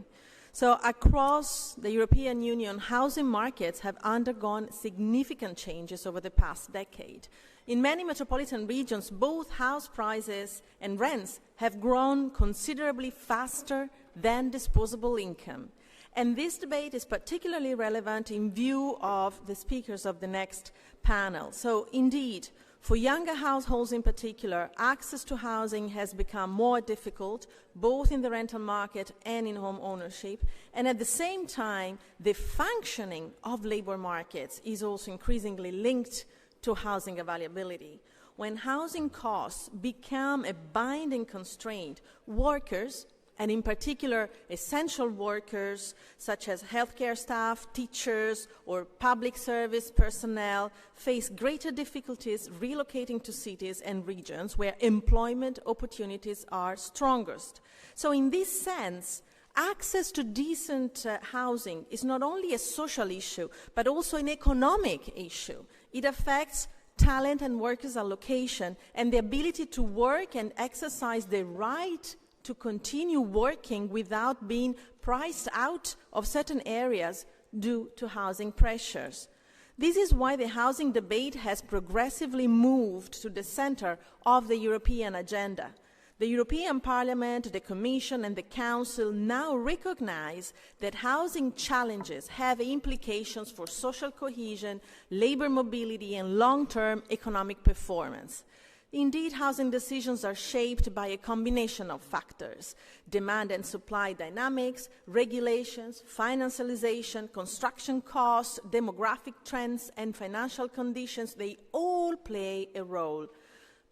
So across the European Union, housing markets have undergone significant changes over the past decade. In many metropolitan regions, both house prices and rents have grown considerably faster than disposable income. And this debate is particularly relevant in view of the speakers of the next panel. So indeed, for younger households in particular, access to housing has become more difficult, both in the rental market and in home ownership. And at the same time, the functioning of labor markets is also increasingly linked to housing availability. When housing costs become a binding constraint, workers, and in particular essential workers such as healthcare staff, teachers, or public service personnel face greater difficulties relocating to cities and regions where employment opportunities are strongest. So in this sense, access to decent housing is not only a social issue, but also an economic issue. It affects talent and workers' allocation and the ability to work and exercise the right to continue working without being priced out of certain areas due to housing pressures. This is why the housing debate has progressively moved to the center of the European agenda. The European Parliament, the Commission, and the Council now recognize that housing challenges have implications for social cohesion, labor mobility, and long-term economic performance. Indeed, housing decisions are shaped by a combination of factors: demand and supply dynamics, regulations, financialization, construction costs, demographic trends, and financial conditions. They all play a role.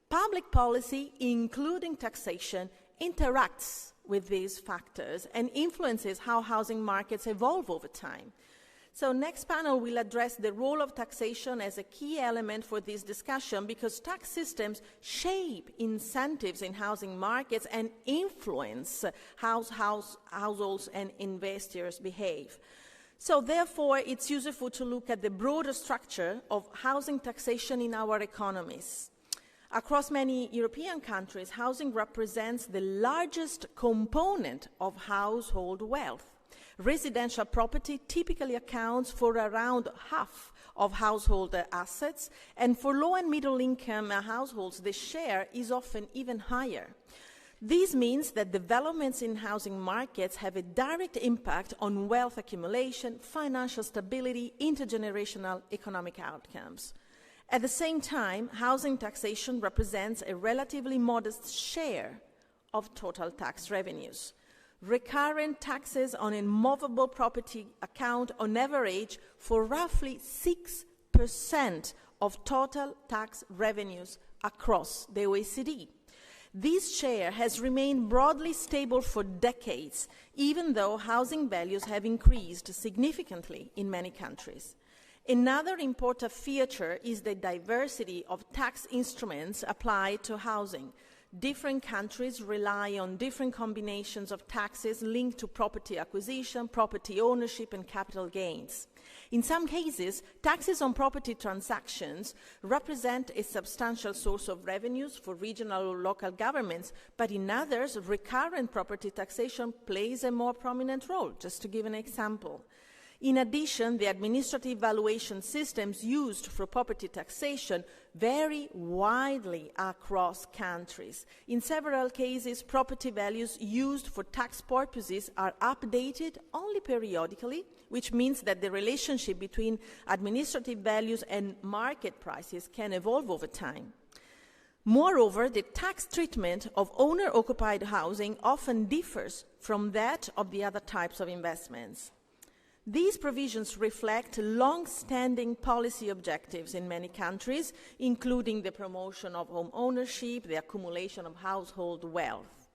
Public policy, including taxation, interacts with these factors and influences how housing markets evolve over time. So next panel will address the role of taxation as a key element for this discussion, because tax systems shape incentives in housing markets and influence how households and investors behave. So therefore, it's useful to look at the broader structure of housing taxation in our economies. Across many European countries, housing represents the largest component of household wealth. Residential property typically accounts for around half of household assets, and for low and middle income households, the share is often even higher. This means that developments in housing markets have a direct impact on wealth accumulation, financial stability, intergenerational economic outcomes. At the same time, housing taxation represents a relatively modest share of total tax revenues. Recurrent taxes on immovable property account on average for roughly 6% of total tax revenues across the OECD. This share has remained broadly stable for decades, even though housing values have increased significantly in many countries. Another important feature is the diversity of tax instruments applied to housing. Different countries rely on different combinations of taxes linked to property acquisition, property ownership, and capital gains. In some cases, taxes on property transactions represent a substantial source of revenues for regional or local governments, but in others, recurrent property taxation plays a more prominent role, just to give an example. In addition, the administrative valuation systems used for property taxation vary widely across countries. In several cases, property values used for tax purposes are updated only periodically, which means that the relationship between administrative values and market prices can evolve over time. Moreover, the tax treatment of owner-occupied housing often differs from that of the other types of investments. These provisions reflect long-standing policy objectives in many countries, including the promotion of home ownership, the accumulation of household wealth.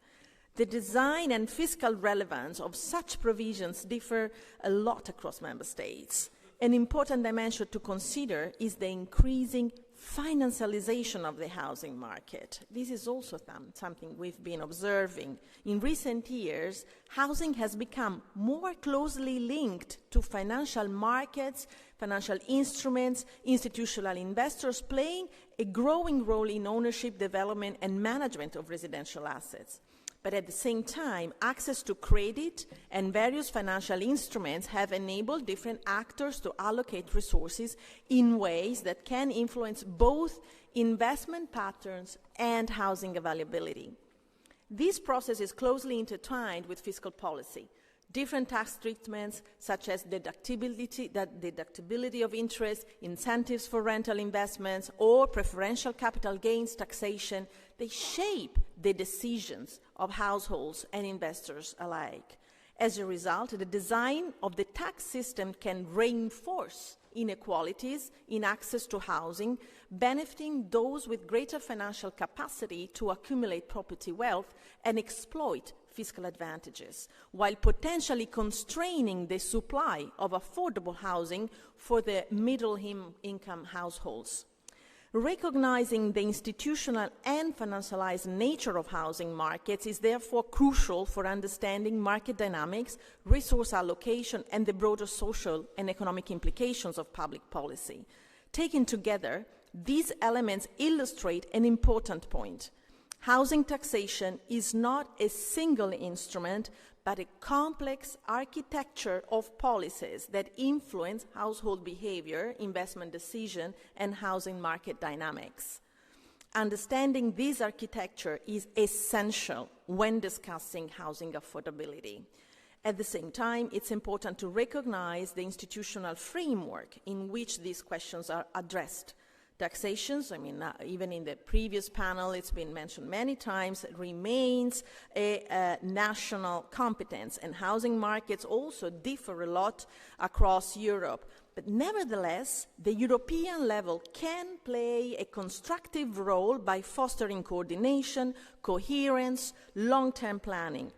The design and fiscal relevance of such provisions differ a lot across member states. An important dimension to consider is the increasing financialization of the housing market. This is also something we've been observing. In recent years, housing has become more closely linked to financial markets, financial instruments, institutional investors playing a growing role in ownership, development, and management of residential assets. But at the same time, access to credit and various financial instruments have enabled different actors to allocate resources in ways that can influence both investment patterns and housing availability. This process is closely intertwined with fiscal policy. Different tax treatments, such as deductibility of interest, incentives for rental investments, or preferential capital gains taxation, they shape the decisions of households and investors alike. As a result, the design of the tax system can reinforce inequalities in access to housing, benefiting those with greater financial capacity to accumulate property wealth and exploit fiscal advantages, while potentially constraining the supply of affordable housing for the middle-income households. Recognizing the institutional and financialized nature of housing markets is therefore crucial for understanding market dynamics, resource allocation, and the broader social and economic implications of public policy. Taken together, these elements illustrate an important point. Housing taxation is not a single instrument, but a complex architecture of policies that influence household behavior, investment decision, and housing market dynamics. Understanding this architecture is essential when discussing housing affordability. At the same time, it's important to recognize the institutional framework in which these questions are addressed. Taxations, I mean, even in the previous panel, it's been mentioned many times, remains a national competence, and housing markets also differ a lot across Europe. But nevertheless, the European level can play a constructive role by fostering coordination, coherence, long-term planning.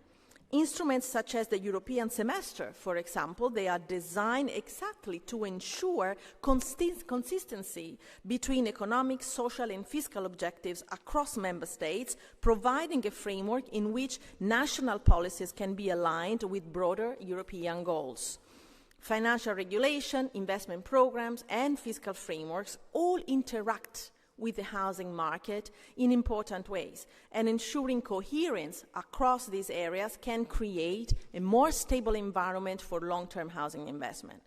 Instruments such as the European semester, for example, they are designed exactly to ensure consistency between economic, social, and fiscal objectives across member states, providing a framework in which national policies can be aligned with broader European goals. Financial regulation, investment programs, and fiscal frameworks all interact with the housing market in important ways, and ensuring coherence across these areas can create a more stable environment for long-term housing investment.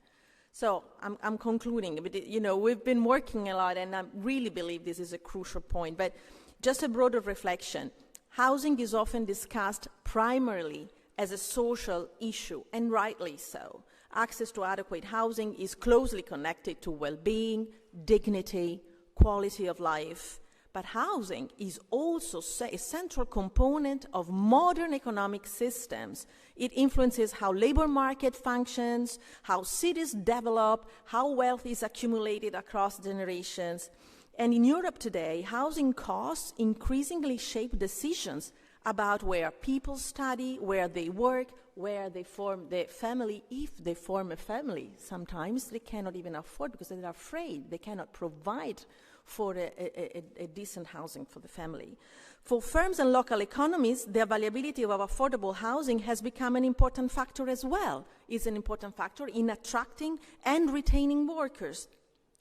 So I'm concluding, but we've been working a lot, and I really believe this is a crucial point, but just a broader reflection. Housing is often discussed primarily as a social issue, and rightly so. Access to adequate housing is closely connected to well-being, dignity, quality of life, but housing is also a central component of modern economic systems. It influences how labor market functions, how cities develop, how wealth is accumulated across generations. And in Europe today, housing costs increasingly shape decisions about where people study, where they work, where they form their family, if they form a family. Sometimes they cannot even afford because they're afraid they cannot provide for a decent housing for the family. For firms and local economies, the availability of affordable housing has become an important factor as well. It's an important factor in attracting and retaining workers.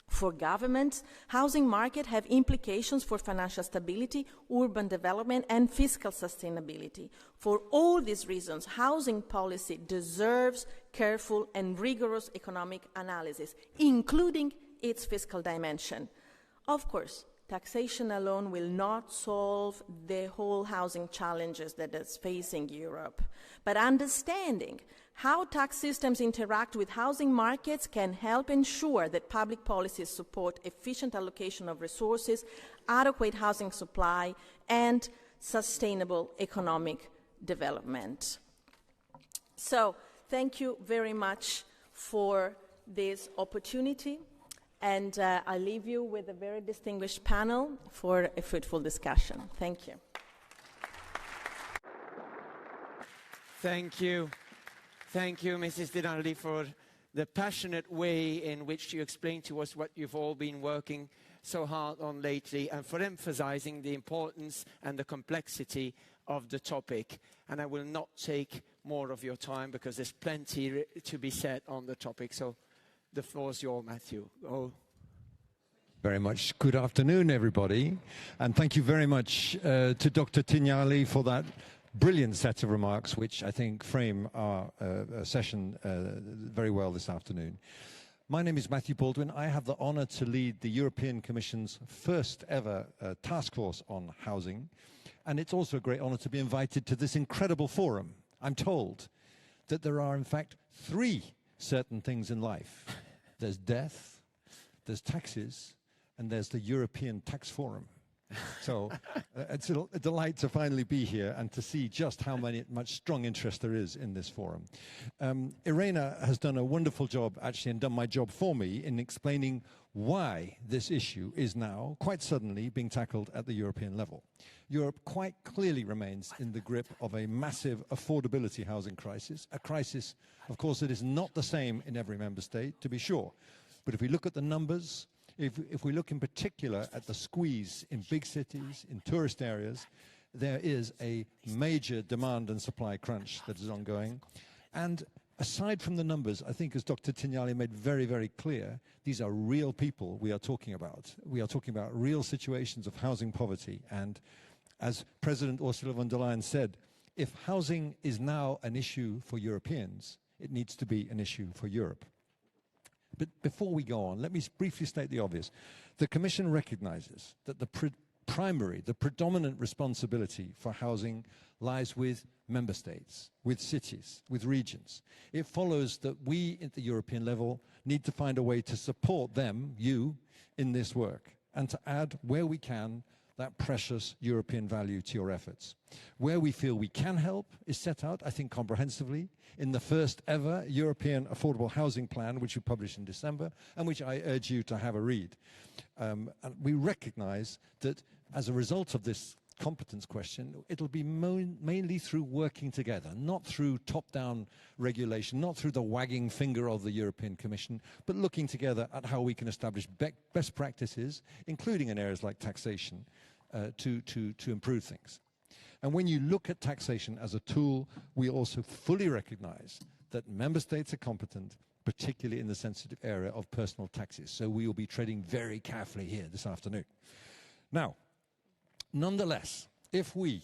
For governments, housing markets have implications for financial stability, urban development, and fiscal sustainability. For all these reasons, housing policy deserves careful and rigorous economic analysis, including its fiscal dimension. Of course, taxation alone will not solve the whole housing challenges that is facing Europe, but understanding how tax systems interact with housing markets can help ensure that public policies support efficient allocation of resources, adequate housing supply, and sustainable economic development. So, thank you very much for this opportunity. And I leave you with a very distinguished panel for a fruitful discussion. Thank you. Thank you. Thank you, Mrs. Dinaldi, for the passionate way in which you explained to us what you've all been working so hard on lately, and for emphasizing the importance and the complexity of the topic. And I will not take more of your time because there's plenty to be said on the topic. So the floor is yours, Matthew. Oh. Very much. Good afternoon, everybody. And thank you very much to Dr. Tinali for that brilliant set of remarks, which I think frame our session very well this afternoon. My name is Matthew Baldwin. I have the honor to lead the European Commission's first ever task force on housing. And it's also a great honor to be invited to this incredible forum. I'm told that there are, in fact, 3 certain things in life. There's death, there's taxes, and there's the European Tax Forum. So it's a delight to finally be here and to see just how much strong interest there is in this forum. Irena has done a wonderful job, actually, and done my job for me in explaining why this issue is now, quite suddenly, being tackled at the European level. Europe quite clearly remains in the grip of a massive affordability housing crisis, a crisis, of course, that is not the same in every member state, to be sure. But if we look at the numbers, if we look in particular at the squeeze in big cities, in tourist areas, there is a major demand and supply crunch that is ongoing. And aside from the numbers, I think, as Dr. Tinali made very, very clear, these are real people we are talking about. We are talking about real situations of housing poverty. And as President Ursula von der Leyen said, if housing is now an issue for Europeans, it needs to be an issue for Europe. But before we go on, let me briefly state the obvious. The Commission recognizes that the predominant responsibility for housing lies with member states, with cities, with regions. It follows that we at the European level need to find a way to support them, you, in this work. and to add, where we can, that precious European value to your efforts. Where we feel we can help is set out, I think, comprehensively in the first ever European Affordable Housing Plan, which we published in December, and which I urge you to have a read. And we recognize that as a result of this competence question, it'll be mainly through working together, not through top-down regulation, not through the wagging finger of the European Commission, but looking together at how we can establish best practices, including in areas like taxation, to improve things. And when you look at taxation as a tool, we also fully recognize that member states are competent, particularly in the sensitive area of personal taxes. So we will be treading very carefully here this afternoon. Now, nonetheless, if we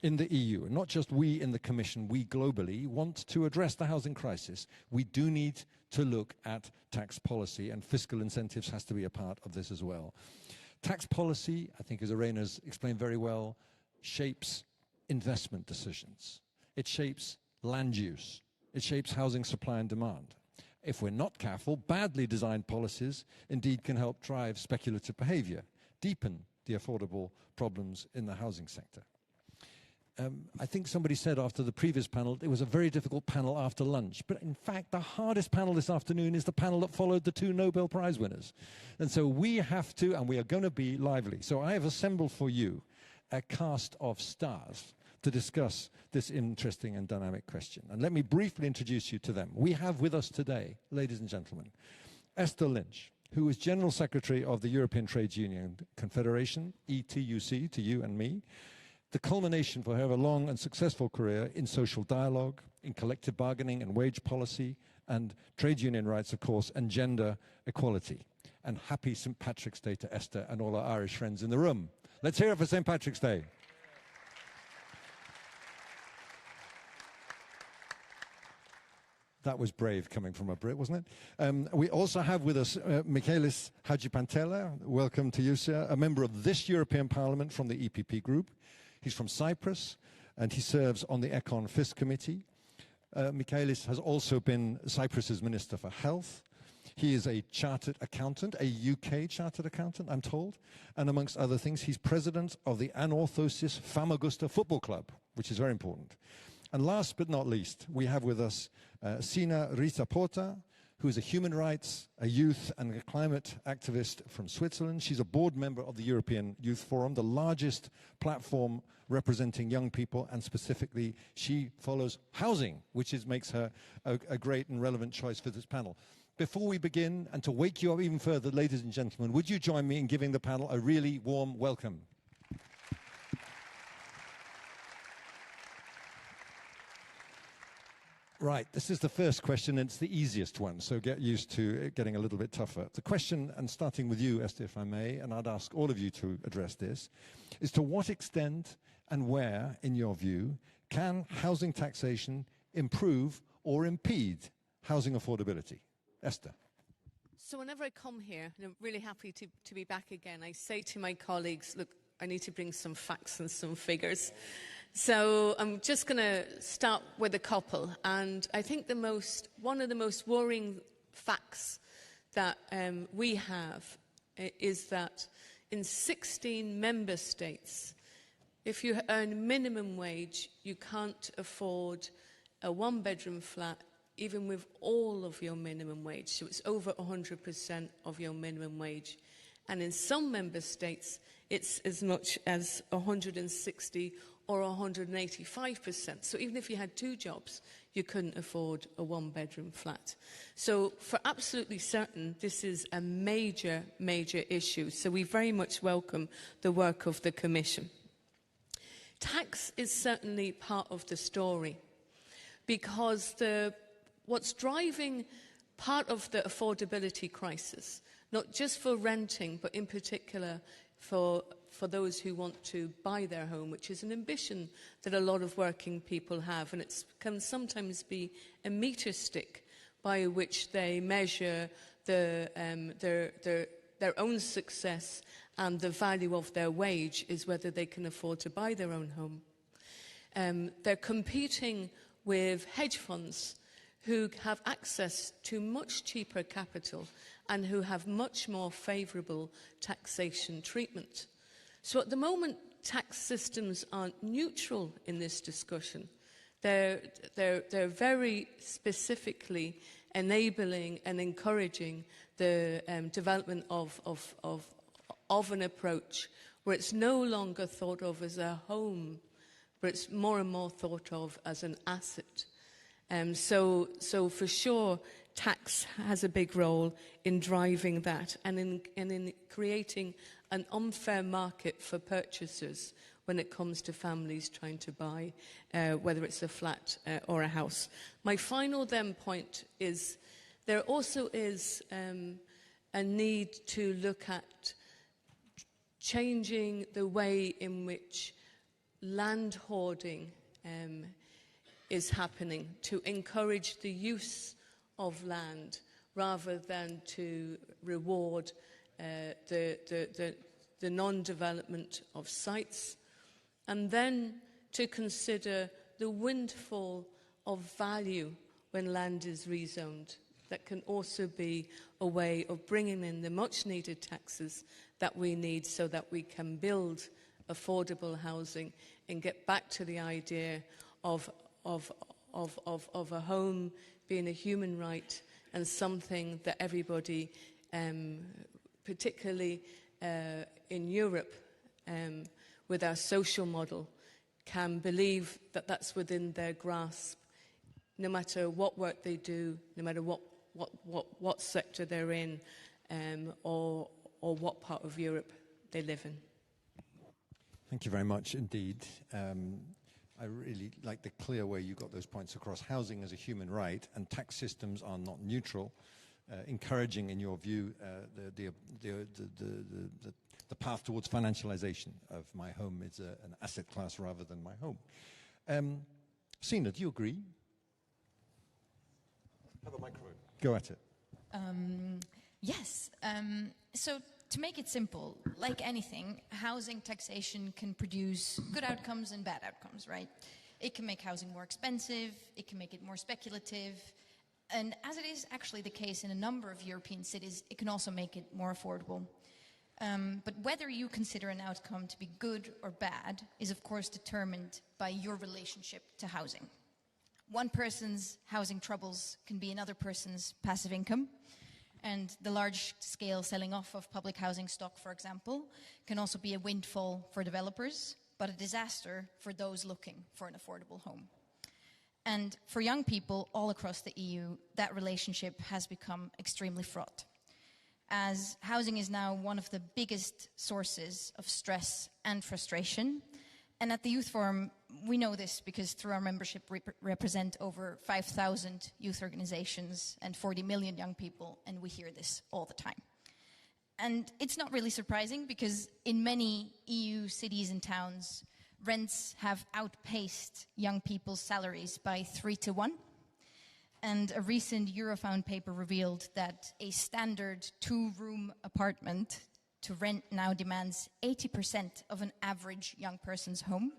in the EU, and not just we in the Commission, we globally, want to address the housing crisis, we do need to look at tax policy, and fiscal incentives has to be a part of this as well. Tax policy, I think as Irena's explained very well, shapes investment decisions. It shapes land use. It shapes housing supply and demand. If we're not careful, badly designed policies indeed can help drive speculative behavior, deepen the affordable problems in the housing sector. I think somebody said after the previous panel, it was a very difficult panel after lunch. But in fact, the hardest panel this afternoon is the panel that followed the 2 Nobel Prize winners. And so we have to, and we are going to be lively. So I have assembled for you a cast of stars to discuss this interesting and dynamic question. And let me briefly introduce you to them. We have with us today, ladies and gentlemen, Esther Lynch, who is General Secretary of the European Trades Union Confederation, ETUC, to you and me, the culmination for her of a long and successful career in social dialogue, in collective bargaining and wage policy, and trade union rights, of course, and gender equality. And happy St. Patrick's Day to Esther and all our Irish friends in the room. Let's hear it for St. Patrick's Day. That was brave coming from a Brit, wasn't it? We also have with us Makis Keravnos. Welcome to you, sir. A member of this European Parliament from the EPP group. He's from Cyprus, and he serves on the Econ Fisc Committee. Makis has also been Cyprus's Minister for Health. He is a chartered accountant, a UK chartered accountant, I'm told. And amongst other things, he's president of the Anorthosis Famagusta Football Club, which is very important. And last but not least, we have with us Sina Rita-Porta, who is a human rights, a youth, and a climate activist from Switzerland. She's a board member of the European Youth Forum, the largest platform representing young people, and specifically, she follows housing, which makes her a great and relevant choice for this panel. Before we begin, and to wake you up even further, ladies and gentlemen, would you join me in giving the panel a really warm welcome? Right, this is the first question, and it's the easiest one, so get used to it getting a little bit tougher. The question, and starting with you, Esther, if I may, and I'd ask all of you to address this, is to what extent and where, in your view, can housing taxation improve or impede housing affordability? Esther. So whenever I come here, and I'm really happy to be back again, I say to my colleagues, look, I need to bring some facts and some figures. So I'm just going to start with a couple. And I think one of the most worrying facts that we have is that in 16 member states, if you earn minimum wage, you can't afford a one-bedroom flat even with all of your minimum wage. So it's over 100% of your minimum wage. And in some member states, it's as much as 160 or 185%. So even if you had 2 jobs, you couldn't afford a one-bedroom flat. So for absolutely certain, this is a major, major issue. So we very much welcome the work of the Commission. Tax is certainly part of the story, because what's driving part of the affordability crisis, not just for renting, but in particular for those who want to buy their home, which is an ambition that a lot of working people have, and it can sometimes be a meter stick by which they measure their own success, and the value of their wage is whether they can afford to buy their own home. They're competing with hedge funds who have access to much cheaper capital and who have much more favourable taxation treatment. So at the moment, tax systems aren't neutral in this discussion. They're very specifically enabling and encouraging the development of an approach where it's no longer thought of as a home, but it's more and more thought of as an asset. So for sure, tax has a big role in driving that and in creating an unfair market for purchasers when it comes to families trying to buy, whether it's a flat or a house. My final then point is there also is a need to look at changing the way in which land hoarding is happening, to encourage the use of land rather than to reward the non-development of sites, and then to consider the windfall of value when land is rezoned. That can also be a way of bringing in the much-needed taxes that we need so that we can build affordable housing and get back to the idea of a home being a human right and something that everybody, particularly in Europe, with our social model, can believe that that's within their grasp, no matter what work they do, no matter what sector they're in, or what part of Europe they live in. Thank you very much indeed. I really like the clear way you got those points across. Housing as a human right, and tax systems are not neutral. Encouraging, in your view, the path towards financialization of my home is an asset class rather than my home. Sina, do you agree? Have a microphone. Go at it. Yes. So to make it simple, like anything, housing taxation can produce good outcomes and bad outcomes, right? It can make housing more expensive, it can make it more speculative, and as it is actually the case in a number of European cities, it can also make it more affordable. But whether you consider an outcome to be good or bad is of course determined by your relationship to housing. One person's housing troubles can be another person's passive income, and the large-scale selling off of public housing stock, for example, can also be a windfall for developers, but a disaster for those looking for an affordable home. And for young people all across the EU, that relationship has become extremely fraught, as housing is now one of the biggest sources of stress and frustration. And at the Youth Forum, we know this because through our membership we represent over 5,000 youth organizations and 40 million young people, and we hear this all the time. And it's not really surprising because in many EU cities and towns, rents have outpaced young people's salaries by 3 to 1. And a recent Eurofound paper revealed that a standard 2-room apartment to rent now demands 80% of an average young person's home.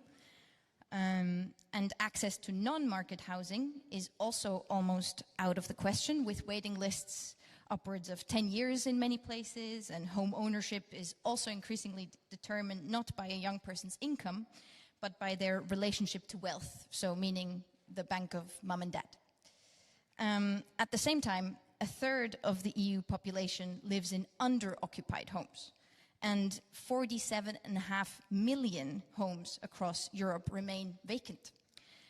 And access to non-market housing is also almost out of the question, with waiting lists upwards of 10 years in many places, and home ownership is also increasingly determined not by a young person's income, but by their relationship to wealth, so meaning the bank of mum and dad. At the same time, a third of the EU population lives in under-occupied homes, and 47.5 million homes across Europe remain vacant.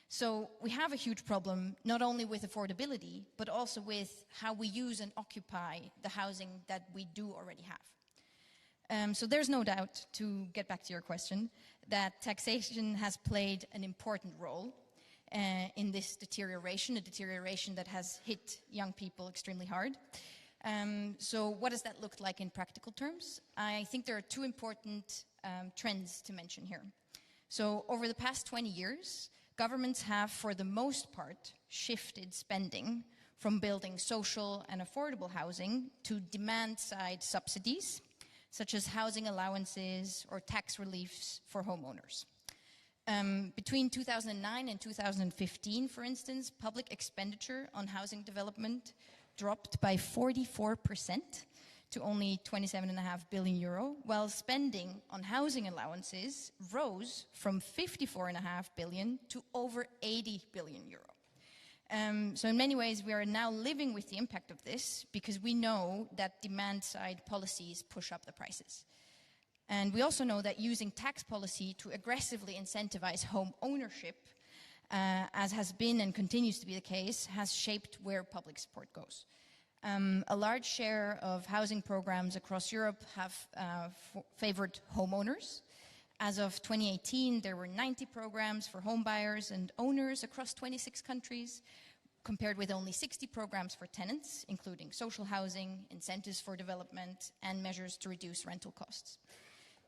So we have a huge problem, not only with affordability, but also with how we use and occupy the housing that we do already have. So there's no doubt, to get back to your question, that taxation has played an important role in this deterioration, a deterioration that has hit young people extremely hard. So what does that look like in practical terms? I think there are two important trends to mention here. So over the past 20 years, governments have, for the most part, shifted spending from building social and affordable housing to demand-side subsidies, such as housing allowances or tax reliefs for homeowners. Between 2009 and 2015, for instance, public expenditure on housing development dropped by 44% to only 27.5 billion euro, while spending on housing allowances rose from 54.5 billion to over 80 billion euro. So in many ways, we are now living with the impact of this because we know that demand-side policies push up the prices. And we also know that using tax policy to aggressively incentivize home ownership, as has been and continues to be the case, has shaped where public support goes. A large share of housing programs across Europe have favored homeowners. As of 2018, there were 90 programs for home buyers and owners across 26 countries, compared with only 60 programs for tenants, including social housing, incentives for development, and measures to reduce rental costs.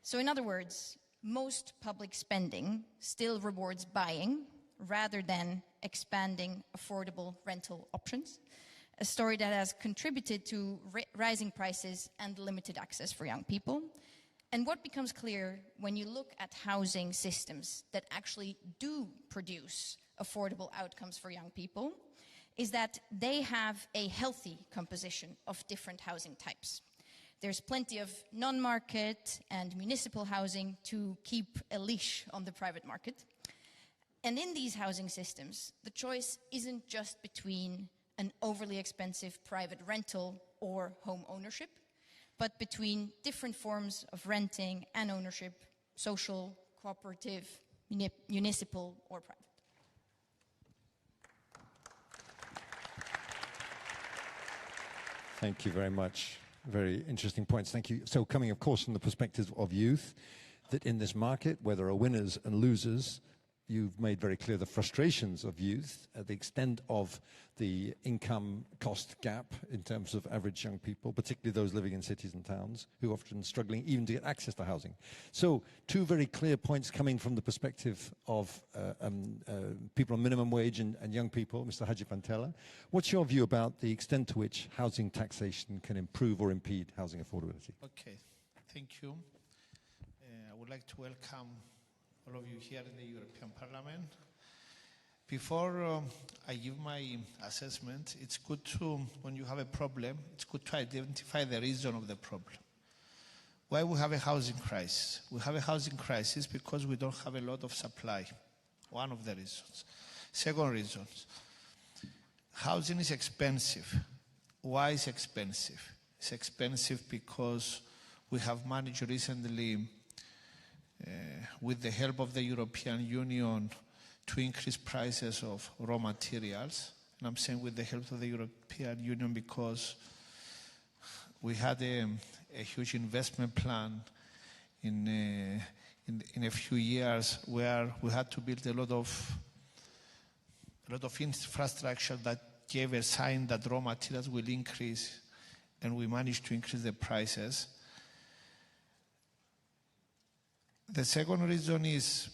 So in other words, most public spending still rewards buying rather than expanding affordable rental options, a story that has contributed to rising prices and limited access for young people. And what becomes clear when you look at housing systems that actually do produce affordable outcomes for young people is that they have a healthy composition of different housing types. There's plenty of non-market and municipal housing to keep a leash on the private market. And in these housing systems, the choice isn't just between an overly expensive private rental or home ownership, but between different forms of renting and ownership, social, cooperative, municipal, or private. Thank you very much. Very interesting points. Thank you. So coming, of course, from the perspective of youth, that in this market, where there are winners and losers, you've made very clear the frustrations of youth, the extent of the income cost gap in terms of average young people, particularly those living in cities and towns, who are often struggling even to get access to housing. So two very clear points coming from the perspective of people on minimum wage and young people. Mr. Haji Pantela, what's your view about the extent to which housing taxation can improve or impede housing affordability? Okay, thank you. I would like to welcome all of you here in the European Parliament. Before I give my assessment, it's good to, when you have a problem, it's good to identify the reason of the problem. Why we have a housing crisis? We have a housing crisis because we don't have a lot of supply. One of the reasons. Second reason, housing is expensive. Why is it expensive? It's expensive because we have managed recently with the help of the European Union to increase prices of raw materials. And I'm saying with the help of the European Union because we had a huge investment plan in a few years where we had to build a lot of infrastructure that gave a sign that raw materials will increase, and we managed to increase the prices. The second reason is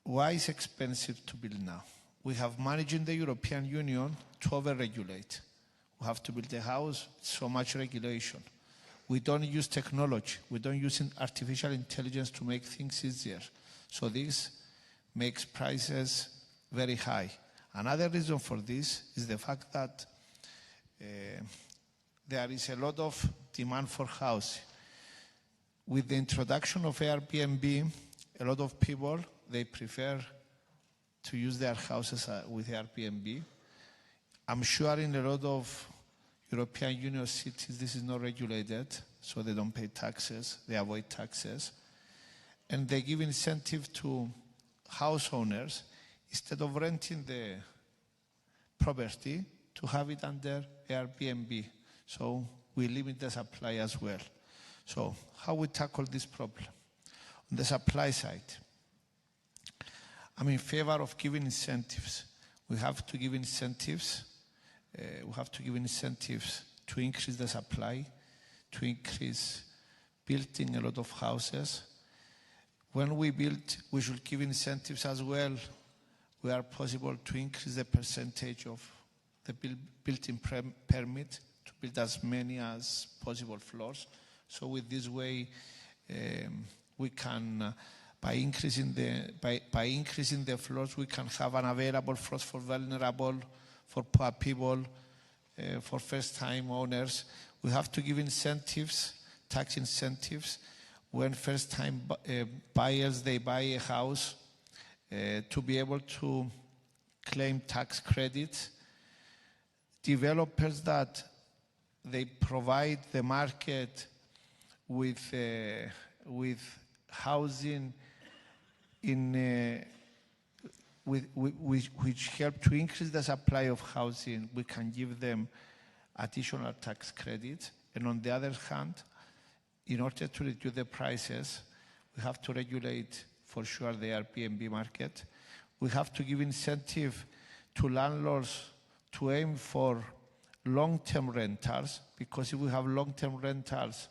why it's expensive to build now. We have managed in the European Union to over-regulate. We have to build a house, so much regulation. We don't use technology. We don't use artificial intelligence to make things easier. So this makes prices very high. Another reason for this is the fact that there is a lot of demand for housing. With the introduction of Airbnb, a lot of people, they prefer to use their houses with Airbnb. I'm sure in a lot of European Union cities this is not regulated, so they don't pay taxes, they avoid taxes. And they give incentive to house owners, instead of renting the property, to have it under Airbnb. So we limit the supply as well. So how we tackle this problem? On the supply side, I'm in favor of giving incentives. We have to give incentives. We have to give incentives to increase the supply, to increase building a lot of houses. When we build, we should give incentives as well, where possible, to increase the percentage of the built-in permit, to build as many as possible floors. So with this way, we can By increasing the floors, we can have an available floors for vulnerable, for poor people, for first-time owners. We have to give incentives, tax incentives, when first-time buyers, they buy a house, to be able to claim tax credits. Developers that they provide the market with housing which help to increase the supply of housing, we can give them additional tax credits. And on the other hand, in order to reduce the prices, we have to regulate for sure the Airbnb market. We have to give incentive to landlords to aim for long-term rentals, because if we have long-term rentals,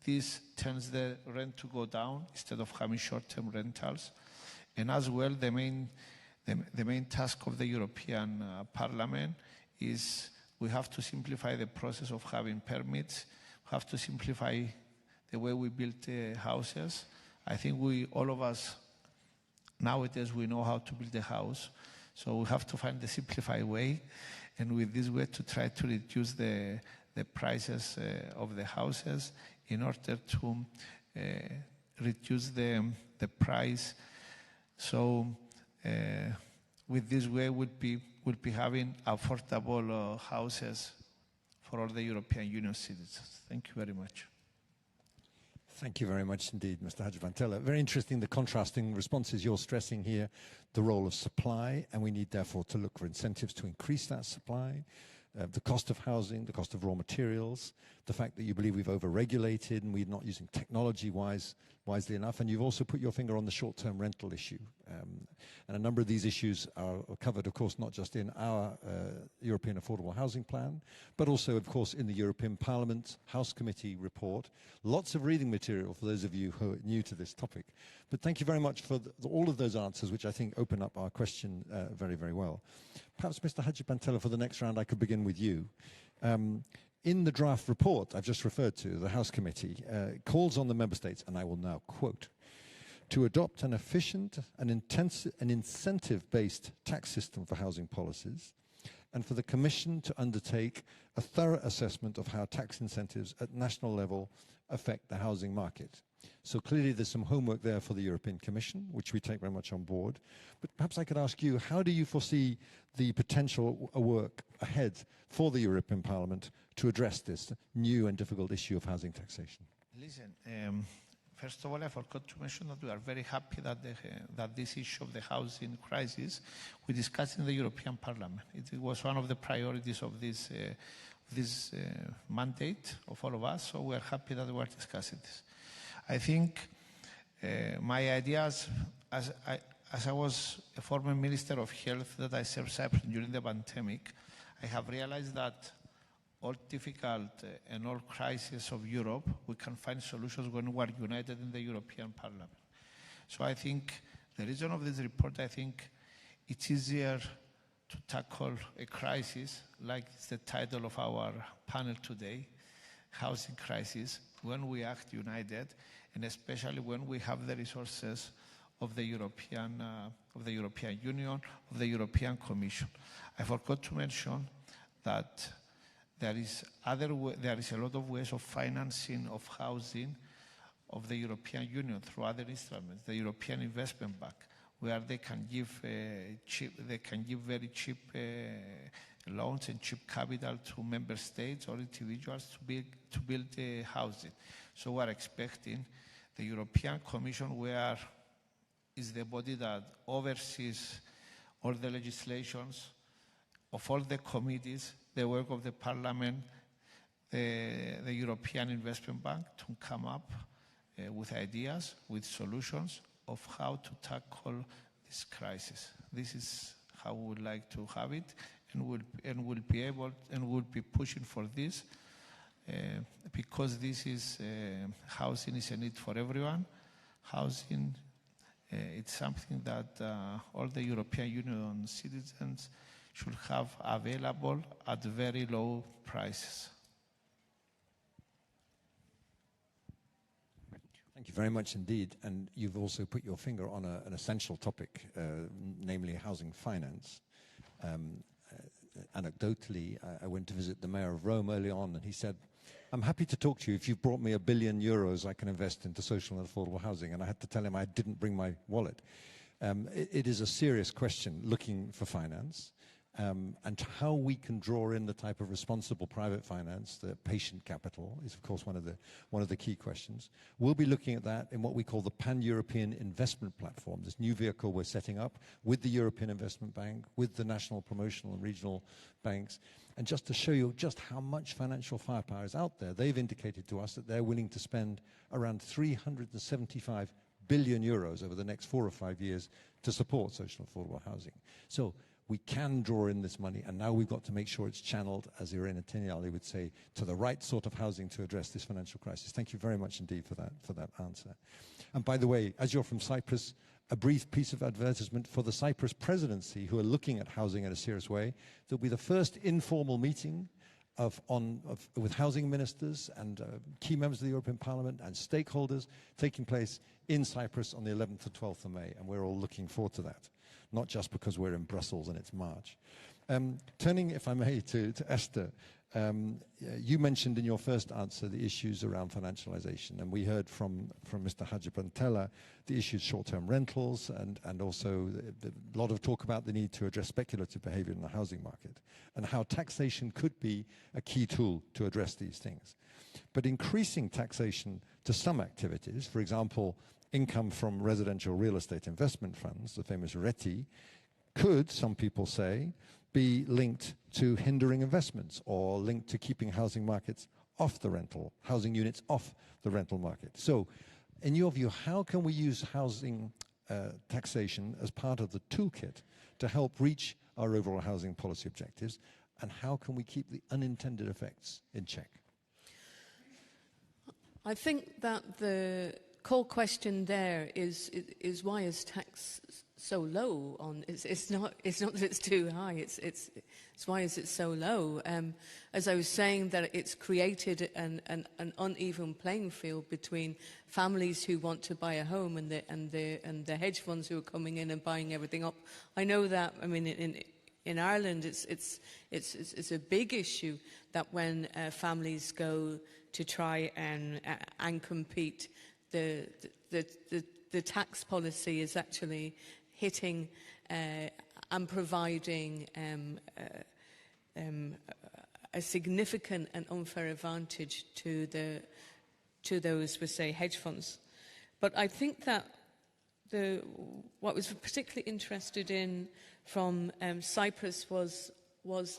this tends the rent to go down instead of having short-term rentals. And as well, the main task of the European Parliament is we have to simplify the process of having permits. We have to simplify the way we build houses. I think all of us, nowadays, we know how to build a house. So we have to find the simplified way, and with this way to try to reduce the prices of the houses in order to reduce the price. So with this way, we'll be having affordable houses for all the European Union citizens. Thank you very much. Thank you very much indeed, Mr. Hadjipantelou. Very interesting, the contrasting responses you're stressing here, the role of supply, and we need therefore to look for incentives to increase that supply, the cost of housing, the cost of raw materials, the fact that you believe we've over-regulated and we're not using technology wisely enough, and you've also put your finger on the short-term rental issue. And a number of these issues are covered, of course, not just in our European Affordable Housing Plan, but also, of course, in the European Parliament House Committee report. Lots of reading material for those of you who are new to this topic. But thank you very much for all of those answers, which I think open up our question very, very well. Perhaps, Mr. Hadjipantelou, for the next round, I could begin with you. In the draft report I've just referred to, the House Committee calls on the Member States, and I will now quote, to adopt an efficient and incentive-based tax system for housing policies, and for the Commission to undertake a thorough assessment of how tax incentives at national level affect the housing market. So clearly there's some homework there for the European Commission, which we take very much on board. But perhaps I could ask you, how do you foresee the potential work ahead for the European Parliament to address this new and difficult issue of housing taxation? Listen, first of all, I forgot to mention that we are very happy that this issue of the housing crisis we discussed in the European Parliament. It was one of the priorities of this mandate of all of us, so we are happy that we are discussing this. I think my ideas, as I was a former Minister of Health that I served Cyprus during the pandemic, I have realized that all difficult and all crises of Europe, we can find solutions when we are united in the European Parliament. So I think the reason of this report, I think it's easier to tackle a crisis, like it's the title of our panel today, housing crisis, when we act united, and especially when we have the resources of the European Union, of the European Commission. I forgot to mention that there is a lot of ways of financing of housing of the European Union through other instruments, the European Investment Bank, where they can give very cheap loans and cheap capital to member states or individuals to build housing. So we are expecting the European Commission, where is the body that oversees all the legislations of all the committees, the work of the Parliament, the European Investment Bank, to come up with ideas, with solutions of how to tackle this crisis. This is how we would like to have it, and we'll be pushing for this because this is housing is a need for everyone. Housing, it's something that all the European Union citizens should have available at very low prices. Thank you very much indeed. And you've also put your finger on an essential topic, namely housing finance. Anecdotally, I went to visit the mayor of Rome early on, and he said, I'm happy to talk to you. If you've brought me €1 billion, I can invest into social and affordable housing. And I had to tell him I didn't bring my wallet. It is a serious question, looking for finance, and how we can draw in the type of responsible private finance, the patient capital, is of course one of the key questions. We'll be looking at that in what we call the Pan-European Investment Platform, this new vehicle we're setting up with the European Investment Bank, with the national promotional and regional banks. And just to show you just how much financial firepower is out there, they've indicated to us that they're willing to spend around €375 billion over the next 4 or 5 years to support social and affordable housing. So we can draw in this money, and now we've got to make sure it's channeled, as Irina Teniali would say, to the right sort of housing to address this financial crisis. Thank you very much indeed for that answer. And by the way, as you're from Cyprus, a brief piece of advertisement for the Cyprus presidency, who are looking at housing in a serious way. There'll be the first informal meeting with housing ministers and key members of the European Parliament and stakeholders taking place in Cyprus on the 11th to 12th of May, and we're all looking forward to that, not just because we're in Brussels and it's March. Turning, if I may, to Esther, you mentioned in your first answer the issues around financialization, and we heard from Mr. Hadjipantella the issues short-term rentals and also a lot of talk about the need to address speculative behavior in the housing market and how taxation could be a key tool to address these things. But increasing taxation to some activities, for example, income from residential real estate investment funds, the famous RETI, could, some people say, be linked to hindering investments or linked to keeping housing markets off the housing units off the rental market. So, in your view, how can we use housing taxation as part of the toolkit to help reach our overall housing policy objectives, and how can we keep the unintended effects in check? I think that the core question there is why is tax so low on? It's not that it's too high. It's why is it so low? As I was saying, that it's created an uneven playing field between families who want to buy a home and the hedge funds who are coming in and buying everything up. I know that. I mean, in Ireland, it's a big issue that when families go to try and compete, the tax policy is actually hitting and providing a significant and unfair advantage to those, we say, hedge funds. But I think that what was particularly interested in from Cyprus was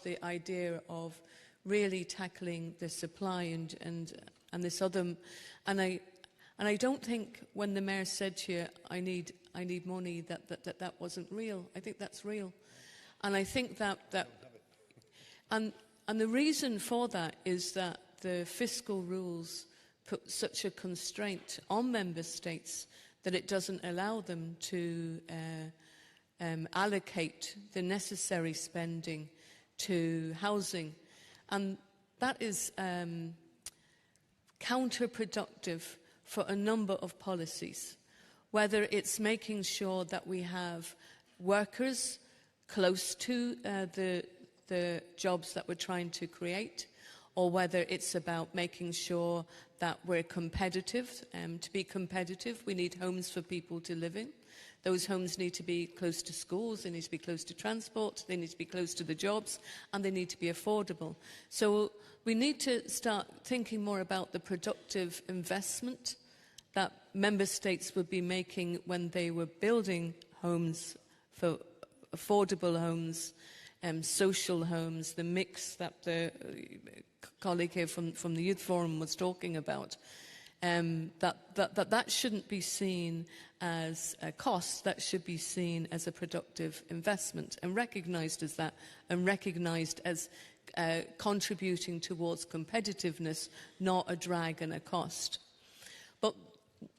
the idea of really tackling the supply and this other, and I don't think when the mayor said to you, I need money, that wasn't real. I think that's real. And I think that and the reason for that is that the fiscal rules put such a constraint on member states that it doesn't allow them to allocate the necessary spending to housing. And that is counterproductive for a number of policies, whether it's making sure that we have workers close to the jobs that we're trying to create, or whether it's about making sure that we're competitive. To be competitive, we need homes for people to live in. Those homes need to be close to schools, they need to be close to transport, they need to be close to the jobs, and they need to be affordable. So we need to start thinking more about the productive investment that member states would be making when they were building homes, for affordable homes, social homes, the mix that the colleague here from the Youth Forum was talking about. That shouldn't be seen as a cost, that should be seen as a productive investment and recognised as that, and recognised as contributing towards competitiveness, not a drag and a cost. But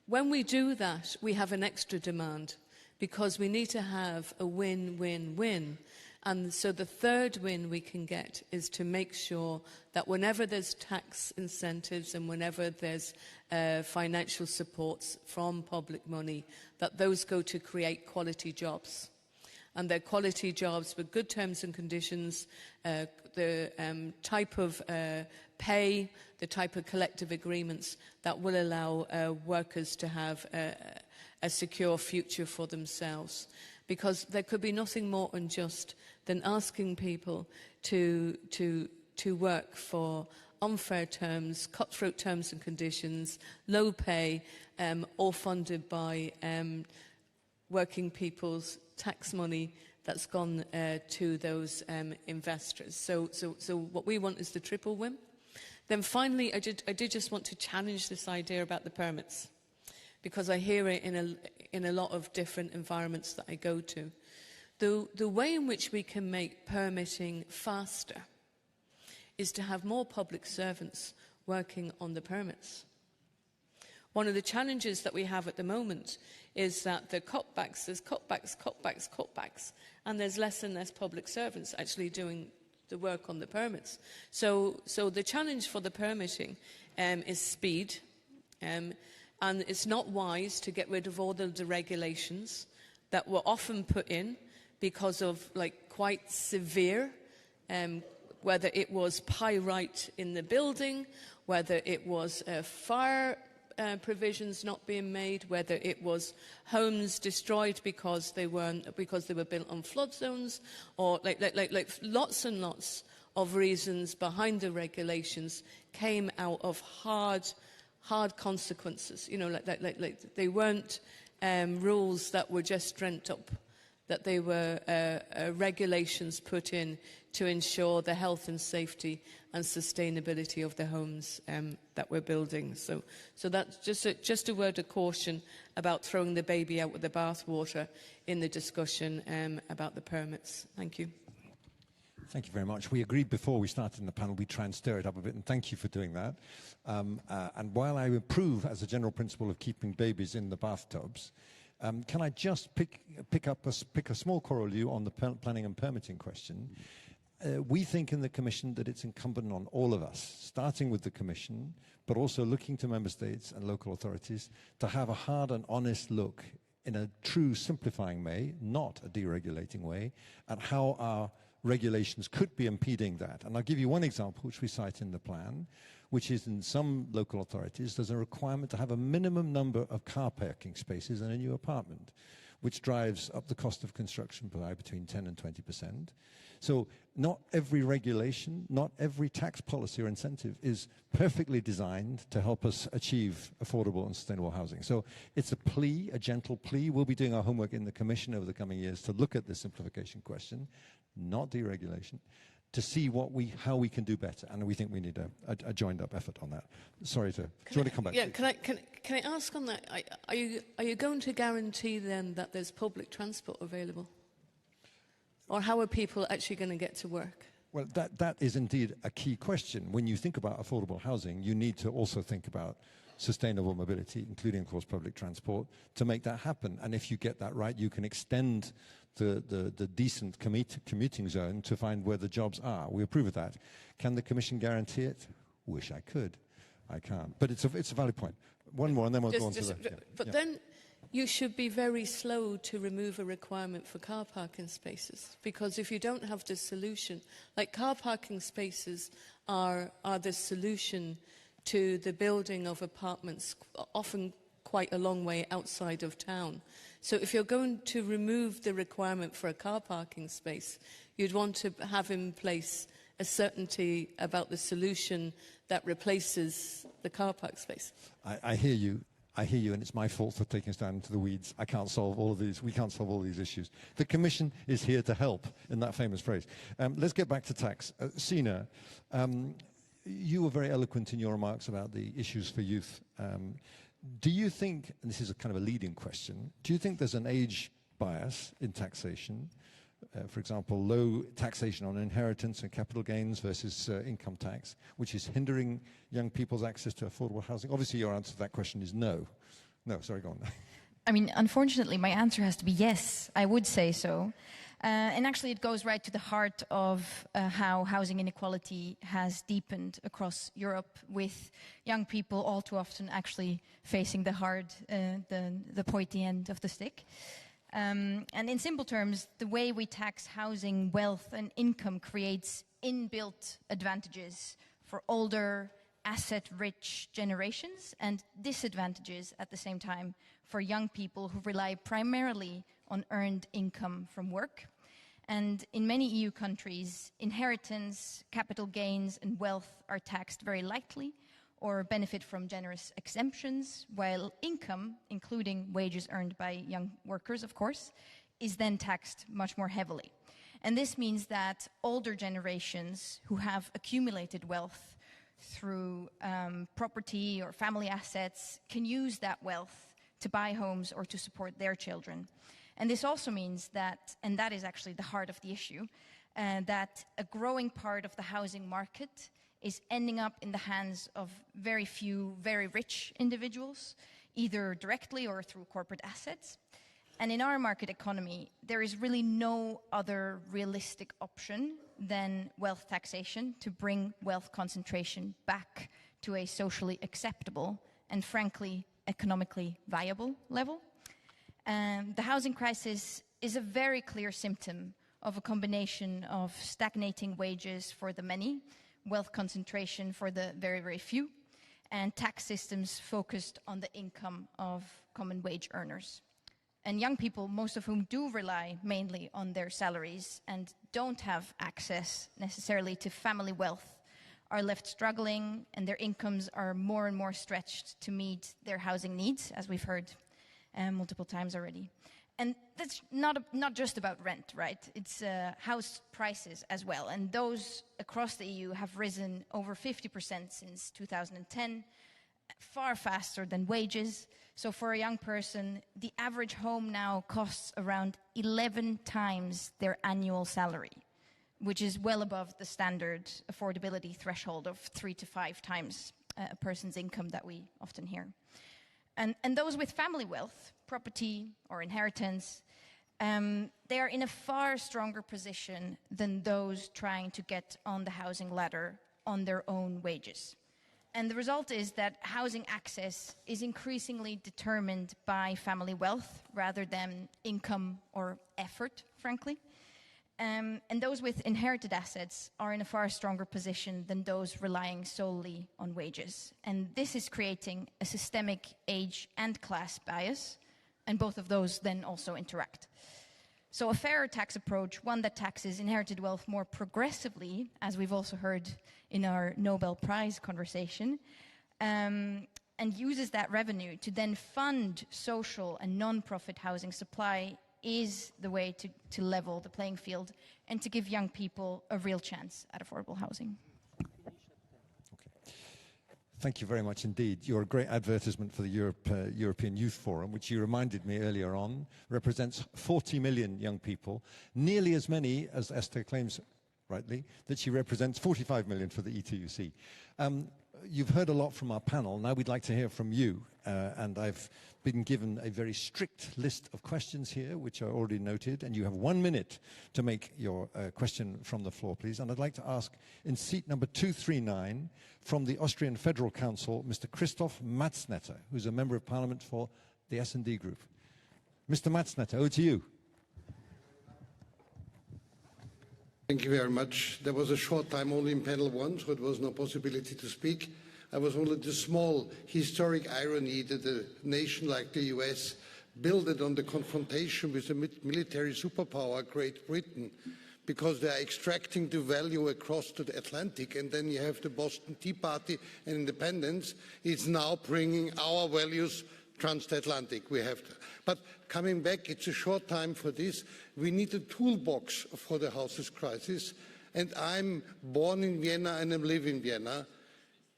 when we do that, we have an extra demand, because we need to have a win-win-win. And so the third win we can get is to make sure that whenever there's tax incentives and whenever there's financial supports from public money, that those go to create quality jobs. And they're quality jobs with good terms and conditions, the type of pay, the type of collective agreements that will allow workers to have a secure future for themselves. Because there could be nothing more unjust than asking people to work for unfair terms, cutthroat terms and conditions, low pay, all funded by working people's tax money that's gone to those investors. So what we want is the triple win. Then finally, I did just want to challenge this idea about the permits, because I hear it in a lot of different environments that I go to. The way in which we can make permitting faster is to have more public servants working on the permits. One of the challenges that we have at the moment is that there's cutbacks, and there's less and less public servants actually doing the work on the permits. So the challenge for the permitting is speed, and it's not wise to get rid of all the regulations that were often put in because of quite severe, whether it was pyrite in the building, whether it was fire provisions not being made, whether it was homes destroyed because they were built on flood zones, or lots and lots of reasons behind the regulations came out of hard consequences. They weren't rules that were just dreamt up, that they were regulations put in to ensure the health and safety and sustainability of the homes that we're building. So that's just a word of caution about throwing the baby out with the bathwater in the discussion about the permits. Thank you. Thank you very much. We agreed before we started in the panel we'd try and stir it up a bit, and thank you for doing that. And while I approve as a general principle of keeping babies in the bathtubs, can I just pick a small corollary on the planning and permitting question? We think in the Commission that it's incumbent on all of us, starting with the Commission, but also looking to Member States and local authorities, to have a hard and honest look in a true simplifying way, not a deregulating way, at how our regulations could be impeding that. And I'll give you one example, which we cite in the plan, which is in some local authorities, there's a requirement to have a minimum number of car parking spaces in a new apartment, which drives up the cost of construction by between 10 and 20%. So not every regulation, not every tax policy or incentive is perfectly designed to help us achieve affordable and sustainable housing. So it's a plea, a gentle plea. We'll be doing our homework in the Commission over the coming years to look at the simplification question, not deregulation, to see how we can do better. And we think we need a joined-up effort on that. Sorry do you want to come back? Yeah, can I ask on that? Are you going to guarantee then that there's public transport available? Or how are people actually going to get to work? Well, that is indeed a key question. When you think about affordable housing, you need to also think about sustainable mobility, including, of course, public transport, to make that happen. And if you get that right, you can extend the decent commuting zone to find where the jobs are. We approve of that. Can the Commission guarantee it? Wish I could. I can't. But it's a valid point. One more, and then we'll go on to the... But then you should be very slow to remove a requirement for car parking spaces, because if you don't have the solution, car parking spaces are the solution to the building of apartments, often quite a long way outside of town. So if you're going to remove the requirement for a car parking space, you'd want to have in place a certainty about the solution that replaces the car park space. I hear you. And it's my fault for taking us down into the weeds. I can't solve all of these. We can't solve all these issues. The Commission is here to help, in that famous phrase. Let's get back to tax. Sina, you were very eloquent in your remarks about the issues for youth. Do you think, and this is a kind of a leading question, do you think there's an age bias in taxation? For example, low taxation on inheritance and capital gains versus income tax, which is hindering young people's access to affordable housing? Obviously, your answer to that question is no. No, sorry, go on. I mean, unfortunately, my answer has to be yes. I would say so. And actually, it goes right to the heart of how housing inequality has deepened across Europe, with young people all too often actually facing the pointy end of the stick. And in simple terms, the way we tax housing, wealth, and income creates inbuilt advantages for older, asset-rich generations, and disadvantages at the same time for young people who rely primarily on earned income from work. And in many EU countries, inheritance, capital gains, and wealth are taxed very lightly or benefit from generous exemptions, while income, including wages earned by young workers, of course, is then taxed much more heavily. And this means that older generations who have accumulated wealth through property or family assets can use that wealth to buy homes or to support their children. And this also means that, and that is actually the heart of the issue, that a growing part of the housing market is ending up in the hands of very few, very rich individuals, either directly or through corporate assets. And in our market economy, there is really no other realistic option than wealth taxation to bring wealth concentration back to a socially acceptable and, frankly, economically viable level. The housing crisis is a very clear symptom of a combination of stagnating wages for the many, wealth concentration for the very, very few, and tax systems focused on the income of common wage earners. And young people, most of whom do rely mainly on their salaries and don't have access necessarily to family wealth, are left struggling, and their incomes are more and more stretched to meet their housing needs, as we've heard multiple times already. And that's not just about rent, right? It's house prices as well. And those across the EU have risen over 50% since 2010, far faster than wages. So for a young person, the average home now costs around 11 times their annual salary, which is well above the standard affordability threshold of 3 to 5 times a person's income that we often hear. And those with family wealth, property or inheritance, they are in a far stronger position than those trying to get on the housing ladder on their own wages. And the result is that housing access is increasingly determined by family wealth rather than income or effort, frankly. And those with inherited assets are in a far stronger position than those relying solely on wages. And this is creating a systemic age and class bias, and both of those then also interact. So a fairer tax approach, one that taxes inherited wealth more progressively, as we've also heard in our Nobel Prize conversation, and uses that revenue to then fund social and non-profit housing supply, is the way to level the playing field and to give young people a real chance at affordable housing. Okay. Thank you very much indeed. You're a great advertisement for the European Youth Forum, which you reminded me earlier on, represents 40 million young people, nearly as many as Esther claims rightly, that she represents 45 million for the ETUC. You've heard a lot from our panel. Now we'd like to hear from you. And I've been given a very strict list of questions here, which are already noted. And you have 1 minute to make your question from the floor, please. And I'd like to ask in seat number 239 from the Austrian Federal Council, Mr. Christoph Matznetter, who's a member of parliament for the S&D group. Mr. Matznetter, over to you. Thank you very much. There was a short time only in panel 1, so it was no possibility to speak. I was only the small historic irony that a nation like the US, built on the confrontation with a military superpower, Great Britain, because they are extracting the value across to the Atlantic, and then you have the Boston Tea Party and independence, it's now bringing our values transatlantic. We have to. But coming back, it's a short time for this. We need a toolbox for the houses crisis. And I'm born in Vienna and I live in Vienna.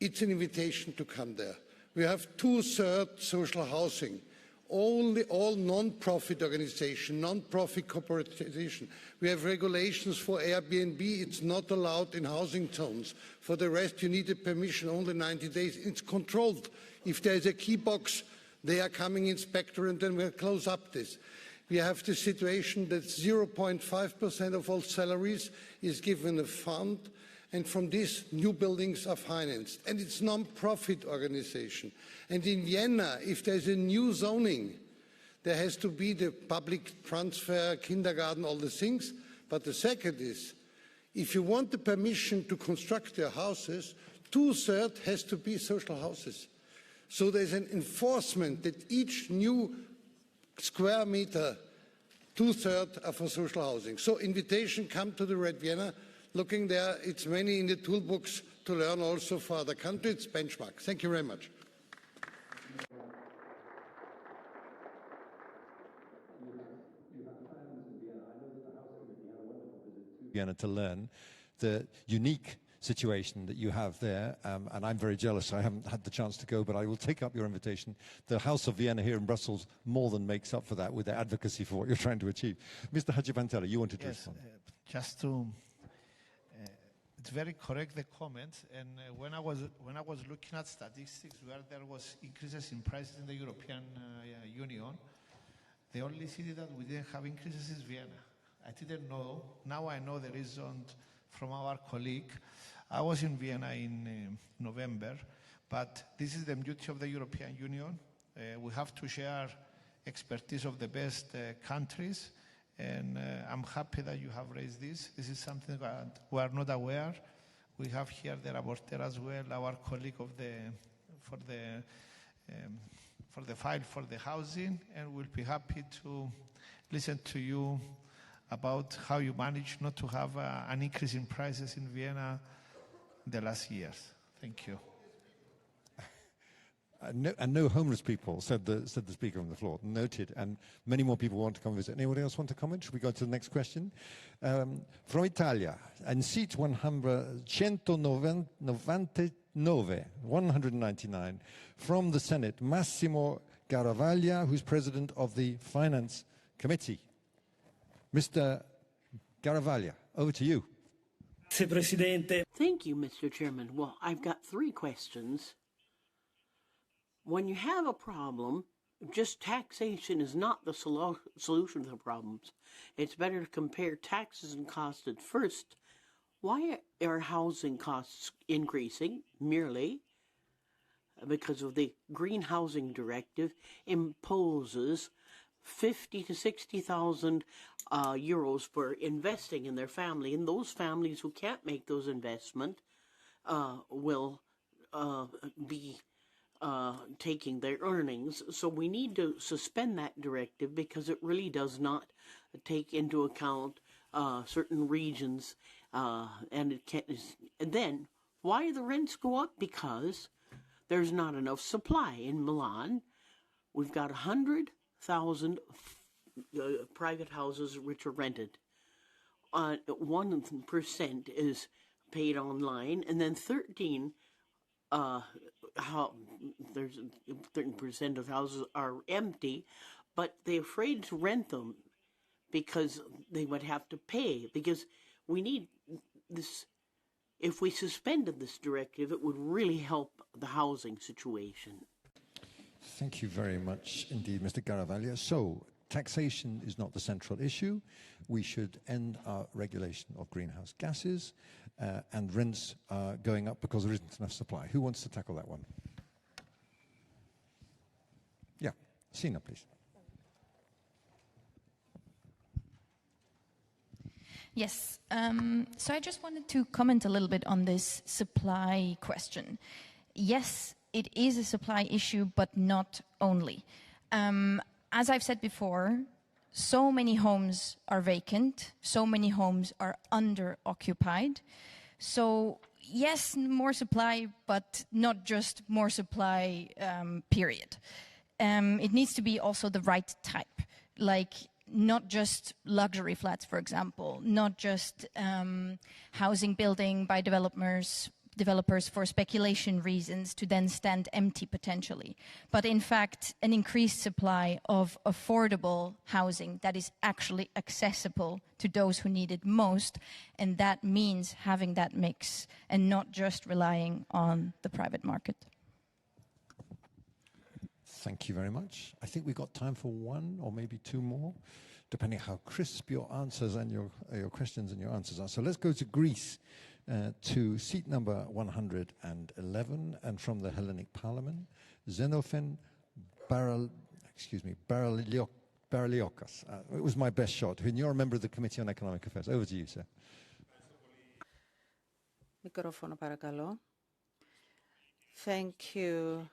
It's an invitation to come there. We have 2/3 social housing. All non-profit organization, non-profit corporatization. We have regulations for Airbnb. It's not allowed in housing zones. For the rest, you need a permission only 90 days. It's controlled. If there is a key box, they are coming inspector and then we'll close up this. We have the situation that 0.5% of all salaries is given a fund, and from this, new buildings are financed. And it's a non-profit organization. And in Vienna, if there's a new zoning, there has to be the public transfer, kindergarten, all the things. But the second is, if you want the permission to construct your houses, 2/3 has to be social houses. So there's an enforcement that each new square meter, 2/3 are for social housing. So invitation, come to the Red Vienna. Looking there, it's many in the toolbox to learn also for other countries. It's benchmark. Thank you very much. Vienna to learn the unique situation that you have there, and I'm very jealous. I haven't had the chance to go, but I will take up your invitation. The House of Vienna here in Brussels more than makes up for that with their advocacy for what you're trying to achieve. Mr. Hadjipantela, you wanted to respond. Just to, it's very correct, the comment. And when I was looking at statistics where there was increases in prices in the European Union, the only city that we didn't have increases is Vienna. I didn't know. Now I know the reason from our colleague. I was in Vienna in November, but this is the beauty of the European Union. We have to share expertise of the best countries, and I'm happy that you have raised this. This is something that we are not aware. We have here the rapporteur as well, our colleague of for the file for the housing, and we'll be happy to listen to you about how you managed not to have an increase in prices in Vienna the last years. Thank you. And no homeless people, said the speaker on the floor. Noted. And many more people want to come visit. Anybody else want to comment? Should we go to the next question? From Italia, in seat 199, from the Senate, Massimo Garavaglia, who's president of the Finance Committee. Mr. Garavaglia, over to you. Thank you, Mr. Chairman. Well, I've got 3 questions. When you have a problem, just taxation is not the solution to the problems. It's better to compare taxes and costs at first. Why are housing costs increasing? Merely because of the Green Housing Directive imposes 50 to 60,000 euros for investing in their family, and those families who can't make those investments will be taking their earnings. So we need to suspend that directive because it really does not take into account certain regions, and it can't. And then why the rents go up? Because there's not enough supply. In Milan, we've got 100,000 private houses which are rented. 1% is paid online, and then 13% of houses are empty, but they're afraid to rent them because they would have to pay. Because we need this. If we suspended this directive, it would really help the housing situation. Thank you very much indeed, Mr. Garavaglia. So, taxation is not the central issue. We should end our regulation of greenhouse gases, and rents are going up because there isn't enough supply. Who wants to tackle that one? Yeah, Sina, please. Yes, so I just wanted to comment a little bit on this supply question. Yes, it is a supply issue, but not only. As I've said before, so many homes are vacant, so many homes are under-occupied. So yes, more supply, but not just more supply, period. It needs to be also the right type, like not just luxury flats, for example, not just housing building by developers for speculation reasons to then stand empty potentially, but in fact an increased supply of affordable housing that is actually accessible to those who need it most, and that means having that mix and not just relying on the private market. Thank you very much. I think we've got time for one or maybe two more, depending how crisp your answers and your questions and your answers are. So let's go to Greece, to seat number 111, and from the Hellenic Parliament, Xenophen Baraliokos. It was my best shot. And you're a member of the Committee on Economic Affairs. Over to you, sir. Μικρόφωνο, παρακαλώ. Thank you,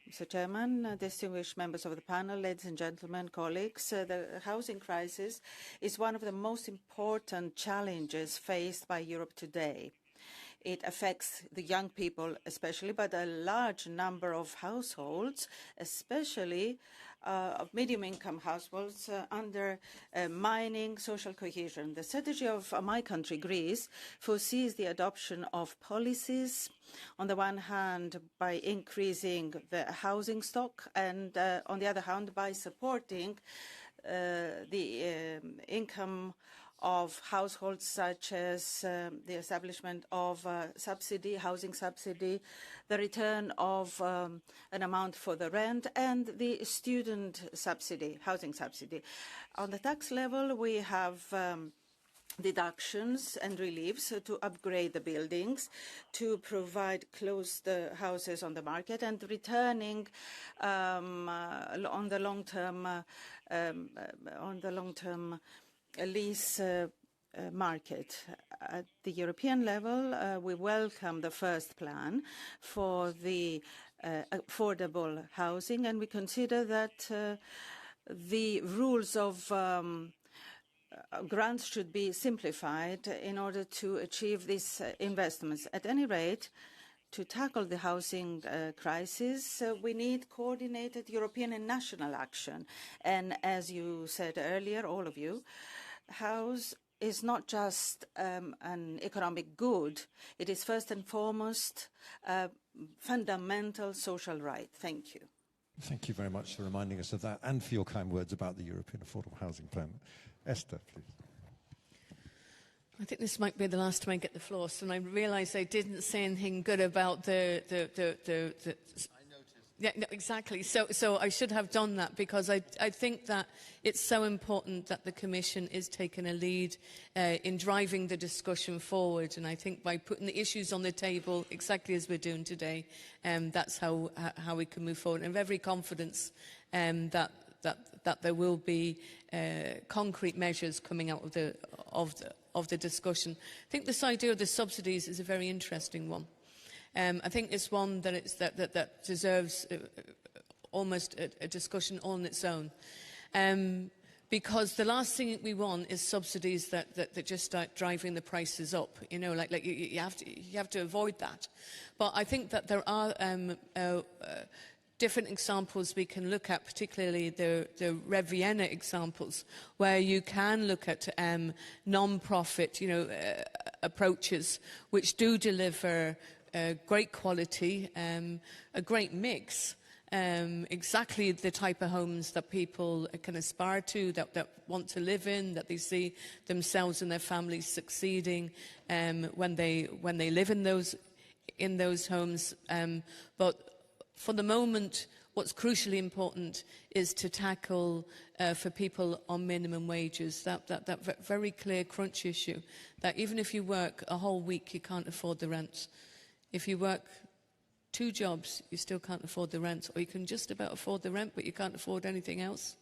Mr. Chairman, distinguished members of the panel, ladies and gentlemen, colleagues. The housing crisis is one of the most important challenges faced by Europe today. It affects the young people especially, but a large number of households, especially of medium-income households, undermining social cohesion. The strategy of my country, Greece, foresees the adoption of policies, on the one hand, by increasing the housing stock, and on the other hand, by supporting the income of households, such as the establishment of housing subsidy, the return of an amount for the rent, and the student subsidy, housing subsidy. On the tax level, we have deductions and reliefs to upgrade the buildings, to provide closed houses on the market, and returning on the long-term lease market. At the European level, we welcome the first plan for the affordable housing, and we consider that the rules of grants should be simplified in order to achieve these investments. At any rate, to tackle the housing crisis, we need coordinated European and national action. And as you said earlier, all of you, house is not just an economic good. It is first and foremost a fundamental social right. Thank you. Thank you very much for reminding us of that and for your kind words about the European Affordable Housing Plan. Esther, please. I think this might be the last time I get the floor, so I realise I didn't say anything good about the Yeah, no, exactly. So I should have done that, because I think that it's so important that the Commission is taking a lead in driving the discussion forward. And I think by putting the issues on the table, exactly as we're doing today, that's how we can move forward. And I have every confidence that there will be concrete measures coming out of the discussion. I think this idea of the subsidies is a very interesting one. I think it's one that deserves almost a discussion on its own, because the last thing we want is subsidies that just start driving the prices up. You know, like you have to avoid that. But I think that there are different examples we can look at, particularly the Red Vienna examples, where you can look at non-profit, approaches which do deliver great quality, a great mix, exactly the type of homes that people can aspire to, that want to live in, that they see themselves and their families succeeding when they live in those homes. But for the moment, what's crucially important is to tackle for people on minimum wages that very clear crunch issue, that even if you work a whole week, you can't afford the rent. If you work 2 jobs, you still can't afford the rent, or you can just about afford the rent, but you can't afford anything else.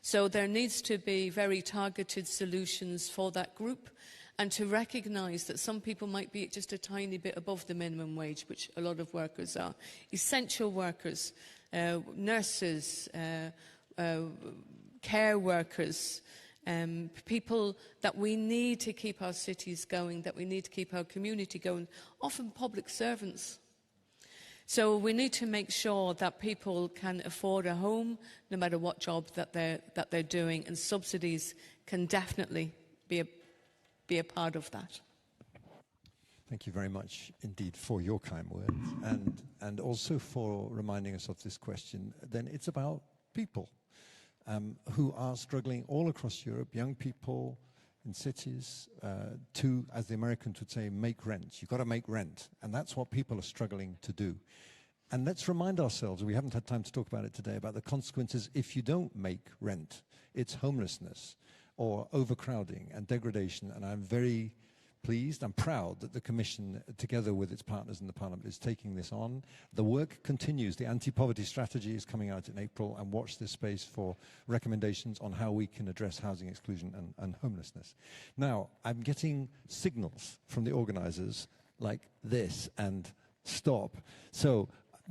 So there needs to be very targeted solutions for that group, and to recognise that some people might be just a tiny bit above the minimum wage, which a lot of workers are. Essential workers, nurses, care workers, people that we need to keep our cities going, that we need to keep our community going, often public servants. So we need to make sure that people can afford a home, no matter what job that they're doing, and subsidies can definitely be a part of that. Thank you very much indeed for your kind words, and also for reminding us of this question. Then it's about people who are struggling all across Europe, young people in cities, to, as the Americans would say, make rent. You've got to make rent. And that's what people are struggling to do. And let's remind ourselves, we haven't had time to talk about it today, about the consequences if you don't make rent. It's homelessness or overcrowding and degradation. And I'm very pleased and proud that the Commission, together with its partners in the Parliament, is taking this on. The work continues. The anti-poverty strategy is coming out in April, and watch this space for recommendations on how we can address housing exclusion and homelessness. Now, I'm getting signals from the organisers like this and stop. So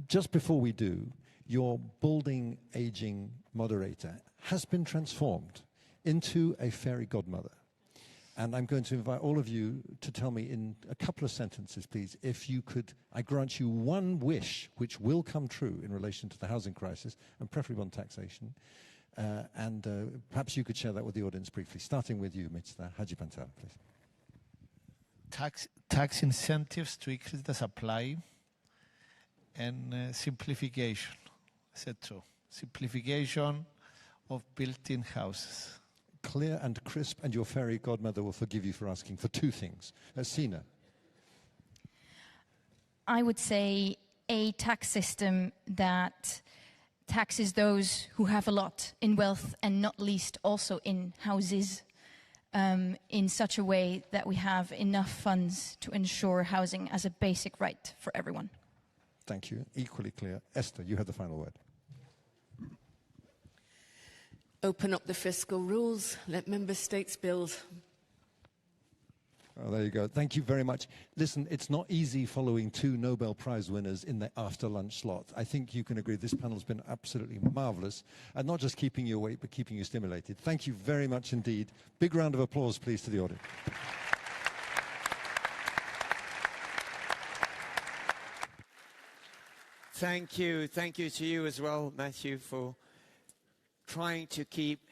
just before we do, your balding, aging moderator has been transformed into a fairy godmother. And I'm going to invite all of you to tell me in a couple of sentences, please, if you could, I grant you one wish which will come true in relation to the housing crisis, and preferably on taxation. Perhaps you could share that with the audience briefly, starting with you, Mr. Haji Pantel, please. Tax incentives to increase the supply and simplification. I said so. Simplification of built-in houses. Clear and crisp, and your fairy godmother will forgive you for asking for two things. Sina. I would say a tax system that taxes those who have a lot in wealth and not least also in houses in such a way that we have enough funds to ensure housing as a basic right for everyone. Thank you. Equally clear. Esther, you have the final word. Open up the fiscal rules, let member states build. Oh, there you go. Thank you very much. Listen, it's not easy following two Nobel Prize winners in the after-lunch slot. I think you can agree this panel's been absolutely marvelous, and not just keeping you awake, but keeping you stimulated. Thank you very much indeed. Big round of applause, please, to the audience. Thank you. Thank you to you as well, Matthew, for trying to keep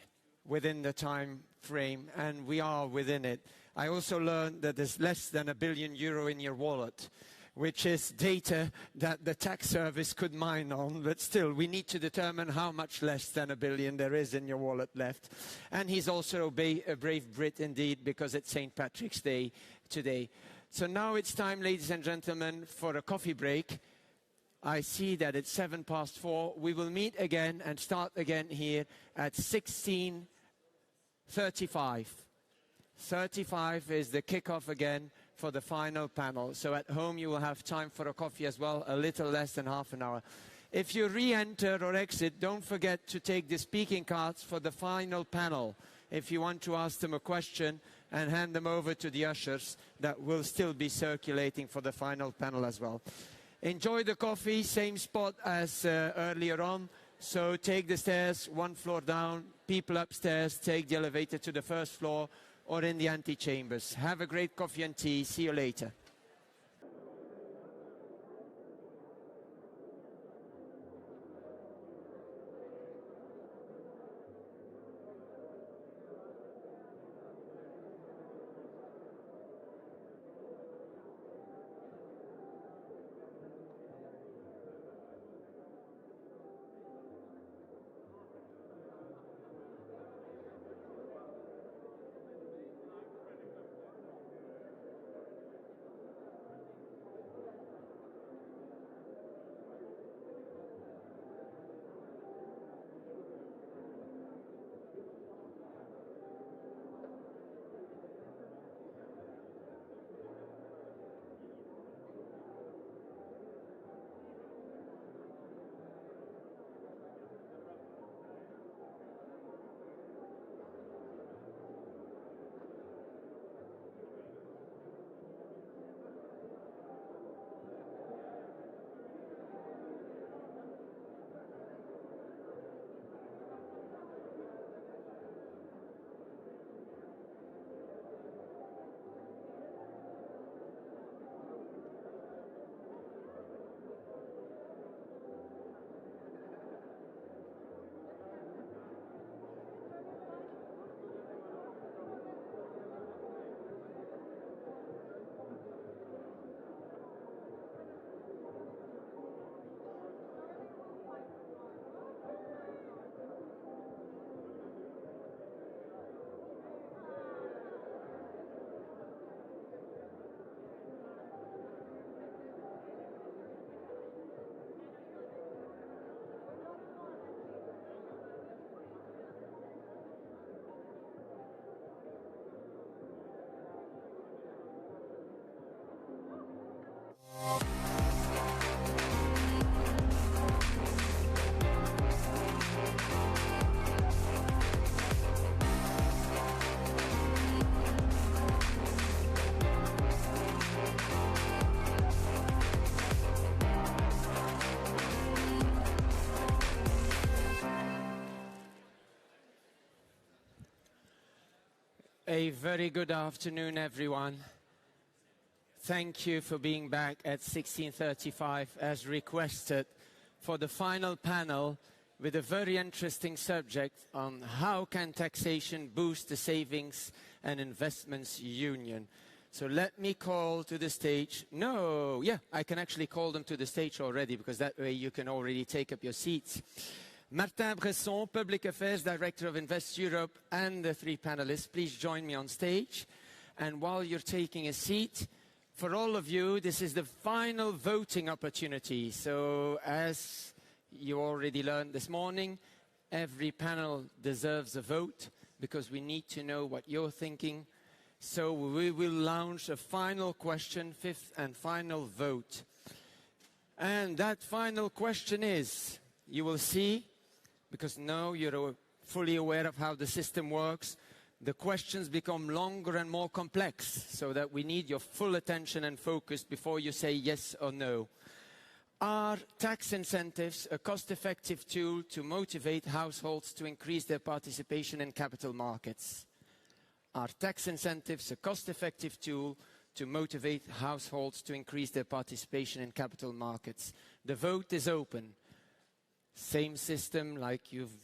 within the time frame, and we are within it. I also learned that there's less than €1 billion in your wallet, which is data that the tax service could mine on, but still we need to determine how much less than €1 billion there is in your wallet left. And he's also a brave Brit indeed, because it's St. Patrick's Day today. So now it's time, ladies and gentlemen, for a coffee break. I see that it's 4:07. We will meet again and start again here at 16:35. 35 is the kickoff again for the final panel. So at home you will have time for a coffee as well, a little less than half an hour. If you re-enter or exit, don't forget to take the speaking cards for the final panel. If you want to ask them a question, and hand them over to the ushers that will still be circulating for the final panel as well. Enjoy the coffee, same spot as earlier on. So take the stairs, one floor down. People upstairs, take the elevator to the first floor or in the antechambers. Have a great coffee and tea. See you later. A very good afternoon, everyone. Thank you for being back at 16:35 as requested for the final panel with a very interesting subject on how can taxation boost the savings and investments union. So let me call to the stage. No, yeah, I can actually call them to the stage already because that way you can already take up your seats. Martin Bresson, Public Affairs Director of Invest Europe, and the three panelists, please join me on stage. And while you're taking a seat, for all of you, this is the final voting opportunity. So as you already learned this morning, every panel deserves a vote because we need to know what you're thinking. So we will launch a final question, fifth and final vote. And that final question is, you will see, because now you're fully aware of how the system works, the questions become longer and more complex, so that we need your full attention and focus before you say yes or no. Are tax incentives a cost-effective tool to motivate households to increase their participation in capital markets? Are tax incentives a cost-effective tool to motivate households to increase their participation in capital markets? The vote is open. Same system like you've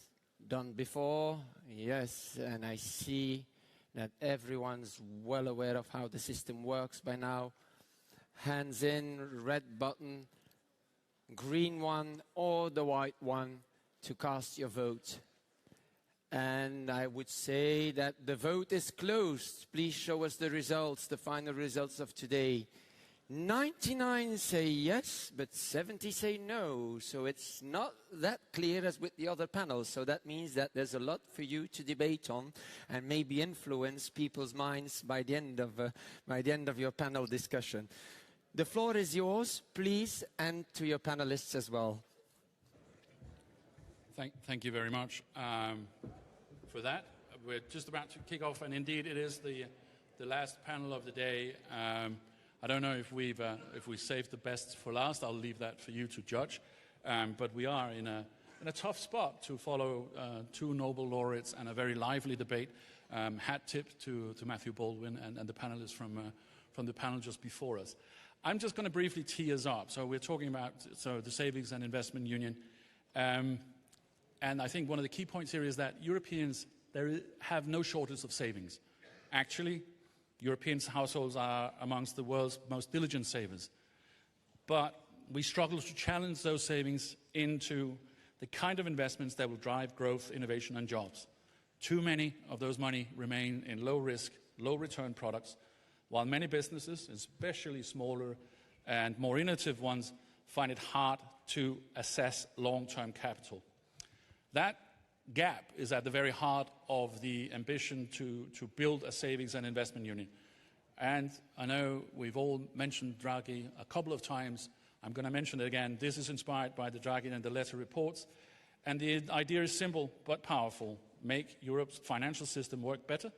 done before. Yes, and I see that everyone's well aware of how the system works by now. Hands in, red button, green one or the white one to cast your vote. And I would say that the vote is closed. Please show us the results, the final results of today. 99 say yes, but 70 say no. So it's not that clear as with the other panels. So that means that there's a lot for you to debate on and maybe influence people's minds by the end of your panel discussion. The floor is yours, please, and to your panelists as well. Thank you very much for that. We're just about to kick off, and indeed it is the last panel of the day. I don't know if we saved the best for last. I'll leave that for you to judge. But we are in a tough spot to follow two Nobel laureates and a very lively debate. Hat tip to Matthew Baldwin and the panelists from the panel just before us. I'm just going to briefly tee us up. So we're talking about the Savings and Investment Union. And I think one of the key points here is that Europeans have no shortage of savings. Actually, European households are amongst the world's most diligent savers. But we struggle to challenge those savings into the kind of investments that will drive growth, innovation, and jobs. Too many of those money remain in low-risk, low-return products, while many businesses, especially smaller and more innovative ones, find it hard to assess long-term capital. That gap is at the very heart of the ambition to build a savings and investment union. And I know we've all mentioned Draghi a couple of times. I'm going to mention it again. This is inspired by the Draghi and the Letter reports. And the idea is simple but powerful. Make Europe's financial system work better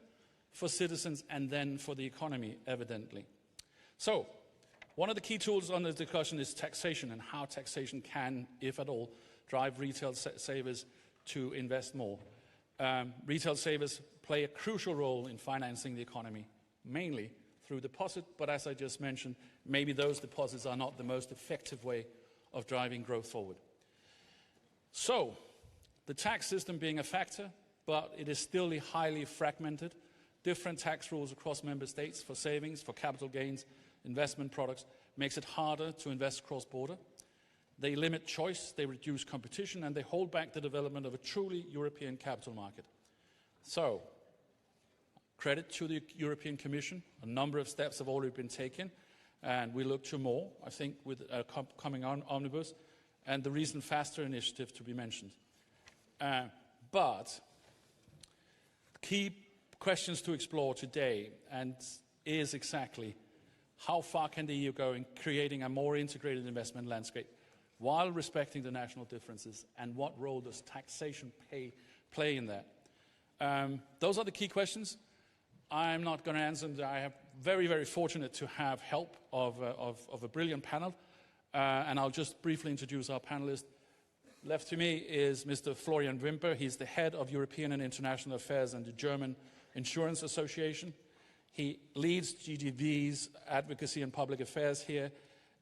for citizens and then for the economy, evidently. So, one of the key tools on the discussion is taxation and how taxation can, if at all, drive retail savers to invest more. Retail savers play a crucial role in financing the economy, mainly through deposit, but as I just mentioned, maybe those deposits are not the most effective way of driving growth forward. So, the tax system being a factor, but it is still highly fragmented. Different tax rules across member states for savings, for capital gains, investment products, makes it harder to invest cross-border. They limit choice, they reduce competition, and they hold back the development of a truly European capital market. So, credit to the European Commission. A number of steps have already been taken, and we look to more, I think, with a coming omnibus, and the recent faster initiative to be mentioned. But key questions to explore today and is exactly how far can the EU go in creating a more integrated investment landscape while respecting the national differences, and what role does taxation play in that? Those are the key questions. I'm not going to answer them. I am very, very fortunate to have help of a brilliant panel, and I'll just briefly introduce our panelists. Left to me is Mr. Florian Wimper. He's the head of European and International Affairs and the German Insurance Association. He leads GDV's advocacy and public affairs here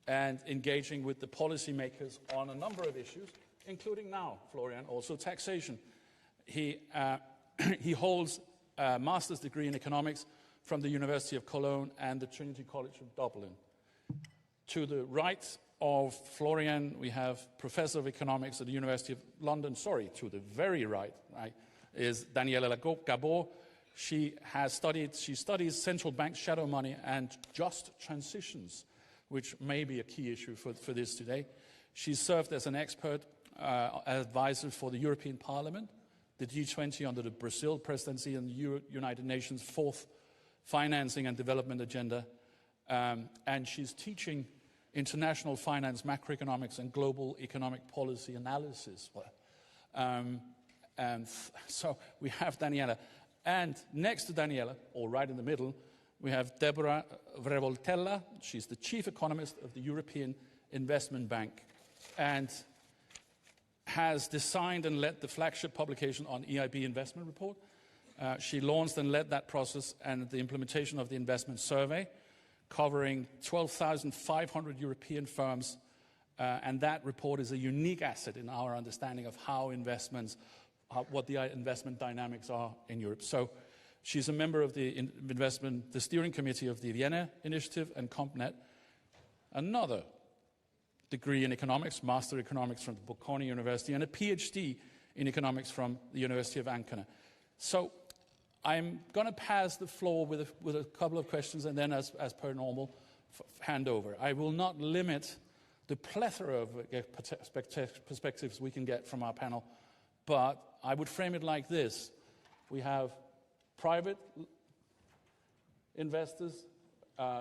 and engaging with the policymakers on a number of issues, including now, Florian, also taxation. He holds a master's degree in economics from the University of Cologne and the Trinity College of Dublin. To the right of Florian, we have Professor of Economics at the University of London. Sorry, to the very right, is Daniela Gabor. She studies central bank shadow money and just transitions, which may be a key issue for this today. She's served as an expert advisor for the European Parliament, the G20 under the Brazil presidency, and the United Nations' fourth financing and development agenda. And she's teaching international finance, macroeconomics, and global economic policy analysis. And so we have Daniela. And next to Daniela, or right in the middle, we have Deborah Vrevoltella. She's the chief economist of the European Investment Bank and has designed and led the flagship publication on EIB investment report. She launched and led that process and the implementation of the investment survey, covering 12,500 European firms. And that report is a unique asset in our understanding of how investments, what the investment dynamics are in Europe. So she's a member of the steering committee of the Vienna Initiative and CompNet. Another degree in economics, master economics from the Bocconi University, and a PhD in economics from the University of Ankara. So I'm going to pass the floor with a couple of questions and then, as per normal, hand over. I will not limit the plethora of perspectives we can get from our panel, but I would frame it like this. We have private investors,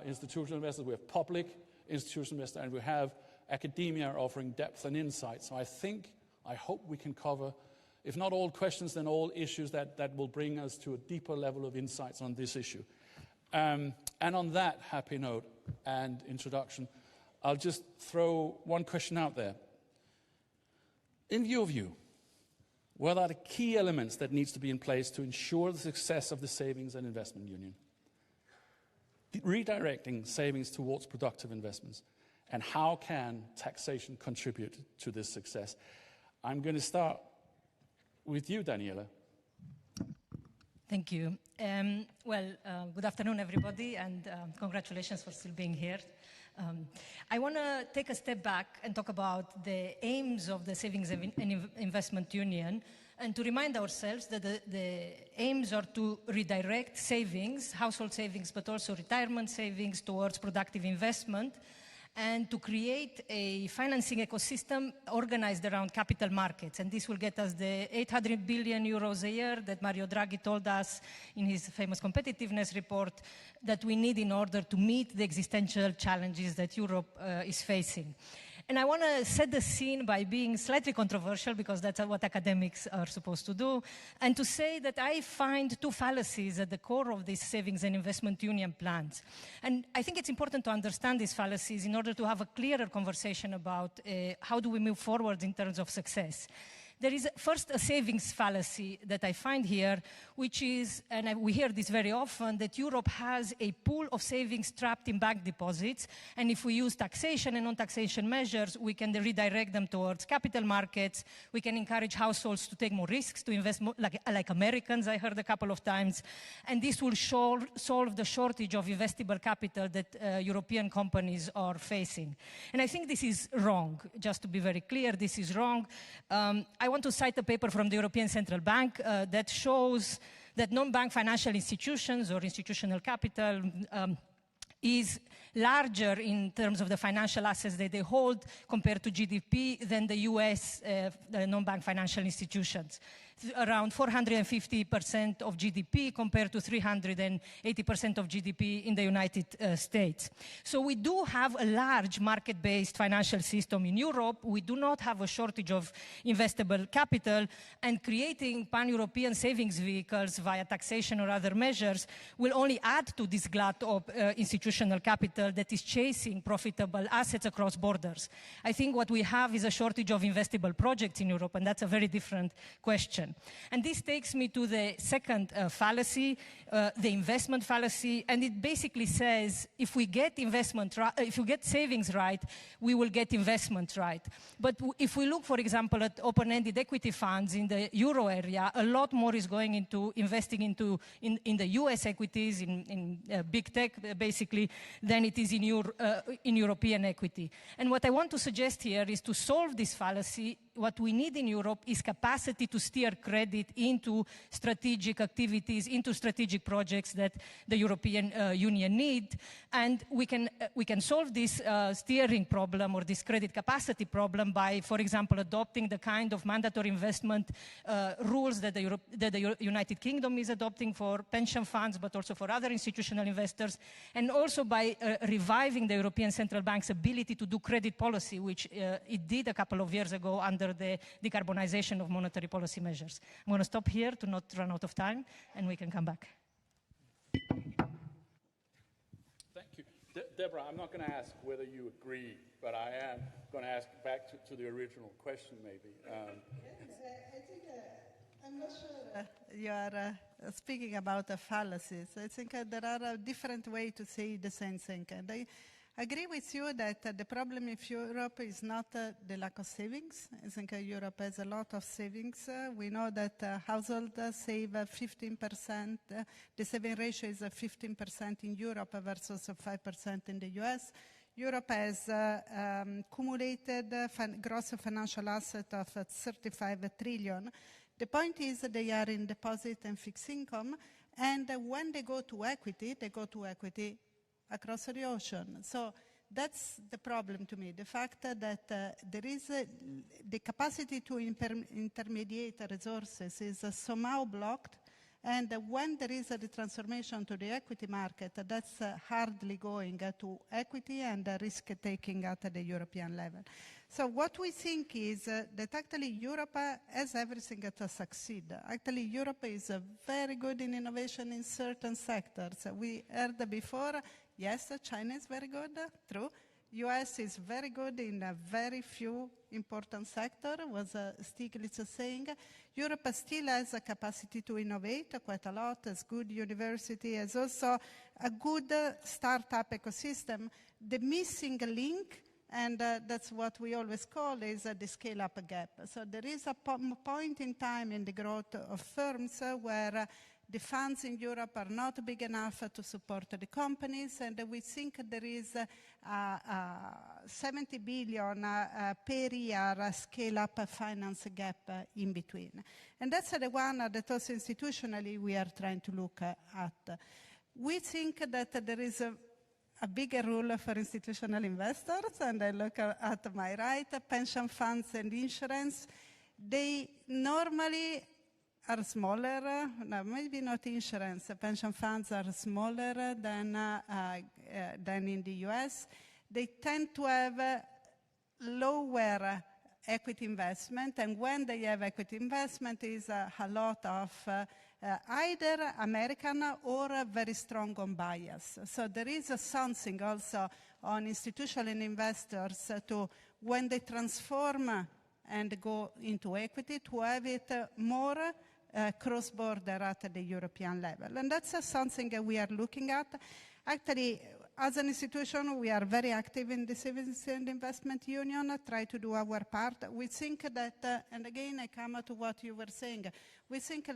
institutional investors, we have public institutional investors, and we have academia offering depth and insight. So I hope we can cover, if not all questions, then all issues that will bring us to a deeper level of insights on this issue. And on that happy note and introduction, I'll just throw one question out there. In your view, what are the key elements that needs to be in place to ensure the success of the Savings and Investment Union? Redirecting savings towards productive investments. And how can taxation contribute to this success? I'm going to start with you, Daniela. Thank you. Good afternoon, everybody, and congratulations for still being here. I want to take a step back and talk about the aims of the Savings and Investment Union, and to remind ourselves that the aims are to redirect savings, household savings, but also retirement savings towards productive investment, and to create a financing ecosystem organized around capital markets. And this will get us the 800 billion euros a year that Mario Draghi told us in his famous competitiveness report that we need in order to meet the existential challenges that Europe is facing. And I want to set the scene by being slightly controversial, because that's what academics are supposed to do, and to say that I find two fallacies at the core of these Savings and Investment Union plans. And I think it's important to understand these fallacies in order to have a clearer conversation about how do we move forward in terms of success. There is first a savings fallacy that I find here, which is, and we hear this very often, that Europe has a pool of savings trapped in bank deposits, and if we use taxation and non-taxation measures, we can redirect them towards capital markets, we can encourage households to take more risks, to invest more, like Americans, I heard a couple of times, and this will solve the shortage of investable capital that European companies are facing. And I think this is wrong. Just to be very clear, this is wrong. I want to cite a paper from the European Central Bank that shows that non-bank financial institutions or institutional capital is larger in terms of the financial assets that they hold compared to GDP than the US non-bank financial institutions. around 450% of GDP compared to 380% of GDP in the United States. So we do have a large market-based financial system in Europe. We do not have a shortage of investable capital, and creating pan-European savings vehicles via taxation or other measures will only add to this glut of institutional capital that is chasing profitable assets across borders. I think what we have is a shortage of investable projects in Europe, and that's a very different question. And this takes me to the second fallacy, the investment fallacy, and it basically says if we get if we get savings right, we will get investment right. But if we look, for example, at open-ended equity funds in the euro area, a lot more is going into investing in the US equities, in big tech, basically, than it is in European equity. And what I want to suggest here is to solve this fallacy. What we need in Europe is capacity to steer credit into strategic activities, into strategic projects that the European Union need. And we can solve this steering problem or this credit capacity problem by, for example, adopting the kind of mandatory investment rules that the United Kingdom is adopting for pension funds, but also for other institutional investors, and also by reviving the European Central Bank's ability to do credit policy, which it did a couple of years ago under the decarbonization of monetary policy measures. I'm going to stop here to not run out of time, and we can come back. Thank you. Deborah, I'm not going to ask whether you agree, but I am going to ask back to the original question, maybe. I think, I'm not sure you are speaking about fallacies. I think there are a different way to say the same thing. And I agree with you that the problem in Europe is not the lack of savings. I think Europe has a lot of savings. We know that households save 15%. The saving ratio is 15% in Europe versus 5% in the US. Europe has cumulated gross financial asset of 35 trillion. The point is that they are in deposit and fixed income, and when they go to equity across the ocean. So that's the problem to me, the fact that there is the capacity to intermediate resources is somehow blocked, and when there is the transformation to the equity market, that's hardly going to equity and risk-taking at the European level. So what we think is that actually Europe has everything to succeed. Actually, Europe is very good in innovation in certain sectors. We heard before, yes, China is very good, true. US is very good in a very few important sectors, was Stiglitz saying. Europe still has a capacity to innovate quite a lot, has good university, has also a good startup ecosystem. The missing link, and that's what we always call, is the scale-up gap. So there is a point in time in the growth of firms where the funds in Europe are not big enough to support the companies, and we think there is 70 billion per year scale-up finance gap in between. And that's the one that also institutionally we are trying to look at. We think that there is a bigger role for institutional investors, and I look at my right, pension funds and insurance. They normally are smaller, no, maybe not insurance. Pension funds are smaller than in the US. They tend to have lower equity investment, and when they have equity investment is a lot of either American or very strong on bias. So there is something also on institutional investors to, when they transform and go into equity, to have it more cross-border at the European level. And that's something that we are looking at. Actually, as an institution, we are very active in the Savings and Investment Union, try to do our part. We think that, and again, I come to what you were saying, we think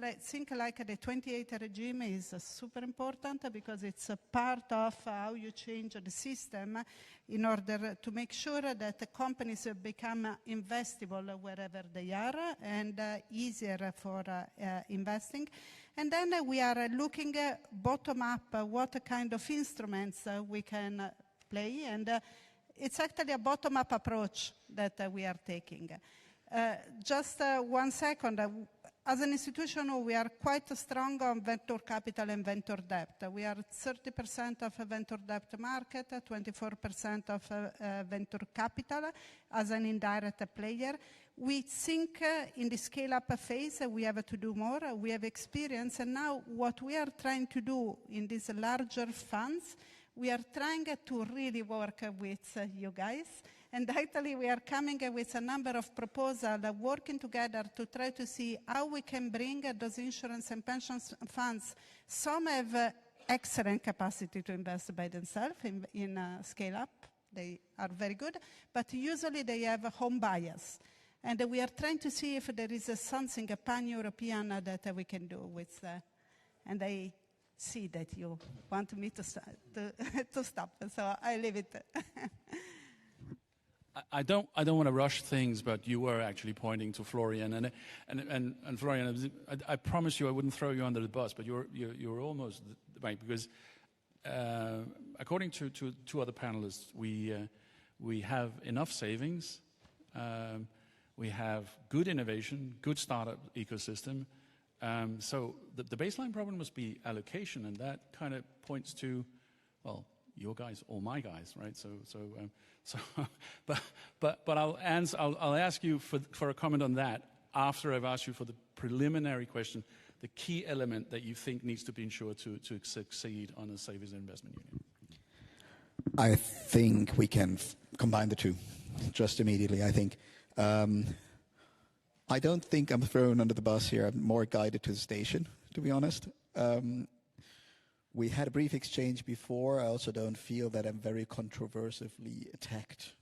like the 28 regime is super important because it's a part of how you change the system in order to make sure that the companies become investable wherever they are and easier for investing. And then we are looking bottom-up what kind of instruments we can play, and it's actually a bottom-up approach that we are taking. Just 1 second. as an institution, we are quite strong on venture capital and venture debt. We are 30% of a venture debt market, 24% of venture capital as an indirect player. We think in the scale-up phase we have to do more. We have experience, and now what we are trying to do in these larger funds, we are trying to really work with you guys. And actually, we are coming with a number of proposals, working together to try to see how we can bring those insurance and pension funds. Some have excellent capacity to invest by themselves in scale-up. They are very good, but usually they have a home bias. And we are trying to see if there is something, a pan-European that we can do with, and I see that you want me to stop, so I leave it. I don't want to rush things, but you were actually pointing to Florian, and Florian, I promise you I wouldn't throw you under the bus, but you're almost right, because according to two other panelists, we have enough savings, we have good innovation, good startup ecosystem. So the baseline problem must be allocation, and that kind of points to, well, your guys or my guys, right? But I'll ask you for a comment on that after I've asked you for the preliminary question, the key element that you think needs to be ensured to succeed on a savings and investment union. I think we can combine the two just immediately. I think I don't think I'm thrown under the bus here. I'm more guided to the station, to be honest. We had a brief exchange before. I also don't feel that I'm very controversially attacked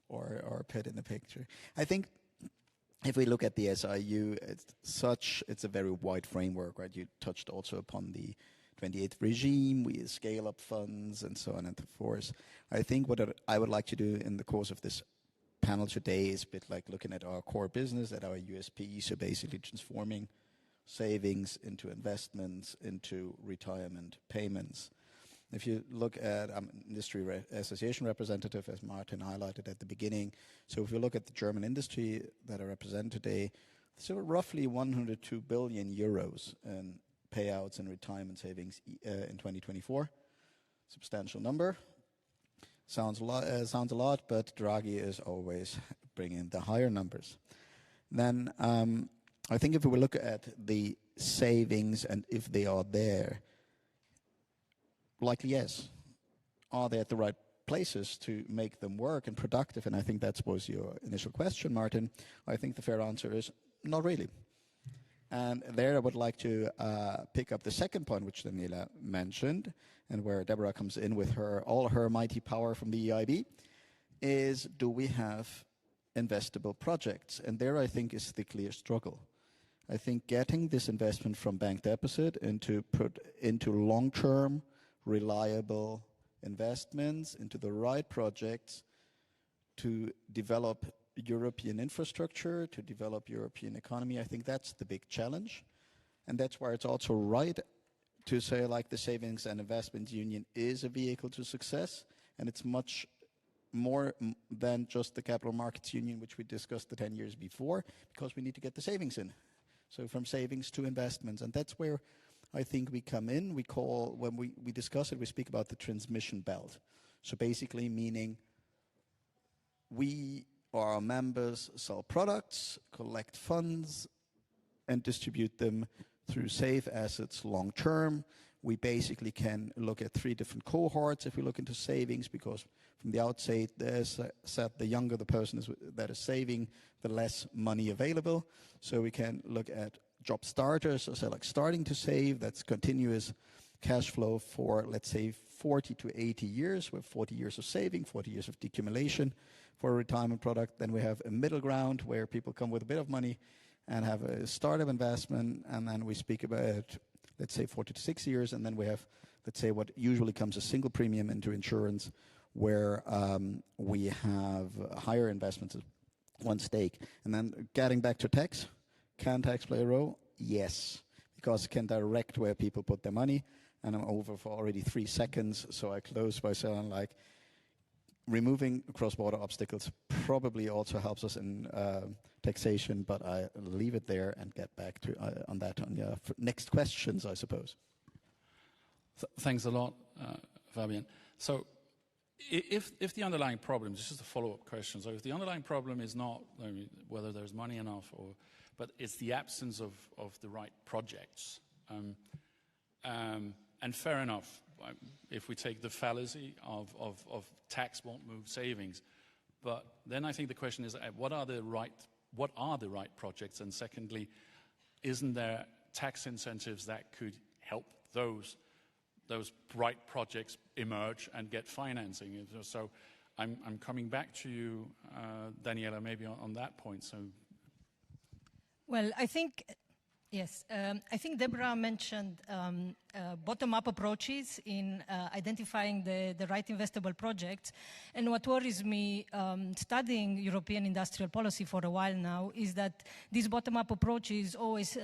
or put in the picture. I think if we look at the SIU, it's a very wide framework, right? You touched also upon the 28th regime, we scale up funds and so on and so forth. I think what I would like to do in the course of this panel today is a bit like looking at our core business, at our USP, so basically transforming savings into investments, into retirement payments. If you look at industry association representative, as Martin highlighted at the beginning, so if you look at the German industry that I represent today, so roughly 102 billion euros in payouts and retirement savings in 2024. Substantial number. Sounds a lot, but Draghi is always bringing the higher numbers. Then I think if we look at the savings and if they are there, likely yes. Are they at the right places to make them work and productive? And I think that was your initial question, Martin. I think the fair answer is not really. And there I would like to pick up the second point, which Daniela mentioned, and where Deborah comes in with all her mighty power from the EIB, is do we have investable projects? And there I think is the clear struggle. I think getting this investment from bank deposit into long-term, reliable investments, into the right projects to develop European infrastructure, to develop European economy, I think that's the big challenge. And that's why it's also right to say like the Savings and Investment Union is a vehicle to success, and it's much more than just the Capital Markets Union, which we discussed the 10 years before, because we need to get the savings in. So from savings to investments, and that's where I think we come in. We call, when we discuss it, we speak about the transmission belt. So basically meaning we or our members sell products, collect funds, and distribute them through safe assets long term. We basically can look at 3 different cohorts if we look into savings, because from the outset, there's said the younger the person is that is saving, the less money available. So we can look at job starters, so like starting to save, that's continuous cash flow for, let's say, 40 to 80 years, with 40 years of saving, 40 years of decumulation for a retirement product. Then we have a middle ground where people come with a bit of money and have a startup investment, and then we speak about, let's say, 40 to 6 years, and then we have, let's say, what usually comes a single premium into insurance, where we have higher investments at one stake. And then getting back to tax, can tax play a role? Yes, because it can direct where people put their money. And I'm over for already 3 seconds, so I close by saying, like, removing cross-border obstacles probably also helps us in taxation, but I leave it there and get back to on that on your next questions, I suppose. Thanks a lot, Fabian. So if the underlying problem, this is just a follow-up question, so if the underlying problem is not whether there's money enough, but it's the absence of the right projects, and fair enough, if we take the fallacy of tax won't move savings, but then I think the question is, what are the right projects? And secondly, isn't there tax incentives that could help those right projects emerge and get financing? So I'm coming back to you, Daniela, maybe on that point. So, well, I think. Yes, I think Deborah mentioned bottom-up approaches in identifying the right investable projects. And what worries me, studying European industrial policy for a while now, is that these bottom-up approaches always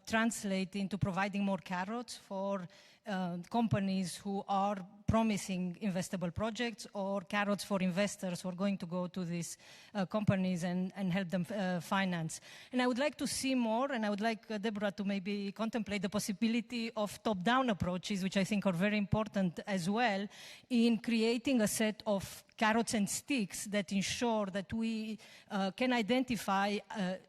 translate into providing more carrots for companies who are promising investable projects, or carrots for investors who are going to go to these companies and help them finance. And I would like to see more, and I would like Deborah to maybe contemplate the possibility of top-down approaches, which I think are very important as well, in creating a set of carrots and sticks that ensure that we can identify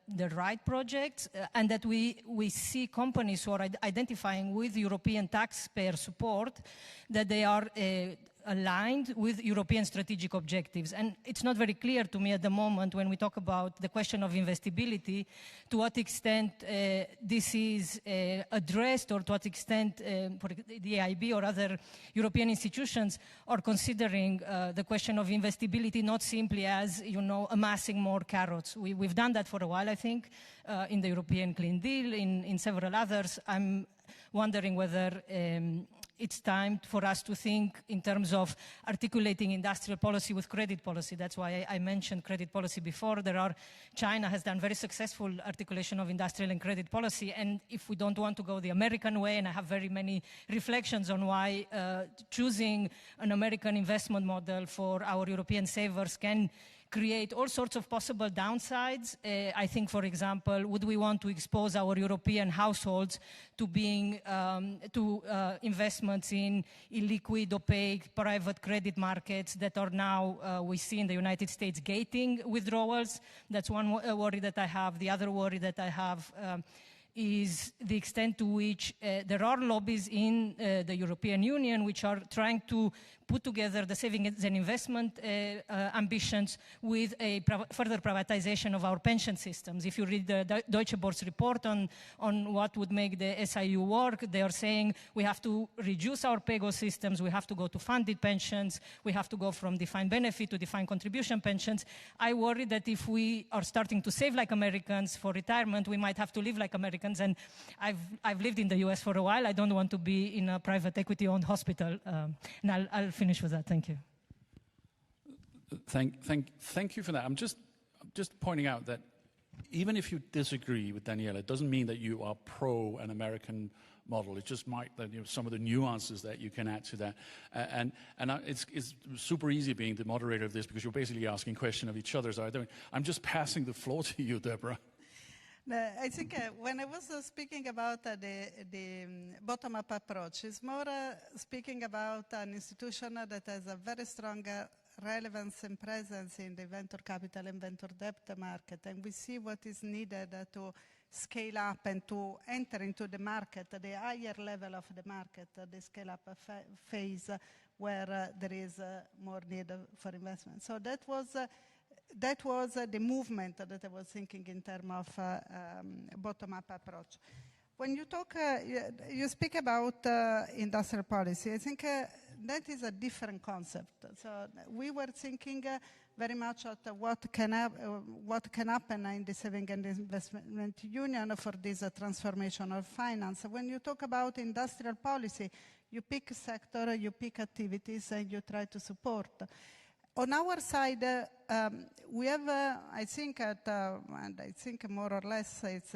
the right projects and that we see companies who are identifying with European taxpayer support, that they are aligned with European strategic objectives. And it's not very clear to me at the moment, when we talk about the question of investability, to what extent this is addressed, or to what extent the EIB or other European institutions are considering the question of investability not simply as, amassing more carrots. We've done that for a while, I think, in the European Clean Deal, in several others. I'm wondering whether it's time for us to think in terms of articulating industrial policy with credit policy. That's why I mentioned credit policy before. China has done very successful articulation of industrial and credit policy, and if we don't want to go the American way, and I have very many reflections on why choosing an American investment model for our European savers can create all sorts of possible downsides. I think, for example, would we want to expose our European households to being investments in illiquid, opaque, private credit markets that are now, we see in the United States, gating withdrawals? That's one worry that I have. The other worry that I have is the extent to which there are lobbies in the European Union which are trying to put together the savings and investment ambitions with a further privatization of our pension systems. If you read the Deutsche Börse report on what would make the SIU work, they are saying we have to reduce our PEGO systems, we have to go to funded pensions, we have to go from defined benefit to defined contribution pensions. I worry that if we are starting to save like Americans for retirement, we might have to live like Americans. And I've lived in the US for a while. I don't want to be in a private equity-owned hospital. And I'll finish with that. Thank you. Thank you for that. I'm just pointing out that even if you disagree with Daniela, it doesn't mean that you are pro an American model. It just might that some of the nuances that you can add to that. And it's super easy being the moderator of this, because you're basically asking questions of each other. So I'm just passing the floor to you, Deborah. I think when I was speaking about the bottom-up approach, it's more speaking about an institution that has a very strong relevance and presence in the venture capital and venture debt market. And we see what is needed to scale up and to enter into the market, the higher level of the market, the scale-up phase where there is more need for investment. So that was the movement that I was thinking in terms of bottom-up approach. When you talk, you speak about industrial policy, I think that is a different concept. So we were thinking very much at what can happen in the Saving and Investment Union for this transformation of finance. When you talk about industrial policy, you pick a sector, you pick activities, and you try to support. On our side, we have, I think, and I think more or less, it's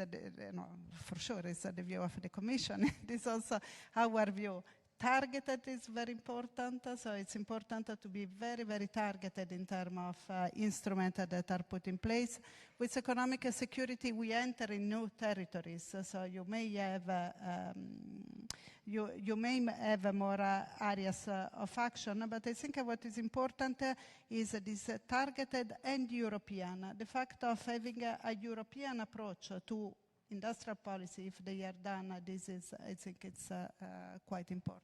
for sure, it's the view of the Commission. It is also our view. targeted is very important, so it's important to be very, very targeted in terms of instruments that are put in place. With economic security, we enter in new territories, so you may have you may have more areas of action, but I think what is important is this targeted and European. The fact of having a European approach to industrial policy, if they are done, this is, I think it's quite important.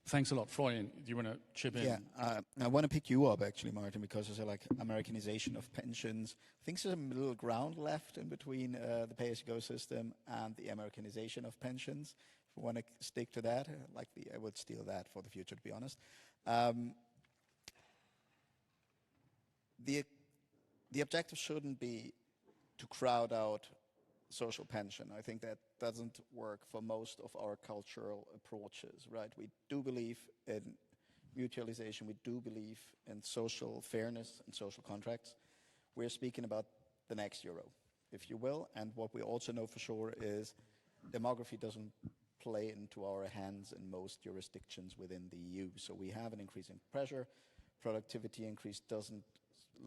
Thanks a lot. Florian, do you want to chip in? Yeah, I want to pick you up actually, Martin, because it's like Americanization of pensions. I think there's a little ground left in between the pay-as-you-go system and the Americanization of pensions. If we want to stick to that, I would steal that for the future, to be honest. The objective shouldn't be to crowd out social pension. I think that doesn't work for most of our cultural approaches, right? We do believe in mutualization. We do believe in social fairness and social contracts. We're speaking about the next euro, if you will. And what we also know for sure is demography doesn't play into our hands in most jurisdictions within the EU. So we have an increasing pressure. Productivity increase doesn't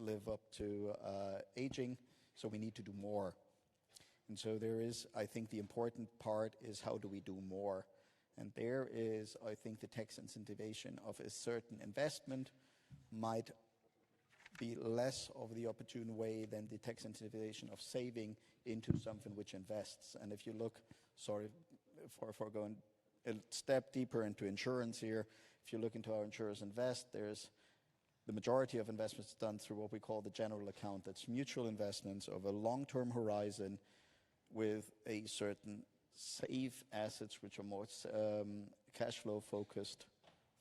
live up to aging. So we need to do more. And so there is, I think the important part is how do we do more? And there is, I think, the tax incentivization of a certain investment might be less of the opportune way than the tax incentivization of saving into something which invests. And if you look, sorry for going a step deeper into insurance here, if you look into how insurers invest, there's the majority of investments done through what we call the general account. That's mutual investments of a long-term horizon with a certain safe assets which are more cash flow focused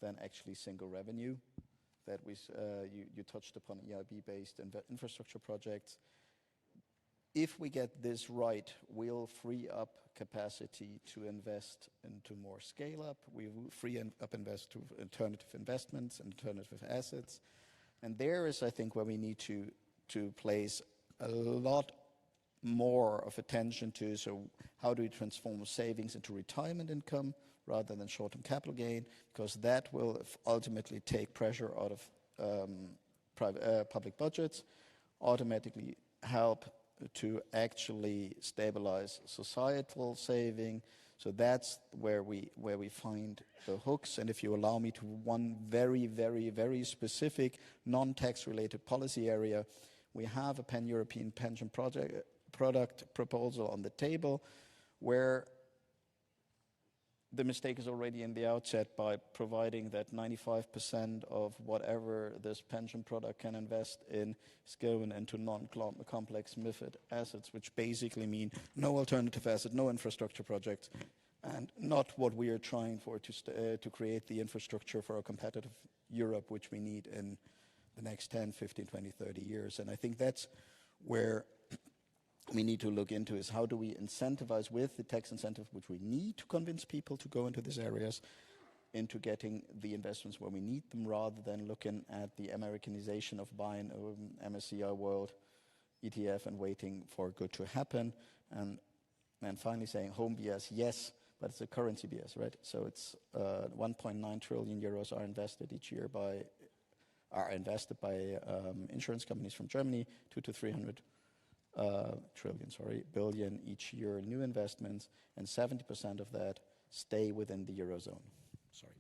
than actually single revenue. That you touched upon EIB-based infrastructure projects. If we get this right, we'll free up capacity to invest into more scale-up. We will free up invest to alternative investments and alternative assets. And there is, I think, where we need to place a lot more of attention to, so how do we transform savings into retirement income rather than short-term capital gain, because that will ultimately take pressure out of public budgets, automatically help to actually stabilize societal saving. So that's where we find the hooks. And if you allow me to one very, very, very specific non-tax related policy area, we have a pan-European pension product proposal on the table where the mistake is already in the outset by providing that 95% of whatever this pension product can invest in is going into non-complex MiFID assets, which basically mean no alternative asset, no infrastructure projects, and not what we are trying for to create the infrastructure for a competitive Europe, which we need in the next 10, 15, 20, 30 years. And I think that's where we need to look into is how do we incentivize with the tax incentive, which we need to convince people to go into these areas, into getting the investments where we need them, rather than looking at the Americanization of buying MSCI World ETF and waiting for good to happen. And finally saying home BS, yes, but it's a currency BS, right? So it's 1.9 trillion euros are invested each year by insurance companies from Germany, 200 to 300 billion each year new investments, and 70% of that stay within the Eurozone. Sorry.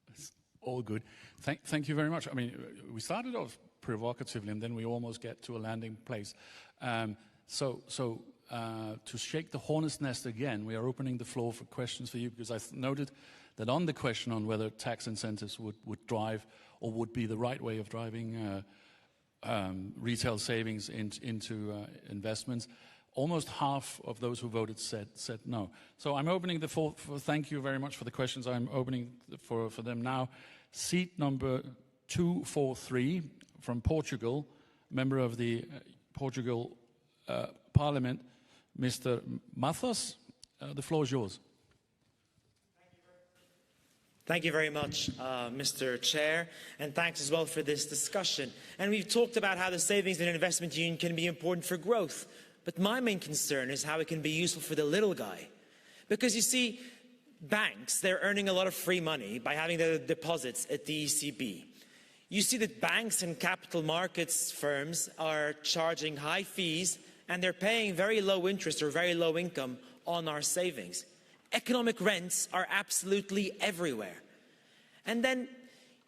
It's all good. Thank you very much. I mean, we started off provocatively and then we almost get to a landing place. So to shake the hornet's nest again, we are opening the floor for questions for you, because I noted that on the question on whether tax incentives would drive or would be the right way of driving retail savings into investments, almost half of those who voted said no. So I'm opening the floor. Thank you very much for the questions. I'm opening for them now. Seat number 243 from Portugal, member of the Portugal Parliament, Mr. Mathos. The floor is yours. Thank you very much, Mr. Chair, and thanks as well for this discussion. And we've talked about how the Savings and Investment Union can be important for growth, but my main concern is how it can be useful for the little guy. Because you see, banks, they're earning a lot of free money by having their deposits at the ECB. You see that banks and capital markets firms are charging high fees and they're paying very low interest or very low income on our savings. Economic rents are absolutely everywhere. And then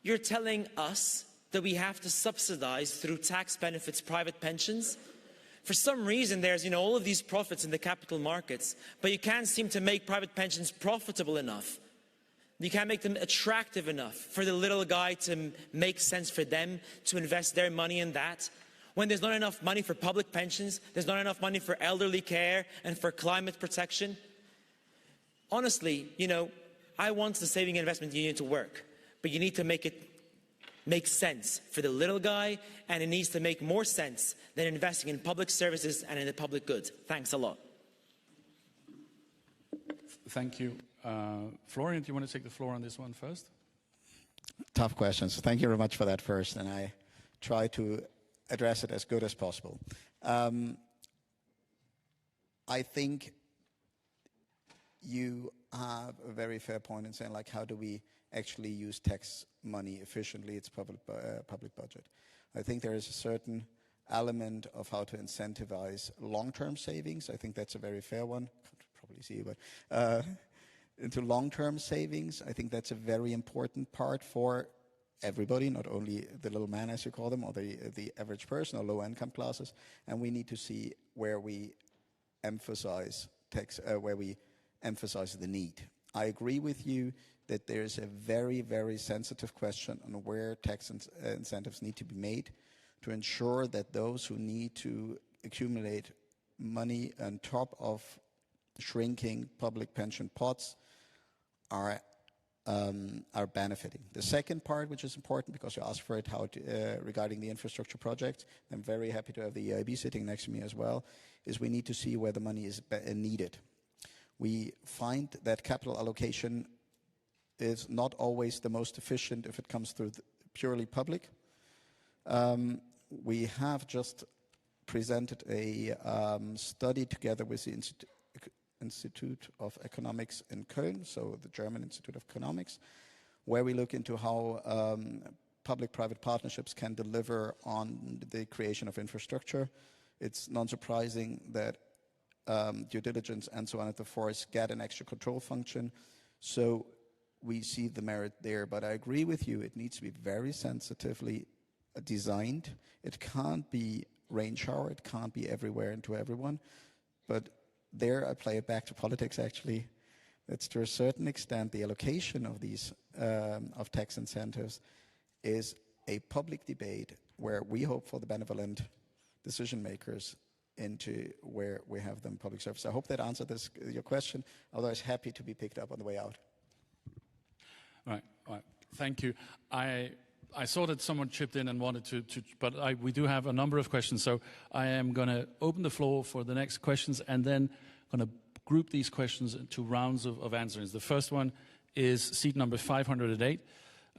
you're telling us that we have to subsidize through tax benefits private pensions. For some reason, there's all of these profits in the capital markets, but you can't seem to make private pensions profitable enough. You can't make them attractive enough for the little guy to make sense for them to invest their money in that. When there's not enough money for public pensions, there's not enough money for elderly care and for climate protection. Honestly, I want the Saving and Investment Union to work, but you need to make it make sense for the little guy, and it needs to make more sense than investing in public services and in the public good. Thanks a lot. Thank you. Florian, do you want to take the floor on this one first? Tough questions. Thank you very much for that first, and I try to address it as good as possible. I think you have a very fair point in saying, like, how do we actually use tax money efficiently? It's public budget. I think there is a certain element of how to incentivize long-term savings. I think that's a very fair one. Can't probably see, but into long-term savings, I think that's a very important part for everybody, not only the little man, as you call them, or the average person or low-income classes. And we need to see where we emphasize emphasize the need. I agree with you that there's a very, very sensitive question on where tax incentives need to be made to ensure that those who need to accumulate money on top of shrinking public pension pots are benefiting. The second part, which is important because you asked for it, regarding the infrastructure project, I'm very happy to have the EIB sitting next to me as well, is we need to see where the money is needed. We find that capital allocation is not always the most efficient if it comes through purely public. We have just presented a study together with the Institute of Economics in Köln, so the German Institute of Economics, where we look into how public-private partnerships can deliver on the creation of infrastructure. It's non-surprising that due diligence and so on and so forth get an extra control function. So we see the merit there. But I agree with you, it needs to be very sensitively designed. It can't be rain shower, it can't be everywhere and to everyone. But there I play it back to politics actually. That's to a certain extent the allocation of these of tax incentives is a public debate where we hope for the benevolent decision makers into where we have them public service. I hope that answered your question. Otherwise, happy to be picked up on the way out. Right. Thank you. I saw that someone chipped in and wanted to but we do have a number of questions, so I am going to open the floor for the next questions and then going to group these questions into rounds of answers. The first one is seat number 508,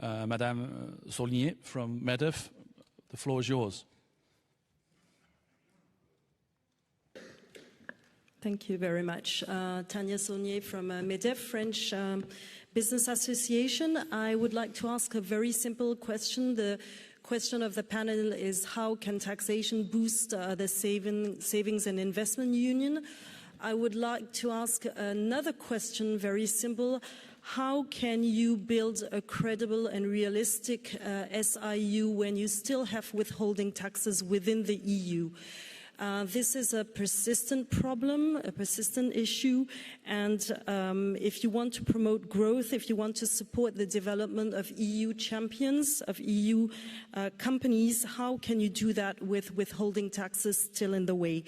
Madame Saulnier from MEDEF. The floor is yours. Thank you very much. Tania Saulnier from MEDEF, French Business Association. I would like to ask a very simple question. The question of the panel is how can taxation boost the savings and investment union? I would like to ask another question, very simple. How can you build a credible and realistic SIU when you still have withholding taxes within the EU? This is a persistent problem, a persistent issue, and if you want to promote growth, if you want to support the development of EU champions, of EU companies, how can you do that with withholding taxes still in the way?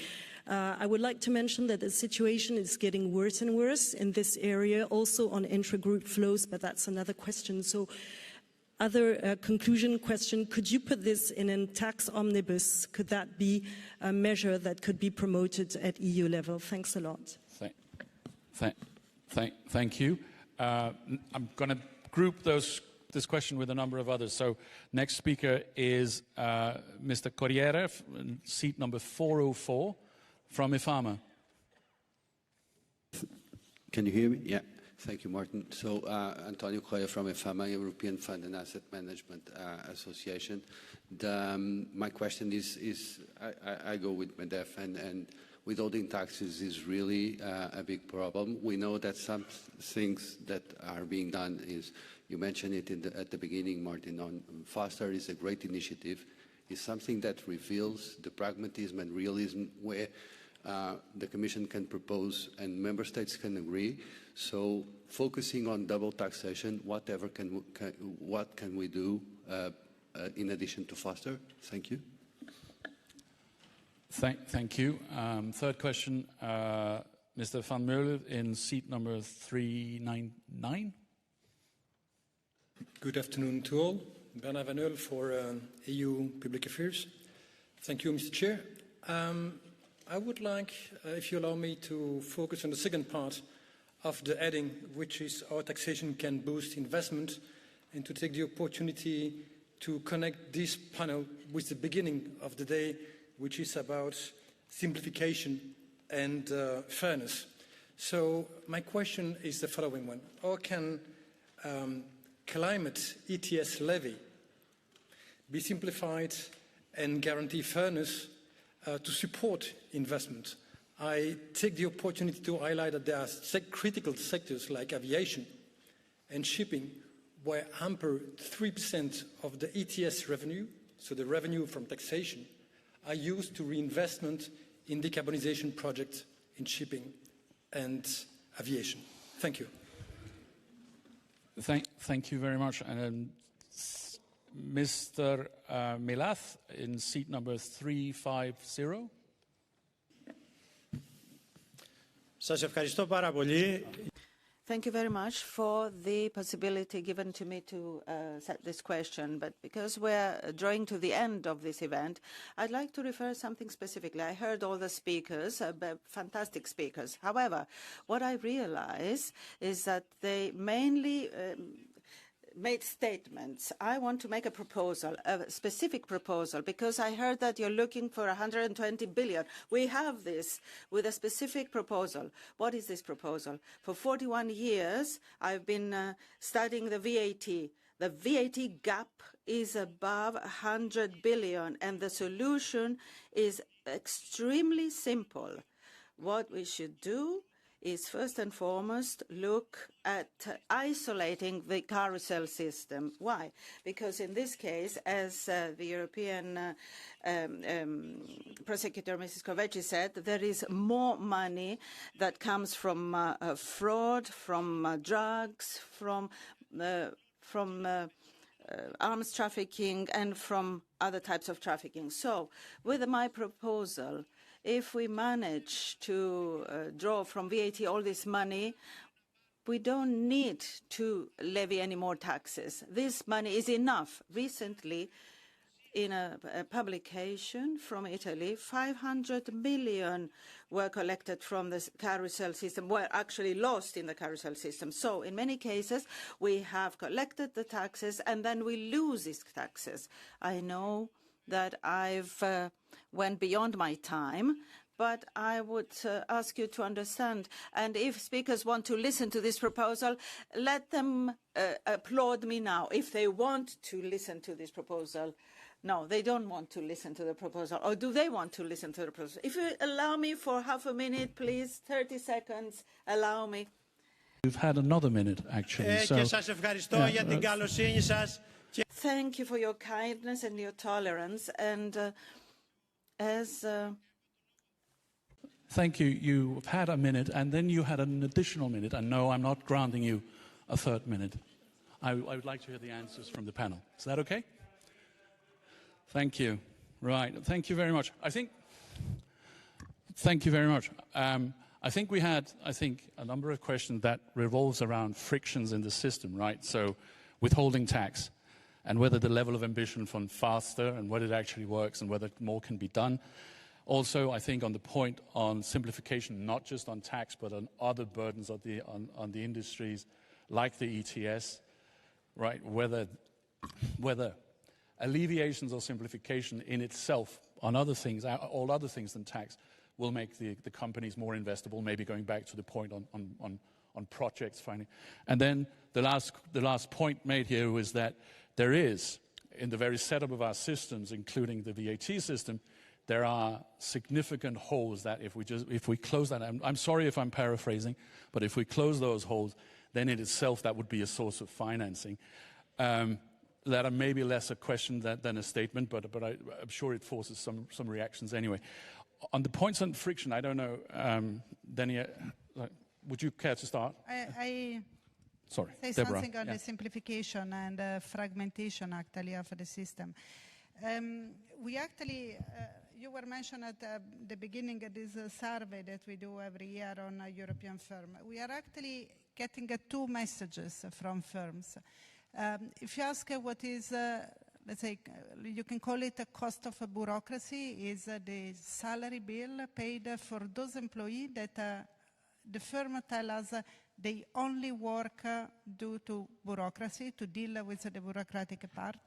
I would like to mention that the situation is getting worse and worse in this area, also on intra-group flows, but that's another question. So, other conclusion question, could you put this in a tax omnibus? Could that be a measure that could be promoted at EU level? Thanks a lot. Thank you. I'm going to group this question with a number of others. So next speaker is Mr. Corriere, seat number 404 from IFAMA. Can you hear me? Yeah. Thank you, Martin. So, Antonio Coelho from EFAMA, European Fund and Asset Management Association. My question is I go with MEDEF, and withholding taxes is really a big problem. We know that some things that are being done is, you mentioned it at the beginning, Martin, on FASTER is a great initiative. It's something that reveals the pragmatism and realism where the Commission can propose and Member States can agree. So focusing on double taxation, what can we do in addition to FASTER? Thank you. Thank you. Third question, Mr. Van Meulen in seat number 399. Good afternoon to all. Bernard Van Meulen for EU Public Affairs. Thank you, Mr. Chair. I would like, if you allow me, to focus on the second part of the heading, which is how taxation can boost investment, and to take the opportunity to connect this panel with the beginning of the day, which is about simplification and fairness. So my question is the following one. How can climate ETS levy be simplified and guarantee fairness to support investment? I take the opportunity to highlight that there are critical sectors like aviation and shipping where hamper 3% of the ETS revenue, so the revenue from taxation, are used to reinvestment in decarbonization projects in shipping and aviation. Thank you. Thank you very much. And Mr. Milath in seat number 350. Σας ευχαριστώ πάρα πολύ. Thank you very much for the possibility given to me to set this question. But because we're drawing to the end of this event, I'd like to refer something specifically. I heard all the speakers, fantastic speakers. However, what I realize is that they mainly made statements. I want to make a proposal, a specific proposal, because I heard that you're looking for 120 billion. We have this with a specific proposal. What is this proposal? For 41 years, I've been studying the VAT. The VAT gap is above 100 billion, and the solution is extremely simple. What we should do is first and foremost look at isolating the carousel system. Why? Because in this case, as the European prosecutor, Mrs. Koveci, said, there is more money that comes from fraud, from drugs, from arms trafficking, and from other types of trafficking. So, with my proposal, if we manage to draw from VAT all this money, we don't need to levy any more taxes. This money is enough. Recently, in a publication from Italy, 500 million were collected from the carousel system, were actually lost in the carousel system. So in many cases, we have collected the taxes and then we lose these taxes. I know that I've went beyond my time, but I would ask you to understand. And if speakers want to listen to this proposal, let them applaud me now. If they want to listen to this proposal. No, they don't want to listen to the proposal. Or do they want to listen to the proposal? If you allow me for half a minute, please, 30 seconds, allow me. You've had another minute, actually. Thank you for your kindness and your tolerance. And Thank you. You've had a minute, and then you had an additional minute. And no, I'm not granting you a third minute. I would like to hear the answers from the panel. Is that okay? Thank you. Right. Thank you very much. Thank you very much. I think we had, a number of questions that revolves around frictions in the system, right? So withholding tax and whether the level of ambition from FASTER and whether it actually works and whether more can be done. Also, I think on the point on simplification, not just on tax, but on other burdens of on the industries like the ETS, right? Whether alleviations or simplification in itself on other things, all other things than tax, will make the companies more investable, maybe going back to the point on projects finding. And then the last point made here was that there is, in the very setup of our systems, including the VAT system, there are significant holes that if we close that, I'm sorry if I'm paraphrasing, but if we close those holes, then in itself that would be a source of financing. That are maybe less a question than a statement, but I'm sure it forces some reactions anyway. On the points on friction, I don't know, Daniela, would you care to start? Sorry, say Deborah. Something on the simplification and fragmentation actually of the system. We actually, you were mentioned at the beginning of this survey that we do every year on a European firm. We are actually getting two messages from firms. If you ask what is, let's say, you can call it a cost of bureaucracy, is the salary bill paid for those employees that the firm tell us they only work due to bureaucracy, to deal with the bureaucratic part.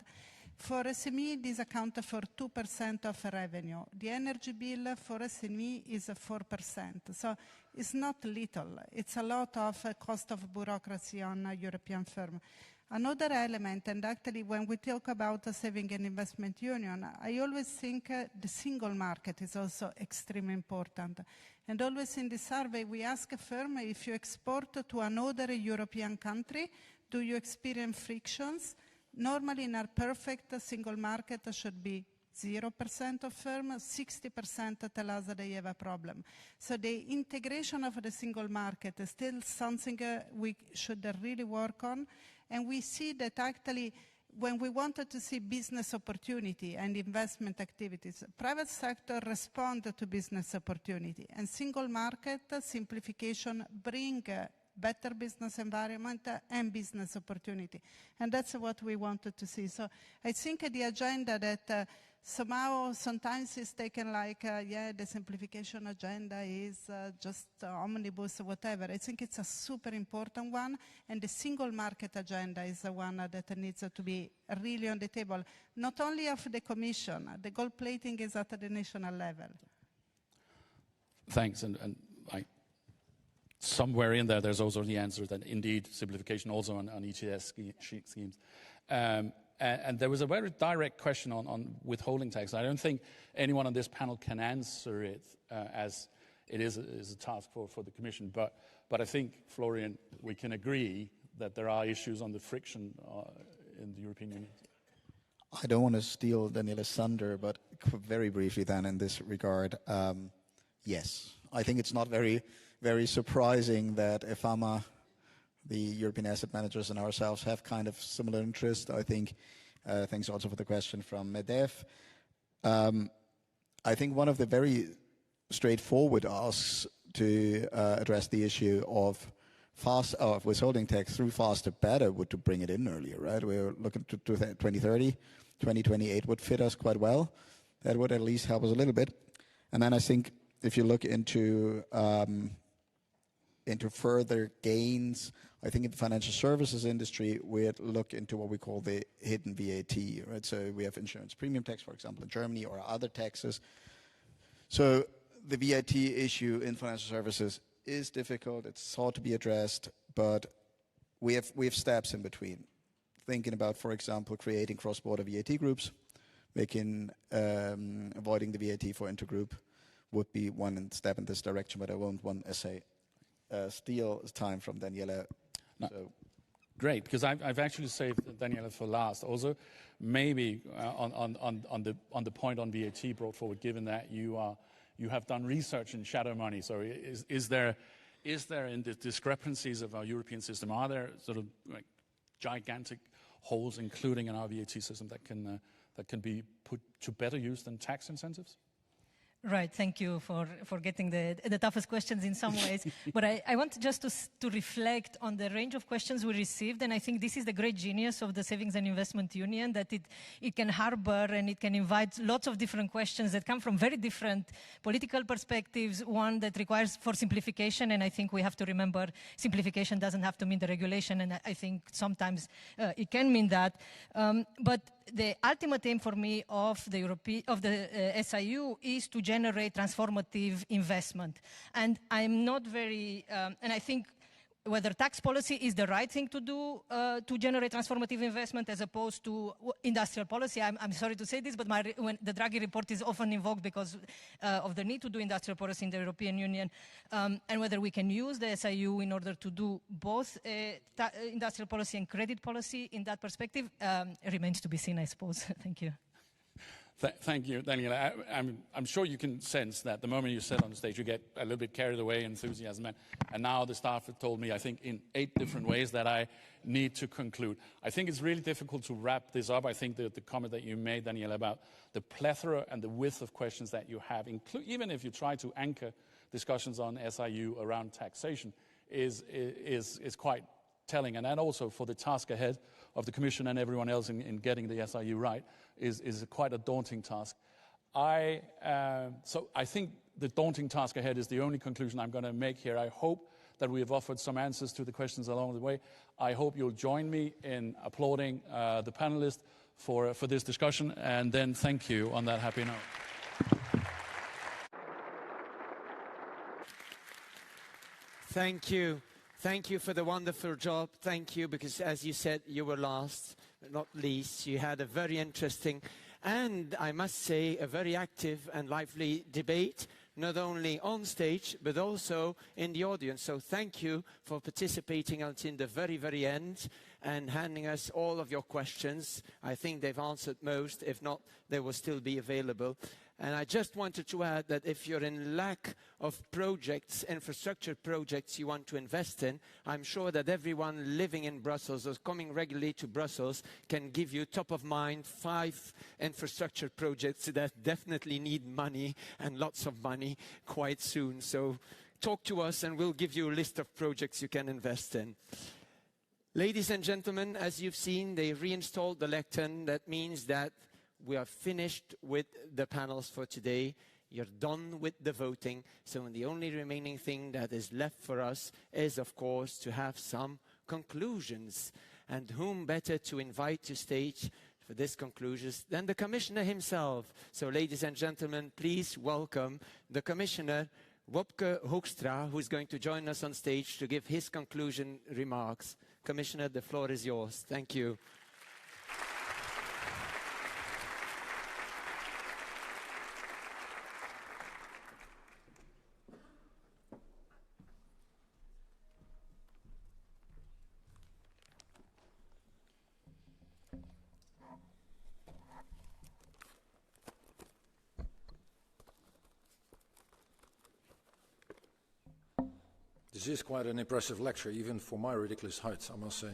For SME, this accounts for 2% of revenue. The energy bill for SME is 4%. So it's not little. It's a lot of cost of bureaucracy on a European firm. Another element, and actually when we talk about a saving and investment union, I always think the single market is also extremely important. And always in the survey, we ask a firm, if you export to another European country, do you experience frictions? Normally in our perfect single market should be 0% of firms, 60% tell us that they have a problem. So the integration of the single market is still something we should really work on. And we see that actually when we wanted to see business opportunity and investment activities, private sector respond to business opportunity. And single market simplification bring better business environment and business opportunity. And that's what we wanted to see. So I think the agenda that somehow sometimes is taken like, the simplification agenda is just omnibus or whatever. I think it's a super important one, and the single market agenda is the one that needs to be really on the table, not only of the Commission. The gold plating is at the national level. Thanks, and somewhere in there's also the answer that indeed simplification also on ETS schemes. And there was a very direct question on withholding tax. I don't think anyone on this panel can answer it as it is a task for the Commission. But I think, Florian, we can agree that there are issues on the friction in the European Union. I don't want to steal Daniela's thunder, but very briefly then in this regard, yes. I think it's not very, very surprising that EFAMA, the European asset managers, and ourselves have kind of similar interest. I think, thanks also for the question from MEDEF. I think one of the very straightforward asks to address the issue of withholding tax through faster, better would to bring it in earlier, right? We're looking to 2030, 2028 would fit us quite well. That would at least help us a little bit. And then I think if you look into further gains, I think in the financial services industry, we'd look into what we call the hidden VAT, right? So we have insurance premium tax, for example, in Germany, or other taxes. So the VAT issue in financial services is difficult. It's sought to be addressed, but we have steps in between. Thinking about, for example, creating cross-border VAT groups, making avoiding the VAT for intergroup would be one step in this direction, but I won't steal time from Daniela. No. So. Great, because I've actually saved Daniela for last. Also, maybe on the point on VAT brought forward, given that you have done research in shadow money. So is there in the discrepancies of our European system, are there sort of like gigantic holes, including in our VAT system, that can be put to better use than tax incentives? Right, thank you for getting the toughest questions in some ways. But I want just to reflect on the range of questions we received, and I think this is the great genius of the Savings and Investment Union, that it can harbor and it can invite lots of different questions that come from very different political perspectives, one that requires for simplification, and I think we have to remember simplification doesn't have to mean the regulation, and I think sometimes it can mean that. But the ultimate aim for me of the SIU is to generate transformative investment. And I'm not very, and I think whether tax policy is the right thing to do to generate transformative investment as opposed to industrial policy. I'm sorry to say this, but when the Draghi report is often invoked because of the need to do industrial policy in the European Union, and whether we can use the SIU in order to do both industrial policy and credit policy in that perspective remains to be seen, I suppose. Thank you. Thank you, Daniel. I'm sure you can sense that the moment you sit on the stage, you get a little bit carried away, enthusiasm, and now the staff have told me, I think, in 8 different ways that I need to conclude. I think it's really difficult to wrap this up. I think that the comment that you made, Daniel, about the plethora and the width of questions that you have, even if you try to anchor discussions on SIU around taxation, is quite telling. And that also, for the task ahead of the Commission and everyone else in getting the SIU right, is quite a daunting task. So I think the daunting task ahead is the only conclusion I'm going to make here. I hope that we have offered some answers to the questions along the way. I hope you'll join me in applauding the panelists for this discussion, and then thank you on that happy note. Thank you. Thank you for the wonderful job. Thank you, because as you said, you were last, but not least. You had a very interesting and, I must say, a very active and lively debate, not only on stage, but also in the audience. So thank you for participating until the very, very end and handing us all of your questions. I think they've answered most. If not, they will still be available. And I just wanted to add that if you're in lack of projects, infrastructure projects you want to invest in, I'm sure that everyone living in Brussels or coming regularly to Brussels can give you top of mind 5 infrastructure projects that definitely need money and lots of money quite soon. So talk to us and we'll give you a list of projects you can invest in. Ladies and gentlemen, as you've seen, they reinstalled the lectern. That means that we are finished with the panels for today. You're done with the voting. So the only remaining thing that is left for us is, of course, to have some conclusions. And whom better to invite to stage for these conclusions than the Commissioner himself. So, ladies and gentlemen, please welcome the Commissioner, Wopke Hoekstra, who is going to join us on stage to give his conclusion remarks. Commissioner, the floor is yours. Thank you. This is quite an impressive lecture, even for my ridiculous height, I must say.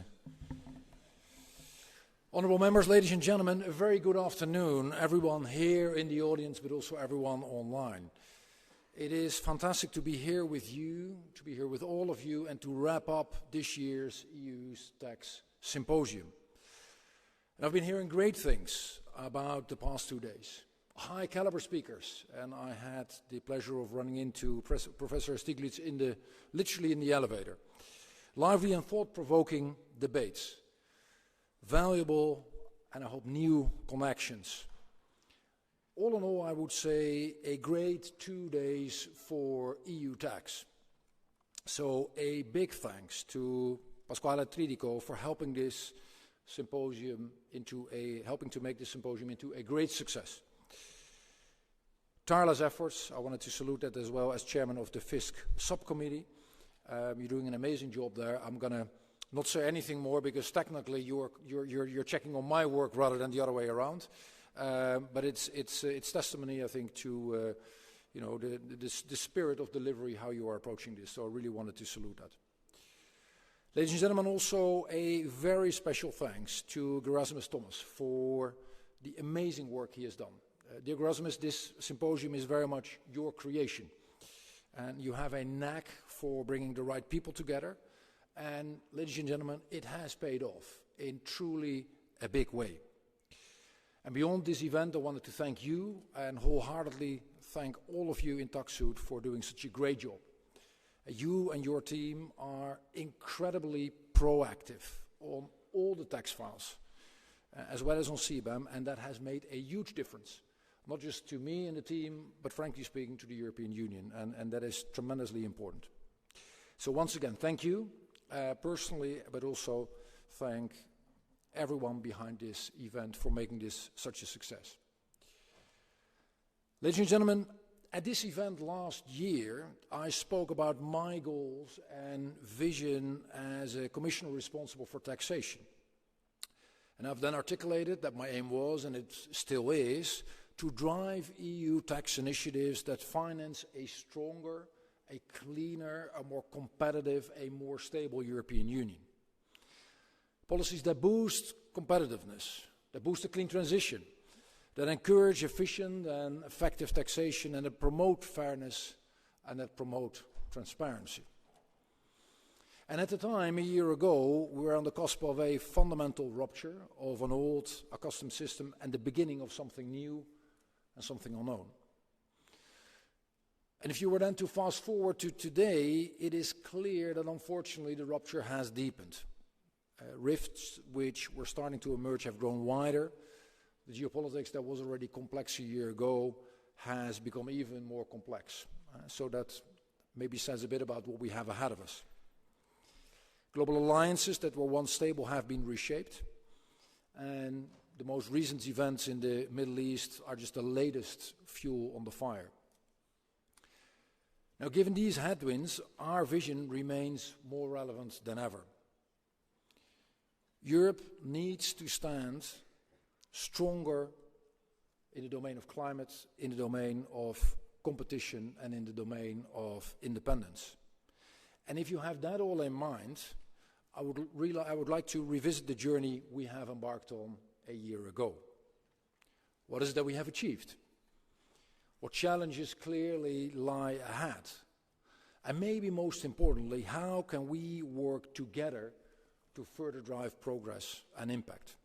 Honourable members, ladies and gentlemen, a very good afternoon, everyone here in the audience, but also everyone online. It is fantastic to be here with you, to be here with all of you, and to wrap up this year's EU Tax Symposium. And I've been hearing great things about the past 2 days. High caliber speakers, and I had the pleasure of running into Professor Stiglitz literally in the elevator. Lively and thought-provoking debates, valuable and I hope new connections. All in all, I would say a great 2 days for EU tax. So a big thanks to Pasquale Tridico for helping this symposium helping to make this symposium into a great success. Tireless efforts. I wanted to salute that as well as chairman of the FISC subcommittee. You're doing an amazing job there. I'm going to not say anything more because technically you're checking on my work rather than the other way around. But it's testimony, I think, to the spirit of delivery, how you are approaching this. So I really wanted to salute that. Ladies and gentlemen, also a very special thanks to Gerasimus Thomas for the amazing work he has done. Dear Gerasimus, this symposium is very much your creation. And you have a knack for bringing the right people together. And ladies and gentlemen, it has paid off in truly a big way. And beyond this event, I wanted to thank you and wholeheartedly thank all of you in TaxSud for doing such a great job. You and your team are incredibly proactive on all the tax files, as well as on CBAM, and that has made a huge difference. Not just to me and the team, but frankly speaking to the European Union, and that is tremendously important. So once again, thank you. personally, but also thank everyone behind this event for making this such a success. Ladies and gentlemen, at this event last year, I spoke about my goals and vision as a commissioner responsible for taxation. And I've then articulated that my aim was, and it still is, to drive EU tax initiatives that finance a stronger, a cleaner, a more competitive, a more stable European Union. Policies that boost competitiveness, that boost a clean transition, that encourage efficient and effective taxation, and that promote fairness and that promote transparency. And at the time, a year ago, we were on the cusp of a fundamental rupture of an old, accustomed system and the beginning of something new and something unknown. And if you were then to fast forward to today, it is clear that unfortunately the rupture has deepened. Rifts which were starting to emerge have grown wider. The geopolitics that was already complex a year ago has become even more complex. So that maybe says a bit about what we have ahead of us. Global alliances that were once stable have been reshaped, and the most recent events in the Middle East are just the latest fuel on the fire. Now, given these headwinds, our vision remains more relevant than ever. Europe needs to stand stronger in the domain of climate, in the domain of competition, and in the domain of independence. And if you have that all in mind, I would like to revisit the journey we have embarked on a year ago. What is it that we have achieved? What challenges clearly lie ahead? And maybe most importantly, how can we work together to further drive progress and impact?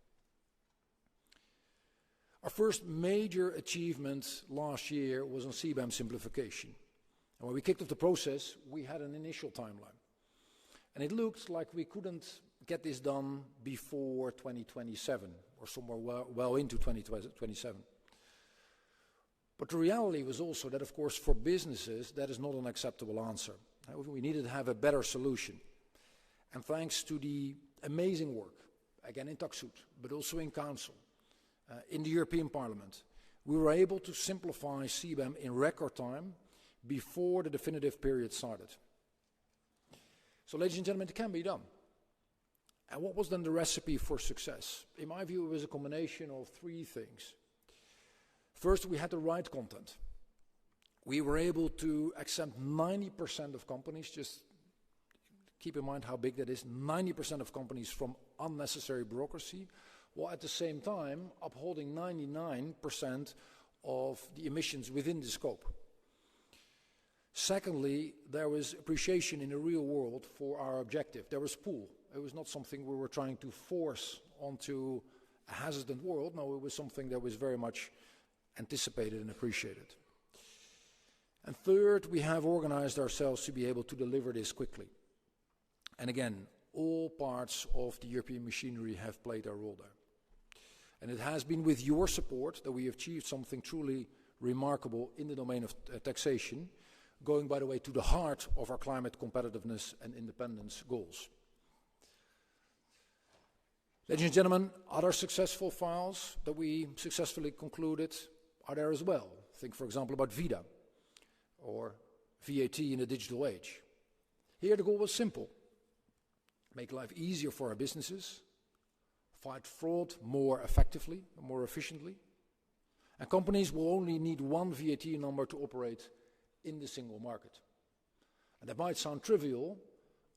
Our first major achievement last year was on CBAM simplification. And when we kicked off the process, we had an initial timeline. And it looked like we couldn't get this done before 2027, or somewhere well into 2027. But the reality was also that, of course, for businesses, that is not an acceptable answer. We needed to have a better solution. And thanks to the amazing work, again in TaxSud, but also in Council, in the European Parliament, we were able to simplify CBAM in record time before the definitive period started. So, ladies and gentlemen, it can be done. And what was then the recipe for success? In my view, it was a combination of three things. First, we had the right content. We were able to exempt 90% of companies, just keep in mind how big that is, 90% of companies from unnecessary bureaucracy, while at the same time upholding 99% of the emissions within the scope. Secondly, there was appreciation in the real world for our objective. There was pull. It was not something we were trying to force onto a hesitant world. No, it was something that was very much anticipated and appreciated. And third, we have organized ourselves to be able to deliver this quickly. And again, all parts of the European machinery have played a role there. And it has been with your support that we have achieved something truly remarkable in the domain of taxation, going, by the way, to the heart of our climate competitiveness and independence goals. Ladies and gentlemen, other successful files that we successfully concluded are there as well. Think, for example, about VIDA or VAT in the digital age. Here the goal was simple. Make life easier for our businesses, fight fraud more effectively, more efficiently, and companies will only need one VAT number to operate in the single market. And that might sound trivial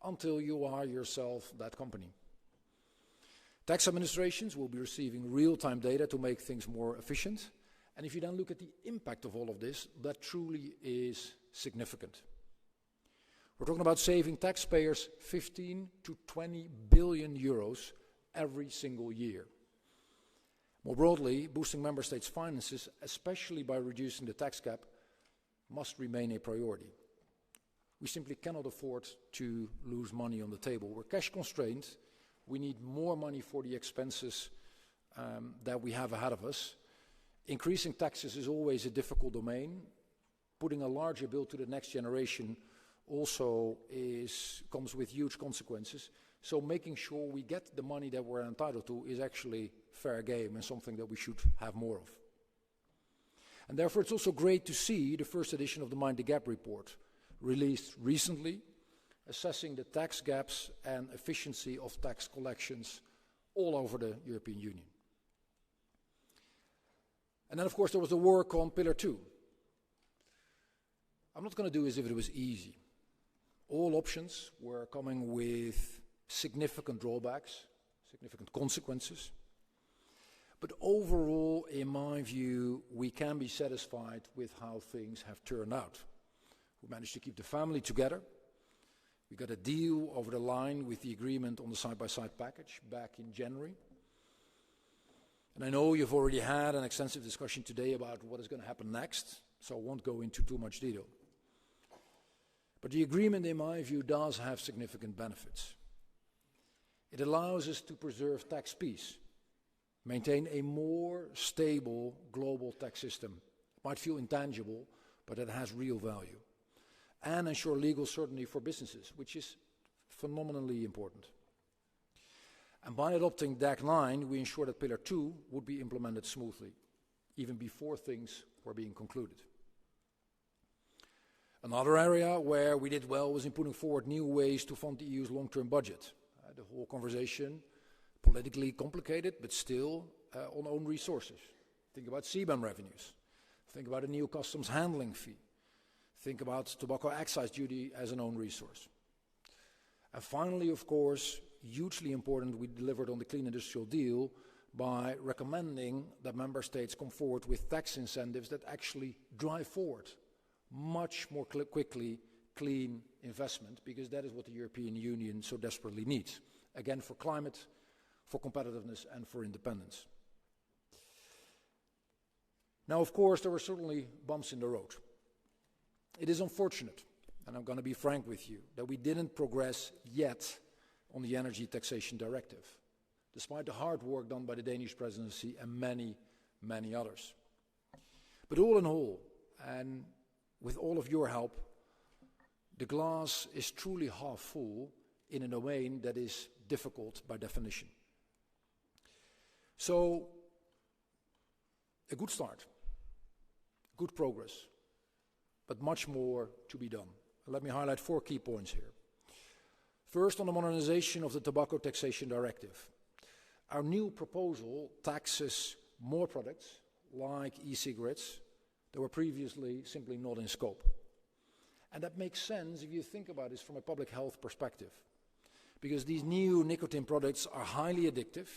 until you are yourself that company. Tax administrations will be receiving real-time data to make things more efficient. And if you then look at the impact of all of this, that truly is significant. We're talking about saving taxpayers 15 to 20 billion euros every single year. More broadly, boosting member states' finances, especially by reducing the tax gap, must remain a priority. We simply cannot afford to lose money on the table. We're cash constrained. We need more money for the expenses that we have ahead of us. Increasing taxes is always a difficult domain. Putting a larger bill to the next generation also comes with huge consequences. So making sure we get the money that we're entitled to is actually fair game and something that we should have more of. And therefore it's also great to see the first edition of the Mind the Gap report released recently, assessing the tax gaps and efficiency of tax collections all over the European Union. And then of course there was the work on Pillar 2. I'm not going to do as if it was easy. All options were coming with significant drawbacks, significant consequences. But overall, in my view, we can be satisfied with how things have turned out. We managed to keep the family together. We got a deal over the line with the agreement on the side-by-side package back in January. And I know you've already had an extensive discussion today about what is going to happen next, so I won't go into too much detail. But the agreement, in my view, does have significant benefits. It allows us to preserve tax peace, maintain a more stable global tax system. It might feel intangible, but it has real value. And ensure legal certainty for businesses, which is phenomenally important. And by adopting DAC 9, we ensure that Pillar 2 would be implemented smoothly, even before things were being concluded. Another area where we did well was in putting forward new ways to fund the EU's long-term budget. The whole conversation, politically complicated, but still on own resources. Think about CBAM revenues. Think about a new customs handling fee. Think about tobacco excise duty as an own resource. And finally, of course, hugely important, we delivered on the Clean Industrial Deal by recommending that member states come forward with tax incentives that actually drive forward much more quickly clean investment, because that is what the European Union so desperately needs. Again, for climate, for competitiveness, and for independence. Now, of course, there were certainly bumps in the road. It is unfortunate, and I'm going to be frank with you, that we didn't progress yet on the Energy Taxation Directive, despite the hard work done by the Danish presidency and many, many others. But all in all, and with all of your help, the glass is truly half full in a domain that is difficult by definition. So, a good start, good progress, but much more to be done. Let me highlight 4 key points here. First, on the modernization of the Tobacco Taxation Directive. Our new proposal taxes more products, like e-cigarettes, that were previously simply not in scope. And that makes sense if you think about this from a public health perspective, because these new nicotine products are highly addictive,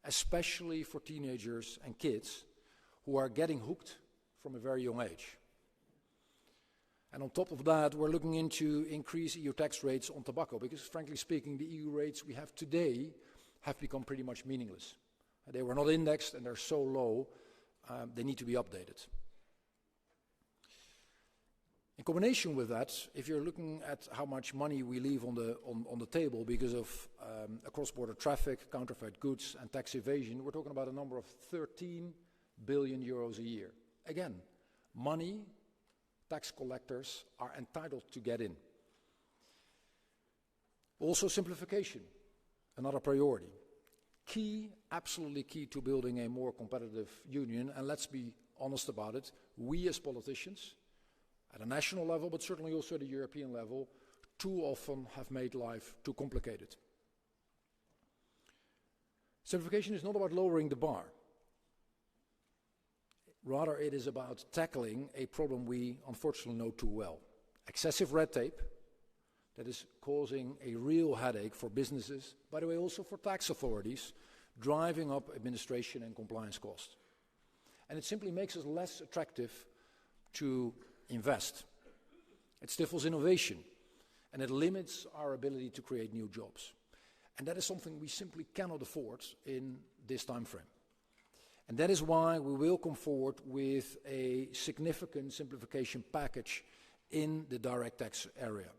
especially for teenagers and kids who are getting hooked from a very young age. And on top of that, we're looking into increased EU tax rates on tobacco, because frankly speaking, the EU rates we have today have become pretty much meaningless. They were not indexed and they're so low, they need to be updated. In combination with that, if you're looking at how much money we leave on the table because of cross-border traffic, counterfeit goods and tax evasion, we're talking about a number of 13 billion euros a year. Again, money tax collectors are entitled to get in. Also simplification, another priority. Key, absolutely key to building a more competitive union, and let's be honest about it, we as politicians, at a national level, but certainly also at a European level, too often have made life too complicated. Simplification is not about lowering the bar. Rather, it is about tackling a problem we unfortunately know too well. Excessive red tape that is causing a real headache for businesses, by the way, also for tax authorities, driving up administration and compliance costs. And it simply makes us less attractive to invest. It stifles innovation, and it limits our ability to create new jobs. And that is something we simply cannot afford in this time frame. And that is why we will come forward with a significant simplification package in the direct tax area.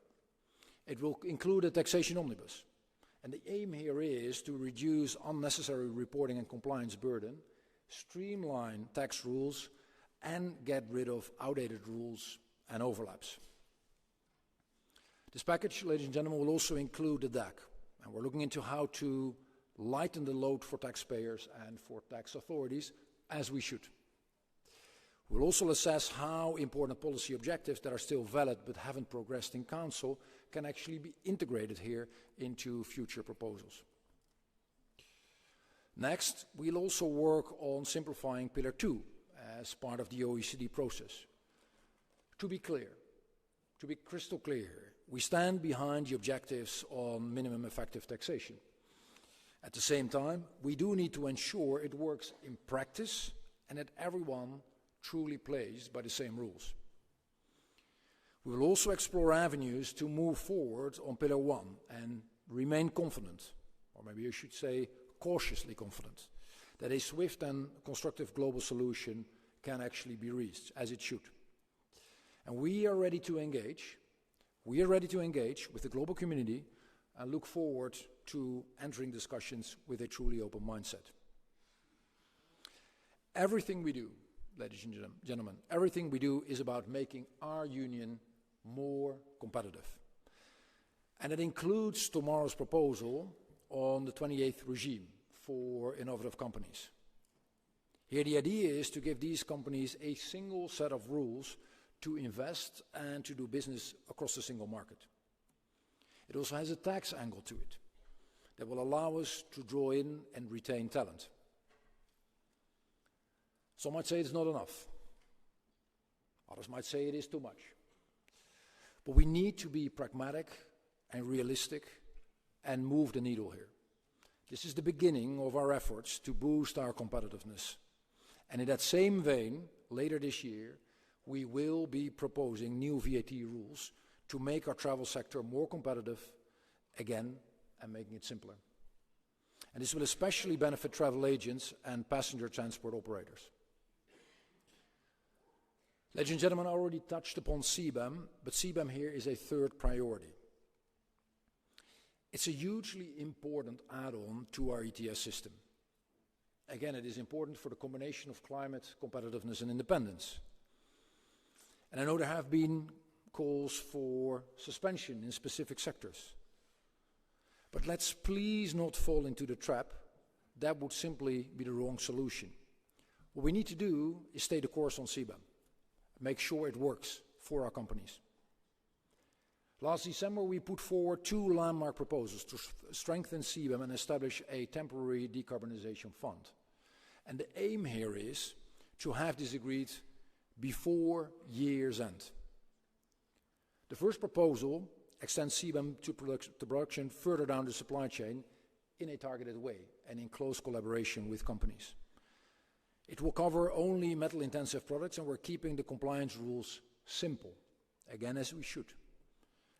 It will include a taxation omnibus. And the aim here is to reduce unnecessary reporting and compliance burden, streamline tax rules, and get rid of outdated rules and overlaps. This package, ladies and gentlemen, will also include the DAC, and we're looking into how to lighten the load for taxpayers and for tax authorities, as we should. We'll also assess how important policy objectives that are still valid but haven't progressed in Council can actually be integrated here into future proposals. Next, we'll also work on simplifying Pillar 2 as part of the OECD process. To be clear, to be crystal clear here, we stand behind the objectives on minimum effective taxation. At the same time, we do need to ensure it works in practice and that everyone truly plays by the same rules. We will also explore avenues to move forward on Pillar 1 and remain confident, or maybe I should say cautiously confident, that a swift and constructive global solution can actually be reached, as it should. And we are ready to engage. We are ready to engage with the global community and look forward to entering discussions with a truly open mindset. Everything we do, ladies and gentlemen, everything we do is about making our union more competitive. And it includes tomorrow's proposal on the 28th regime for innovative companies. Here the idea is to give these companies a single set of rules to invest and to do business across the single market. It also has a tax angle to it that will allow us to draw in and retain talent. Some might say it's not enough. Others might say it is too much. But we need to be pragmatic and realistic and move the needle here. This is the beginning of our efforts to boost our competitiveness. And in that same vein, later this year, we will be proposing new VAT rules to make our travel sector more competitive again and making it simpler. And this will especially benefit travel agents and passenger transport operators. Ladies and gentlemen, I already touched upon CBAM, but CBAM here is a third priority. It's a hugely important add-on to our ETS system. Again, it is important for the combination of climate, competitiveness and independence. And I know there have been calls for suspension in specific sectors. But let's please not fall into the trap. That would simply be the wrong solution. What we need to do is stay the course on CBAM. Make sure it works for our companies. Last December, we put forward 2 landmark proposals to strengthen CBAM and establish a temporary decarbonization fund. And the aim here is to have this agreed before year's end. The first proposal extends CBAM to production further down the supply chain in a targeted way and in close collaboration with companies. It will cover only metal-intensive products, and we're keeping the compliance rules simple, again as we should.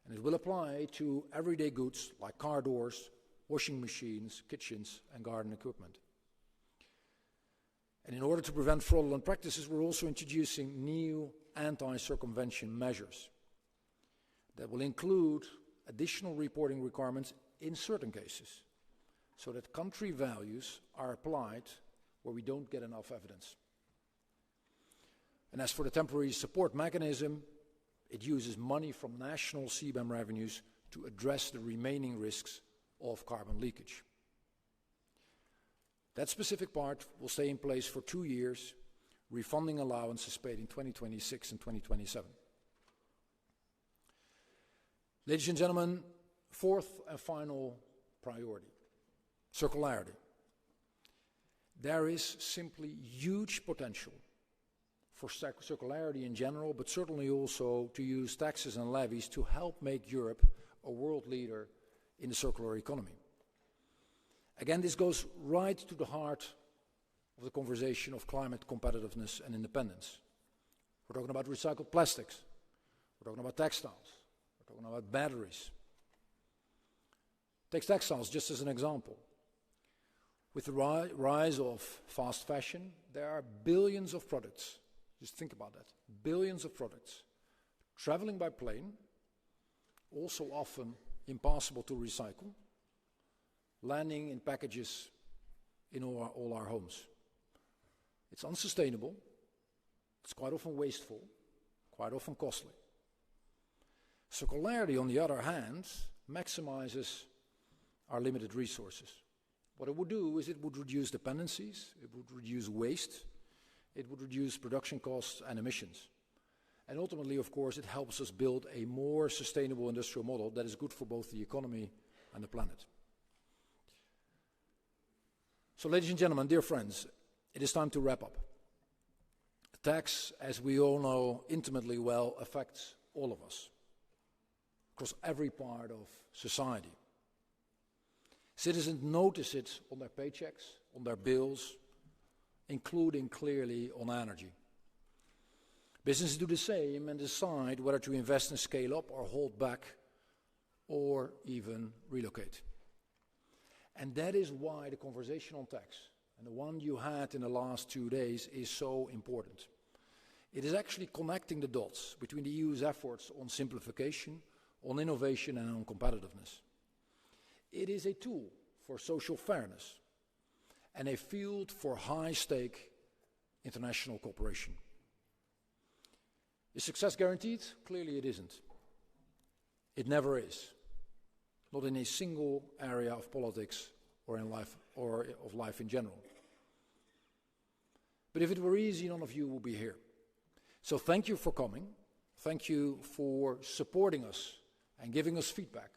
And it will apply to everyday goods like car doors, washing machines, kitchens and garden equipment. And in order to prevent fraudulent practices, we're also introducing new anti-circumvention measures that will include additional reporting requirements in certain cases, so that country values are applied where we don't get enough evidence. And as for the temporary support mechanism, it uses money from national CBAM revenues to address the remaining risks of carbon leakage. That specific part will stay in place for 2 years, refunding allowances paid in 2026 and 2027. Ladies and gentlemen, fourth and final priority, circularity. There is simply huge potential for circularity in general, but certainly also to use taxes and levies to help make Europe a world leader in the circular economy. Again, this goes right to the heart of the conversation of climate competitiveness and independence. We're talking about recycled plastics. We're talking about textiles. We're talking about batteries. Take textiles just as an example. With the rise of fast fashion, there are billions of products. Just think about that. Billions of products traveling by plane, also often impossible to recycle, landing in packages in all our homes. It's unsustainable, it's quite often wasteful, quite often costly. Circularity, on the other hand, maximizes our limited resources. What it would do is it would reduce dependencies, it would reduce waste, it would reduce production costs and emissions. And ultimately, of course, it helps us build a more sustainable industrial model that is good for both the economy and the planet. So, ladies and gentlemen, dear friends, it is time to wrap up. Tax, as we all know intimately well, affects all of us, across every part of society. Citizens notice it on their paychecks, on their bills, including clearly on energy. Businesses do the same and decide whether to invest and scale up or hold back or even relocate. And that is why the conversation on tax, and the one you had in the last 2 days, is so important. It is actually connecting the dots between the EU's efforts on simplification, on innovation and on competitiveness. It is a tool for social fairness and a field for high-stake international cooperation. Is success guaranteed? Clearly it isn't. It never is. Not in a single area of politics or in life or of life in general. But if it were easy, none of you would be here. So thank you for coming. Thank you for supporting us and giving us feedback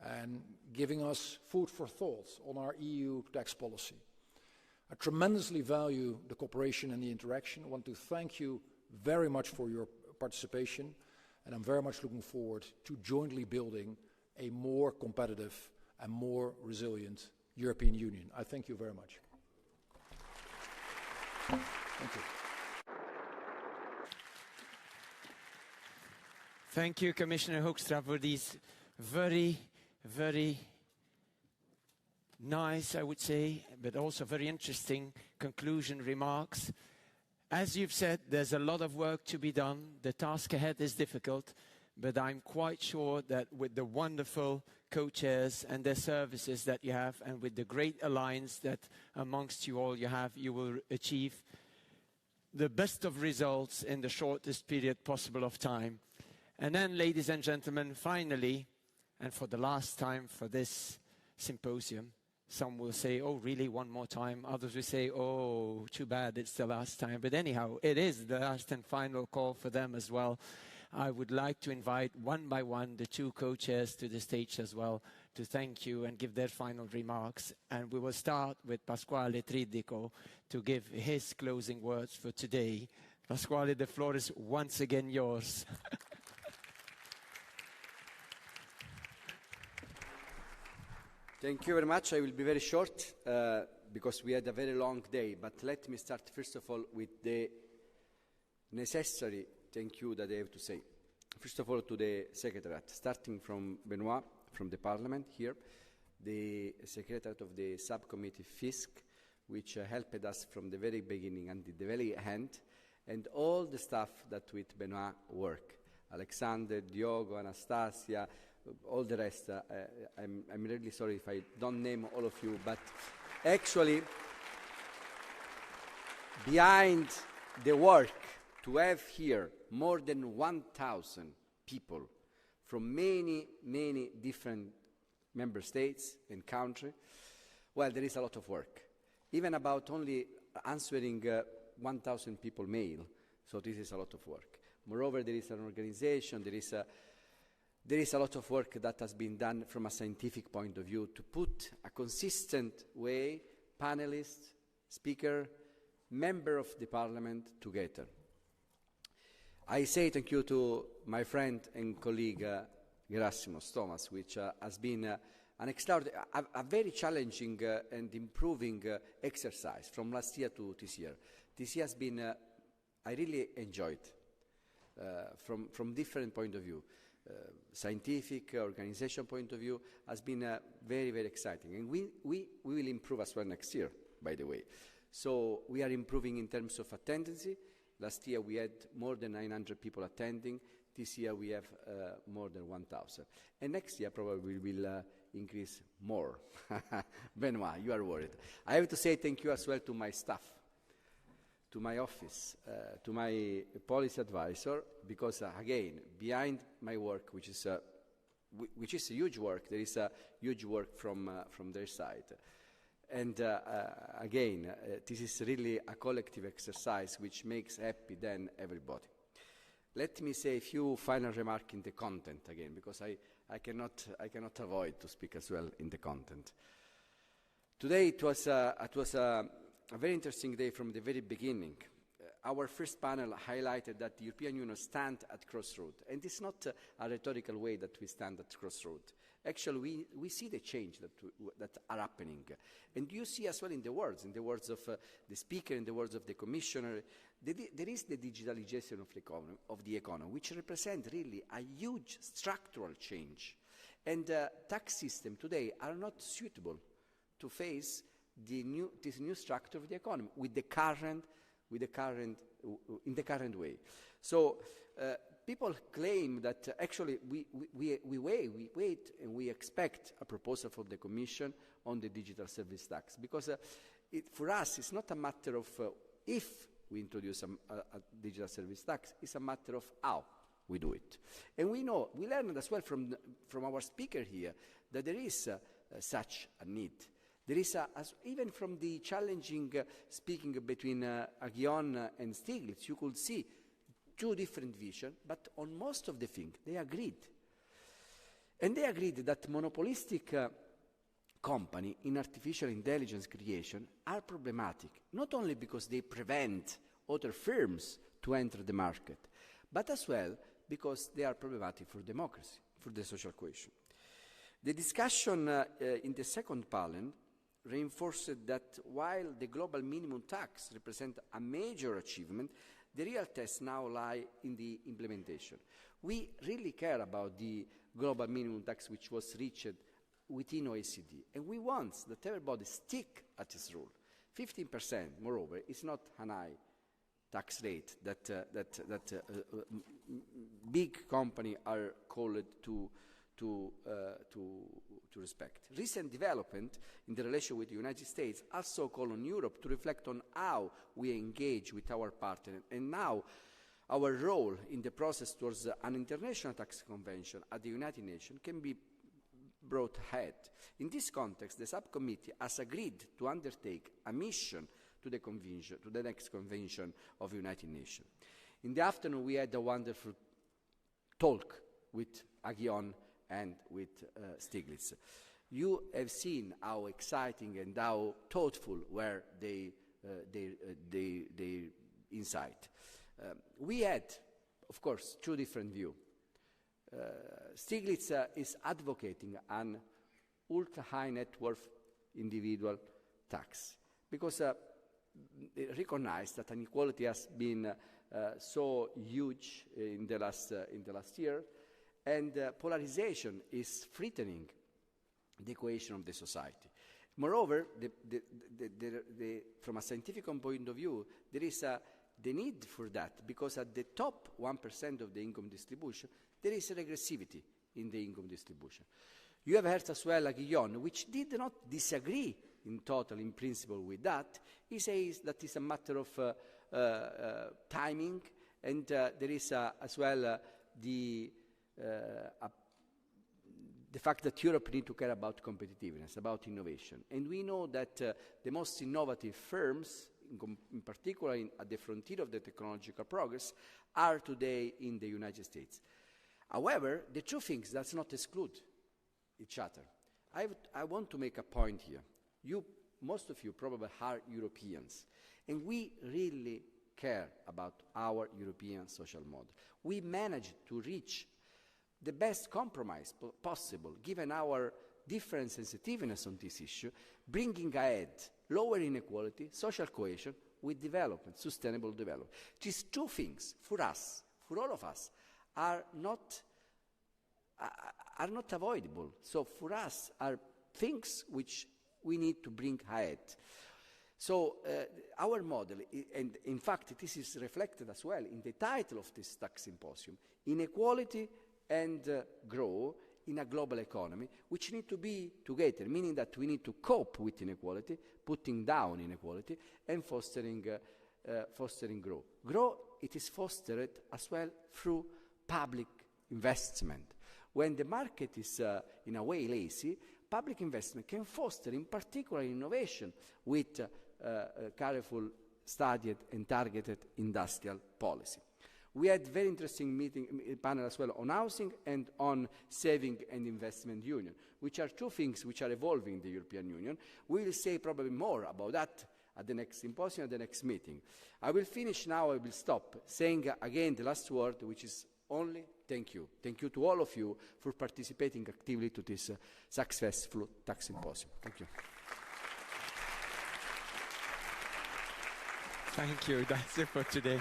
and giving us food for thought on our EU tax policy. I tremendously value the cooperation and the interaction. I want to thank you very much for your participation, and I'm very much looking forward to jointly building a more competitive and more resilient European Union. I thank you very much. Thank you. Thank you, Commissioner Hoekstra, for these very, very nice, I would say, but also very interesting conclusion remarks. As you've said, there's a lot of work to be done. The task ahead is difficult, but I'm quite sure that with the wonderful co-chairs and their services that you have, and with the great alliance that amongst you all you have, you will achieve the best of results in the shortest period possible of time. And then, ladies and gentlemen, finally, and for the last time for this symposium, some will say, oh, really, one more time? Others will say, oh, too bad, it's the last time. But anyhow, it is the last and final call for them as well. I would like to invite one by one the two co-chairs to the stage as well to thank you and give their final remarks. And we will start with Pasquale Tridico to give his closing words for today. Pasquale, the floor is once again yours. Thank you very much. I will be very short because we had a very long day. But let me start first of all with the necessary thank you that I have to say. First of all, to the Secretariat, starting from Benoit, from the Parliament here, the Secretariat of the Subcommittee FISC, which helped us from the very beginning until the very end, and all the staff that with Benoit work. Alexander, Diogo, Anastasia, all the rest. I'm really sorry if I don't name all of you, but actually, behind the work, to have here more than 1,000 people from many, many different member states and countries, well, there is a lot of work. Even about only answering 1,000 people mail, so this is a lot of work. Moreover, there is an organization, there is a lot of work that has been done from a scientific point of view to put a consistent way, panelists, speaker, member of the parliament together. I say thank you to my friend and colleague Gerasimos Thomas, which has been an extraordinary, a very challenging and improving exercise from last year to this year. This year has been, I really enjoyed from different point of view. Scientific, organization point of view has been very, very exciting. And we will improve as well next year, by the way. So we are improving in terms of attendance. Last year we had more than 900 people attending. This year we have more than 1,000. And next year probably we will increase more. Benoit, you are worried. I have to say thank you as well to my staff. to my office, to my policy advisor, because again, behind my work, which is a huge work, there is a huge work from their side. And again, this is really a collective exercise which makes happy then everybody. Let me say a few final remarks in the content again, because I cannot avoid to speak as well in the content. Today it was a very interesting day from the very beginning. Our first panel highlighted that the European Union stands at crossroads, and it's not a rhetorical way that we stand at crossroads. Actually, we see the change that are happening. And you see as well in the words of the speaker, in the words of the commissioner, there is the digitalization of the economy, which represents really a huge structural change. And tax systems today are not suitable to face this new structure of the economy in the current way. So people claim that actually we wait and we expect a proposal from the Commission on the digital service tax, because for us it's not a matter of if we introduce a digital service tax, it's a matter of how we do it. And we learned as well from our speaker here that there is such a need. There is, even from the challenging speaking between Aghion and Stiglitz, you could see two different visions, but on most of the things they agreed. And they agreed that monopolistic companies in artificial intelligence creation are problematic, not only because they prevent other firms to enter the market, but as well because they are problematic for democracy, for the social cohesion. The discussion in the second panel reinforced that while the global minimum tax represents a major achievement, the real test now lies in the implementation. We really care about the global minimum tax which was reached within OECD, and we want that everybody stick at this rule. 15%, moreover, is not an high tax rate that big companies are called to respect. Recent development in the relation with the United States also call on Europe to reflect on how we engage with our partner, and now our role in the process towards an international tax convention at the United Nations can be brought ahead. In this context, the subcommittee has agreed to undertake a mission to the next convention of the United Nations. In the afternoon, we had a wonderful talk with Aghion and with Stiglitz. You have seen how exciting and how thoughtful were their insight. We had, of course, two different views. Stiglitz is advocating an ultra-high net worth individual tax because they recognize that inequality has been so huge in the last year, and polarization is threatening the cohesion of the society. Moreover, from a scientific point of view, there is the need for that, because at the top 1% of the income distribution, there is regressivity in the income distribution. You have heard as well Aghion, which did not disagree in total, in principle, with that. He says that it's a matter of timing, and there is as well the fact that Europe needs to care about competitiveness, about innovation. And we know that the most innovative firms, in particular at the frontier of the technological progress, are today in the United States. However, the two things does not exclude each other. I want to make a point here. Most of you probably are Europeans, and we really care about our European social model. We managed to reach the best compromise possible, given our different sensitiveness on this issue, bringing ahead lower inequality, social cohesion, with development, sustainable development. These two things, for us, for all of us, are not avoidable. So for us, are things which we need to bring ahead. So our model, and in fact this is reflected as well in the title of this tax symposium, Inequality and Grow in a Global Economy, which need to be together, meaning that we need to cope with inequality, putting down inequality, and fostering fostering growth. Growth, it is fostered as well through public investment. When the market is in a way lazy, public investment can foster in particular innovation with careful, studied and targeted industrial policy. We had very interesting panel as well on housing and on saving and investment union, which are two things which are evolving in the European Union. We will say probably more about that at the next symposium, at the next meeting. I will finish now, I will stop, saying again the last word, which is only thank you. Thank you to all of you for participating actively to this successful tax symposium. Thank you. Thank you. That's it for today.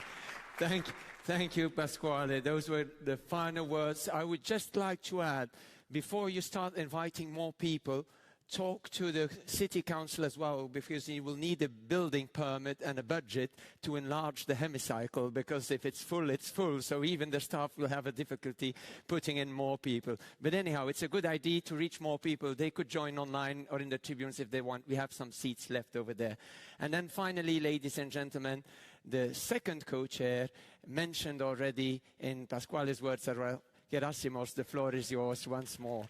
Thank you, Pasquale. Those were the final words. I would just like to add, before you start inviting more people, talk to the city council as well, because you will need a building permit and a budget to enlarge the hemicycle, because if it's full, it's full. So even the staff will have a difficulty putting in more people. But anyhow, it's a good idea to reach more people. They could join online or in the tribunes if they want. We have some seats left over there. And then finally, ladies and gentlemen, the second co-chair mentioned already in Pasquale's words as well, Gerasimos, the floor is yours once more.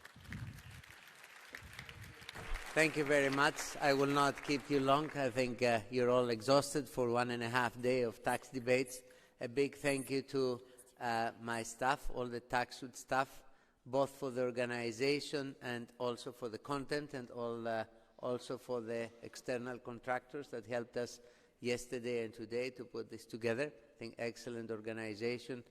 Thank you very much. I will not keep you long. I think you're all exhausted for 1.5 days of tax debates. A big thank you to my staff, all the TaxSud staff, both for the organization and also for the content, and also for the external contractors that helped us yesterday and today to put this together. I think excellent organization.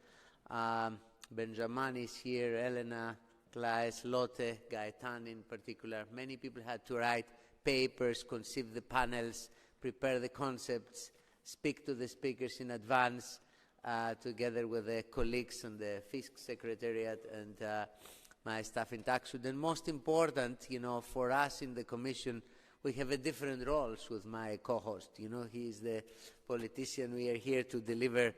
Benjamin is here, Elena, Klaes, Lotte, Gaetan in particular. Many people had to write papers, conceive the panels, prepare the concepts, speak to the speakers in advance, together with the colleagues and the FISC Secretariat and my staff in TaxSud. And most important, for us in the Commission, we have a different roles with my co-host. He is the politician. We are here to deliver,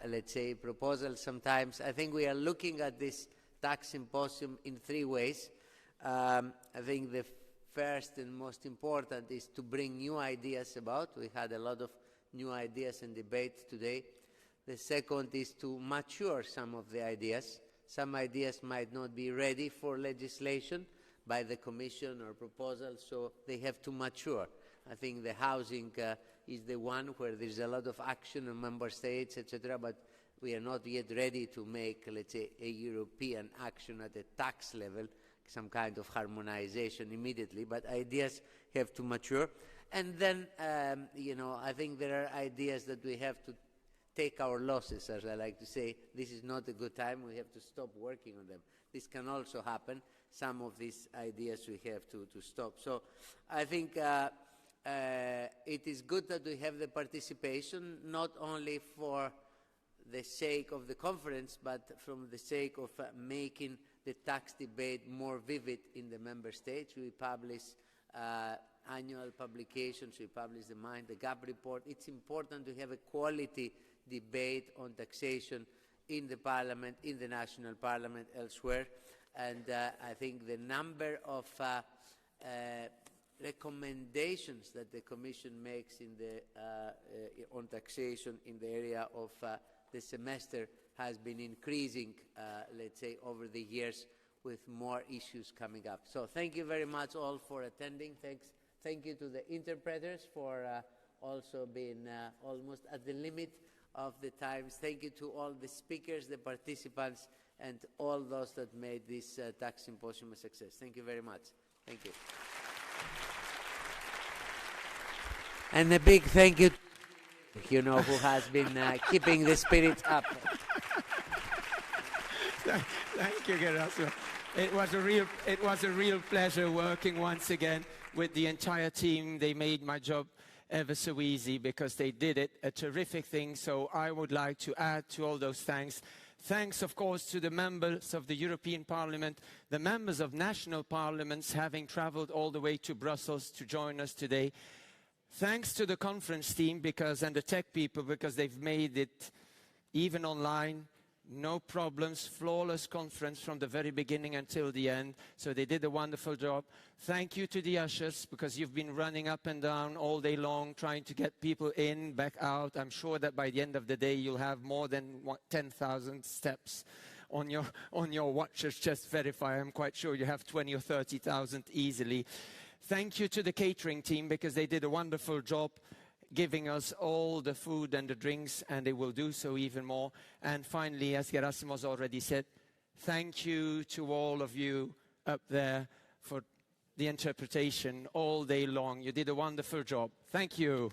let's say, proposals sometimes. I think we are looking at this tax symposium in 3 ways. I think the first and most important is to bring new ideas about. We had a lot of new ideas and debate today. The second is to mature some of the ideas. Some ideas might not be ready for legislation by the Commission or proposal, so they have to mature. I think the housing is the one where there's a lot of action in member states, etc., but we are not yet ready to make, let's say, a European action at a tax level, some kind of harmonization immediately, but ideas have to mature. And then, I think there are ideas that we have to take our losses, as I like to say. This is not a good time. We have to stop working on them. This can also happen. Some of these ideas we have to stop. So I think it is good that we have the participation, not only for the sake of the conference, but from the sake of making the tax debate more vivid in the member states. We publish annual publications, we publish the GAP report. It's important to have a quality debate on taxation in the Parliament, in the national Parliament, elsewhere. And I think the number of recommendations that the Commission makes in on taxation in the area of the semester has been increasing, let's say, over the years, with more issues coming up. So thank you very much all for attending. Thank you to the interpreters for also being almost at the limit of the times. Thank you to all the speakers, the participants, and all those that made this tax symposium a success. Thank you very much. Thank you. And a big thank you to who has been keeping the spirits up. Thank you, Gerasimos. It was a real pleasure working once again with the entire team. They made my job ever so easy because they did it, a terrific thing. So I would like to add to all those thanks. Thanks, of course, to the members of the European Parliament, the members of national parliaments having traveled all the way to Brussels to join us today. Thanks to the conference team and the tech people, because they've made it even online no problems, flawless conference from the very beginning until the end. So they did a wonderful job. Thank you to the ushers, because you've been running up and down all day long trying to get people in, back out. I'm sure that by the end of the day you'll have more than 10,000 steps on your watches. Just verify. I'm quite sure you have 20 or 30,000 easily. Thank you to the catering team, because they did a wonderful job giving us all the food and the drinks, and they will do so even more. And finally, as Gerasimos already said, thank you to all of you up there for the interpretation all day long. You did a wonderful job. Thank you.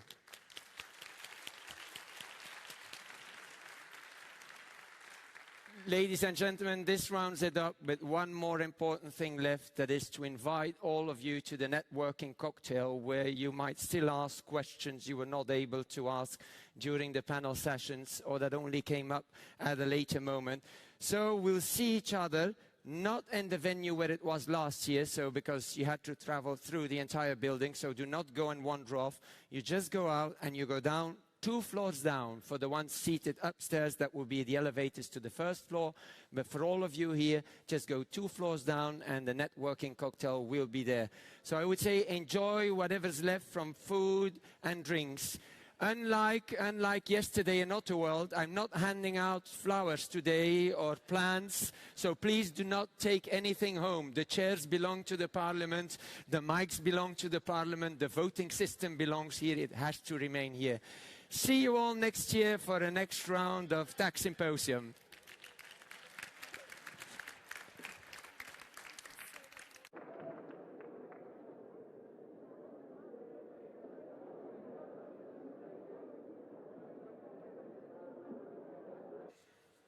Ladies and gentlemen, this rounds it up with one more important thing left, that is to invite all of you to the networking cocktail, where you might still ask questions you were not able to ask during the panel sessions, or that only came up at a later moment. So we'll see each other, not in the venue where it was last year, so because you had to travel through the entire building, so do not go and wander off. You just go out and you go down 2 floors down. For the ones seated upstairs, that will be the elevators to the first floor. But for all of you here, just go 2 floors down and the networking cocktail will be there. So I would say enjoy whatever's left from food and drinks. Unlike yesterday in Otterworld, I'm not handing out flowers today or plants, so please do not take anything home. The chairs belong to the Parliament, the mics belong to the Parliament, the voting system belongs here, it has to remain here. See you all next year for the next round of Tax Symposium.